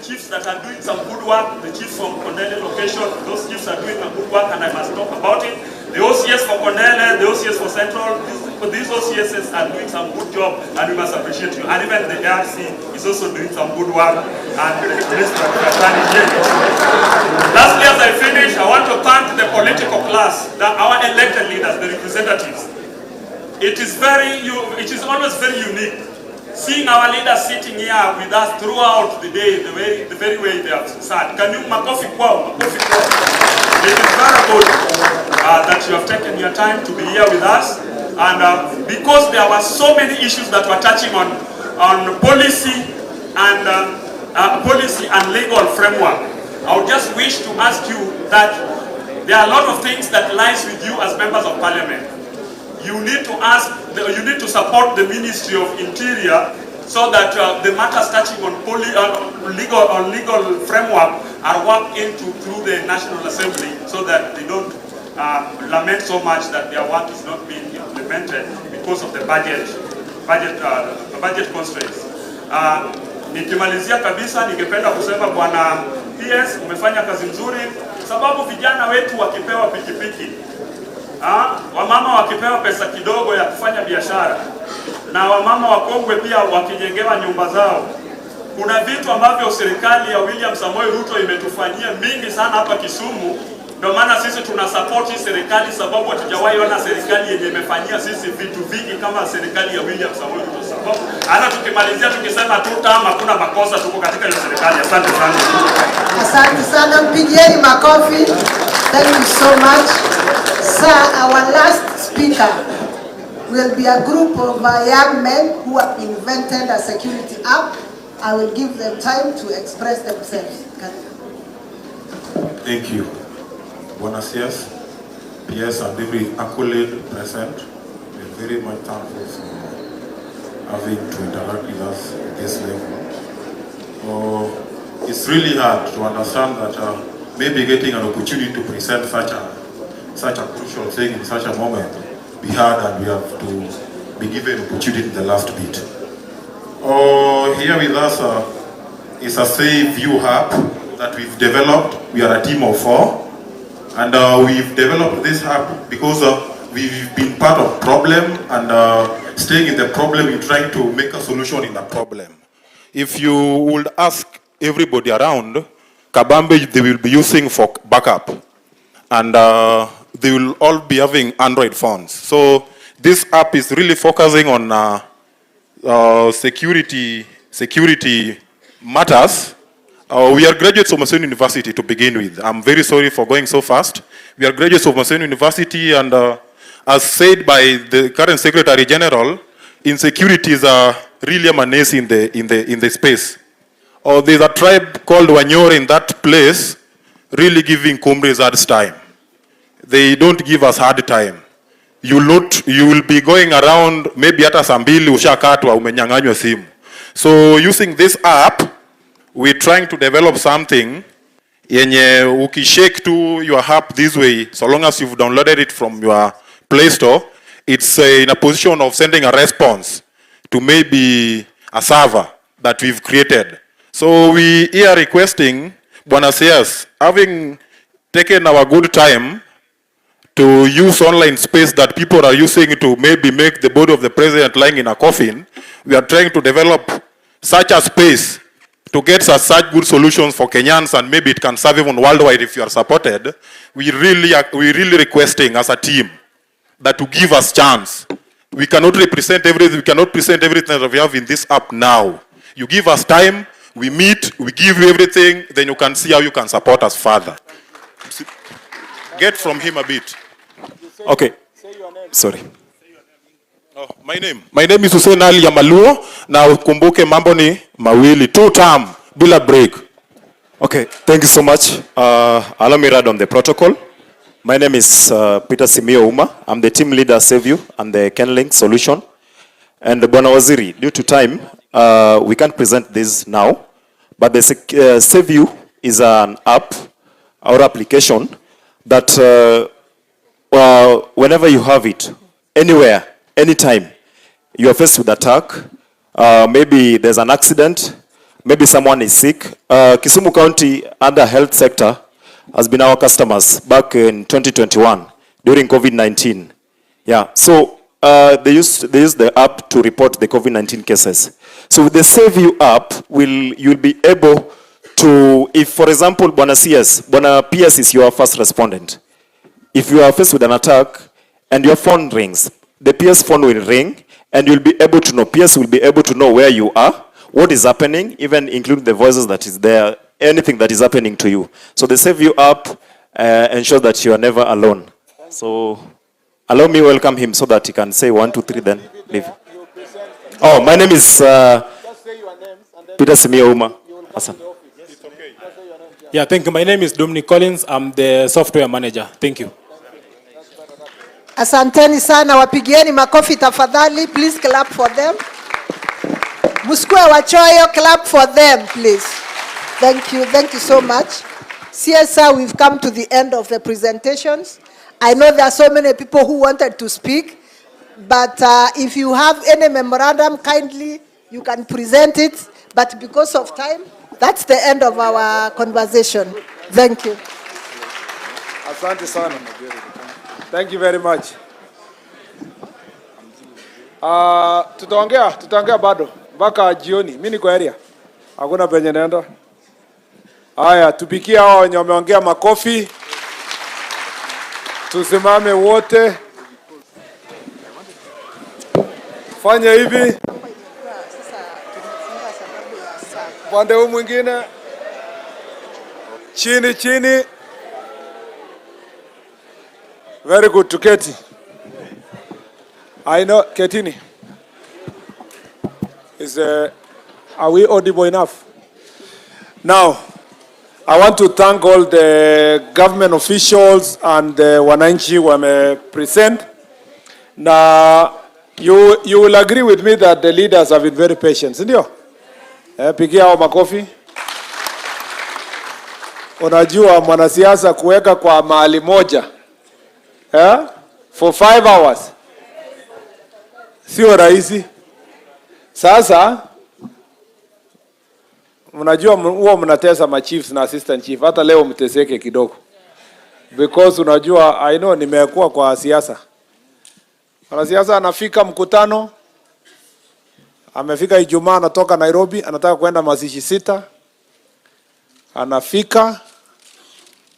chiefs that are doing some good work, the chiefs from Kondele location, those chiefs are doing a good work and I must talk about it. The OCS for Kondele, the OCS for Central, these OCSs are doing some good job and we must appreciate you. And even the ARC is also doing some good work and lastly, as I finish, I want to thank the political class, our elected leaders, the representatives. It is always very unique seeing our leaders sitting here with us throughout the day, the very way they have sat. Can you makofi kwao? Makofi kwao. It is very good that you have taken your time to be here with us, and because there were so many issues that were touching on policy and legal framework. I would just wish to ask you that there are a lot of things that lies with you as members of parliament. You need to support the Ministry of Interior so that the matters touching on legal framework are worked into through the National Assembly so that they don't lament so much that their work is not being implemented because of the budget constraints. Nikimalizia kabisa, ningependa kusema Bwana PS, umefanya kazi nzuri, sababu vijana wetu wakipewa pikipiki, wamama wakipewa pesa kidogo ya kufanya biashara, na wamama wakongwe pia wakijengewa nyumba zao, kuna vitu ambavyo serikali ya William Samoei Ruto imetufanyia mingi sana hapa Kisumu. Ndio maana sisi tuna support hii serikali, sababu hatujawahi ona serikali yenye imefanyia sisi vitu vingi kama serikali ya William Samoei Ruto. Sababu hata tukimalizia tukisema tutam, hakuna makosa, tuko katika hiyo serikali. Asante sana. Asante sana, mpigieni makofi. Thank you so much. Sir, our last speaker will be a group of young men who have invented a security app. I will give them time to express themselves. Thank you. Buenos dias, PS and every accolade present. We're very much thankful for having to interact with us at this level. It's really hard to understand that maybe getting an opportunity to present such a crucial thing in such a moment be hard, and we have to be given opportunity in the last bit. Here with us is a Save You app that we've developed. We are a team of 4. And we've developed this app because we've been part of problem and staying in the problem in trying to make a solution in the problem. If you would ask everybody around, Kabambe they will be using for backup. And they will all be having Android phones. So this app is really focusing on security matters. We are graduates of Maseno University to begin with. I'm very sorry for going so fast. We are graduates of Maseno University, and as said by the current Secretary General, insecurity is really a menace in the space. There's a tribe called Manyora in that place, really giving comrades hard time. They don't give us hard time. You will be going around, maybe hata saa mbili ushakatwa umenyang'anywa simu. So using this app, we're trying to develop something yenye ukishake to your app this way, so long as you've downloaded it from your Play Store, it's in a position of sending a response to maybe a server that we've created. So we are requesting, Bwana CS, having taken our good time to use online space that people are using to maybe make the body of the president lying in a coffin, we are trying to develop such a space to get such good solutions for Kenyans, and maybe it can serve even worldwide if you are supported. We really requesting as a team that to give us chance. We cannot represent everything. We cannot present everything that we have in this app now. You give us time, we meet, we give you everything, then you can see how you can support us further. Get from him a bit. Okay. Sorry. My name is Hussein Ali Yamaluo. Na ukumbuke mambo ni mawili, 2 term, bila break. Okay, thank you so much. Allow me read on the protocol. My name is Peter Simio Uma. I'm the team leader Save You and the Kenlink solution. And Bwana Waziri, due to time, we can't present this now. But the Save You is an app, our application, that whenever you have it, anywhere, anytime, you are faced with attack, maybe there's an accident, maybe someone is sick. Kisumu County under health sector has been our customers back in 2021 during COVID-19. Yeah, so they used the app to report the COVID-19 cases. So with the Save You app, you'll be able to, if for example, Bwana CS, Bwana PS is your first respondent. If you are faced with an attack and your phone rings, the PS phone will ring and you'll be able to know, PS will be able to know where you are, what is happening, even including the voices that is there, anything that is happening to you. So the Save You app ensures that you are never alone. So allow me welcome him so that he can say 1, 2, 3, then leave. Oh, my name is Peter Simio Uma. Yeah, thank you. My name is Dominic Collins. I'm the software manager. Thank you. Asanteni sana, wapigieni makofi tafadhali. Please clap for them. Muskue wachoyo, clap for them, please. Thank you so much. CSR, we've come to the end of the presentations. I know there are so many people who wanted to speak, but if you have any memorandum, kindly, you can present it. But because of time, that's the end of our conversation. Thank you. Asante sana. Thank you very much. Tutaongea bado mpaka jioni. Mimi niko area. Hakuna penye naenda. Haya, tupikie hao wenye wameongea makofi. Tusimame wote. Fanya hivi. Pande huu mwingine. Chini. Very good, tuketi. I know, ketini. Are we audible enough? Now, I want to thank all the government officials and the wananchi who present. Now, you will agree with me that the leaders have been very patient, sindio? Pigia hao makofi. Unajua mwanasiasa kuweka kwa mahali moja for 5 hours sio rahisi. Sasa mnajua huwa mnatesa ma chiefs na assistant chief, hata leo mteseke kidogo, because unajua I know nimekuwa kwa siasa. Mwanasiasa anafika mkutano, amefika Ijumaa, anatoka Nairobi, anataka kwenda mazishi 6. Anafika,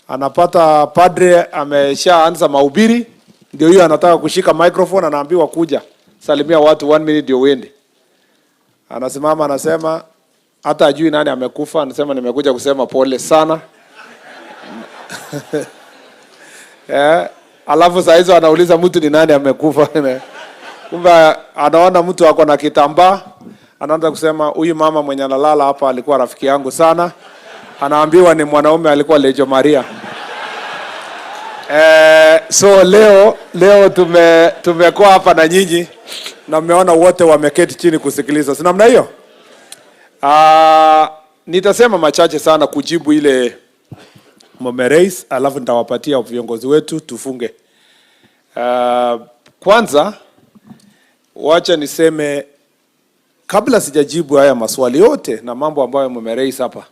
anapata padre ameshaanza mahubiri, ndio hiyo anataka kushika microphone, anaambiwa kuja salimia watu 1 minute ndio uende. Anasimama anasema hata ajui nani amekufa, anasema nimekuja kusema pole sana. Alafu saa hizo anauliza mtu ni nani amekufa. Kumbe anaona mtu ako na kitambaa, anaanza kusema huyu mama mwenye analala hapa alikuwa rafiki yangu sana. Anaambiwa ni mwanaume alikuwa Lejo Maria. So leo tumekuwa hapa na nyinyi na mmeona wote wameketi chini kusikiliza. Si namna hiyo? Nitasema machache sana kujibu ile mmerais, alafu nitawapatia viongozi wetu tufunge. Kwanza wacha niseme kabla sijajibu haya maswali yote na mambo ambayo mmerais hapa,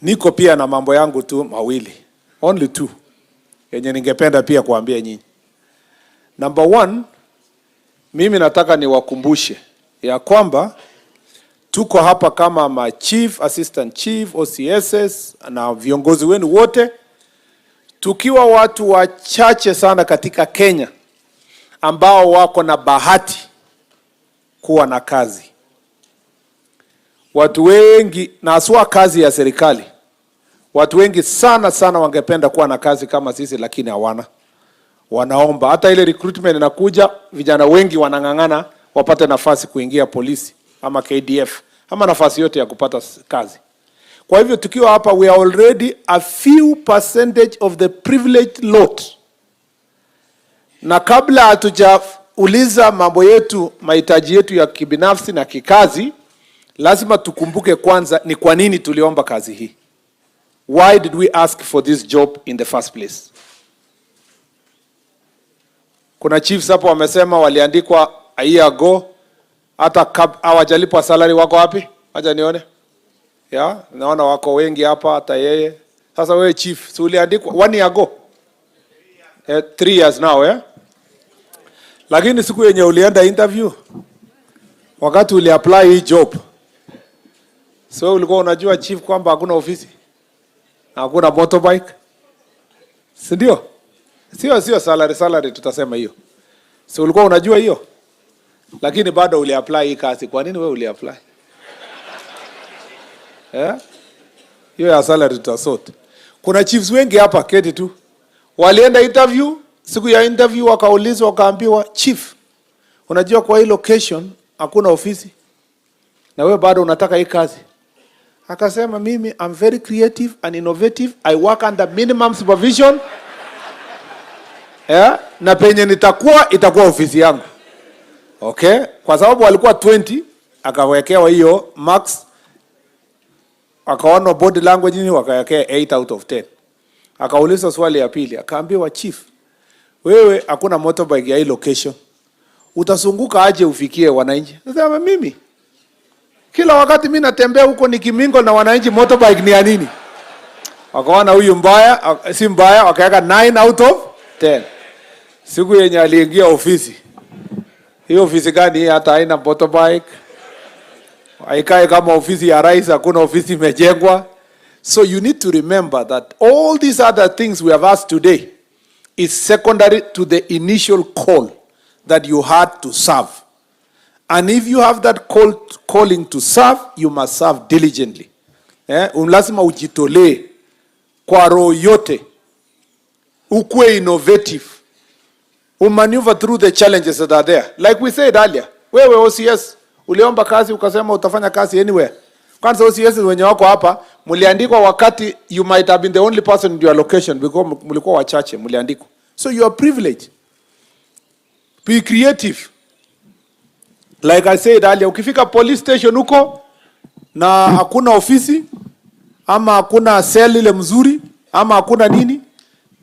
niko pia na mambo yangu tu mawili, only 2, yenye ningependa pia kuambia nyinyi. Number 1, mimi nataka niwakumbushe ya kwamba tuko hapa kama ma chief, assistant chief, OCSs na viongozi wenu wote, tukiwa watu wachache sana katika Kenya ambao wako na bahati kuwa na kazi. Watu wengi, na aswa kazi ya serikali, watu wengi sana wangependa kuwa na kazi kama sisi, lakini hawana. Wanaomba. Hata ile recruitment inakuja, vijana wengi wanang'ang'ana wapate nafasi kuingia polisi ama KDF ama nafasi yote ya kupata kazi. Kwa hivyo tukiwa hapa, we are already a few percentage of the privileged lot. Na kabla hatujauliza mambo yetu, mahitaji yetu ya kibinafsi na kikazi, lazima tukumbuke kwanza ni kwa nini tuliomba kazi hii. Why did we ask for this job in the first place? Kuna chiefs hapo wamesema waliandikwa a year ago, hata hawajalipwa salary. Wako wapi? Acha nione. Ya, naona wako wengi hapa hata yeye. Sasa wewe chief, si uliandikwa 1 year ago? 3 years now, eh? Lakini siku yenye ulienda interview, wakati uliapply hii job, so ulikuwa unajua chief kwamba hakuna ofisi, hakuna motorbike, si ndio? Sio salary tutasema hiyo. So ulikuwa unajua hiyo, lakini bado uliapply hii kazi. Kwa nini wewe uliapply? Hiyo ya salary tutasort. Kuna chiefs wengi hapa keti tu, walienda interview, siku ya interview wakaulizwa, wakaambiwa chief, unajua kwa hii location hakuna ofisi na wewe bado unataka hii kazi. Akasema mimi I'm very creative and innovative, I work under minimum supervision. Na penye itakuwa ofisi yangu. Okay? Kwa sababu walikuwa 20, akawekewa hiyo max, akaona body language nini, wakawekea 8 out of 10. Akaulizwa swali ya pili, akaambiwa chief, wewe hakuna motorbike ya hii location, utasunguka aje ufikie wananchi? Nasema mimi kila wakati mimi natembea huko nikimingo na wananchi, motorbike ni ya nini? Wakaona huyu mbaya, si mbaya, wakaweka 9 out of 10. Siku yenye aliingia ofisi, hiyo ofisi gani hata haina motorbike, haikae kama ofisi ya rais, hakuna ofisi imejengwa. So you need to remember that all these other things we have asked today is secondary to the initial call that you had to serve. And if you have that calling to serve, you must serve diligently. Lazima ujitolee kwa roho yote, ukue innovative, umaneuver through the challenges that are there. Like we said earlier, wewe OCS uliomba kazi ukasema utafanya kazi anywhere. Kwanza OCS wenye wako hapa mliandikwa wakati you might have been the only person in your location because mlikuwa wachache mliandikwa. So you are privileged. Be creative. Like I said earlier, ukifika police station huko na hakuna ofisi ama hakuna cell ile mzuri ama hakuna nini,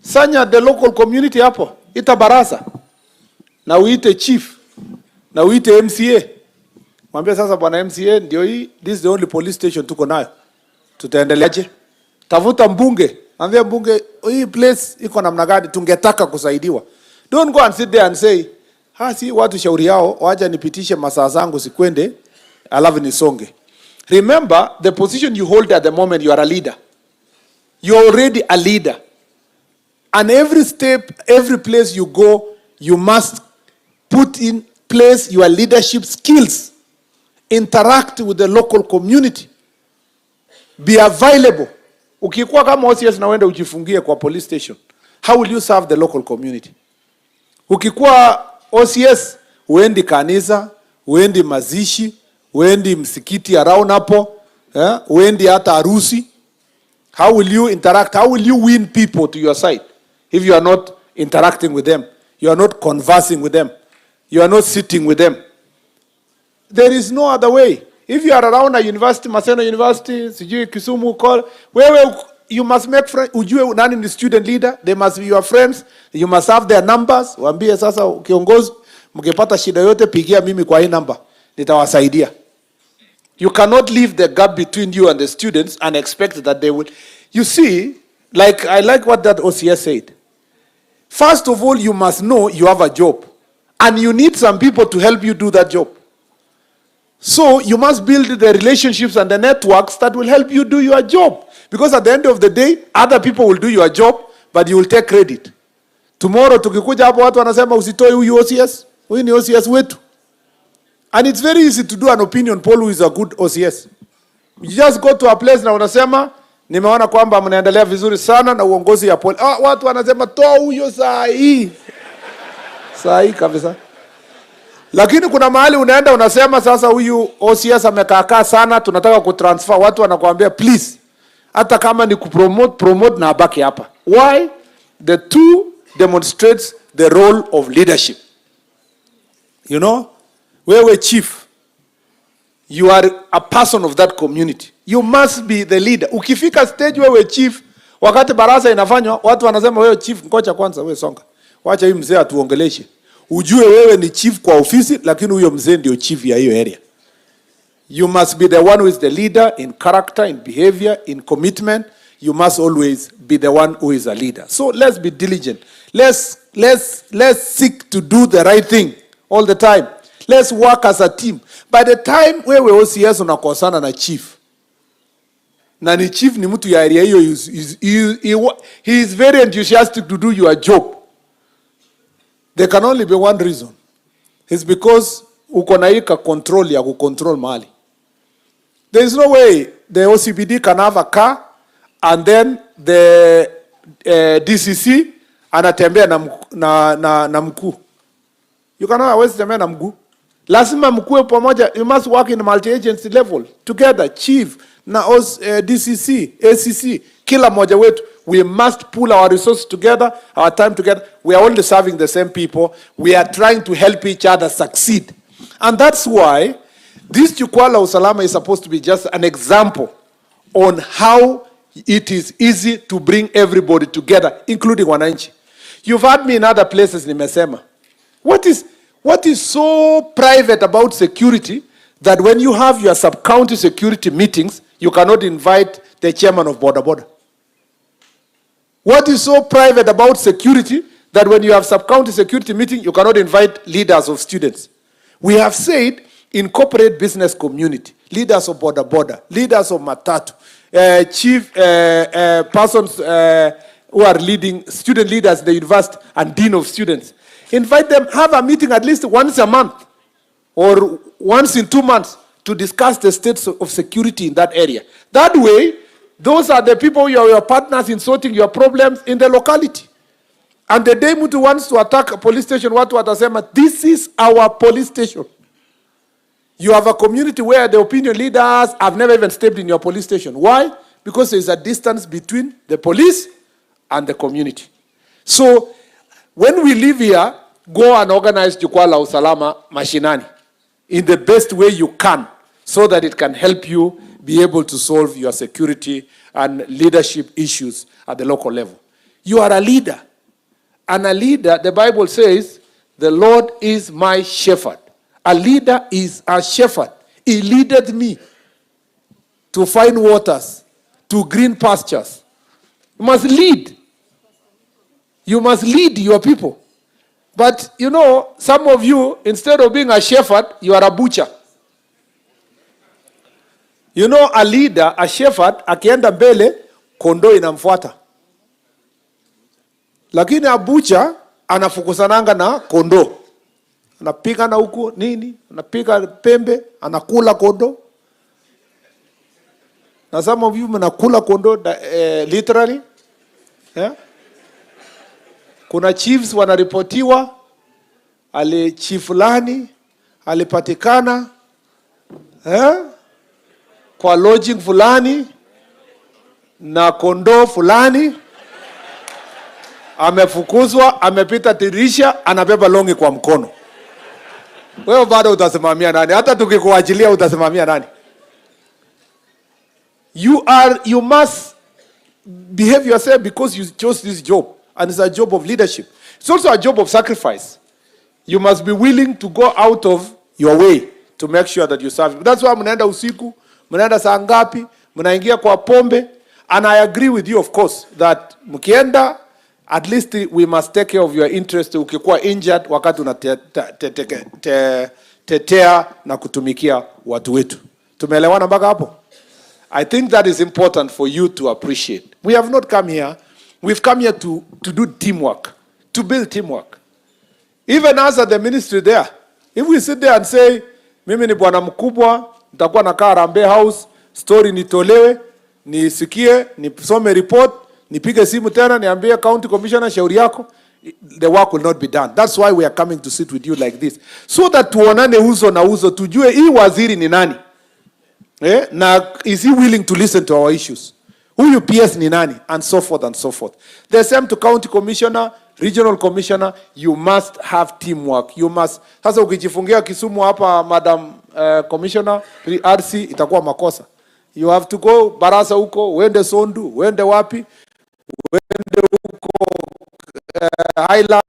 sanya the local community hapo, ita baraza na uite chief na uite MCA. Mwambie sasa bwana MCA, ndio hii, this is the only police station tuko nayo, tutaendeleaje? Tafuta mbunge, ambia mbunge hii place iko namna gani, tungetaka kusaidiwa. Don't go and sit there and say, si watu shauri yao, wacha nipitishe masaa zangu sikwende alafu nisonge. Remember the position you hold at the moment, you are a leader. You are already a leader. And every step, every place you go, you must put in place your leadership skills. Interact with the local community. Be available. Ukikuwa kama OCS na wende ujifungie kwa police station, how will you serve the local community? Ukikuwa OCS, uendi kanisa, uendi mazishi, uendi msikiti around hapo, uendi hata harusi. How will you interact? How will you win people to your side if you are not interacting with them? You are not conversing with them. You are not sitting with them. There is no other way. If you are around a university, Maseno University, sijui Kisumu, wewe you must make friends. Ujue nani ni student leader, they must be your friends. You must have their numbers. Waambie sasa kiongozi, mkipata shida yote pigia mimi kwa hii number, nitawasaidia. You cannot leave the gap between you and the students and expect that they will. You see, like I like what that OCS said. First of all, you must know you have a job and you need some people to help you do that job. So you must build the relationships and the networks that will help you do your job. Because at the end of the day, other people will do your job, but you will take credit. Tomorrow, tukikuja hapo watu wanasema usitoi huyu OCS, huyu ni OCS wetu. And it's very easy to do an opinion poll who is a good OCS. You just go to a place na unasema, nimeona kwamba mnaendelea vizuri sana na uongozi ya poli. Watu wanasema toa huyo saa hii. Saa hii kabisa. Lakini kuna mahali unaenda unasema sasa huyu OCS amekaa sana, tunataka kutransfer. Watu wanakuambia please, hata kama ni kupromote na abaki hapa. Why? The two demonstrates the role of leadership. You know, wewe chief, you are a person of that community. You must be the leader. Ukifika stage wewe chief, wakati baraza inafanywa, watu wanasema wewe chief, ngoja kwanza wewe songa. Wacha hii mzee atuongeleshe. Ujue wewe ni chief kwa ofisi, lakini huyo mzee ndio chief ya hiyo area. You must be the one who is the leader in character, in behavior, in commitment. You must always be the one who is a leader. So let's be diligent. Let's seek to do the right thing all the time. Let's work as a team. By the time wewe OCS unakosana na chief, na ni chief ni mtu ya area hiyo, he is very enthusiastic to do your job. There can only be one reason. It's because uko na hika control ya kucontrol mahali. There is no way the OCPD can have a car and then the DCC anatembea na mkuu. You cannot always tembea na mkuu. Lazima mkuu pamoja. You must work in multi-agency level together. Chief na DCC, ACC, kila moja wetu. We must pull our resources together, our time together. We are only serving the same people. We are trying to help each other succeed. And that's why this Jukwaa la Usalama is supposed to be just an example on how it is easy to bring everybody together, including wananchi. You've heard me in other places, nimesema. What is so private about security that when you have your sub-county security meetings, you cannot invite the chairman of Boda? What is so private about security that when you have sub-county security meeting, you cannot invite leaders of students? We have said incorporate business community, leaders of Boda, leaders of Matatu, chief persons who are leading student leaders in the university and dean of students. Invite them, have a meeting at least once a month or once in 2 months to discuss the state of security in that area. That way, those are the people, your partners in sorting your problems in the locality. And the day Mutu wants to attack a police station, watu watasema, this is our police station. You have a community where the opinion leaders have never even stepped in your police station. Why? Because there is a distance between the police and the community. So, when we live here, go and organize Jukwaa la Usalama mashinani in the best way you can so that it can help you be able to solve your security and leadership issues at the local level. You are a leader. And a leader, the Bible says, the Lord is my shepherd. A leader is a shepherd. He leadeth me to fine waters, to green pastures. You must lead. You must lead your people. But, you know, some of you, instead of being a shepherd, you are a butcher. You know, a leader, a shepherd, akienda mbele, kondoo inamfuata. Lakini a butcher, anafukusananga na kondoo. Anapiga na huku, nini? Anapiga pembe, anakula kondoo. Na some of you mnakula kondoo, literally. Yeah? Kuna chiefs wanaripotiwa, chief fulani alipatikana kwa lodging fulani na kondoo fulani, amefukuzwa, amepita dirisha, anabeba longi kwa mkono. Wewe bado utasimamia nani? Hata tukikuachilia utasimamia nani? You must behave yourself because you chose this job. And it's a job of leadership. It's also a job of sacrifice. You must be willing to go out of your way to make sure that you serve. That's why mnaenda usiku, mnaenda saa ngapi, mnaingia kwa pombe. And I agree with you, of course, that mkienda, at least we must take care of your interest. Ukikuwa injured, wakati unatetea na kutumikia watu wetu. Tumeelewana mpaka hapo? I think that is important for you to appreciate. We have not come here. We've come here to do teamwork, to build teamwork. Even us at the ministry there, if we sit there and say, mimi ni bwana mkubwa, nitakuwa nakaa Harambee House, story nitolewe, nisikie, nisome report, nipige simu tena, niambie county commissioner shauri yako, the work will not be done. That's why we are coming to sit with you like this. So that tuonane uso na uso, tujue hii waziri ni nani. Na is he willing to listen to our issues? Huyu PS ni nani? And so forth and so forth. The same to county commissioner, regional commissioner, you must have teamwork. You must. Sasa ukijifungia Kisumu hapa, madam commissioner, RC, itakuwa makosa. You have to go Barasa huko, uende Sondu, uende wapi, uende huko Highland.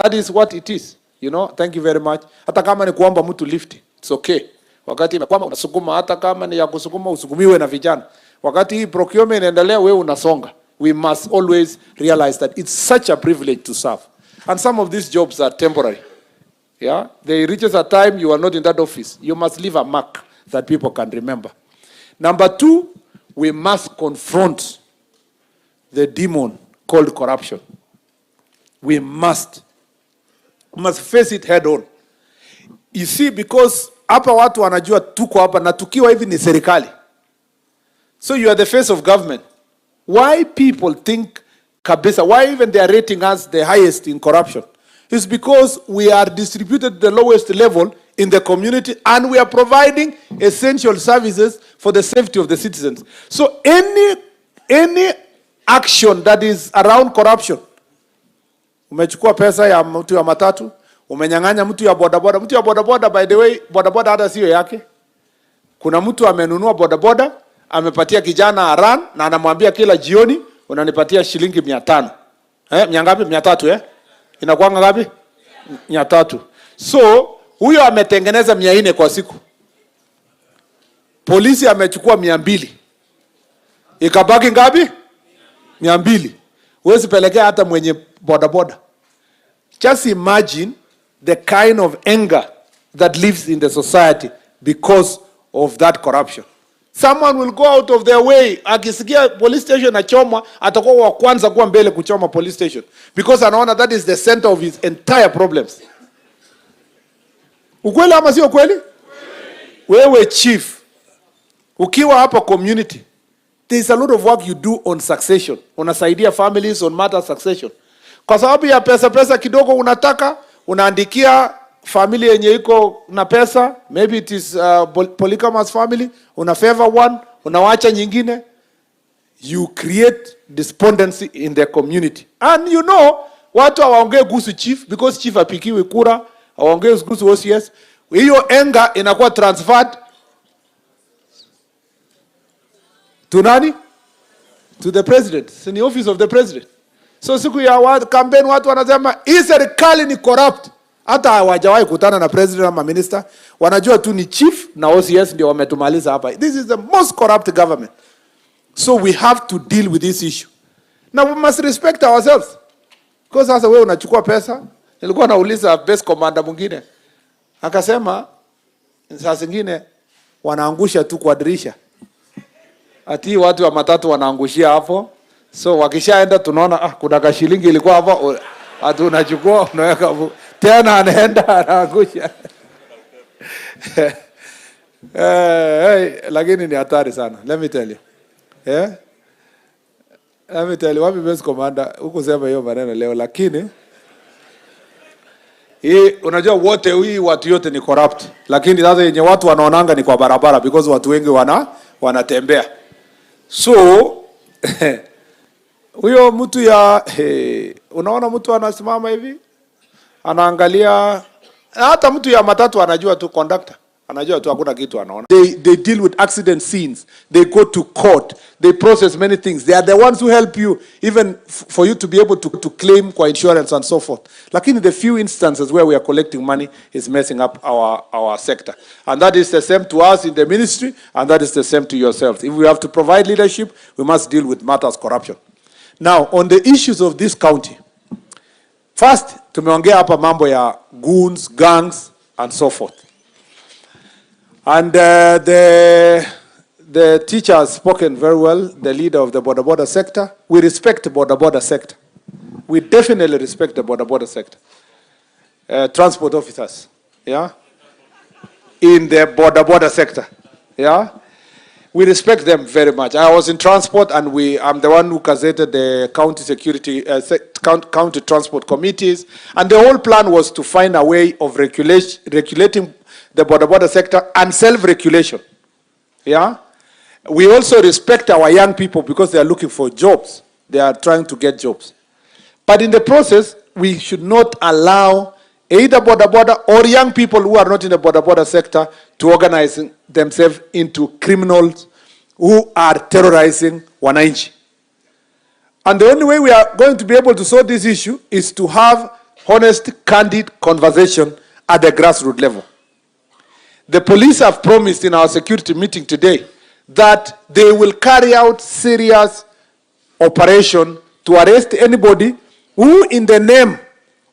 That is what it is. You know, thank you very much. Hata kama ni kuomba mtu lift, it's okay. Wakati imekwama unasukuma, hata kama ni ya kusukuma usukumiwe na vijana. Wakati hii procurement inaendelea, wewe unasonga. We must always realize that it's such a privilege to serve. And some of these jobs are temporary. Yeah, there reaches a time you are not in that office. You must leave a mark that people can remember. Number 2, we must confront the demon called corruption. We must face it head on. You see, because hapa watu wanajua tuko hapa na tukiwa hivi ni serikali. So you are the face of government. Why people think kabisa, why even they are rating us the highest in corruption? It's because we are distributed the lowest level in the community and we are providing essential services for the safety of the citizens. So any action that is around corruption, umechukua pesa ya mtu ya matatu, umenyang'anya mtu ya bodaboda. Mtu ya bodaboda, by the way, bodaboda hata sio yake. Kuna mtu amenunua bodaboda, amepatia kijana run na anamwambia kila jioni unanipatia shilingi 500. Miangapi? 300 Inakuwa ngapi? 300. So huyo ametengeneza 400 kwa siku. Polisi amechukua 200. Ikabaki ngapi? 200. Huwezi pelekea hata mwenye bodaboda. Just imagine the kind of anger that lives in the society because of that corruption. Someone will go out of their way. Akisikia police station achoma, atakuwa wa kwanza kuwa mbele kuchoma police station. Because anaona that is the center of his entire problems. Ukweli ama sio kweli? Wewe chief, ukiwa hapa community, there is a lot of work you do on succession. Unasaidia families on matter succession. Kwa sababu ya pesa kidogo unataka, unaandikia family yenye iko na pesa, maybe it is polygamous family, una favor one, unawacha nyingine. You create despondency in the community. And you know, watu hawaongee kuhusu chief because chief apikiwi kura, hawaongee kuhusu OCS. Hiyo anger inakuwa transferred to nani? To the president. It's in the office of the president. So siku ya campaign watu wanasema hii serikali ni corrupt. Hata hawajawahi kutana na president ama minister, wanajua tu ni chief na OCS ndio wametumaliza hapa. This is the most corrupt government. So we have to deal with this issue. Now we must respect ourselves. Because sasa wewe unachukua pesa, nilikuwa nauliza base commander mwingine. Akasema saa zingine wanaangusha tu kwa dirisha. Ati watu wa matatu wanaangushia hapo. So wakishaenda tunaona kuna kashilingi ilikuwa hapo, atu unachukua unaweka tena anaenda anaangusha. Lakini ni hatari sana. Let me tell you. Yeah? Let me tell you, wapi base commander huko sema hiyo maneno leo, lakini hii unajua wote hii watu yote ni corrupt, lakini sasa yenye watu wanaonanga ni kwa barabara because watu wengi wanatembea. So huyo mtu ya unaona mtu anasimama hivi anaangalia, hata mtu ya matatu anajua tu conductor anajua tu hakuna kitu anaona. They deal with accident scenes, they go to court, they process many things. They are the ones who help you even for you to be able to claim kwa insurance and so forth. Lakini the few instances where we are collecting money is messing up our sector, and that is the same to us in the ministry, and that is the same to yourselves. If we have to provide leadership, we must deal with matters corruption. Now on the issues of this county, first tumeongea hapa mambo ya goons, gangs and so forth. And the teacher has spoken very well, the leader of the border sector. We respect the border sector. We definitely respect the border sector. Transport officers, yeah, in the border sector, yeah. We respect them very much. I was in transport, and I'm the one who gazetted the county security, county transport committees, and the whole plan was to find a way of regulating the border sector and self-regulation. Yeah? We also respect our young people because they are looking for jobs. They are trying to get jobs. But in the process, we should not allow either border or young people who are not in the border sector to organize themselves into criminals who are terrorizing wananchi. And the only way we are going to be able to solve this issue is to have honest, candid conversation at the grassroots level. The police have promised in our security meeting today that they will carry out serious operation to arrest anybody who in the name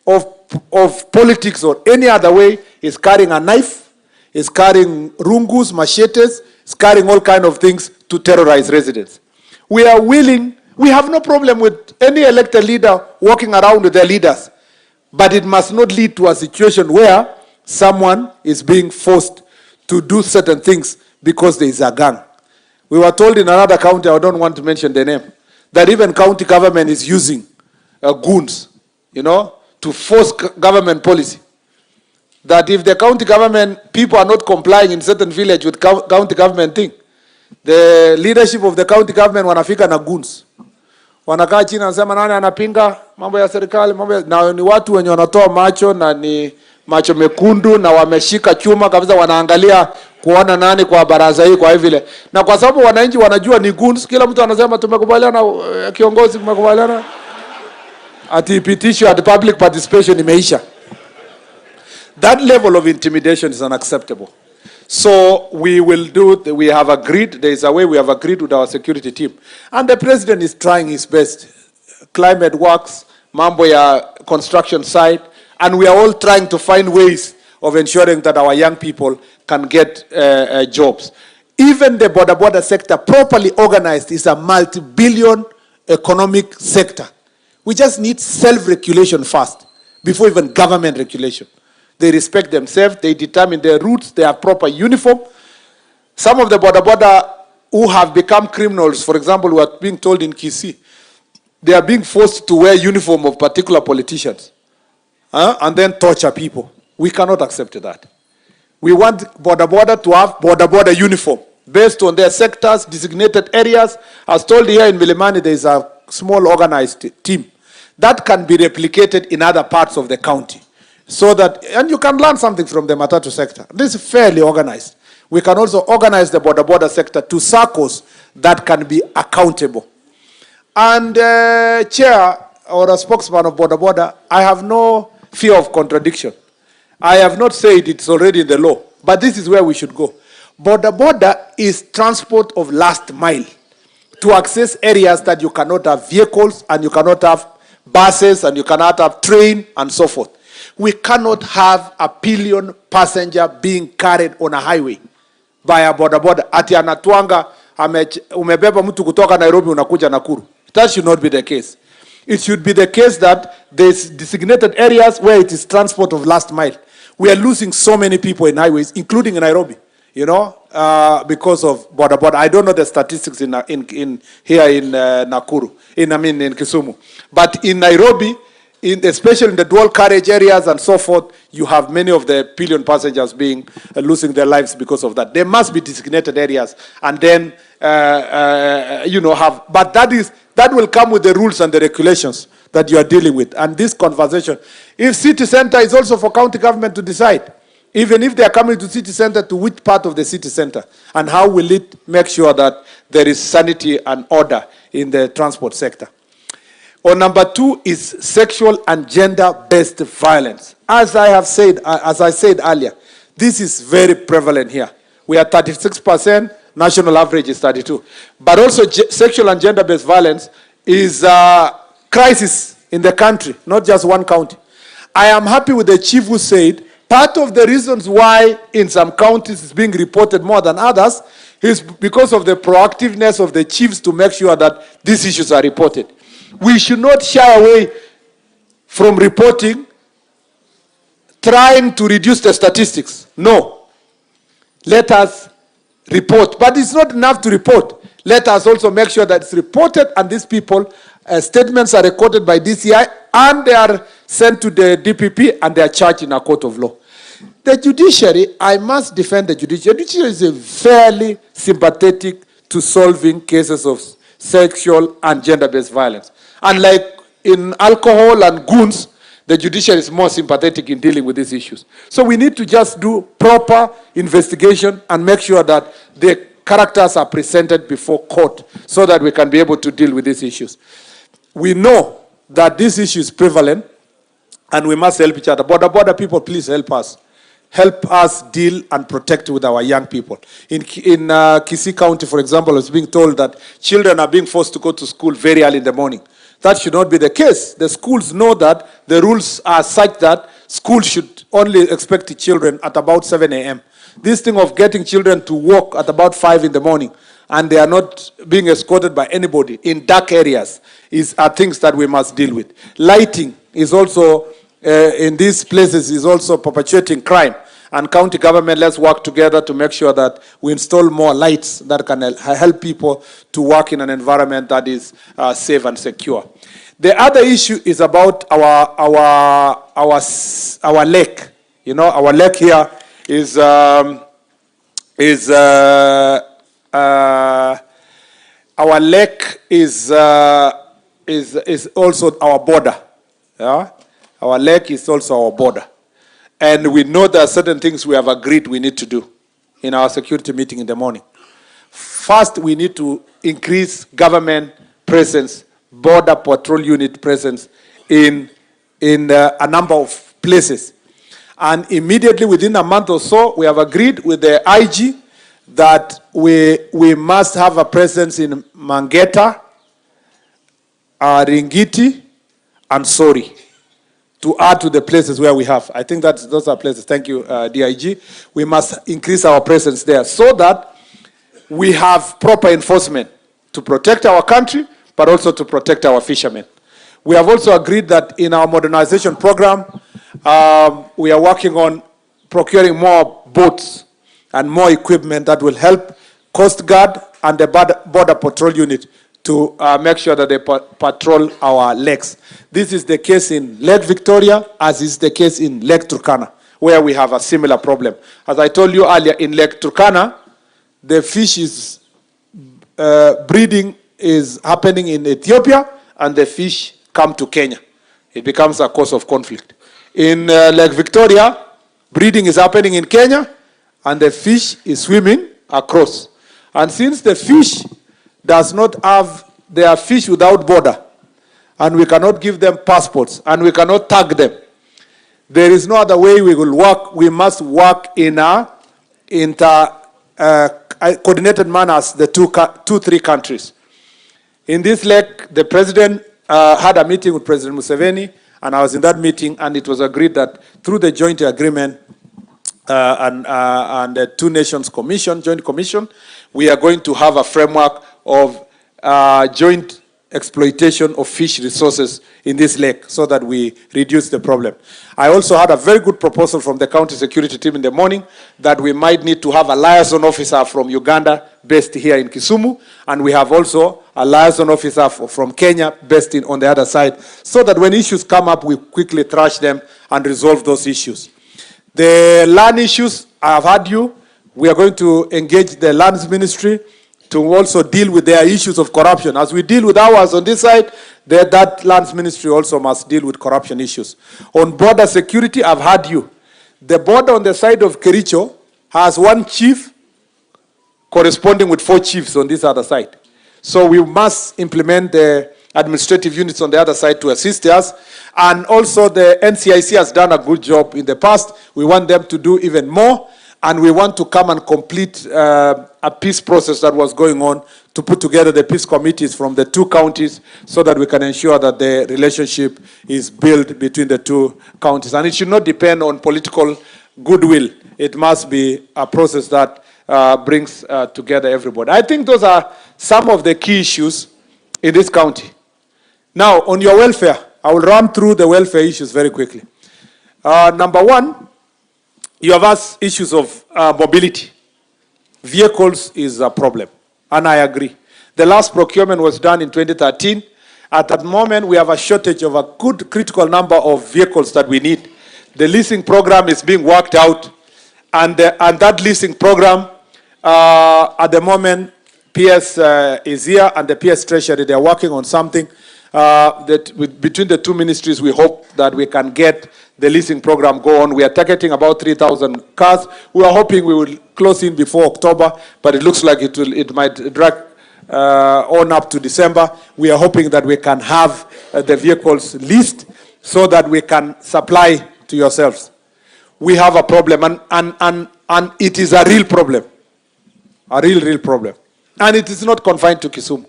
of politics or any other way is carrying a knife, is carrying rungus, machetes, is carrying all kinds of things to terrorize residents. We are willing, we have no problem with any elected leader walking around with their leaders, but it must not lead to a situation where someone is being forced to do certain things because there is a gang. We were told in another county, I don't want to mention the name, that even county government is using goons, to force government policy. That if the county government people are not complying in certain village with county government thing, the leadership of the county government wanafika na goons. Wanakaa chini wanasema nani anapinga mambo ya serikali, na ni watu wenye wanatoa macho na ni macho mekundu na wameshika chuma kabisa, wanaangalia kuona nani kwa baraza hii kwa hivi vile. Na kwa sababu wananchi wanajua ni goons, kila mtu anasema tumekubaliana, kiongozi tumekubaliana, atipitishwe at public participation imeisha. That level of intimidation is unacceptable. So we will do, we have agreed, there is a way we have agreed with our security team. And the president is trying his best. Climate works, mambo ya construction site, and we are all trying to find ways of ensuring that our young people can get jobs. Even the border sector, properly organized, is a multi-billion economic sector. We just need self-regulation first, before even government regulation. They respect themselves, they determine their routes, they have proper uniform. Some of the border who have become criminals, for example, we are being told in Kisumu, they are being forced to wear uniform of particular politicians and then torture people. We cannot accept that. We want border to have border uniform based on their sectors, designated areas. As told here in Milimani, there is a small organized team that can be replicated in other parts of the county. So that, and you can learn something from the Matatu sector. This is fairly organized. We can also organize the border sector to circles that can be accountable. And chair or a spokesman of border, I have no fear of contradiction. I have not said it's already in the law, but this is where we should go. Border is transport of last mile to access areas that you cannot have vehicles and you cannot have buses and you cannot have train and so forth. We cannot have a pillion passenger being carried on a highway by a border. Ati anatuanga umebeba mtu kutoka Nairobi unakuja Nakuru. That should not be the case. It should be the case that there's designated areas where it is transport of last mile. We are losing so many people in highways, including in Nairobi, because of border. I don't know the statistics in here in Nakuru, in Kisumu. But in Nairobi, especially in the dual carriage areas and so forth, you have many of the pillion passengers losing their lives because of that. There must be designated areas, and then but that will come with the rules and the regulations that you are dealing with. And this conversation, if city center is also for county government to decide, even if they are coming to city center, to which part of the city center, and how will it make sure that there is sanity and order in the transport sector. Or number 2 is sexual and gender-based violence. As I said earlier, this is very prevalent here. We are 36%, national average is 32%. But also sexual and gender-based violence is a crisis in the country, not just one county. I am happy with the chief who said part of the reasons why in some counties it's being reported more than others is because of the proactiveness of the chiefs to make sure that these issues are reported. We should not shy away from reporting, trying to reduce the statistics. No. Let us report. But it's not enough to report. Let us also make sure that it's reported, and these people, statements are recorded by DCI, and they are sent to the DPP, and they are charged in a court of law. The judiciary, I must defend the judiciary. The judiciary is fairly sympathetic to solving cases of sexual and gender-based violence. Unlike in alcohol and goons, the judiciary is more sympathetic in dealing with these issues. So we need to just do proper investigation and make sure that the characters are presented before court so that we can be able to deal with these issues. We know that this issue is prevalent and we must help each other. Border people, please help us. help us deal and protect with our young people. In Kisii County, for example, I was being told that children are being forced to go to school very early in the morning. That should not be the case. The schools know that the rules are such that schools should only expect the children at about 7 a.m. This thing of getting children to walk at about 5 in the morning and they are not being escorted by anybody in dark areas are things that we must deal with. Lighting is also, in these places, is also perpetuating crime. And county government, let's work together to make sure that we install more lights that can help people to work in an environment that is safe and secure. The other issue is about our lake. You know, our lake here is our lake is also our border. Yeah? Our lake is also our border. And we know there are certain things we have agreed we need to do in our security meeting in the morning. First, we need to increase government presence, border patrol unit presence in a number of places. And immediately within a month or so, we have agreed with the IG that we must have a presence in Mangeta, Ringiti, and Sori, to add to the places where we have. I think those are places. Thank you, DIG. We must increase our presence there so that we have proper enforcement to protect our country, but also to protect our fishermen. We have also agreed that in our modernization program, we are working on procuring more boats and more equipment that will help Coast Guard and the Border Patrol Unit to make sure that they patrol our lakes. This is the case in Lake Victoria, as is the case in Lake Turkana, where we have a similar problem. As I told you earlier, in Lake Turkana, the fish is breeding is happening in Ethiopia, and the fish come to Kenya. It becomes a cause of conflict. In Lake Victoria, breeding is happening in Kenya, and the fish is swimming across. And since the fish does not have, they are fish without border, and we cannot give them passports, and we cannot tag them, there is no other way we will work. We must work in a coordinated manner as the three countries. In this lake, the president had a meeting with President Museveni, and I was in that meeting, and it was agreed that through the joint agreement and the Two Nations Commission, Joint Commission, we are going to have a framework of joint exploitation of fish resources in this lake so that we reduce the problem. I also had a very good proposal from the county security team in the morning that we might need to have a liaison officer from Uganda based here in Kisumu, and we have also a liaison officer from Kenya based on the other side, so that when issues come up, we quickly trash them and resolve those issues. The land issues, I have heard you. We are going to engage the lands ministry to also deal with their issues of corruption. As we deal with ours on this side, that lands ministry also must deal with corruption issues. On border security, I've heard you. The border on the side of Kericho has one chief corresponding with 4 chiefs on this other side. So we must implement the administrative units on the other side to assist us. And also the NCIC has done a good job in the past. We want them to do even more. And we want to come and complete a peace process that was going on to put together the peace committees from the 2 counties so that we can ensure that the relationship is built between the 2 counties. And it should not depend on political goodwill. It must be a process that brings together everybody. I think those are some of the key issues in this county. Now, on your welfare, I will run through the welfare issues very quickly. Number 1, you have asked issues of mobility. Vehicles is a problem, and I agree. The last procurement was done in 2013. At that moment, we have a shortage of a good critical number of vehicles that we need. The leasing program is being worked out, and that leasing program, at the moment, PS is here, and the PS Treasury, they are working on something between the 2 ministries. We hope that we can get the leasing program go on. We are targeting about 3,000 cars. We are hoping we will close in before October, but it looks like it might drag on up to December. We are hoping that we can have the vehicles leased so that we can supply to yourselves. we have a problem, and it is a real problem. A real problem. And it is not confined to Kisumu.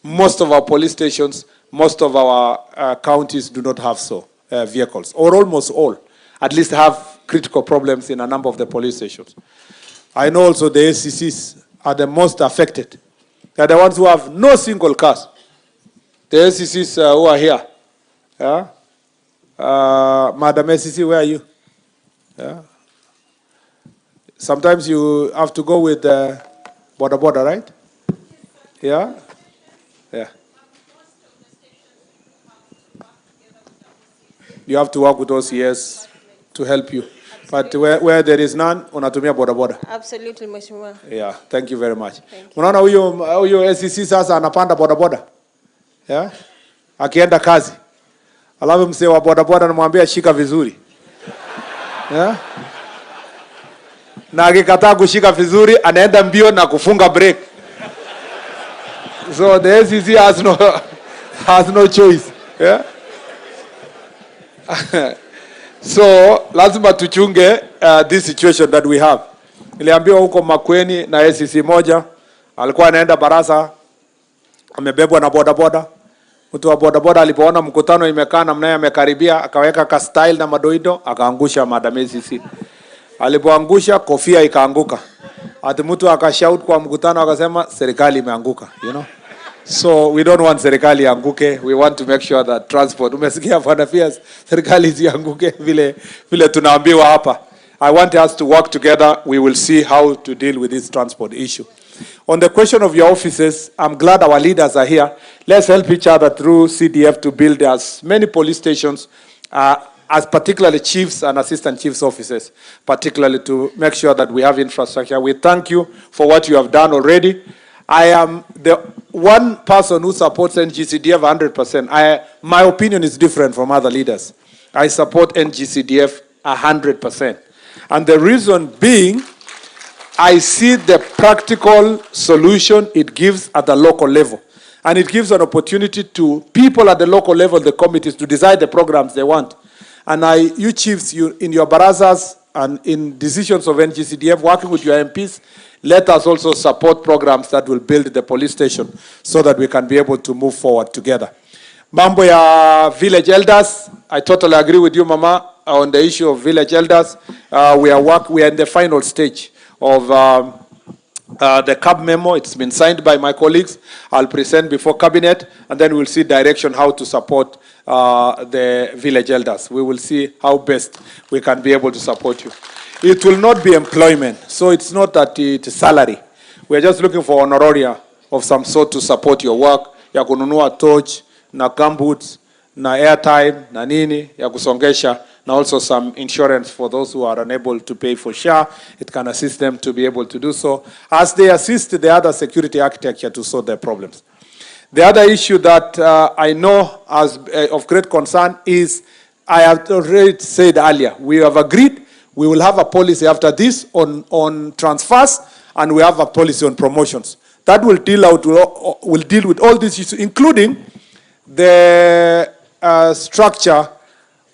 Most of our police stations, most of our counties do not have vehicles, or almost all, at least have critical problems in a number of the police stations. I know also the ACCs are the most affected. They are the ones who have no single cars. The ACCs who are here. Yeah? Madam ACC, where are you? Yeah? Sometimes you have to go with border, right? Yeah? Yeah. You have to work with OCS to help you. But where there is none, unatumia border. Absolutely, Mheshimiwa. Yeah, thank you very much. Unaona huyo SEC sasa anapanda bodaboda. Yeah? Akienda kazi. Alafu msee wa bodaboda anamwambia shika vizuri. Yeah? Na akikataa kushika vizuri anaenda mbio na kufunga break. So the SEC has no choice. Yeah? So lazima tuchunge this situation that we have. Niliambiwa huko Makwiny na SEC moja alikuwa anaenda Barasa, amebebwa na bodaboda. Mtu wa bodaboda alipoona mkutano imekaa namna yeye amekaribia, akaweka ka style na madoido, akaangusha Madam SEC. Alipoangusha kofia ikaanguka. Ati mtu akashout kwa mkutano akasema serikali imeanguka, you know. So we don't want serikali ianguke. We want to make sure that transport. Umesikia Bwana Piers, serikali isianguke vile tunaambiwa hapa. I want us to work together. We will see how to deal with this transport issue. On the question of your offices, I'm glad our leaders are here. Let's help each other through CDF to build as many police stations, as particularly chiefs and assistant chiefs offices, particularly to make sure that we have infrastructure. We thank you for what you have done already. I am the one person who supports NGCDF 100%. My opinion is different from other leaders. I support NGCDF 100%. And the reason being, I see the practical solution it gives at the local level. And it gives an opportunity to people at the local level, the committees, to decide the programs they want. And you chiefs, in your barazas and in decisions of NGCDF, working with your MPs, let us also support programs that will build the police station so that we can be able to move forward together. Mambo ya village elders, I totally agree with you, Mama, on the issue of village elders. We are in the final stage of the CAB memo. It's been signed by my colleagues. I'll present before cabinet, and then we'll see direction how to support the village elders. We will see how best we can be able to support you. It will not be employment, so it's not that it's salary. We're just looking for honoraria of some sort to support your work, ya kununua torch, na gumboots, na airtime, na nini, ya kusongesha, and also some insurance for those who are unable to pay for SHA. It can assist them to be able to do so, as they assist the other security architecture to solve their problems. The other issue that I know as of great concern is, I have already said earlier, we have agreed we will have a policy after this on transfers, and we have a policy on promotions. That will deal with all these issues, including the structure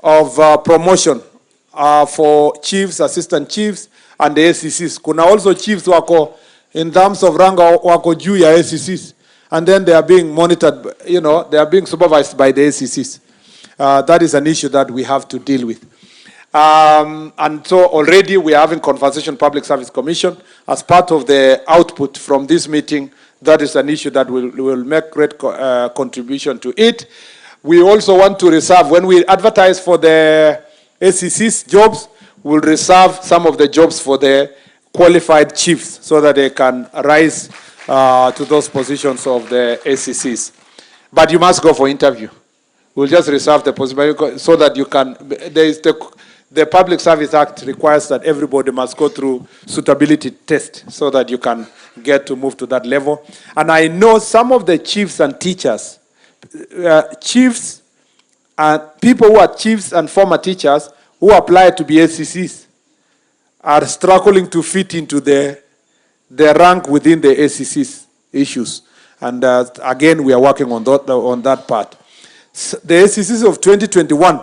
of promotion for chiefs, assistant chiefs, and the ACCs. Kuna also chiefs wako in terms of rank wako juu ya ACCs, and then they are being monitored, they are being supervised by the ACCs. That is an issue that we have to deal with. And so already we are having Conversation Public Service Commission as part of the output from this meeting. That is an issue that will make great contribution to it. We also want to reserve, when we advertise for the ACC's jobs, we'll reserve some of the jobs for the qualified chiefs so that they can rise to those positions of the ACCs. But you must go for interview. We'll just reserve the possibility so that you can, the Public Service Act requires that everybody must go through suitability test so that you can get to move to that level. And I know some of the chiefs and teachers, chiefs and people who are chiefs and former teachers who apply to be ACCs are struggling to fit into the rank within the ACCs issues. And again, we are working on that part. The ACCs of 2021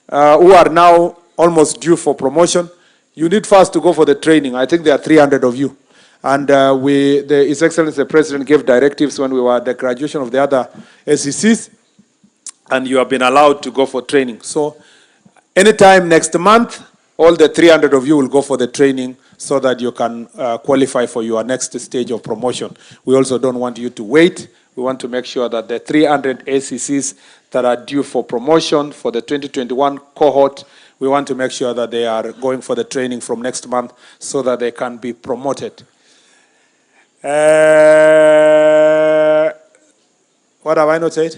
who are now almost due for promotion, you need first to go for the training. I think there are 300 of you. And His Excellency the President gave directives when we were at the graduation of the other SECs, and you have been allowed to go for training. So anytime next month, all the 300 of you will go for the training so that you can qualify for your next stage of promotion. We also don't want you to wait. We want to make sure that the 300 ACCs that are due for promotion for the 2021 cohort, we want to make sure that they are going for the training from next month so that they can be promoted. What have I not said?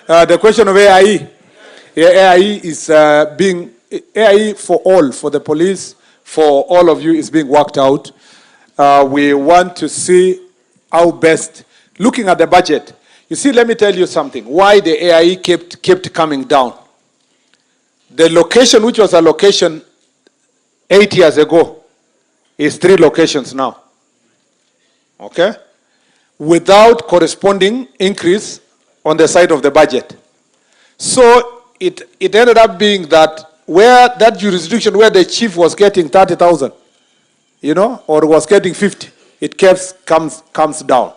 The question of AIE. Yeah, AIE is AIE for all, for the police, for all of you, is being worked out. We want to see how best, looking at the budget. You see, let me tell you something, why the AIE kept coming down. The location, which was a location 8 years ago, is 3 locations now. Okay? Without corresponding increase on the side of the budget. So it ended up being that where that jurisdiction where the chief was getting 30,000, you know, or was getting 50, it comes down.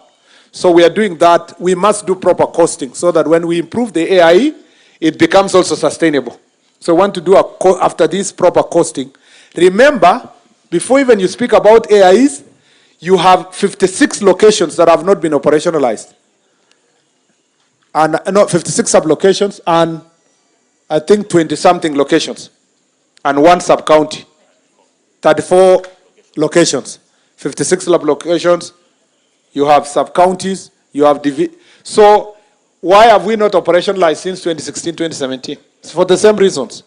So we are doing that. We must do proper costing so that when we improve the AIE, it becomes also sustainable. So we want to do after this proper costing. Remember, before even you speak about AIEs, you have 56 locations that have not been operationalized. And no, 56 sub-locations and I think 20-something locations. And 1 sub-county. 34 locations. 56 sub-locations. You have sub-counties. You have So why have we not operationalized since 2016, 2017? It's for the same reasons.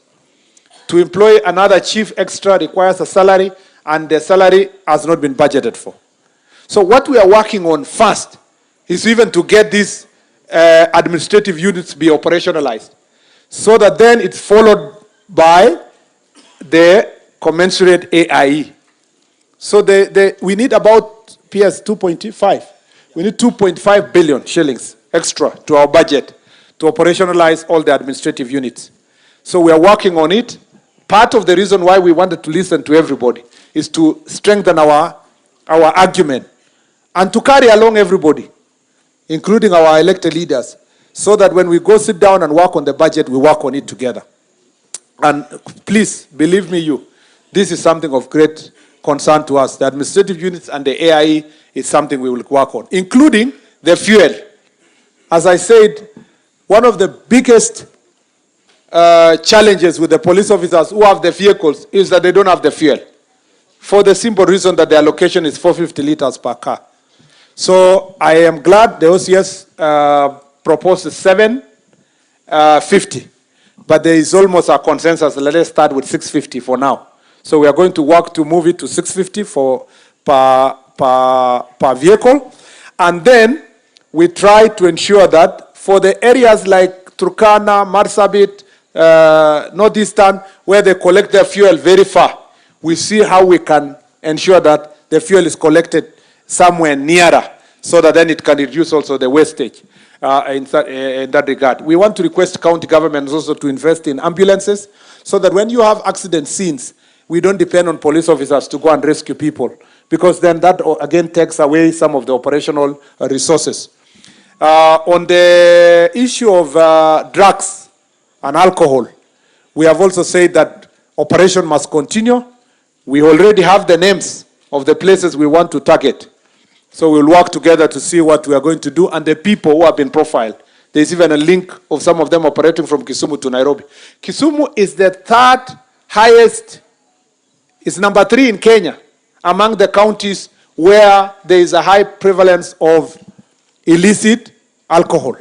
To employ another chief extra requires a salary, and the salary has not been budgeted for. So what we are working on first is even to get these administrative units be operationalized, so that then it's followed by the commensurate AIE. So we need about PS 2.5. We need 2.5 billion shillings extra to our budget to operationalize all the administrative units. So we are working on it. Part of the reason why we wanted to listen to everybody is to strengthen our argument and to carry along everybody, including our elected leaders, so that when we go sit down and work on the budget, we work on it together. And please, believe me, this is something of great concern to us. The administrative units and the AIE is something we will work on, including the fuel. As I said, one of the biggest challenges with the police officers who have the vehicles is that they don't have the fuel, for the simple reason that their allocation is 450 liters per car. So I am glad the OCS proposed 750, but there is almost a consensus. Let us start with 650 for now. So we are going to work to move it to 650 per vehicle, and then we try to ensure that for the areas like Turkana, Marsabit, Northeastern, where they collect their fuel very far, we see how we can ensure that the fuel is collected somewhere nearer, so that then it can reduce also the wastage in that regard. We want to request county governments also to invest in ambulances, so that when you have accident scenes, we don't depend on police officers to go and rescue people, because then that again takes away some of the operational resources. On the issue of drugs and alcohol, we have also said that operation must continue. We already have the names of the places we want to target. So we'll work together to see what we are going to do, and the people who have been profiled. There's even a link of some of them operating from Kisumu to Nairobi. Kisumu is the 3rd highest, it's number 3 in Kenya, among the counties where there is a high prevalence of illicit alcohol.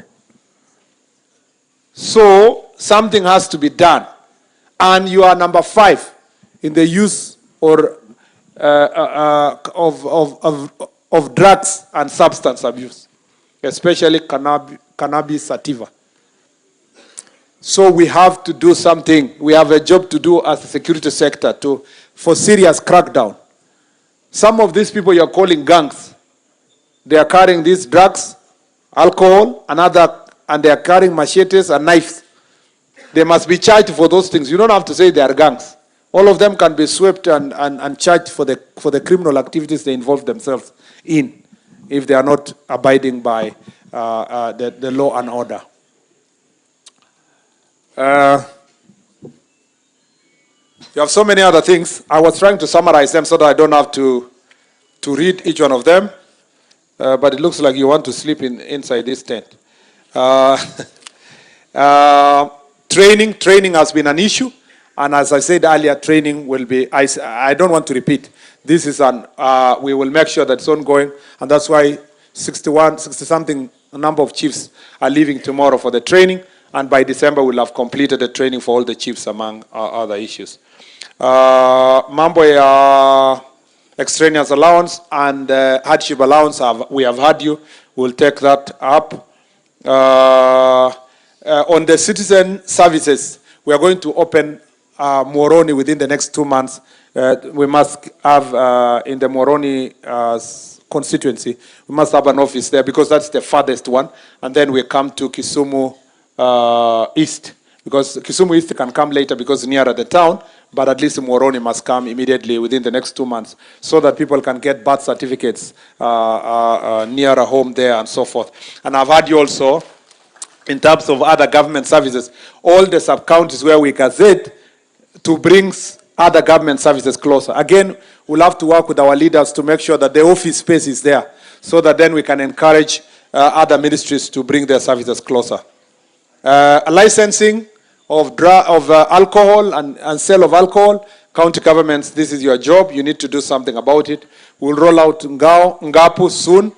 So something has to be done. And you are number 5 in the use or of drugs and substance abuse, especially cannabis sativa. So we have to do something. We have a job to do as a security sector for serious crackdown. Some of these people you're calling gangs, they are carrying these drugs, alcohol, and they are carrying machetes and knives. They must be charged for those things. You don't have to say they are gangs. All of them can be swept and charged for the criminal activities they involve themselves in, if they are not abiding by the law and order. You have so many other things. I was trying to summarize them so that I don't have to read each one of them. But it looks like you want to sleep inside this tent. Training has been an issue. And as I said earlier, training will be, I don't want to repeat. This is we will make sure that it's ongoing. And that's why 60-something number of chiefs are leaving tomorrow for the training. And by December, we'll have completed the training for all the chiefs, among other issues. Mambo ya extraneous allowance and hardship allowance, we have had you. We'll take that up. On the citizen services, we are going to open Moroni within the next 2 months. We must have, in the Moroni constituency, we must have an office there because that's the farthest one. And then we come to Kisumu East, because Kisumu East can come later because it's nearer the town, but at least Moroni must come immediately within the next 2 months so that people can get birth certificates nearer home there and so forth. And I've had you also, in terms of other government services, all the sub-counties where we gazette to bring other government services closer. Again, we'll have to work with our leaders to make sure that the office space is there so that then we can encourage other ministries to bring their services closer. Licensing of alcohol and sale of alcohol, county governments, this is your job. You need to do something about it. We'll roll out Ngapu soon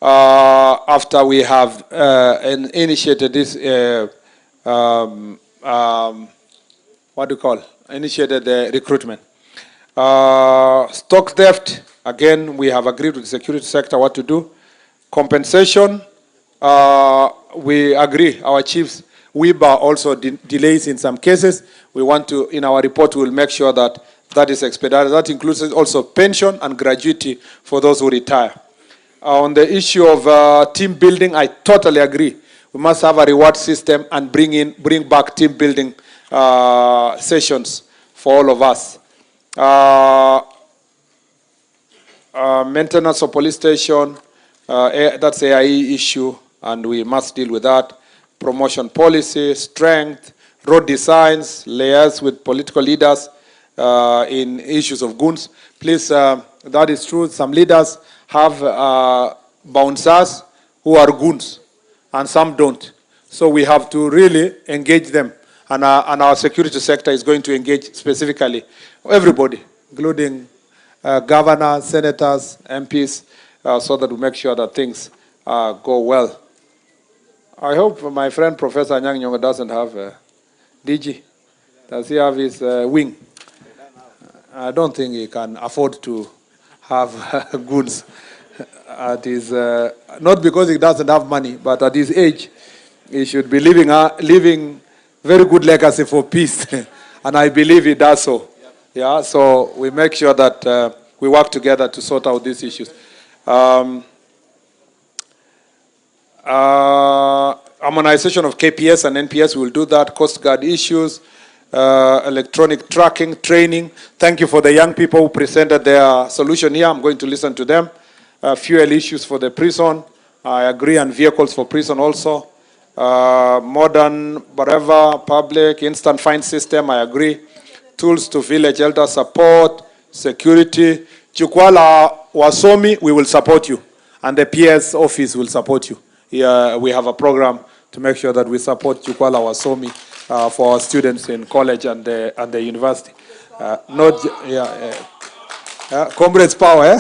after we have initiated this, initiated the recruitment. Stock theft, again, we have agreed with the security sector what to do. Compensation, we agree, our chiefs, WIBA also delays in some cases. We want to, in our report, we'll make sure that that is expedited. That includes also pension and gratuity for those who retire. On the issue of team building, I totally agree. We must have a reward system and bring back team building sessions for all of us. Maintenance of police station, that's AIE issue, and we must deal with that. Promotion policy, strength, road designs, layers with political leaders in issues of goons. Please, that is true. Some leaders have bouncers who are goons, and some don't. So we have to really engage them. And our security sector is going to engage specifically everybody, including governors, senators, MPs, so that we make sure that things go well. I hope my friend Professor Anyang' Nyong'o doesn't have a DG. Does he have his wing? I don't think he can afford to have goods at his, not because he doesn't have money, but at his age, he should be living very good legacy for peace. And I believe he does so. Yeah, so we make sure that we work together to sort out these issues. Harmonization of KPS and NPS, we'll do that. Coast Guard issues, electronic tracking, training. Thank you for the young people who presented their solution here. I'm going to listen to them. Fuel issues for the prison. I agree, and vehicles for prison also. Modern, whatever, public, instant fine system, I agree. Tools to village elder support, security. Jukwaa wasomi, we will support you. And the PS office will support you. Here we have a program to make sure that we support Jukwaa wasomi for our students in college and the university. Comrades power, eh?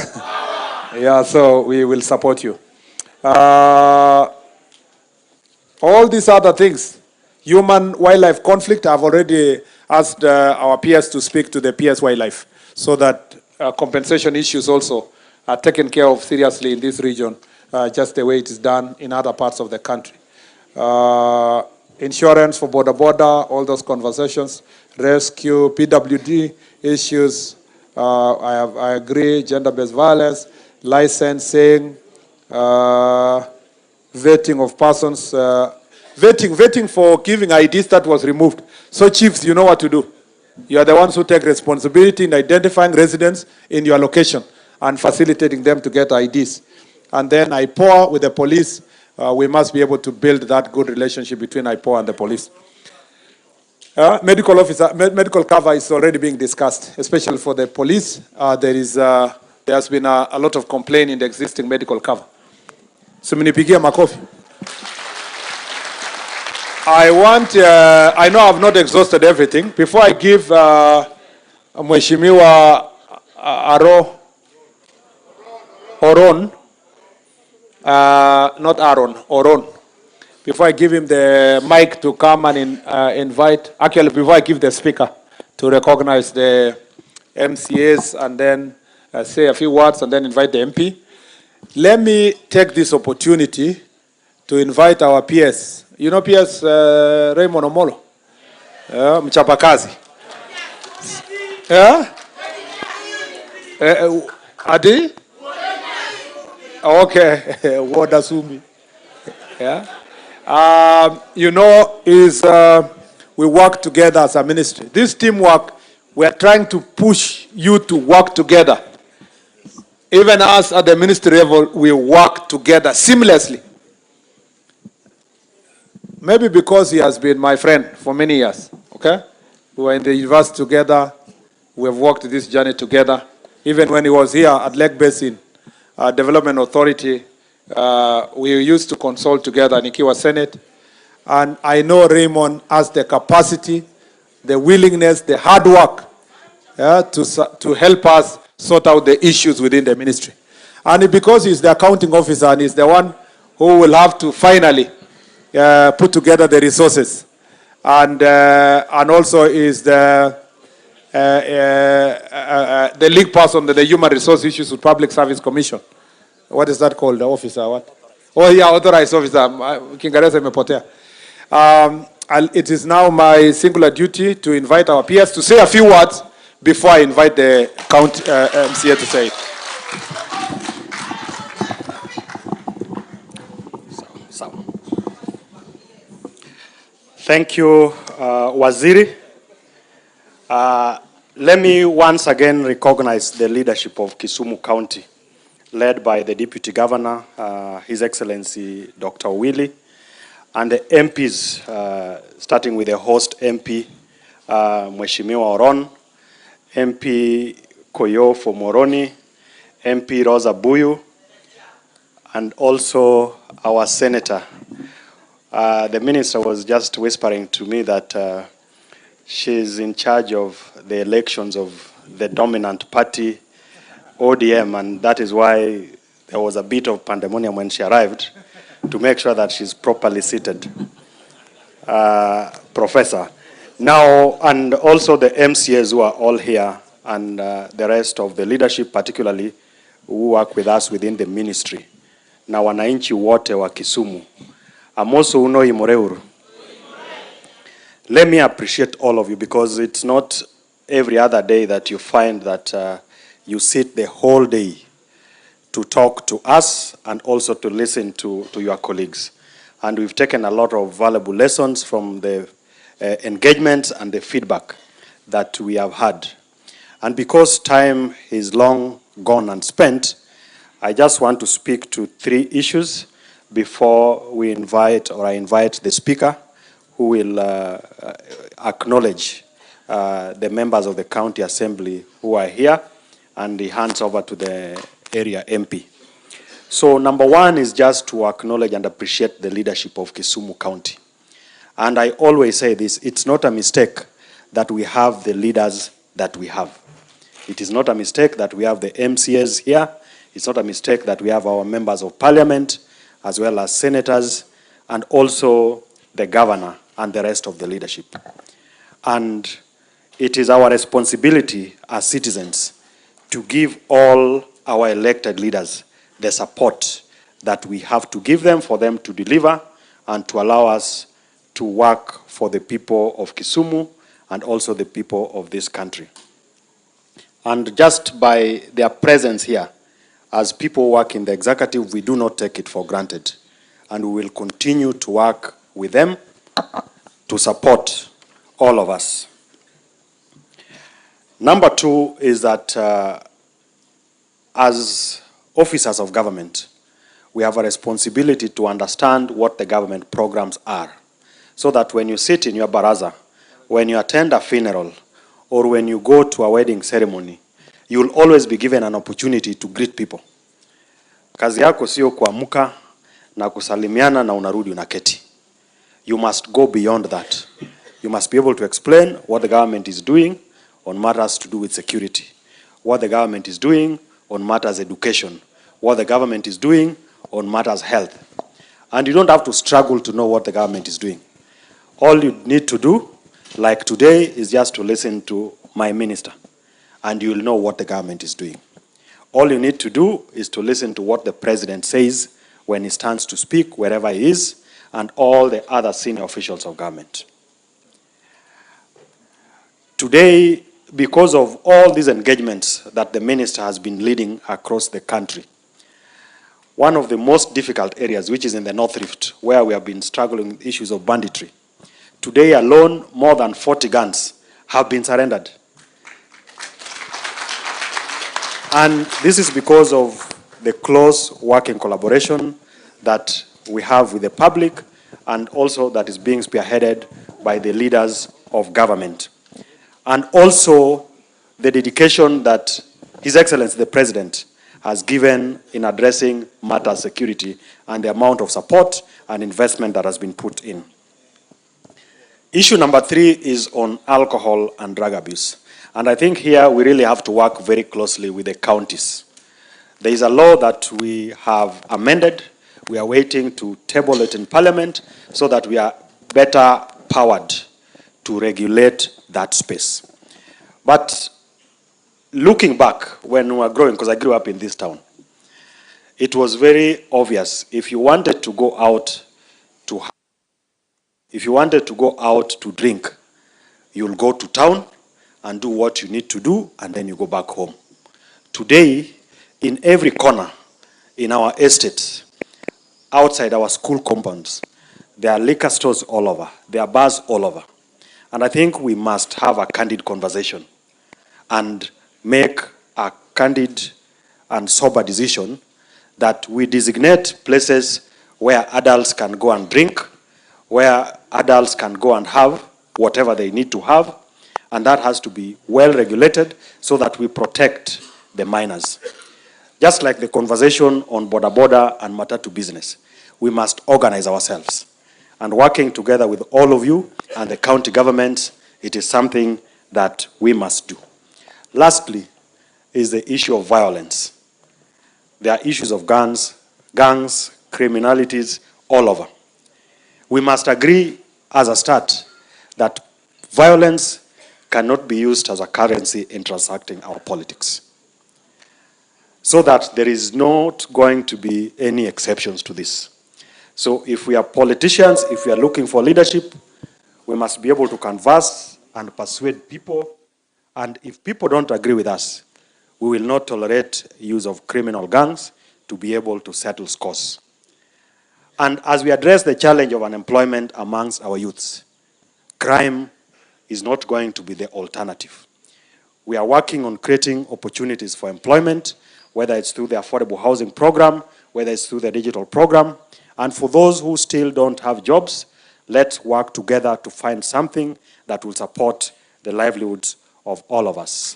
Yeah, so we will support you. All these other things, human-wildlife conflict, I've already asked our peers to speak to the PS wildlife so that compensation issues also are taken care of seriously in this region, just the way it is done in other parts of the country. Insurance for border, all those conversations, rescue, PWD issues, I agree, gender-based violence, licensing, vetting of persons, vetting for giving IDs that was removed. So chiefs, you know what to do. You are the ones who take responsibility in identifying residents in your location and facilitating them to get IDs. And then IPOA with the police, we must be able to build that good relationship between IPOA and the police. Medical cover is already being discussed, especially for the police. There has been a lot of complaint in the existing medical cover. So mnipigia makofi. I know I've not exhausted everything. Before I give Mheshimiwa Oron, before I give him the mic to come and before I give the speaker to recognize the MCAs and then say a few words and then invite the MP, let me take this opportunity to invite our PS. You know PS Raymond Omolo? Mchapakazi. Adi? Okay. Wodasumi. Yeah. You know, we work together as a ministry. This teamwork, we are trying to push you to work together. Even us at the ministry level, we work together seamlessly. Maybe because he has been my friend for many years, okay? We were in the university together. We have worked this journey together. Even when he was here at Lake Basin Development Authority, we used to consult together in Ikiwa Senate. And I know Raymond has the capacity, the willingness, the hard work to help us sort out the issues within the ministry. And because he's the accounting officer and he's the one who will have to finally put together the resources, and also is the lead person to the Human Resource Issues with Public Service Commission. What is that called? The officer? What? Oh yeah, authorized officer. Kiingereza imepotea. It is now my singular duty to invite our peers to say a few words before I invite the MCA to say it. Thank you, Waziri. Let me once again recognize the leadership of Kisumu County, led by the Deputy Governor, His Excellency Dr. Willie, and the MPs, starting with the host MP, Mheshimiwa Oron, MP Koyo for Moroni, MP Rosa Buyu, and also our Senator. The Minister was just whispering to me that she's in charge of the elections of the dominant party, ODM, and that is why there was a bit of pandemonium when she arrived, to make sure that she's properly seated. Professor. Now, and also the MCAs who are all here, and the rest of the leadership, particularly, who work with us within the ministry. Na wananchi wote wa Kisumu. Amoso uno imoreuru. Let me appreciate all of you, because it's not every other day that you find that you sit the whole day to talk to us and also to listen to your colleagues. And we've taken a lot of valuable lessons from the engagements and the feedback that we have had. And because time is long gone and spent, I just want to speak to 3 issues before I invite the speaker, who will acknowledge the members of the County Assembly who are here, and he hands over to the area MP. So number 1 is just to acknowledge and appreciate the leadership of Kisumu County. And I always say this, it's not a mistake that we have the leaders that we have. It is not a mistake that we have the MCAs here. It's not a mistake that we have our members of parliament, as well as senators, and also the governor and the rest of the leadership. And it is our responsibility as citizens to give all our elected leaders the support that we have to give them for them to deliver and to allow us to work for the people of Kisumu and also the people of this country. And just by their presence here, as people work in the executive, we do not take it for granted. And we will continue to work with them to support all of us. Number two is that as officers of government, we have a responsibility to understand what the government programs are, so that when you sit in your baraza, when you attend a funeral, or when you go to a wedding ceremony, you will always be given an opportunity to greet people. Kazi yako sio kuamka na kusalimiana na unarudi unaketi. You must go beyond that. You must be able to explain what the government is doing on matters to do with security, what the government is doing on matters education, what the government is doing on matters health. And you don't have to struggle to know what the government is doing. All you need to do, like today, is just to listen to my minister, and you'll know what the government is doing. All you need to do is to listen to what the president says when he stands to speak, wherever he is, and all the other senior officials of government. Today, because of all these engagements that the minister has been leading across the country, one of the most difficult areas, which is in the North Rift, where we have been struggling with issues of banditry, today alone, more than 40 guns have been surrendered. And this is because of the close working collaboration that we have with the public, and also that is being spearheaded by the leaders of government. And also the dedication that His Excellency the President has given in addressing matter security, and the amount of support and investment that has been put in. Issue number 3 is on alcohol and drug abuse. And I think here we really have to work very closely with the counties. There is a law that we have amended. We are waiting to table it in Parliament so that we are better powered to regulate that space. But looking back when we were growing, because I grew up in this town, it was very obvious. If you wanted to go out to drink, you'll go to town and do what you need to do, and then you go back home. Today, in every corner in our estates, outside our school compounds, there are liquor stores all over, there are bars all over. And I think we must have a candid conversation and make a candid and sober decision that we designate places where adults can go and drink, where adults can go and have whatever they need to have, and that has to be well regulated so that we protect the minors. Just like the conversation on boda and matatu business, we must organize ourselves. And working together with all of you and the county governments, it is something that we must do. Lastly is the issue of violence. There are issues of gangs, criminalities all over. We must agree as a start that violence cannot be used as a currency in transacting our politics, so that there is not going to be any exceptions to this. So if we are politicians, if we are looking for leadership, we must be able to converse and persuade people. And if people don't agree with us, we will not tolerate use of criminal gangs to be able to settle scores. And as we address the challenge of unemployment amongst our youths, crime is not going to be the alternative. We are working on creating opportunities for employment, whether it's through the affordable housing program, whether it's through the digital program. And for those who still don't have jobs, let's work together to find something that will support the livelihoods of all of us.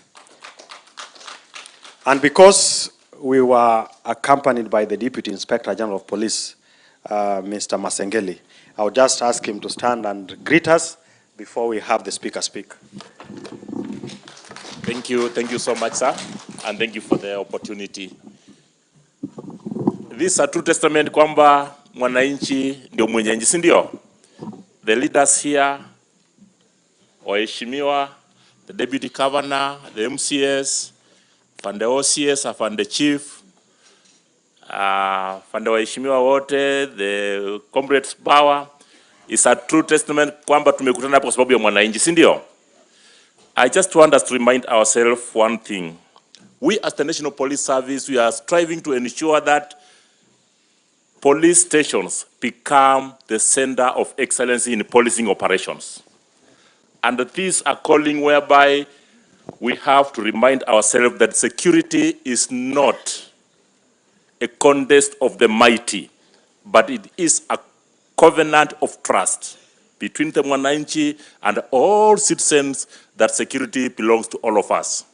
And because we were accompanied by the Deputy Inspector General of Police, Mr. Masengeli, I would just ask him to stand and greet us before we have the speaker speak. Thank you so much, sir, and thank you for the opportunity. This is a true testament kwamba mwananchi ndio mwenye nchi, si ndio? The leaders here, waheshimiwa, the deputy governor, the MCS, afande OCS, afande chief, afande waheshimiwa wote, the comrades power, is a true testament kwamba tumekutana hapo kwa sababu ya mwananchi, si ndio? I just want us to remind ourselves one thing. We as the National Police Service, we are striving to ensure that police stations become the center of excellence in policing operations. And this is a calling whereby we have to remind ourselves that security is not a contest of the mighty, but it is a covenant of trust between the mwananchi and all citizens, that security belongs to all of us.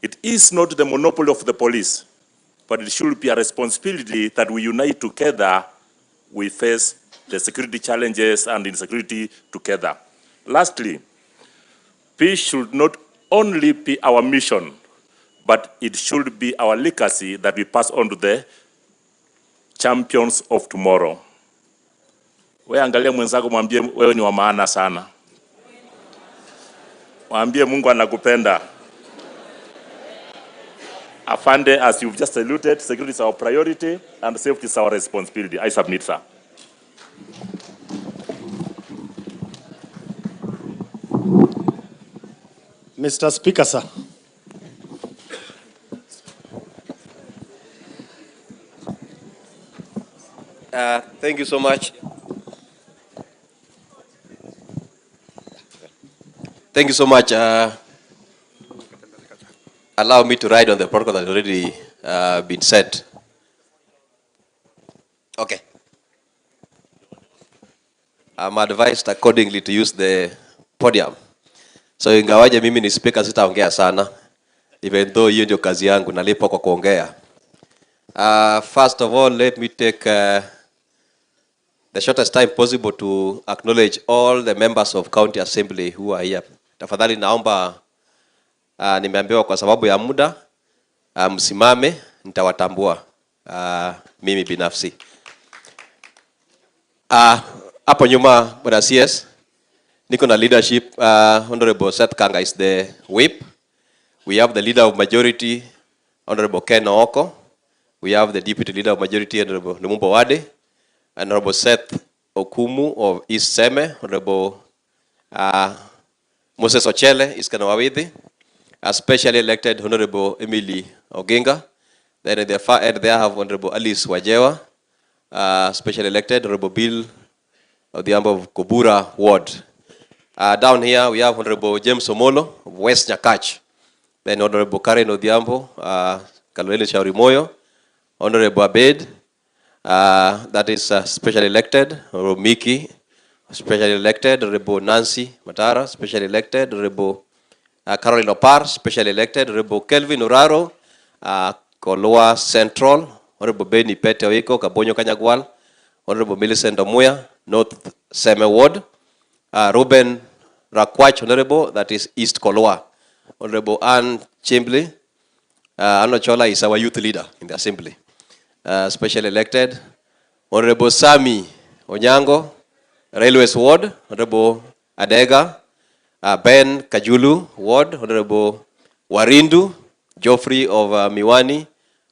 It is not the monopoly of the police, but it should be a responsibility that we unite together, we face the security challenges and insecurity together. Lastly, peace should not only be our mission, but it should be our legacy that we pass on to the champions of tomorrow. Wewe angalia mwenzako, mwambie wewe ni wa maana sana. Mwambie Mungu anakupenda. Afande, as you've just alluded, security is our priority and safety is our responsibility. I submit, sir. Mr. Speaker, sir. Thank you so much. Thank you so much. Allow me to ride on the protocol that has already been set. Okay. I'm advised accordingly to use the podium. So ingawaje mimi ni speaker, sitaongea sana, even though hiyo ndio kazi yangu, nalipa kwa kuongea. First of all, let me take the shortest time possible to acknowledge all the members of County Assembly who are here. Tafadhali naomba, nimeambiwa kwa sababu ya muda, msimame, nitawatambua mimi binafsi. Hapo nyuma, Bwana CS, niko na leadership. Honorable Seth Kanga is the whip. We have the leader of majority, Honorable Ken Ooko. We have the deputy leader of majority, Honorable Lumumba Wade. Honorable Seth Okumu of East Seme. Honorable Moses Ochele is Kanawawidi. Specially elected Honorable Emily Oginga. Then at the far end there have Honorable Alice Wajewa. Specially elected Honorable Bill of the Ambo of Kobura Ward. Down here we have Honorable James Omolo of West Nyakach. Then Honorable Karen Odhiambo, Kalwele Shaurimoyo. Honorable Abed, that is specially elected. Honorable Miki, specially elected. Honorable Nancy Matara, specially elected. Honorable Caroline Opar, specially elected. Honorable Kelvin Uraro, Koloa Central. Honorable Benny Pete Oiko, Kabonyo Kanyagwal. Honorable Millicent Omuya, North Seme Ward. Ruben Rakwach, Honorable, that is East Koloa. Honorable Ann Chimbley, Anno Chola is our youth leader in the assembly. Specially elected. Honorable Sami Onyango, Railways Ward. Honorable Adega, Ben Kajulu Ward. Honorable Warindu, Geoffrey of Miwani.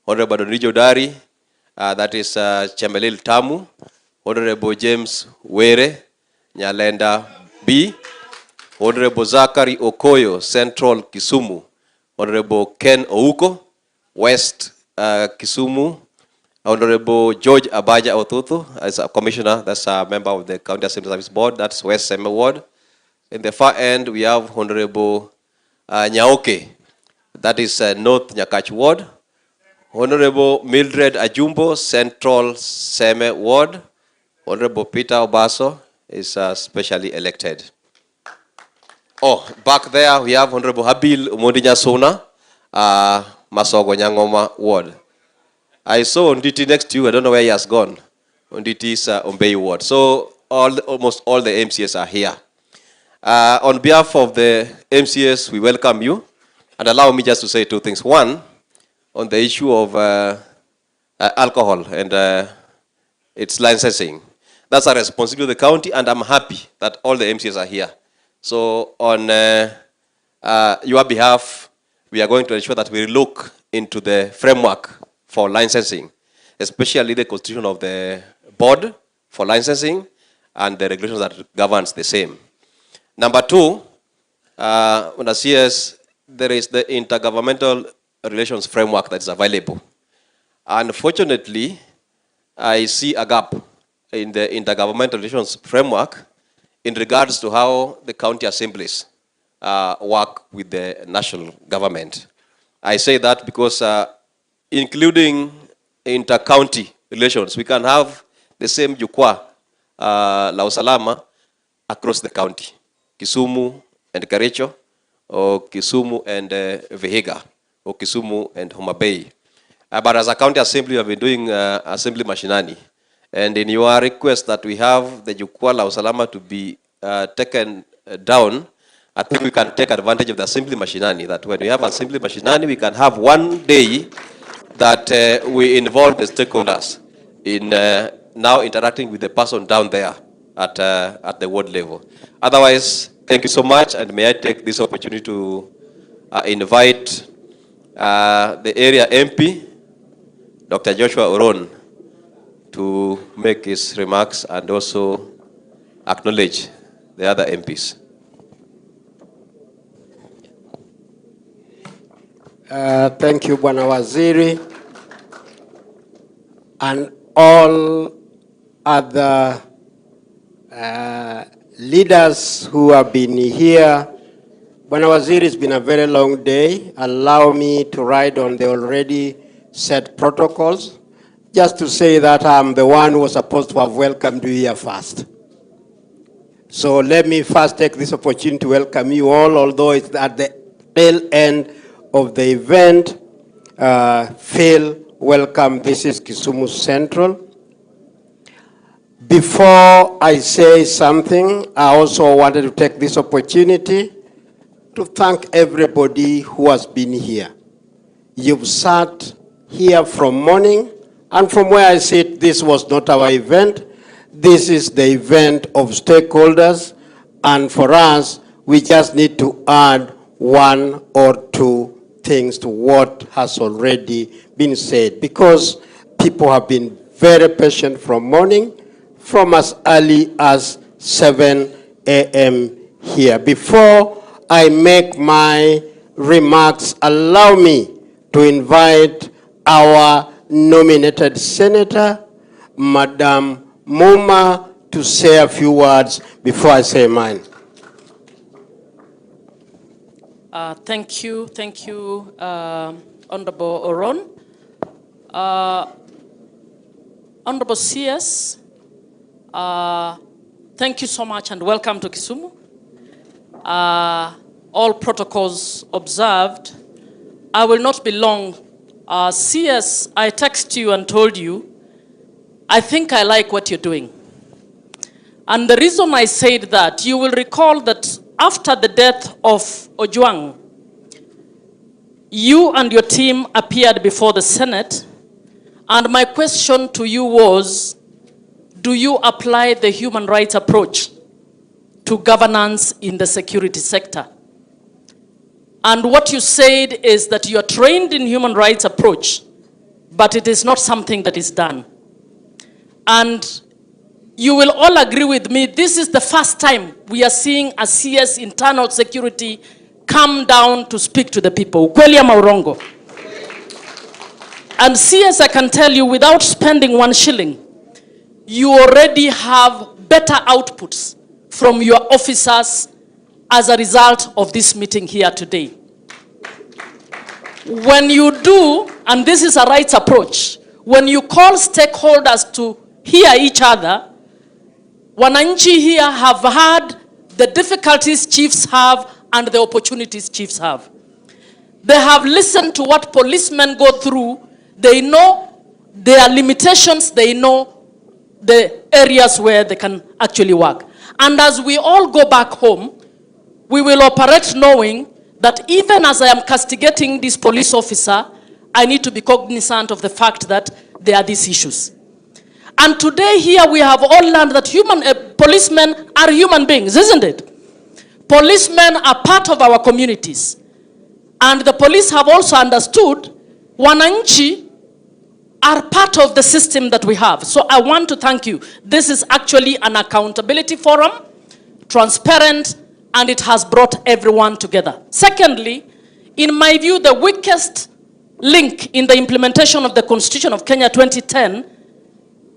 Honorable Donijo Dari, that is Chemelil Tamu. Honorable James Were, Nyalenda B. Honorable Zachary Okoyo, Central Kisumu. Honorable Ken Ouko, West Kisumu. Honorable George Abaja Otutu, as a commissioner, that's a member of the County Assembly Service Board, that's West Seme Ward. In the far end, we have Honorable Nyaoke, that is North Nyakach Ward. Honorable Mildred Ajumbo, Central Seme Ward. Honorable Peter Obaso is specially elected. Oh, back there we have Honorable Habil Umondinya Sona, Masogo Nyangoma Ward. I saw Onditi next to you, I don't know where he has gone. Onditi is Mutembei Ward. So almost all the MCS are here. On behalf of the MCS, we welcome you. And allow me just to say two things. One, on the issue of alcohol and its licensing. That's a responsibility of the county, and I'm happy that all the MCS are here. So on your behalf, we are going to ensure that we look into the framework for licensing, especially the constitution of the board for licensing and the regulations that governs the same. Number two, CS, there is the intergovernmental relations framework that's available. Unfortunately, I see a gap in the intergovernmental relations framework in regards to how the county assemblies work with the national government. I say that because including inter-county relations, we can have the same Jukwaa, la Usalama, across the county. Kisumu and Kericho, or Kisumu and Vihiga, or Kisumu and Mutembei. But as a county assembly, we have been doing assembly mashinani. And in your request that we have the Jukwaa la Usalama to be taken down, I think we can take advantage of the assembly mashinani, that when we have assembly mashinani, we can have one day that we involve the stakeholders in now interacting with the person down there at the ward level. Otherwise, thank you so much, and may I take this opportunity to invite the area MP, Dr. Joshua Oron, to make his remarks and also acknowledge the other MPs. Thank you, Bwana Waziri, and all other leaders who have been here. Bwana Waziri, it's been a very long day. Allow me to ride on the already set protocols. Just to say that I'm the one who was supposed to have welcomed you here first. So let me first take this opportunity to welcome you all, although it's at the tail end of the event. Phil, welcome. This is Kisumu Central. Before I say something, I also wanted to take this opportunity to thank everybody who has been here. You've sat here from morning, and from where I sit, this was not our event. This is the event of stakeholders, and for us, we just need to add one or two things to what has already been said, because people have been very patient from morning, from as early as 7 a.m. here. Before I make my remarks, allow me to invite our nominated senator, Madam Muma, to say a few words before I say mine. Thank you, Honorable Oron. Honorable CS, thank you so much and welcome to Kisumu. All protocols observed. I will not be long. CS, I texted you and told you, I think I like what you're doing. And the reason I said that, you will recall that after the death of Ojwang, you and your team appeared before the Senate, and my question to you was, do you apply the human rights approach to governance in the security sector? And what you said is that you are trained in human rights approach, but it is not something that is done. And you will all agree with me, this is the first time we are seeing a CS internal security come down to speak to the people. Ukweli ama urongo? And CS, I can tell you, without spending 1 shilling, you already have better outputs from your officers as a result of this meeting here today. When you do, and this is a rights approach, when you call stakeholders to hear each other, wananchi here have had the difficulties chiefs have and the opportunities chiefs have. They have listened to what policemen go through. They know their limitations. They know the areas where they can actually work. And as we all go back home, we will operate knowing that even as I am castigating this police officer, I need to be cognizant of the fact that there are these issues. And today here we have all learned that policemen are human beings, isn't it? Policemen are part of our communities. And the police have also understood wananchi are part of the system that we have. So I want to thank you. This is actually an accountability forum, transparent, and it has brought everyone together. Secondly, In my view, the weakest link in the implementation of the Constitution of Kenya 2010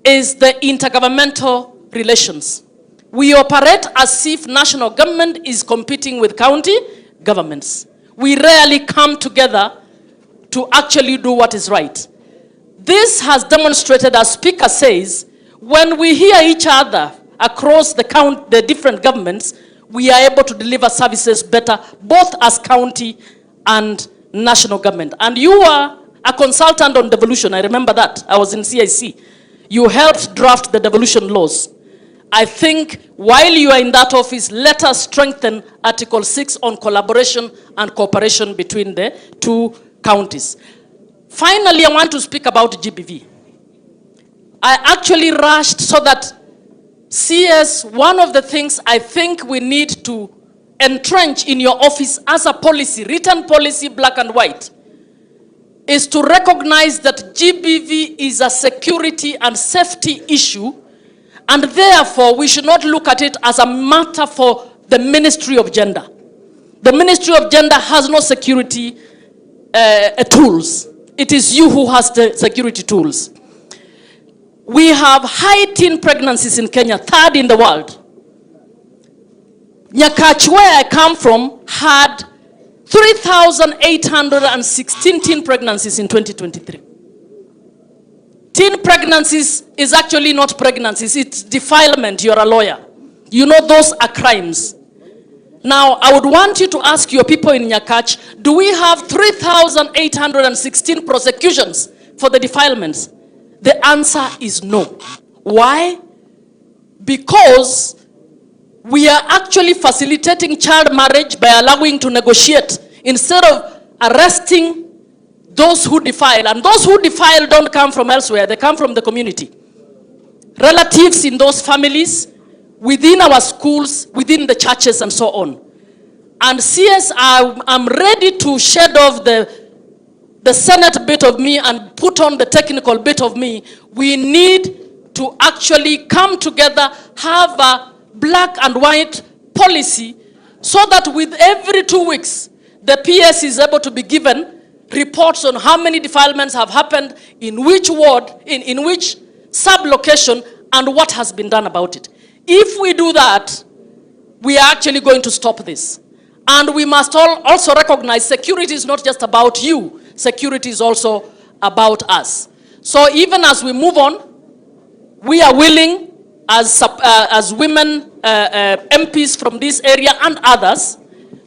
is the intergovernmental relations. We operate as if national government is competing with county governments. We rarely come together to actually do what is right. This has demonstrated, as Speaker says, when we hear each other across the different governments, we are able to deliver services better, both as county and national government. And you are a consultant on devolution. I remember that. I was in CIC. You helped draft the devolution laws. I think while you are in that office, let us strengthen Article 6 on collaboration and cooperation between the two counties. Finally, I want to speak about GBV. I actually rushed so that CS, one of the things I think we need to entrench in your office as a policy, written policy, black and white, is to recognize that GBV is a security and safety issue, and therefore we should not look at it as a matter for the Ministry of Gender. The Ministry of Gender has no security tools. It is you who has the security tools. We have high teen pregnancies in Kenya, third in the world. Nyakach, where I come from, had 3,816 teen pregnancies in 2023. Teen pregnancies is actually not pregnancies, it's defilement. You're a lawyer. You know those are crimes. Now, I would want you to ask your people in Nyakach, do we have 3,816 prosecutions for the defilements? The answer is no. Why? Because we are actually facilitating child marriage by allowing to negotiate instead of arresting those who defile. And those who defile don't come from elsewhere, they come from the community. Relatives in those families, within our schools, within the churches, and so on. And CS, I'm ready to shed off the Senate bit of me and put on the technical bit of me. We need to actually come together, have a black and white policy, so that with every 2 weeks, the PS is able to be given reports on how many defilements have happened, in which ward, in which sub-location, and what has been done about it. If we do that, we are actually going to stop this. And we must also recognize security is not just about you. Security is also about us. So even as we move on, we are willing, as women MPs from this area and others,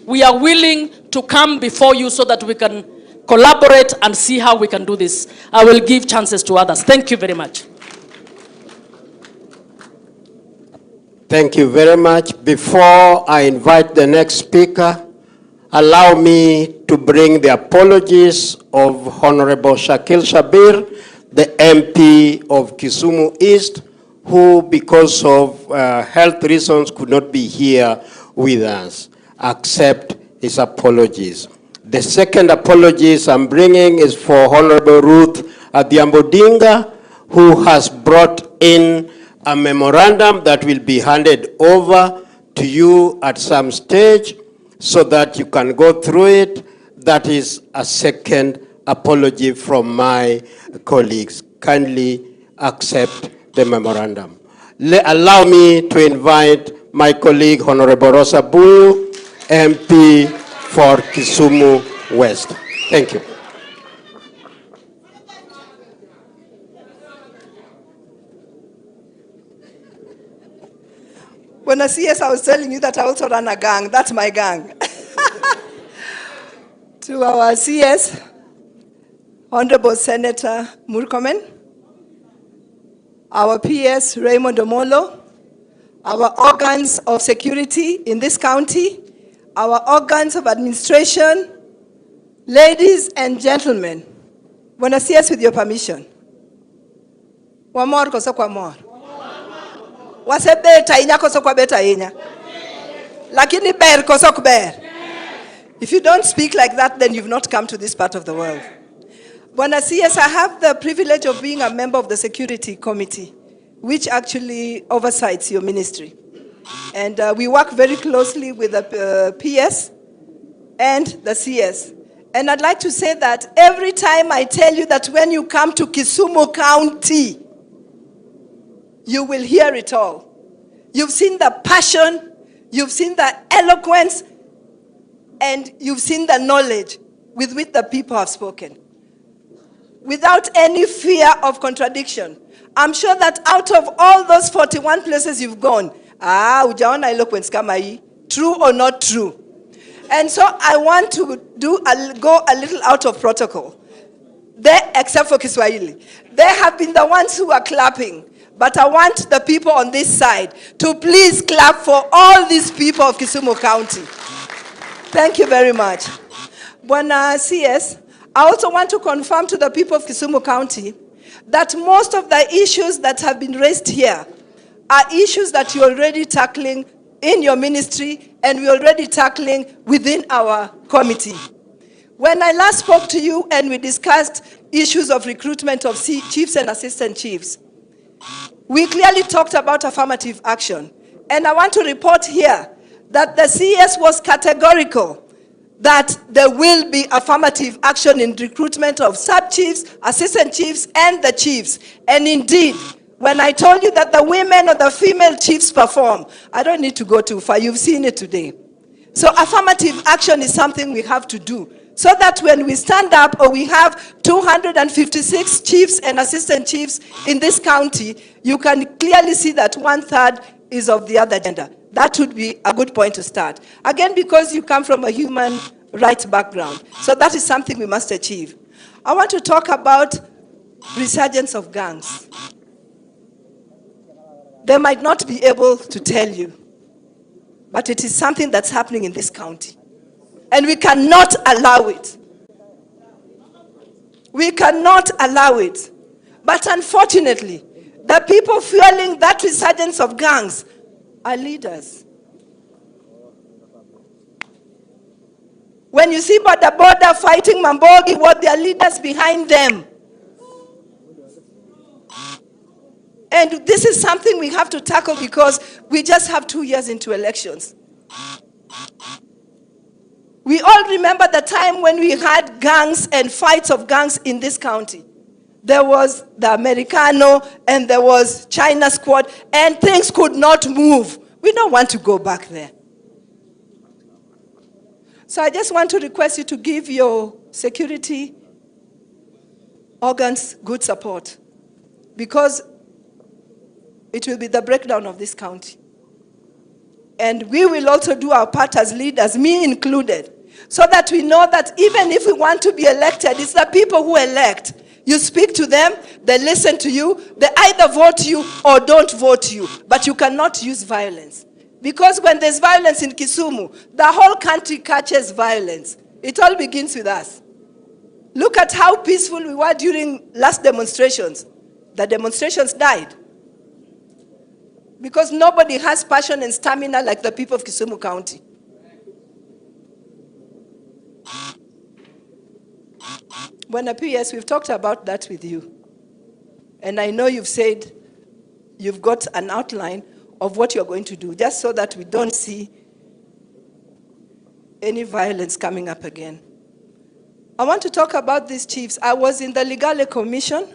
we are willing to come before you so that we can collaborate and see how we can do this. I will give chances to others. Thank you very much. Thank you very much. Before I invite the next speaker, allow me to bring the apologies of Honorable Shakil Shabir, the MP of Kisumu East, who because of health reasons could not be here with us. Accept his apologies. The second apologies I'm bringing is for Honorable Ruth Odinga, who has brought in a memorandum that will be handed over to you at some stage so that you can go through it. That is a second apology from my colleagues. Kindly accept the memorandum. Allow me to invite my colleague, Honorable Rosa Buyu, MP for Kisumu West. Thank you. When I CS, I was telling you that I also run a gang. That's my gang. To our CS, Honorable Senator Murkomen, our PS Raymond Omolo, our organs of security in this county, our organs of administration, ladies and gentlemen, when I CS with your permission. Wamor koso kwa mor. Wase beta inya koso kwa beta inya. Lakini ber koso ber. If you don't speak like that, then you've not come to this part of the world. Bwana CS, I have the privilege of being a member of the Security Committee, which actually oversights your ministry. And we work very closely with the PS and the CS. And I'd like to say that every time I tell you that when you come to Kisumu County, you will hear it all. You've seen the passion, you've seen the eloquence, and you've seen the knowledge with which the people have spoken. Without any fear of contradiction. I'm sure that out of all those 41 places you've gone, hujaona eloquence kama hii, true or not true. And so I want to go a little out of protocol. They, except for Kiswahili, they have been the ones who are clapping. But I want the people on this side to please clap for all these people of Kisumu County. Thank you very much. Bwana CS, I also want to confirm to the people of Kisumu County that most of the issues that have been raised here are issues that you're already tackling in your ministry and we're already tackling within our committee. When I last spoke to you and we discussed issues of recruitment of chiefs and assistant chiefs, we clearly talked about affirmative action. And I want to report here that the CS was categorical that there will be affirmative action in recruitment of sub-chiefs, assistant chiefs, and the chiefs. And indeed, when I told you that the women or the female chiefs perform, I don't need to go too far. You've seen it today. So affirmative action is something we have to do, so that when we stand up or we have 256 chiefs and assistant chiefs in this county, you can clearly see that 1/3 is of the other gender. That would be a good point to start. Again, because you come from a human rights background. So that is something we must achieve. I want to talk about resurgence of gangs. They might not be able to tell you, but it is something that's happening in this county. And we cannot allow it. We cannot allow it. But unfortunately, the people fueling that resurgence of gangs are leaders. When you see border fighting Mambogi, what their leaders behind them. And this is something we have to tackle because we just have 2 years into elections. We all remember the time when we had gangs and fights of gangs in this county. There was the Americano and there was China squad and things could not move. We don't want to go back there. So I just want to request you to give your security organs good support, because it will be the breakdown of this county. And we will also do our part as leaders, me included, so that we know that even if we want to be elected, it's the people who elect. You speak to them, they listen to you, they either vote you or don't vote you, but you cannot use violence. Because when there's violence in Kisumu, the whole country catches violence. It all begins with us. Look at how peaceful we were during last demonstrations. The demonstrations died. Because nobody has passion and stamina like the people of Kisumu County. When PS, we've talked about that with you. And I know you've said you've got an outline of what you're going to do, just so that we don't see any violence coming up again. I want to talk about these chiefs. I was in the Legale Commission,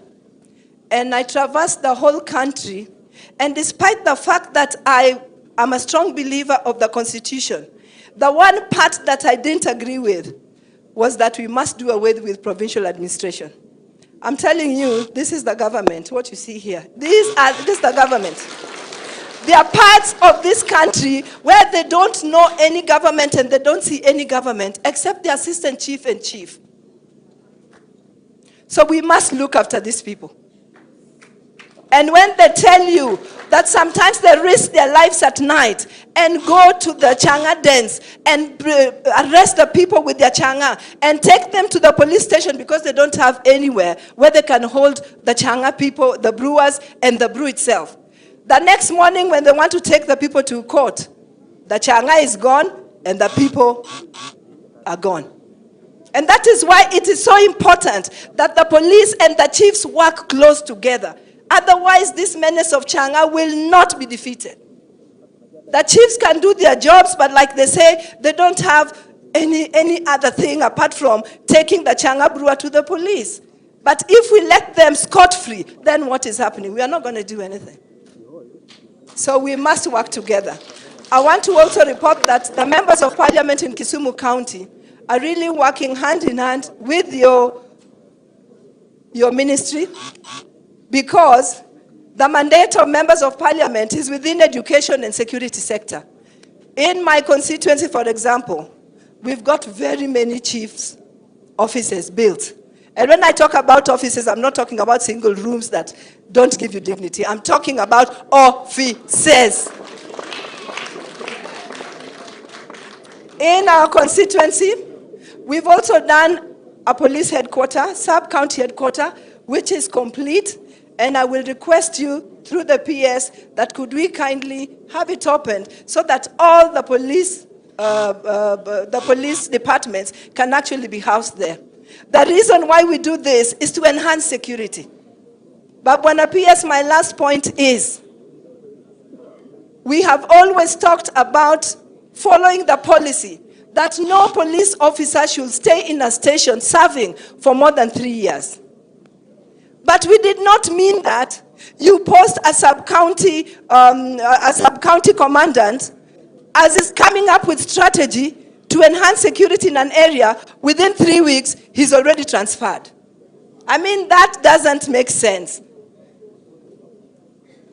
and I traversed the whole country. And despite the fact that I am a strong believer of the Constitution, the one part that I didn't agree with was that we must do away with provincial administration. I'm telling you, this is the government, what you see here. This is the government. There are parts of this country where they don't know any government and they don't see any government except the assistant chief and chief. So we must look after these people. And when they tell you that sometimes they risk their lives at night and go to the changa dens and arrest the people with their changa and take them to the police station because they don't have anywhere where they can hold the changa people, the brewers, and the brew itself. The next morning when they want to take the people to court, the changa is gone and the people are gone. And that is why it is so important that the police and the chiefs work close together. Otherwise, this menace of changa will not be defeated. The chiefs can do their jobs, but like they say, they don't have any other thing apart from taking the changabrua to the police. But if we let them scot-free, then what is happening? We are not going to do anything. So we must work together. I want to also report that the members of parliament in Kisumu County are really working hand in hand with your ministry, because the mandate of members of parliament is within education and security sector. In my constituency, for example, we've got very many chiefs' offices built. And when I talk about offices, I'm not talking about single rooms that don't give you dignity. I'm talking about offices. In our constituency, we've also done a police headquarters, sub-county headquarters, which is complete. And I will request you through the PS that could we kindly have it opened so that all the police departments can actually be housed there. The reason why we do this is to enhance security. But when PS, my last point is, we have always talked about following the policy that no police officer should stay in a station serving for more than 3 years. But we did not mean that you post a sub-county commandant as is coming up with strategy to enhance security in an area. Within 3 weeks, he's already transferred. I mean, that doesn't make sense.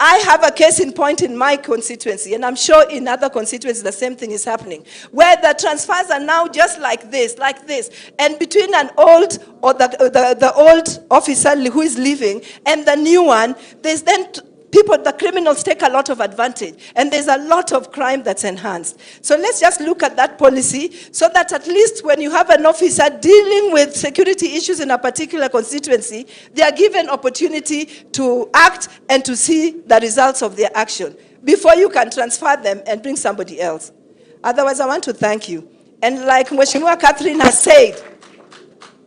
I have a case in point in my constituency, and I'm sure in other constituencies the same thing is happening, where the transfers are now just like this, and between an old or the old officer who is leaving and the new one, there's then the criminals take a lot of advantage, and there's a lot of crime that's enhanced. So let's just look at that policy so that at least when you have an officer dealing with security issues in a particular constituency, they are given opportunity to act and to see the results of their action before you can transfer them and bring somebody else. Otherwise, I want to thank you. And like Mheshimiwa Catherine has said,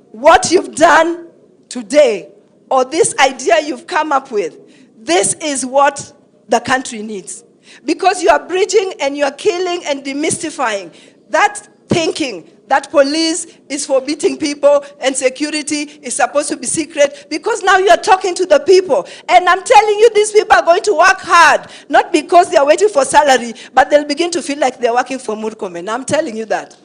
what you've done today, or this idea you've come up with, this is what the country needs. Because you are bridging and you are killing and demystifying that thinking that police is for beating people and security is supposed to be secret, because now you are talking to the people. And I'm telling you, these people are going to work hard, not because they are waiting for salary, but they'll begin to feel like they're working for Murkomen. I'm telling you that.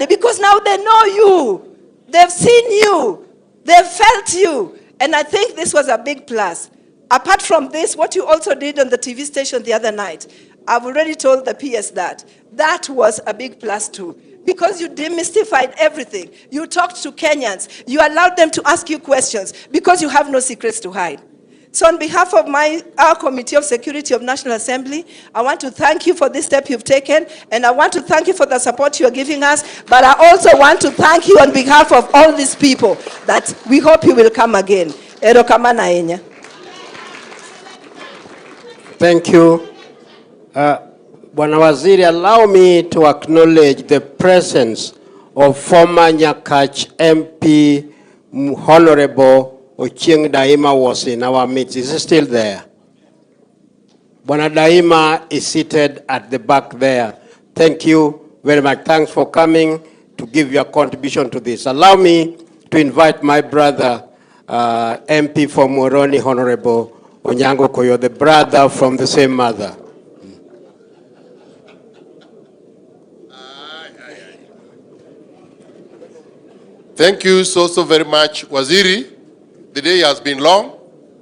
Because now they know you. They've seen you. They've felt you. And I think this was a big plus. Apart from this, what you also did on the TV station the other night, I've already told the PS that. That was a big plus too. Because you demystified everything. You talked to Kenyans. You allowed them to ask you questions because you have no secrets to hide. So on behalf of our Committee of Security of National Assembly, I want to thank you for this step you've taken, and I want to thank you for the support you are giving us, but I also want to thank you on behalf of all these people that we hope you will come again. Thank you. Bwana Waziri, allow me to acknowledge the presence of former Nyakach MP, Honorable Ochieng Daima was in our midst. Is he still there? Bwana Daima is seated at the back there. Thank you very much. Thanks for coming to give your contribution to this. Allow me to invite my brother, MP for Moroni, Honorable Onyango Koyo, the brother from the same mother. Thank you so very much, Waziri. The day has been long.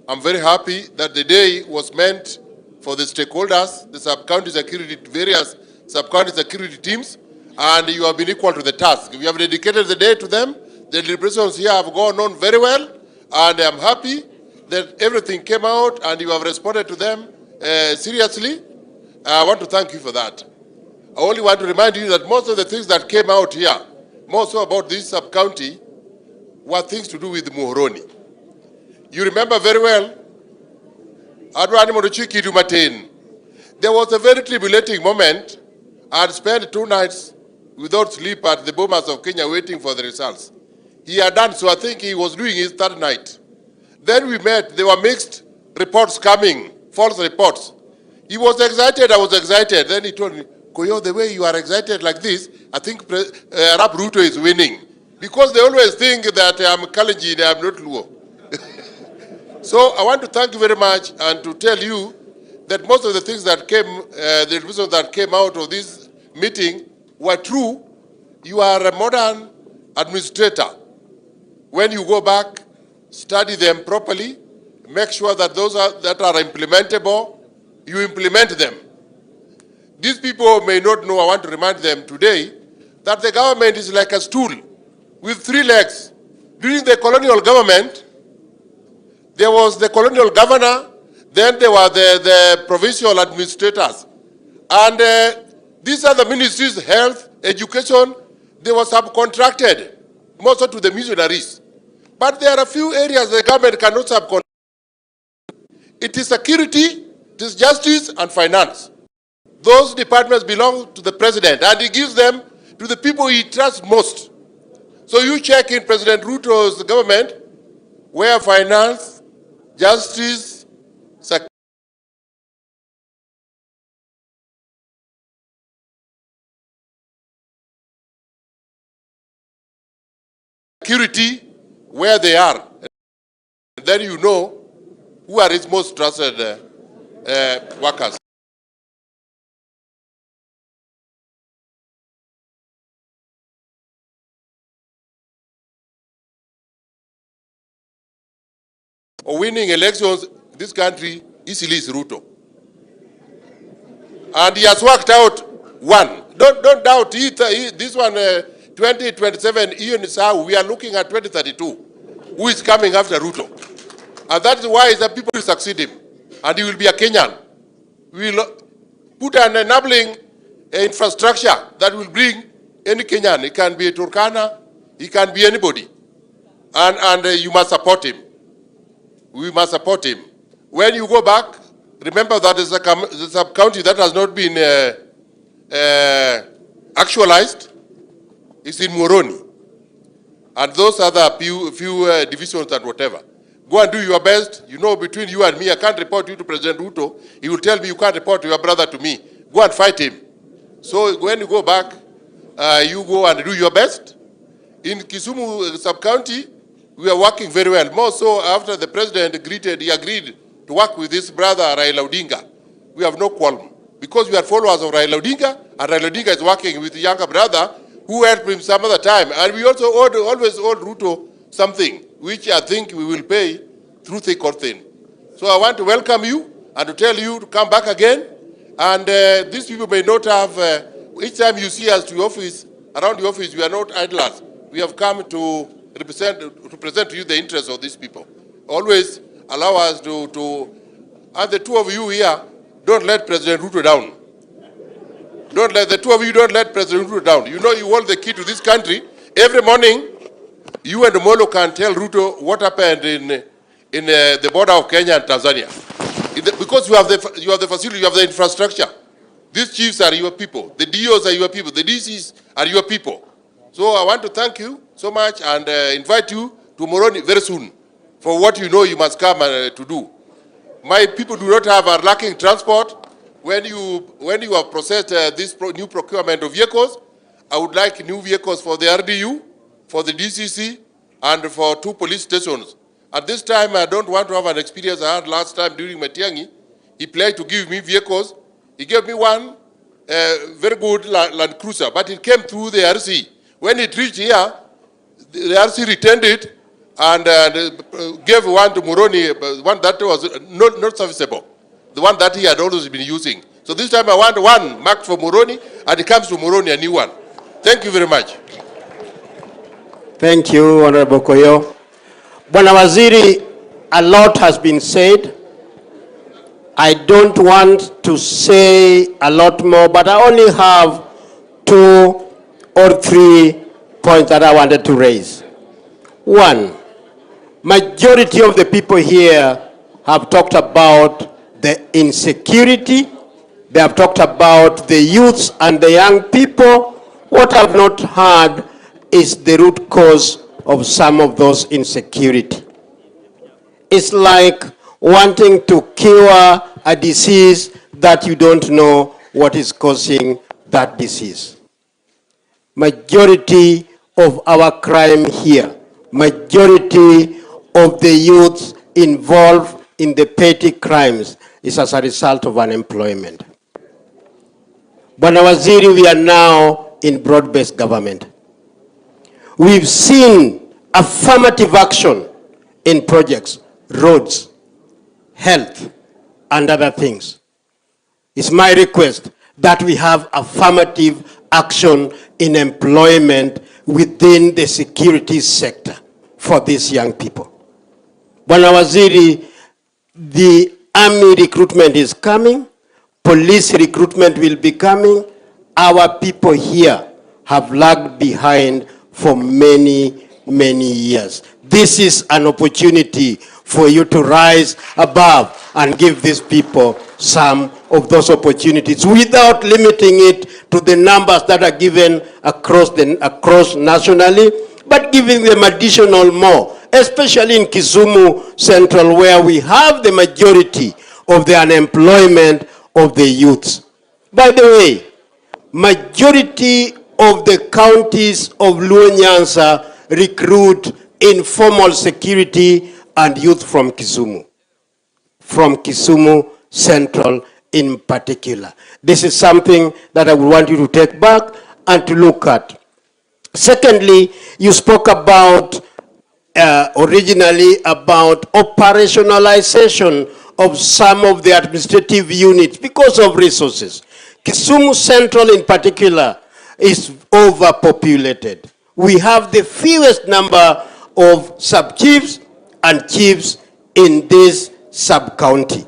I'm very happy that the day was meant for the stakeholders, the sub-county security, various sub-county security teams, and you have been equal to the task. We have dedicated the day to them. The deliberations here have gone on very well, and I'm happy that everything came out and you have responded to them seriously. I want to thank you for that. I only want to remind you that most of the things that came out here, more so about this sub-county, were things to do with Muhoroni. You remember very well, there was a very tribulating moment. I had spent 2 nights without sleep at the Bomas of Kenya waiting for the results. He had done so. I think he was doing his 3rd night. Then we met. There were mixed reports coming, false reports. He was excited, I was excited. Then he told me, Koyo, the way you are excited like this, I think Arab Ruto is winning. Because they always think that I'm Kalenjin, I'm not Luo. So I want to thank you very much and to tell you that most of the things that came, the reasons that came out of this meeting were true. You are a modern administrator. When you go back, study them properly, make sure that those that are implementable, you implement them. These people may not know, I want to remind them today, that the government is like a stool with 3 legs. During the colonial government, there was the colonial governor, then there were the provincial administrators. And these are the ministries, health, education, they were subcontracted, mostly to the missionaries. But there are a few areas the government cannot subcontract. It is security, it is justice and finance. Those departments belong to the president and he gives them to the people he trusts most. So you check in President Ruto's government where finance, justice, security, where they are. And then you know who are his most trusted workers. Or winning elections in this country easily is Ruto. And he has worked out one. Don't doubt this one, 2027, even now we are looking at 2032. Who is coming after Ruto? And that is why the people will succeed him. And he will be a Kenyan. We will put an enabling infrastructure that will bring any Kenyan. It can be a Turkana, it can be anybody. And you must support him. We must support him. When you go back, remember that there's a sub-county that has not been actualized. It's in Moroni. And those other few divisions and whatever. Go and do your best. You know, between you and me, I can't report you to President Ruto. He will tell me you can't report your brother to me. Go and fight him. So when you go back, you go and do your best. In Kisumu sub-county, we are working very well. More so after the president he agreed to work with his brother Raila Odinga. We have no qualm. Because we are followers of Raila Odinga, and Raila Odinga is working with the younger brother who helped him some other time. And we also always owe Ruto something, which I think we will pay through thick or thin. So I want to welcome you and to tell you to come back again. And these people may not have, each time you see us to office, around the office, we are not idlers. We have come to present to you the interests of these people. Always allow us to and the two of you here, don't let President Ruto down. The two of you don't let President Ruto down. You know you hold the key to this country. Every morning, you and Molo can tell Ruto what happened in the border of Kenya and Tanzania. Because you have the facility, you have the infrastructure. These chiefs are your people. The DOs are your people. The DCs are your people. So I want to thank you so much and invite you to Moroni very soon for what you know you must come to do. My people do not have a lacking transport. When you have processed this new procurement of vehicles, I would like new vehicles for the RDU, for the DCC, and for 2 police stations. At this time, I don't want to have an experience I had last time during Matiang'i. He pledged to give me vehicles. He gave me one very good Land Cruiser, but it came through the RC. When it reached here, the RC returned it and gave one to Moroni, one that was not serviceable, the one that he had always been using. So this time I want one marked for Moroni, and it comes to Moroni, a new one. Thank you very much. Thank you, Honorable Koyo. Bwana Waziri, a lot has been said. I don't want to say a lot more, but I only have 2 or 3 points that I wanted to raise. One, majority of the people here have talked about the insecurity. They have talked about the youths and the young people. What I've not heard is the root cause of some of those insecurity. It's like wanting to cure a disease that you don't know what is causing that disease. Majority of our crime here, majority of the youths involved in the petty crimes is as a result of unemployment. Bwana Waziri, we are now in broad-based government. We've seen affirmative action in projects, roads, health, and other things. It's my request that we have affirmative action in employment within the security sector for these young people. Bwana Waziri, the army recruitment is coming, police recruitment will be coming. Our people here have lagged behind for many, many years. This is an opportunity for you to rise above and give these people some of those opportunities without limiting it to the numbers that are given across nationally, but giving them additional more, especially in Kisumu Central, where we have the majority of the unemployment of the youths. By the way, majority of the counties of Luo Nyanza recruit informal security and youth from Kisumu Central in particular. This is something that I would want you to take back and to look at. Secondly, you spoke about, originally about operationalization of some of the administrative units because of resources. Kisumu Central in particular is overpopulated. We have the fewest number of sub-chiefs and chiefs in this sub-county.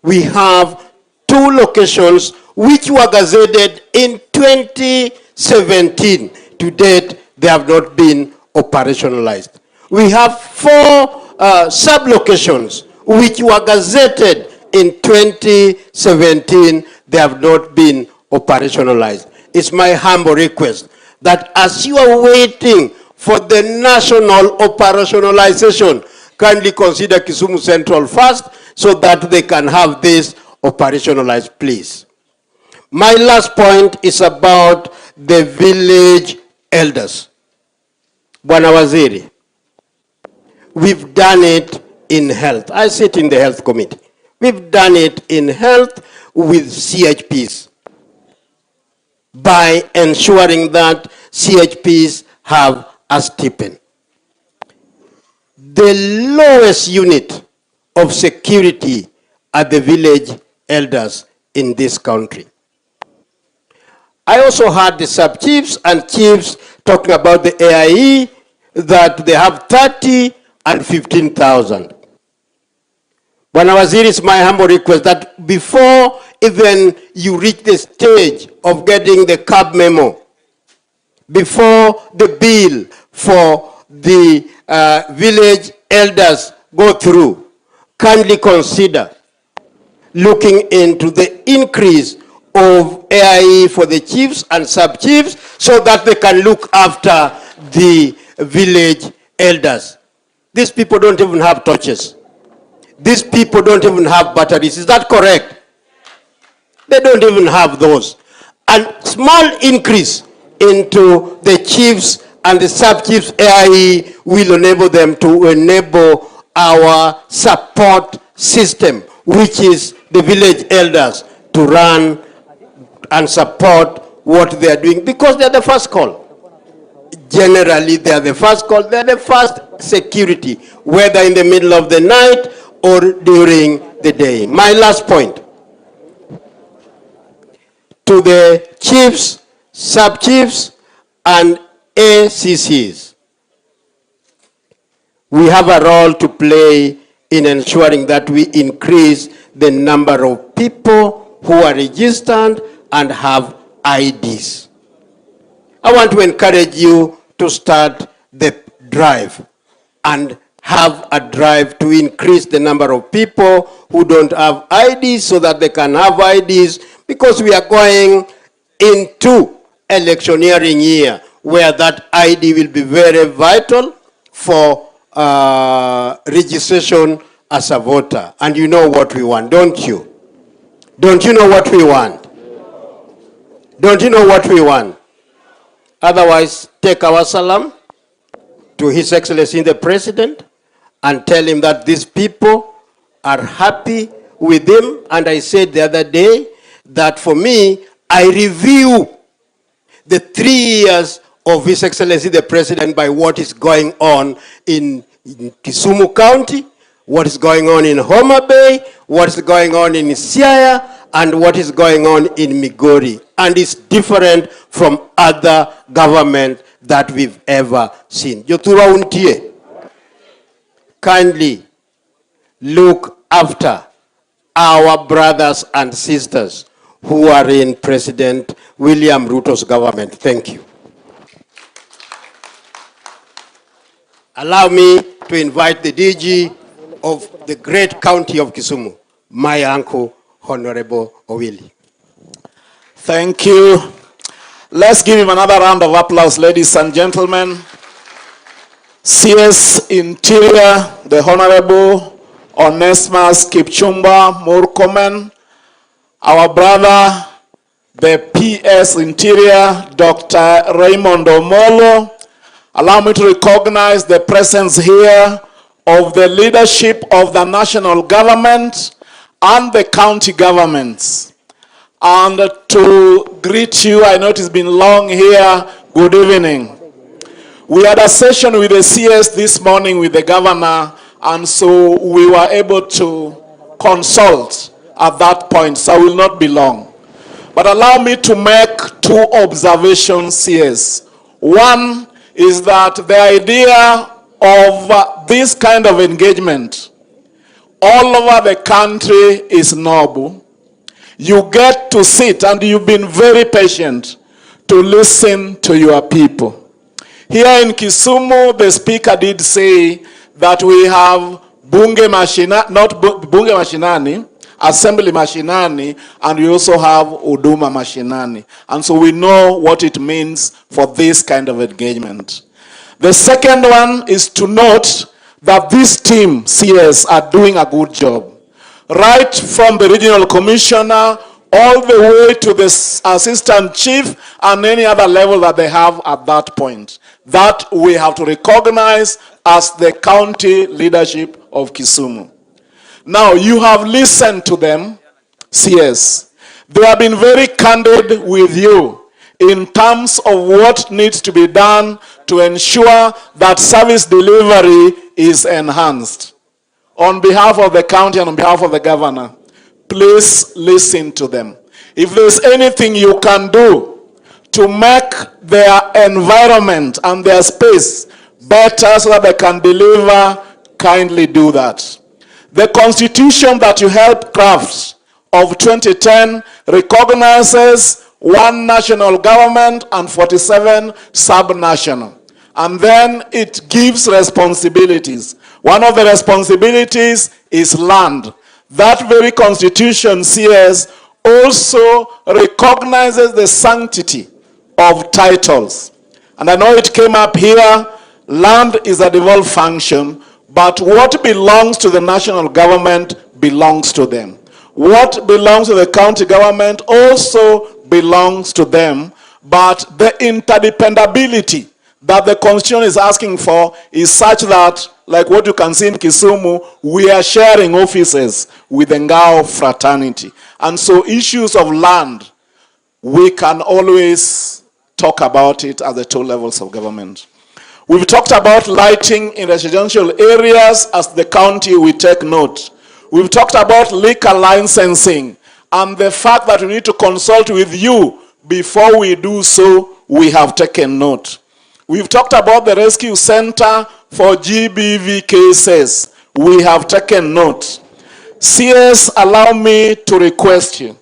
We have 2 locations which were gazetted in 2017. To date, they have not been operationalized. We have 4 sub-locations which were gazetted in 2017. They have not been operationalized. It's my humble request that as you are waiting for the national operationalization, kindly consider Kisumu Central first so that they can have this operationalized, please. My last point is about the village elders. Bwana Waziri, we've done it in health. I sit in the health committee. We've done it in health with CHPs by ensuring that CHPs have a stipend. The lowest unit of security are the village elders in this country. I also heard the sub-chiefs and chiefs talking about the AIE, that they have 30 and 15,000. Bwana Waziri, it's my humble request that before even you reach the stage of getting the CAB memo, before the bill for the village elders go through, kindly consider looking into the increase of AIE for the chiefs and sub-chiefs so that they can look after the village elders. These people don't even have torches. These people don't even have batteries. Is that correct? They don't even have those. And small increase into the chiefs and the sub-chiefs AIE will enable them to enable our support system, which is the village elders, to run and support what they are doing, because they are the first call. Generally, they are the first call. They are the first security, whether in the middle of the night or during the day. My last point. To the chiefs, sub-chiefs, and ACCs. We have a role to play in ensuring that we increase the number of people who are registered and have IDs. I want to encourage you to start the drive and have a drive to increase the number of people who don't have IDs so that they can have IDs, because we are going into electioneering year where that ID will be very vital for registration as a voter. And you know what we want, don't you? Don't you know what we want? Don't you know what we want? Otherwise, take our salam to His Excellency the President and tell him that these people are happy with him. And I said the other day that for me, I review the 3 years of His Excellency the President by what is going on in Kisumu County, what is going on in Homa Bay, what is going on in Siaya, and what is going on in Migori. And it's different from other government that we've ever seen. Jotura untie, kindly look after our brothers and sisters who are in President William Ruto's government. Thank you. Allow me to invite the DG of the great county of Kisumu, my uncle, Honorable Owili. Thank you. Let's give him another round of applause, ladies and gentlemen. CS Interior, the Honorable Onesmus Kipchumba Murkomen, our brother, the PS Interior, Dr. Raymond Omolo. Allow me to recognize the presence here of the leadership of the national government and the county governments. And to greet you, I know it has been long here, good evening. We had a session with the CS this morning with the governor, and so we were able to consult at that point, so I will not be long. But allow me to make 2 observations, CS. One is that the idea of this kind of engagement all over the country is noble. You get to sit, and you've been very patient to listen to your people. Here in Kisumu, the speaker did say that we have bunge mashinani, assembly mashinani, and we also have huduma mashinani. And so we know what it means for this kind of engagement. The second one is to note that this team, CS, are doing a good job. Right from the regional commissioner all the way to the assistant chief and any other level that they have at that point. That we have to recognize as the county leadership of Kisumu. Now, you have listened to them, CS. They have been very candid with you in terms of what needs to be done to ensure that service delivery is enhanced. On behalf of the county and on behalf of the governor, please listen to them. If there's anything you can do to make their environment and their space better so that they can deliver, kindly do that. The constitution that you helped craft of 2010 recognizes 1 national government and 47 sub-national. And then it gives responsibilities. One of the responsibilities is land. That very constitution, CS, also recognizes the sanctity of titles. And I know it came up here, land is a devolved function, but what belongs to the national government belongs to them. What belongs to the county government also belongs to them, but the interdependability that the constitution is asking for is such that, like what you can see in Kisumu, we are sharing offices with the Ngao fraternity. And so issues of land, we can always talk about it at the 2 levels of government. We've talked about lighting in residential areas. As the county, we take note. We've talked about liquor licensing and the fact that we need to consult with you before we do so. We have taken note. We've talked about the rescue center for GBV cases. We have taken note. CS, allow me to request you.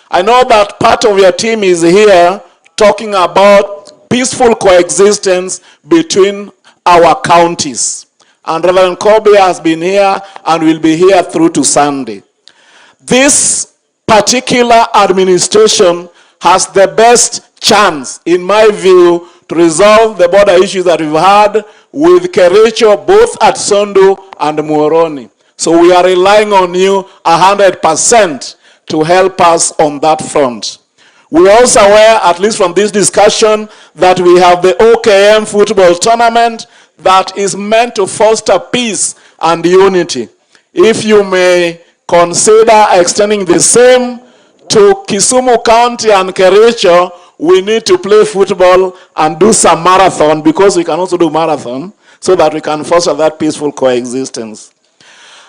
I know that part of your team is here talking about peaceful coexistence between our counties. And Reverend Kobe has been here and will be here through to Sunday. This particular administration has the best chance, in my view, to resolve the border issues that we've had with Kericho, both at Sondu and Muhoroni. So we are relying on you 100% to help us on that front. We are also aware, at least from this discussion, that we have the OKM football tournament that is meant to foster peace and unity. If you may consider extending the same to Kisumu County and Kericho, we need to play football and do some marathon, because we can also do marathon, so that we can foster that peaceful coexistence.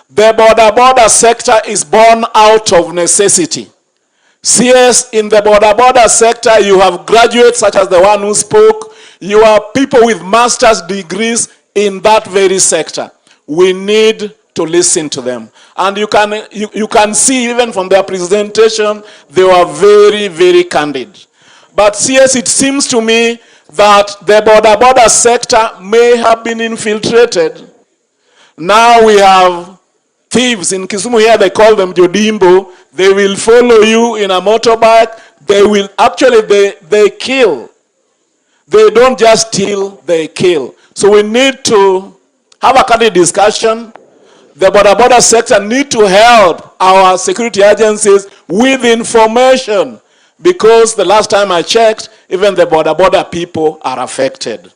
The border sector is born out of necessity. CS, in the border sector, you have graduates such as the one who spoke. You have people with master's degrees in that very sector. We need to listen to them. And you can see even from their presentation, they were very, very candid. But CS, it seems to me that the border sector may have been infiltrated. Now we have thieves in Kisumu here, they call them Jodimbo. They will follow you in a motorbike. They will, actually they kill. They don't just steal, they kill. So we need to have a candid discussion. The border sector need to help our security agencies with information, because the last time I checked, even the border people are affected.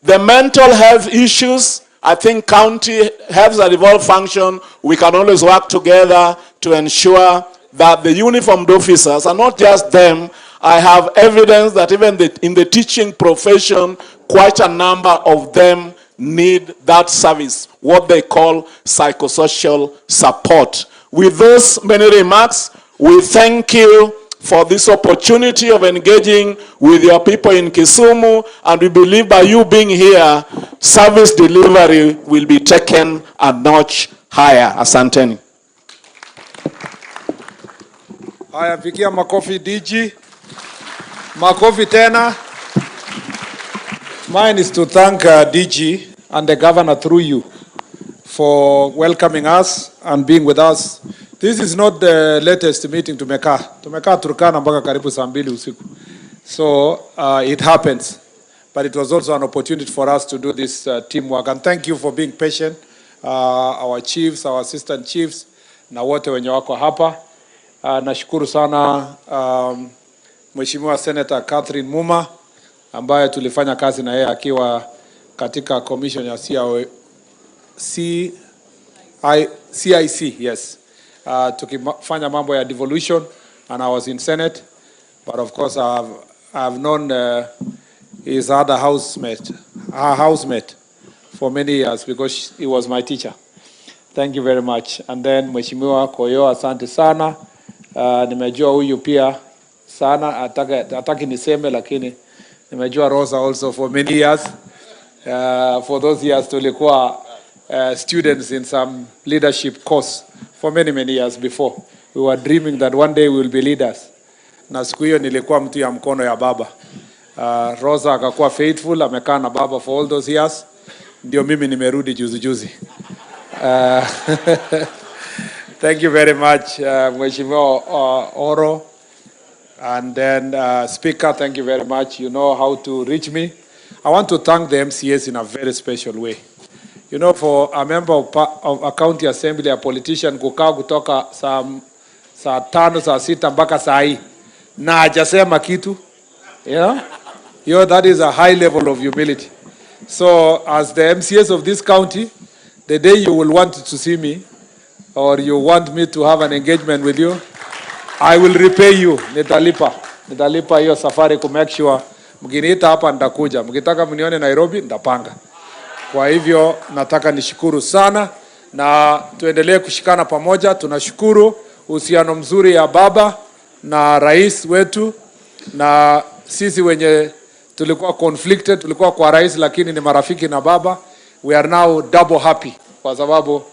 The mental health issues, I think county health and devolved function, we can always work together to ensure that the uniformed officers, and not just them, I have evidence that even in the teaching profession, quite a number of them need that service, what they call psychosocial support. With those many remarks, we thank you for this opportunity of engaging with your people in Kisumu, and we believe by you being here, service delivery will be taken a notch higher. Asanteni. Haya, pigia makofi DG. Makofi tena. Mine is to thank DG and the governor through you for welcoming us and being with us. This is not the latest meeting tumekaa. Tumekaa Turkana mpaka karibu saa 2 usiku. So it happens. But it was also an opportunity for us to do this teamwork. And thank you for being patient. Our chiefs, our assistant chiefs, na wote wenye wako hapa. Nashukuru sana Mheshimiwa Senator Catherine Muma, ambaye tulifanya kazi na yeye akiwa katika commission ya CIC, yes. Tukifanya mambo ya devolution, and I was in Senate, but of course I've known his other housemate for many years, because he was my teacher. Thank you very much. And then Mheshimiwa Koyo, asante sana. Nimejua huyu pia sana, ataki niseme, lakini nimejua Rosa also for many years. For those years tulikuwa students in some leadership course for many years before. We were dreaming that one day we will be leaders. Na siku hiyo nilikuwa mtu ya mkono ya baba. Rosa akakuwa faithful, amekaa na baba for all those years. Ndio mimi nimerudi juzi. Thank you very much, Mheshimiwa Oro. And then Speaker, thank you very much. You know how to reach me. I want to thank the MCAs in a very special way. You know, for a member of a county assembly, a politician, kukaa kutoka saa 5, saa 6 mpaka saa hii na hajasema kitu, that is a high level of humility. So as the MCAs of this county, the day you will want to see me, or you want me to have an engagement with you, I will repay you. Nitalipa hiyo safari ku make sure mkiniita hapa nitakuja. Mkitaka mnione Nairobi nitapanga. Kwa hivyo nataka nishukuru sana na tuendelee kushikana pamoja. Tunashukuru uhusiano mzuri ya baba na rais wetu, na sisi wenye tulikuwa conflicted, tulikuwa kwa rais lakini ni marafiki na baba. We are now double happy kwa sababu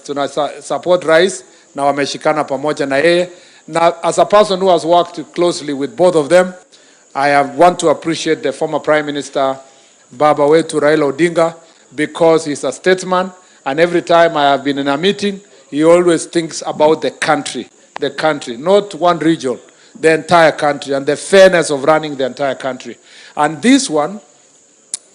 tuna support rais na wameshikana pamoja na yeye. Now, as a person who has worked closely with both of them, want to appreciate the former Prime Minister, Baba wetu Raila Odinga, because he's a statesman, and every time I have been in a meeting, he always thinks about the country, not one region, the entire country, and the fairness of running the entire country. And this one,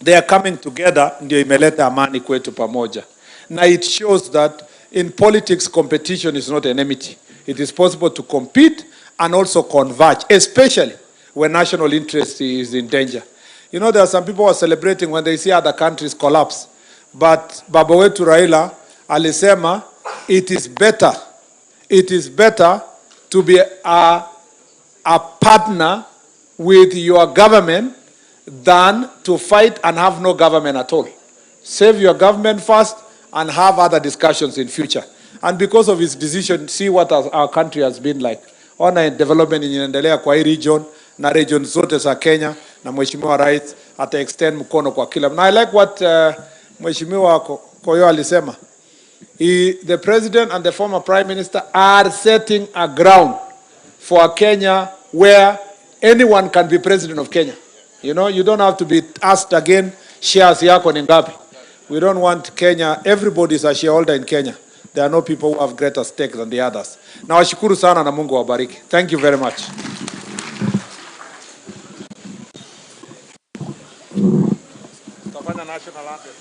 they are coming together, ndio imeleta amani kwetu pamoja. Now it shows that in politics, competition is not enmity. it is possible to compete and also converge, especially when national interest is in danger. You know, there are some people who are celebrating when they see other countries collapse. But baba wetu Raila alisema, it is better to be a partner with your government than to fight and have no government at all. Save your government first and have other discussions in future. And because of his decision, see what our country has been like. Ona development inaendelea kwa hii region na region zote za Kenya, na Mheshimiwa Rais ata extend mkono kwa kila. Now I like what Mheshimiwa Koyo alisema. The president and the former prime minister are setting a ground for a Kenya where anyone can be president of Kenya. You know, you don't have to be asked again, shares yako ni ngapi. We don't want Kenya, everybody is a shareholder in Kenya. There are no people who have greater stake than the others. Na washukuru sana na Mungu wabariki. Thank you very much. Tutafanya national anthem.